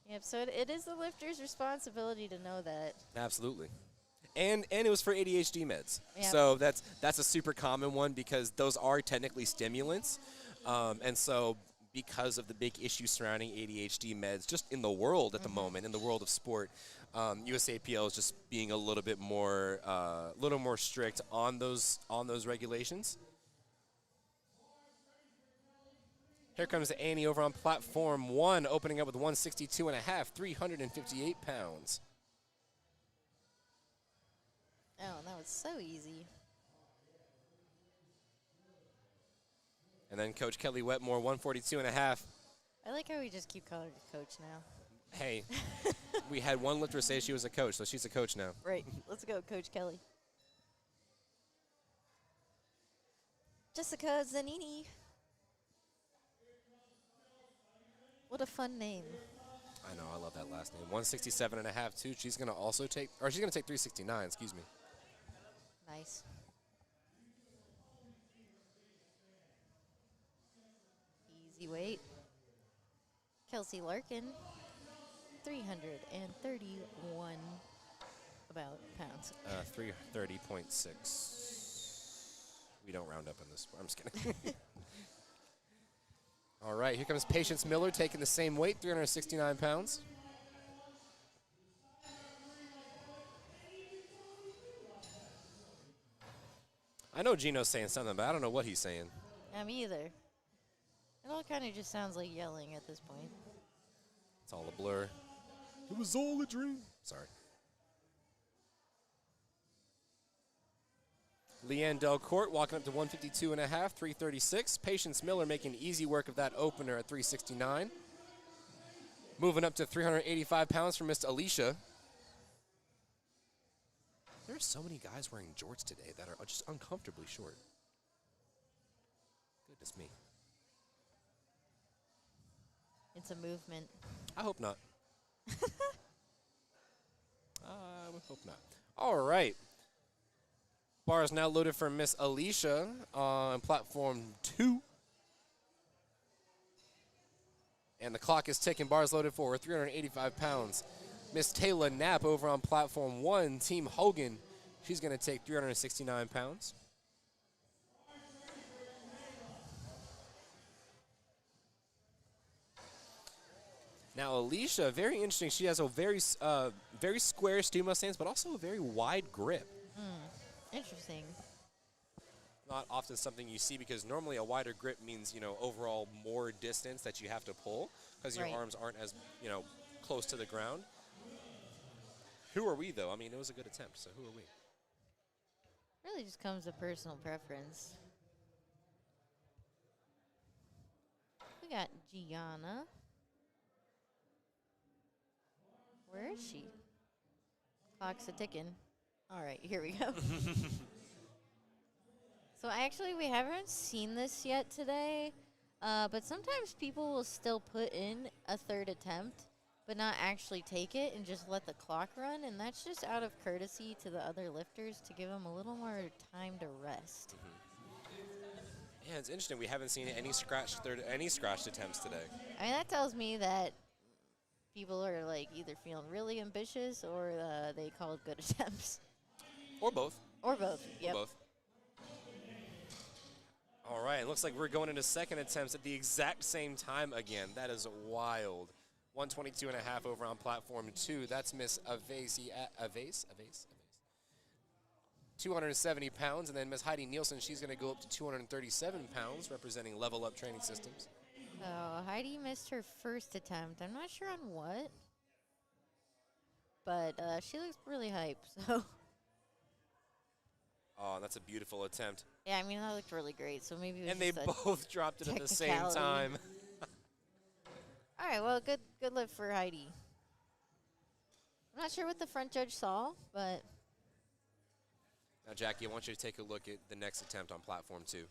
Yep. So it is the lifter's responsibility to know that. Absolutely. And it was for ADHD meds. Yep. So that's a super common one because those are technically stimulants. And so because of the big issues surrounding ADHD meds just in the world at the moment, in the world of sport, USAPL is just being a little bit more strict on those regulations. Here comes Annie over on platform 1, opening up with 162.5, 358 pounds. Oh, that was so easy. And then Coach Kelly Wetmore, 142.5. I like how we just keep calling her coach now. Hey, we had one lifter say she was a coach, so she's a coach now. Right. Let's go, Coach Kelly. Jessica Zanini. What a fun name. I know, I love that last name. 167.5 too. She's gonna take 369. Excuse me. Nice. Easy weight. Kelsey Larkin, 331 about pounds. 330.6. We don't round up in this. I'm just kidding. All right, here comes Patience Miller taking the same weight, 369 pounds. I know Gino's saying something, but I don't know what he's saying. Me either. It all kind of just sounds like yelling at this point. It's all a blur. It was all a dream. Sorry. Leanne Delcourt walking up to 152 and a half, 336. Patience Miller making easy work of that opener at 369. Moving up to 385 pounds for Miss Alicia. There are so many guys wearing jorts today that are just uncomfortably short. Goodness me. It's a movement. I hope not. I would hope not. All right. Bar is now loaded for Miss Alicia on platform 2. And the clock is ticking. Bar is loaded for 385 pounds. Miss Taylor Knapp over on platform 1, Team Hogan. She's going to take 369 pounds. Now, Alicia, very interesting. She has a very square stuma stance, but also a very wide grip. Interesting. Not often something you see because normally a wider grip means, overall more distance that you have to pull because your arms aren't as, close to the ground. Who are we, though? I mean, it was a good attempt, so who are we? Really just comes to personal preference. We got Gianna. Where is she? Clock's a ticking. All right, here we go. So actually, we haven't seen this yet today, but sometimes people will still put in a third attempt, but not actually take it and just let the clock run, and that's just out of courtesy to the other lifters to give them a little more time to rest. Yeah, it's interesting. We haven't seen any scratched attempts today. I mean, that tells me that people are either feeling really ambitious or they called good attempts. Or both. Or both. Yep. Or both. All right, looks like we're going into second attempts at the exact same time again. That is wild. 122 and a half over on platform 2. That's Miss Avase. 270 pounds, and then Miss Heidi Nielsen, she's going to go up to 237 pounds, representing Level Up Training Systems. So Heidi missed her first attempt. I'm not sure on what, but she looks really hype. So. Oh, that's a beautiful attempt. Yeah, I mean that looked really great. So maybe. It was and they both dropped it at the same time. All right, well, good lift for Heidi. I'm not sure what the front judge saw, but. Now, Jackie, I want you to take a look at the next attempt on platform 2.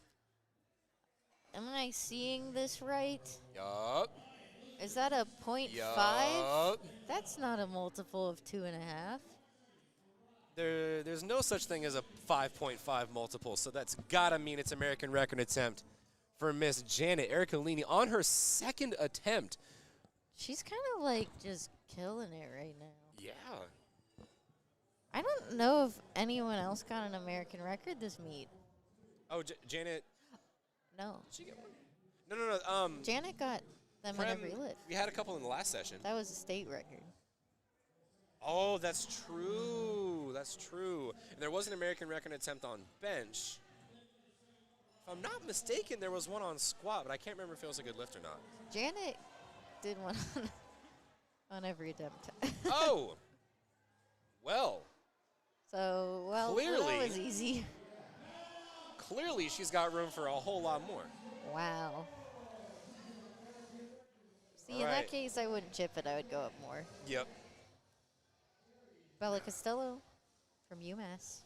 Am I seeing this right? Yup. Is that a 0.5? Yup. That's not a multiple of 2.5. There's no such thing as a 5.5 multiple, so that's gotta mean it's American record attempt for Miss Janet Ercolini on her second attempt. She's kind of just killing it right now. Yeah. I don't know if anyone else got an American record this meet. Oh, Janet. No. Did she get one? No. Janet got them in every lift. We had a couple in the last session. That was a state record. Oh, that's true. That's true. And there was an American record attempt on bench. If I'm not mistaken, there was one on squat, but I can't remember if it was a good lift or not. Janet did one on every attempt. Oh. Well. So, clearly, that was easy. Clearly, she's got room for a whole lot more. Wow. See, All in right. that case, I wouldn't chip it. I would go up more. Yep. Bella Costello from UMass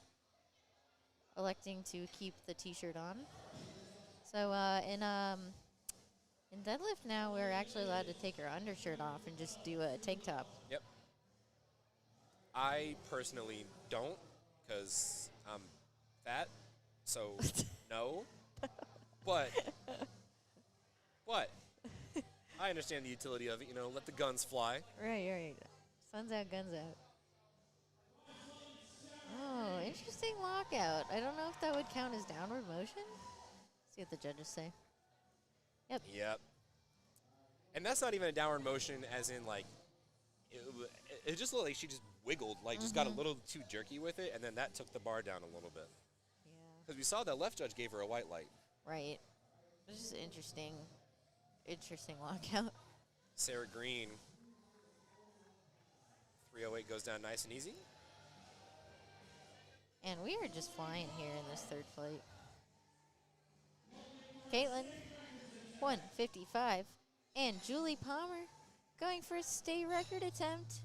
electing to keep the T-shirt on. So in deadlift now, we're actually allowed to take our undershirt off and just do a tank top. Yep. I personally don't because I'm fat, so no. But I understand the utility of it. Let the guns fly. Right. Sun's out, guns out. Oh, interesting lockout. I don't know if that would count as downward motion. See what the judges say. Yep. And that's not even a downward motion as in, like, it just looked like she just wiggled, like just got a little too jerky with it, and then that took the bar down a little bit. Yeah. Because we saw that left judge gave her a white light. Right. It's just interesting lockout. Sarah Green, 308 goes down nice and easy. And we are just flying here in this third flight. Caitlin, 155. And Julie Palmer going for a state record attempt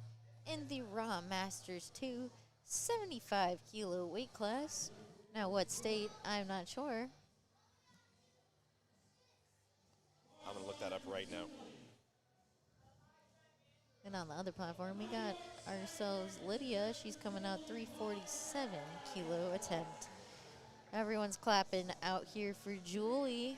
in the Raw Masters 2 75 kilo weight class. Now, what state? I'm not sure. I'm going to look that up right now. And on the other platform, we got ourselves Lydia. She's coming out 347 kilo attempt. Everyone's clapping out here for Julie.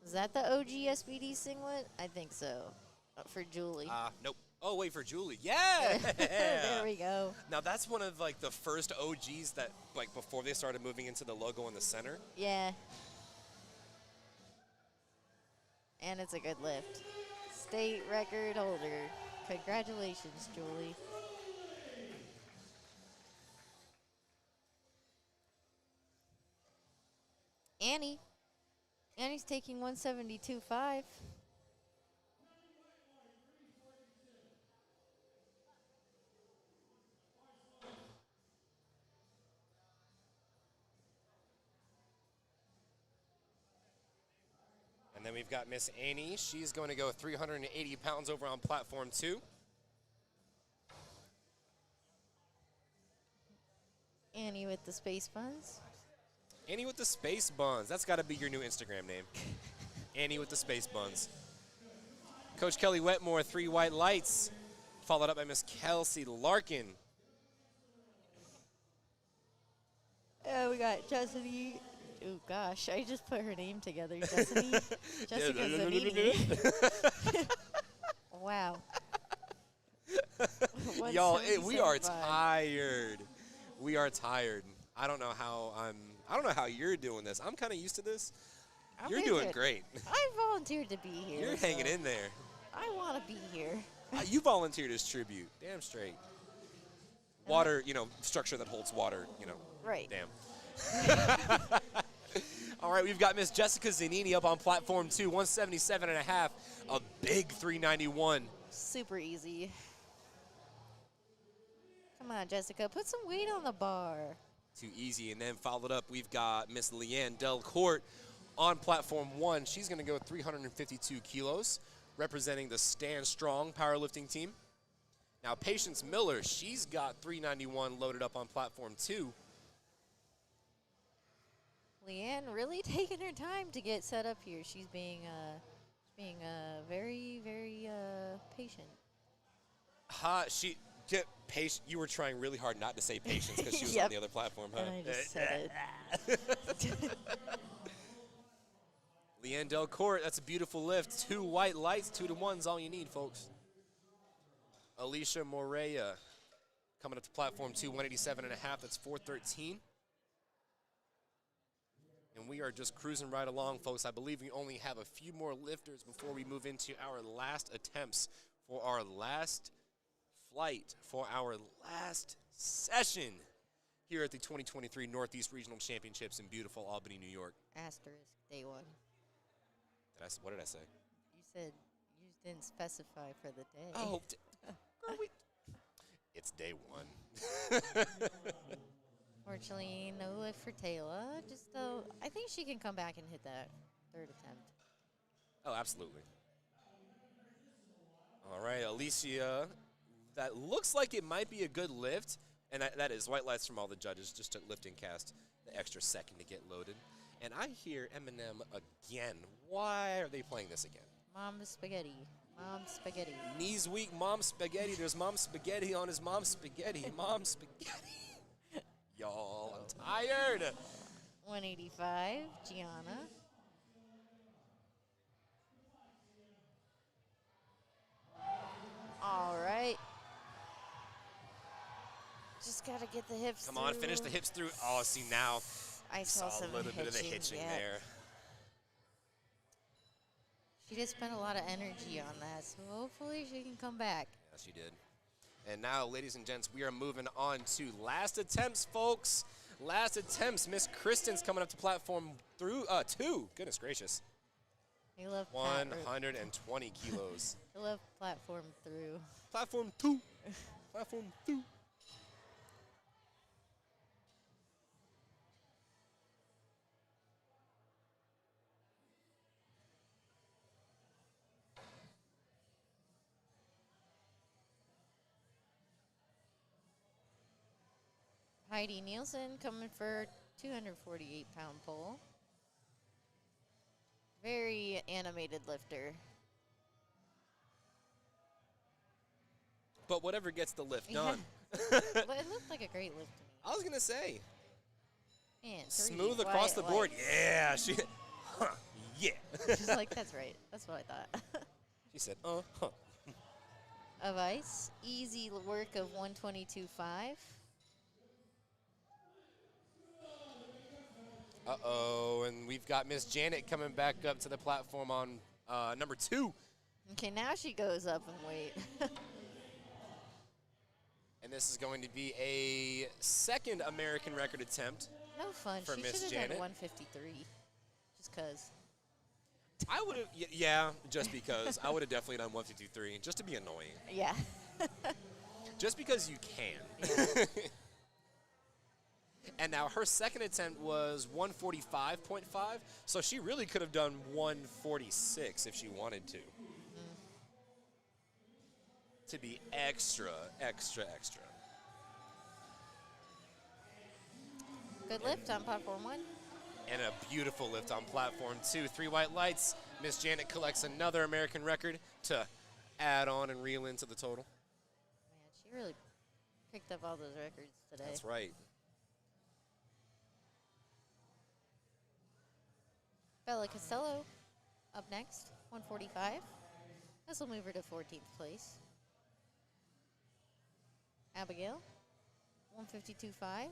Is that the OG SBD singlet? I think so. For Julie. Nope. Oh, wait, for Julie. Yeah! There we go. Now, that's one of, like, the first OGs that, like, before they started moving into the logo in the center. Yeah. And it's a good lift. State record holder. Congratulations, Julie. Annie's taking 172.5. And then we've got Miss Annie. She's going to go 380 pounds over on platform 2. Annie with the space buns. Annie with the space buns. That's got to be your new Instagram name. Annie with the space buns. Coach Kelly Wetmore, 3 white lights. Followed up by Miss Kelsey Larkin. We got Jessica. Oh, gosh. I just put her name together. Jessica Zanini. Wow. Y'all, we are tired. We are tired. I don't know how you're doing this. I'm kind of used to this. You're doing great. I volunteered to be here. You're hanging in there. I want to be here. You volunteered as tribute. Damn straight. Water, structure that holds water, Right. Damn. All right, we've got Miss Jessica Zanini up on platform 2, 177.5, a big 391. Super easy. Come on, Jessica, put some weight on the bar. Too easy. And then followed up, we've got Miss Leanne Delcourt on platform 1. She's going to go 352 kilos, representing the Stand Strong powerlifting team. Now, Patience Miller, she's got 391 loaded up on platform 2. Leanne really taking her time to get set up here. She's being very, very patient. Patient. You were trying really hard not to say patience because she was Yep. on the other platform, huh? And I just said it. Leanne Delcourt, that's a beautiful lift. 2 white lights, 2 to 1's all you need, folks. Alicia Moreya coming up to platform 2, 187.5. That's 413. And we are just cruising right along, folks. I believe we only have a few more lifters before we move into our last attempts for our last flight, for our last session here at the 2023 Northeast Regional Championships in beautiful Albany, New York. Asterisk, day 1. What did I say? You said you didn't specify for the day. Oh, it's day 1. Fortunately, no lift for Taylor. I think she can come back and hit that third attempt. Oh, absolutely. All right, Alicia. That looks like it might be a good lift. And that is white lights from all the judges. Just took lift and cast the extra second to get loaded. And I hear Eminem again. Why are they playing this again? Mom spaghetti. Mom spaghetti. Knees weak, mom spaghetti. There's mom spaghetti on his mom spaghetti. Mom spaghetti. Y'all, I'm tired. 185, Gianna. All right. Just got to get the hips Come through. on, finish the hips through. Oh, see now. I saw some a little bit of the hitching, hitching yeah. there. She did spend a lot of energy on that, so hopefully she can come back. Yeah, she did. And now, ladies and gents, we are moving on to last attempts, folks. Last attempts. Miss Kristen's coming up to platform through 2. Goodness gracious. I love 120 kilos. I love platform through. Platform 2. Platform 2. Heidi Nielsen coming for 248-pound pole. Very animated lifter. But whatever gets the lift done. But it looked like a great lift to me. I was going to say. Man, Smooth across the board. Yeah. Yeah. She's like, that's right. That's what I thought. She said, Of ice. Easy work of 122.5. Uh-oh, and we've got Miss Janet coming back up to the platform on number 2. Okay, now she goes up in weight. And this is going to be a second American record attempt. No fun. For She Miss should have done Janet. 153. Just because. I would have, yeah, just because. I would have definitely done 153, just to be annoying. Yeah. Just because you can. And now her second attempt was 145.5, so she really could have done 146 if she wanted to. To be extra, extra, extra. Good lift on platform 1. And a beautiful lift on platform 2. 3 white lights. Miss Janet collects another American record to add on and reel into the total. Man, she really picked up all those records today. That's right. Bella Costello up next, 145. This will move her to 14th place. Abigail, 152.5.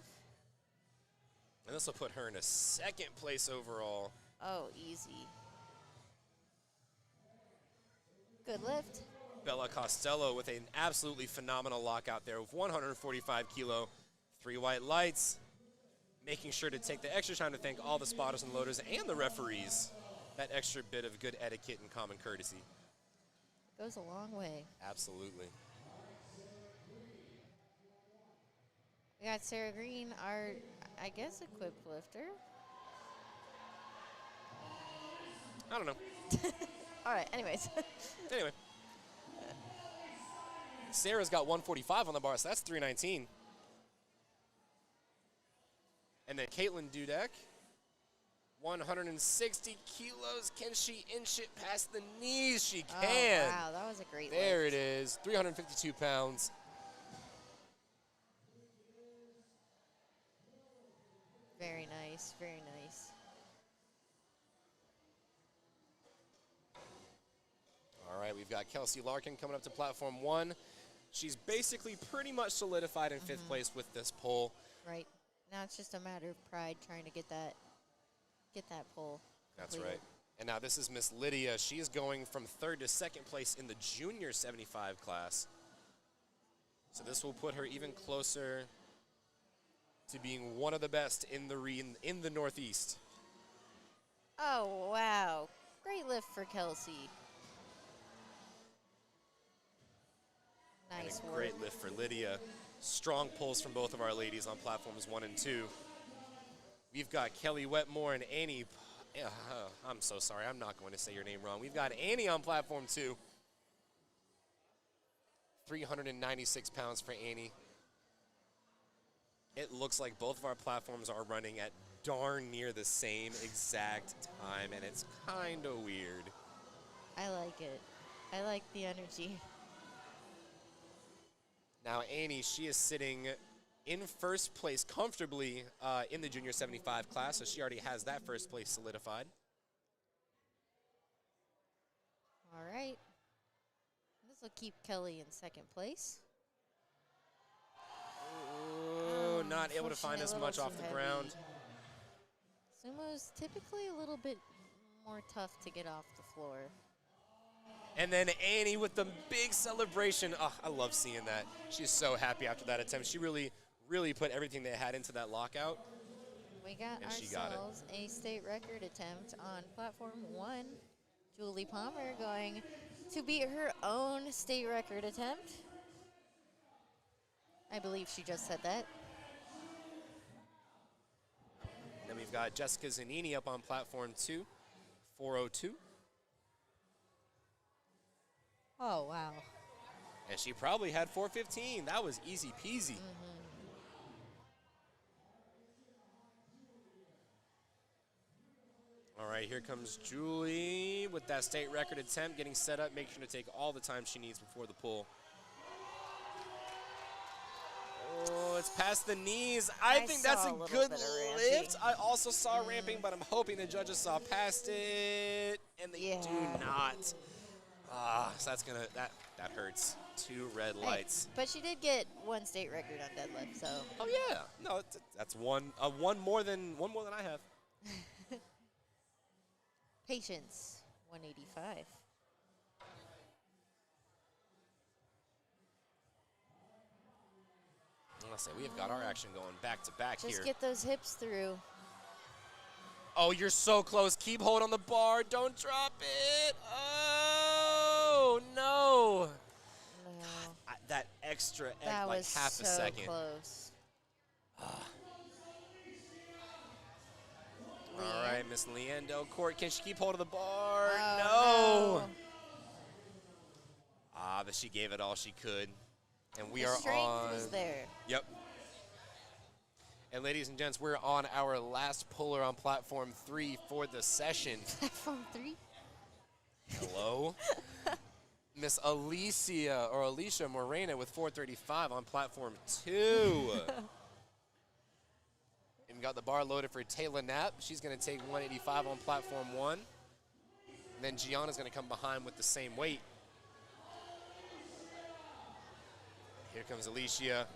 And this will put her in a second place overall. Oh, easy. Good lift. Bella Costello with an absolutely phenomenal lockout there with 145 kilo, 3 white lights. Making sure to take the extra time to thank all the spotters and loaders and the referees. That extra bit of good etiquette and common courtesy. Goes a long way. Absolutely. We got Sarah Green, our, I guess, equipped lifter. I don't know. All right, anyways. Anyway. Sarah's got 145 on the bar, so that's 319. And then Caitlin Dudek, 160 kilos. Can she inch it past the knees? She can. Oh, wow, that was a great There lift. it is, 352 pounds. Very nice, very nice. All right, we've got Kelsey Larkin coming up to platform 1. She's basically pretty much solidified in 5th place with this pole. Right. Now it's just a matter of pride trying to get that pole. That's completed. right. And now this is Miss Lydia. She is going from 3rd to 2nd place in the junior 75 class. So this will put her even closer to being one of the best in the Northeast. Oh, wow. Great lift for Kelsey. Nice And a work. great lift for Lydia. Strong pulls from both of our ladies on platforms 1 and 2. We've got Kelly Wetmore and Annie. I'm so sorry. I'm not going to say your name wrong. We've got Annie on platform 2. 396 pounds for Annie. It looks like both of our platforms are running at darn near the same exact time, and it's kind of weird. I like it. I like the energy. Now, Annie, she is sitting in 1st place comfortably in the junior 75 class, so she already has that 1st place solidified. All right. This will keep Kelly in 2nd place. Ooh, not able to find as Unfortunately, a much little off too the heavy. ground. is typically a little bit more tough to get off the floor. And then Annie with the big celebration. Oh, I love seeing that. She's so happy after that attempt. She really, really put everything they had into that lockout. We got And she got it. ourselves a state record attempt on platform 1. Julie Palmer going to beat her own state record attempt. I believe she just said that. Then we've got Jessica Zanini up on platform 2, 402. Oh, wow. And she probably had 415. That was easy peasy. All right, here comes Julie with that state record attempt, getting set up, making sure to take all the time she needs before the pull. Oh, it's past the knees. I think that's a good lift. I also saw ramping, but I'm hoping the judges saw past it, and they do not. So that's gonna that hurts. 2 red lights. But she did get 1 state record on deadlift, so. Oh yeah, no, that's one more than I have. Patience, 185. I'll say we have got our action going back to back here. Just get those hips through. Oh, you're so close. Keep hold on the bar. Don't drop it. Oh no. God, that extra That like was half so a second. Close. All right, Miss Leanne Delcourt, can she keep hold of the bar? Oh, no. But she gave it all she could. And we the are strength on. was there. Yep. And ladies and gents, we're on our last puller on platform 3 for the session. Platform 3? Hello? Miss Alicia Morena with 435 on platform 2. And we got the bar loaded for Taylor Knapp. She's going to take 185 on platform 1. And then Gianna's going to come behind with the same weight. Here comes Alicia.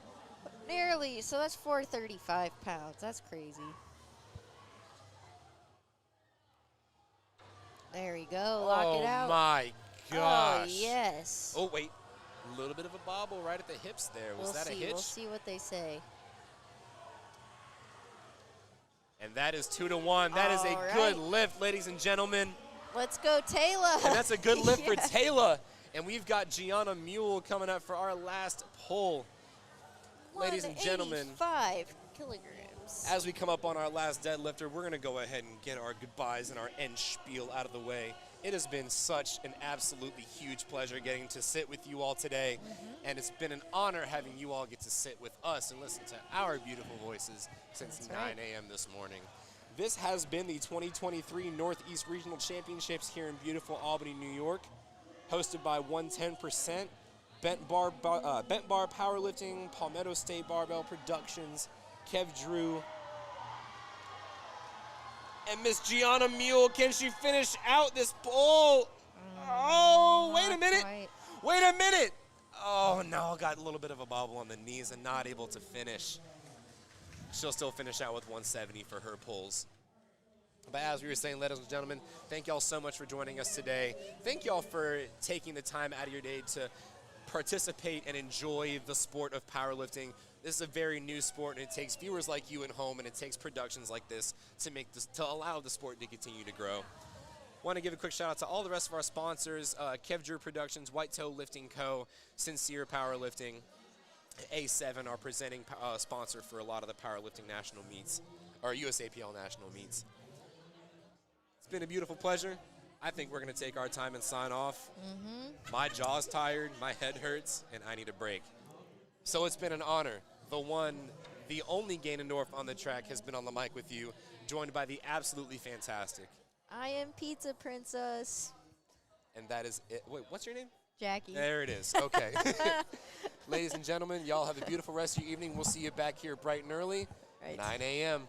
Nearly. So that's 435 pounds. That's crazy. There we go. Lock it out. Oh, my gosh. Oh, yes. Oh, wait. A little bit of a bobble right at the hips there. Was that a hitch? We'll see what they say. And that is 2-1. That is a good lift, ladies and gentlemen. Let's go, Taylor. And that's a good lift for Taylor. And we've got Gianna Mule coming up for our last pull. Ladies and gentlemen, 5 kilograms. as we come up on our last deadlifter, we're going to go ahead and get our goodbyes and our end spiel out of the way. It has been such an absolutely huge pleasure getting to sit with you all today. And it's been an honor having you all get to sit with us and listen to our beautiful voices since 9 a.m. this morning. This has been the 2023 Northeast Regional Championships here in beautiful Albany, New York, hosted by 110%, Bent Bar Powerlifting, Palmetto State Barbell Productions, Kev Drew, and Miss Gianna Mule. Can she finish out this pull? Oh, wait a minute. Wait a minute. Oh, no, got a little bit of a bobble on the knees and not able to finish. She'll still finish out with 170 for her pulls. But as we were saying, ladies and gentlemen, thank y'all so much for joining us today. Thank y'all for taking the time out of your day to participate and enjoy the sport of powerlifting. This is a very new sport, and it takes viewers like you at home, and it takes productions like this to allow the sport to continue to grow. Want to give a quick shout out to all the rest of our sponsors: Kev Drew Productions, White Toe Lifting Co., Sincere Powerlifting, A7, our presenting sponsor for a lot of the powerlifting national meets, or USAPL national meets. It's been a beautiful pleasure. I think we're going to take our time and sign off. My jaw's tired, my head hurts, and I need a break. So it's been an honor. The only Ganondorf on the track has been on the mic with you, joined by the absolutely fantastic. I am Pizza Princess. And that is it. Wait, what's your name? Jackie. There it is. Okay. Ladies and gentlemen, y'all have a beautiful rest of your evening. We'll see you back here bright and early, 9 a.m.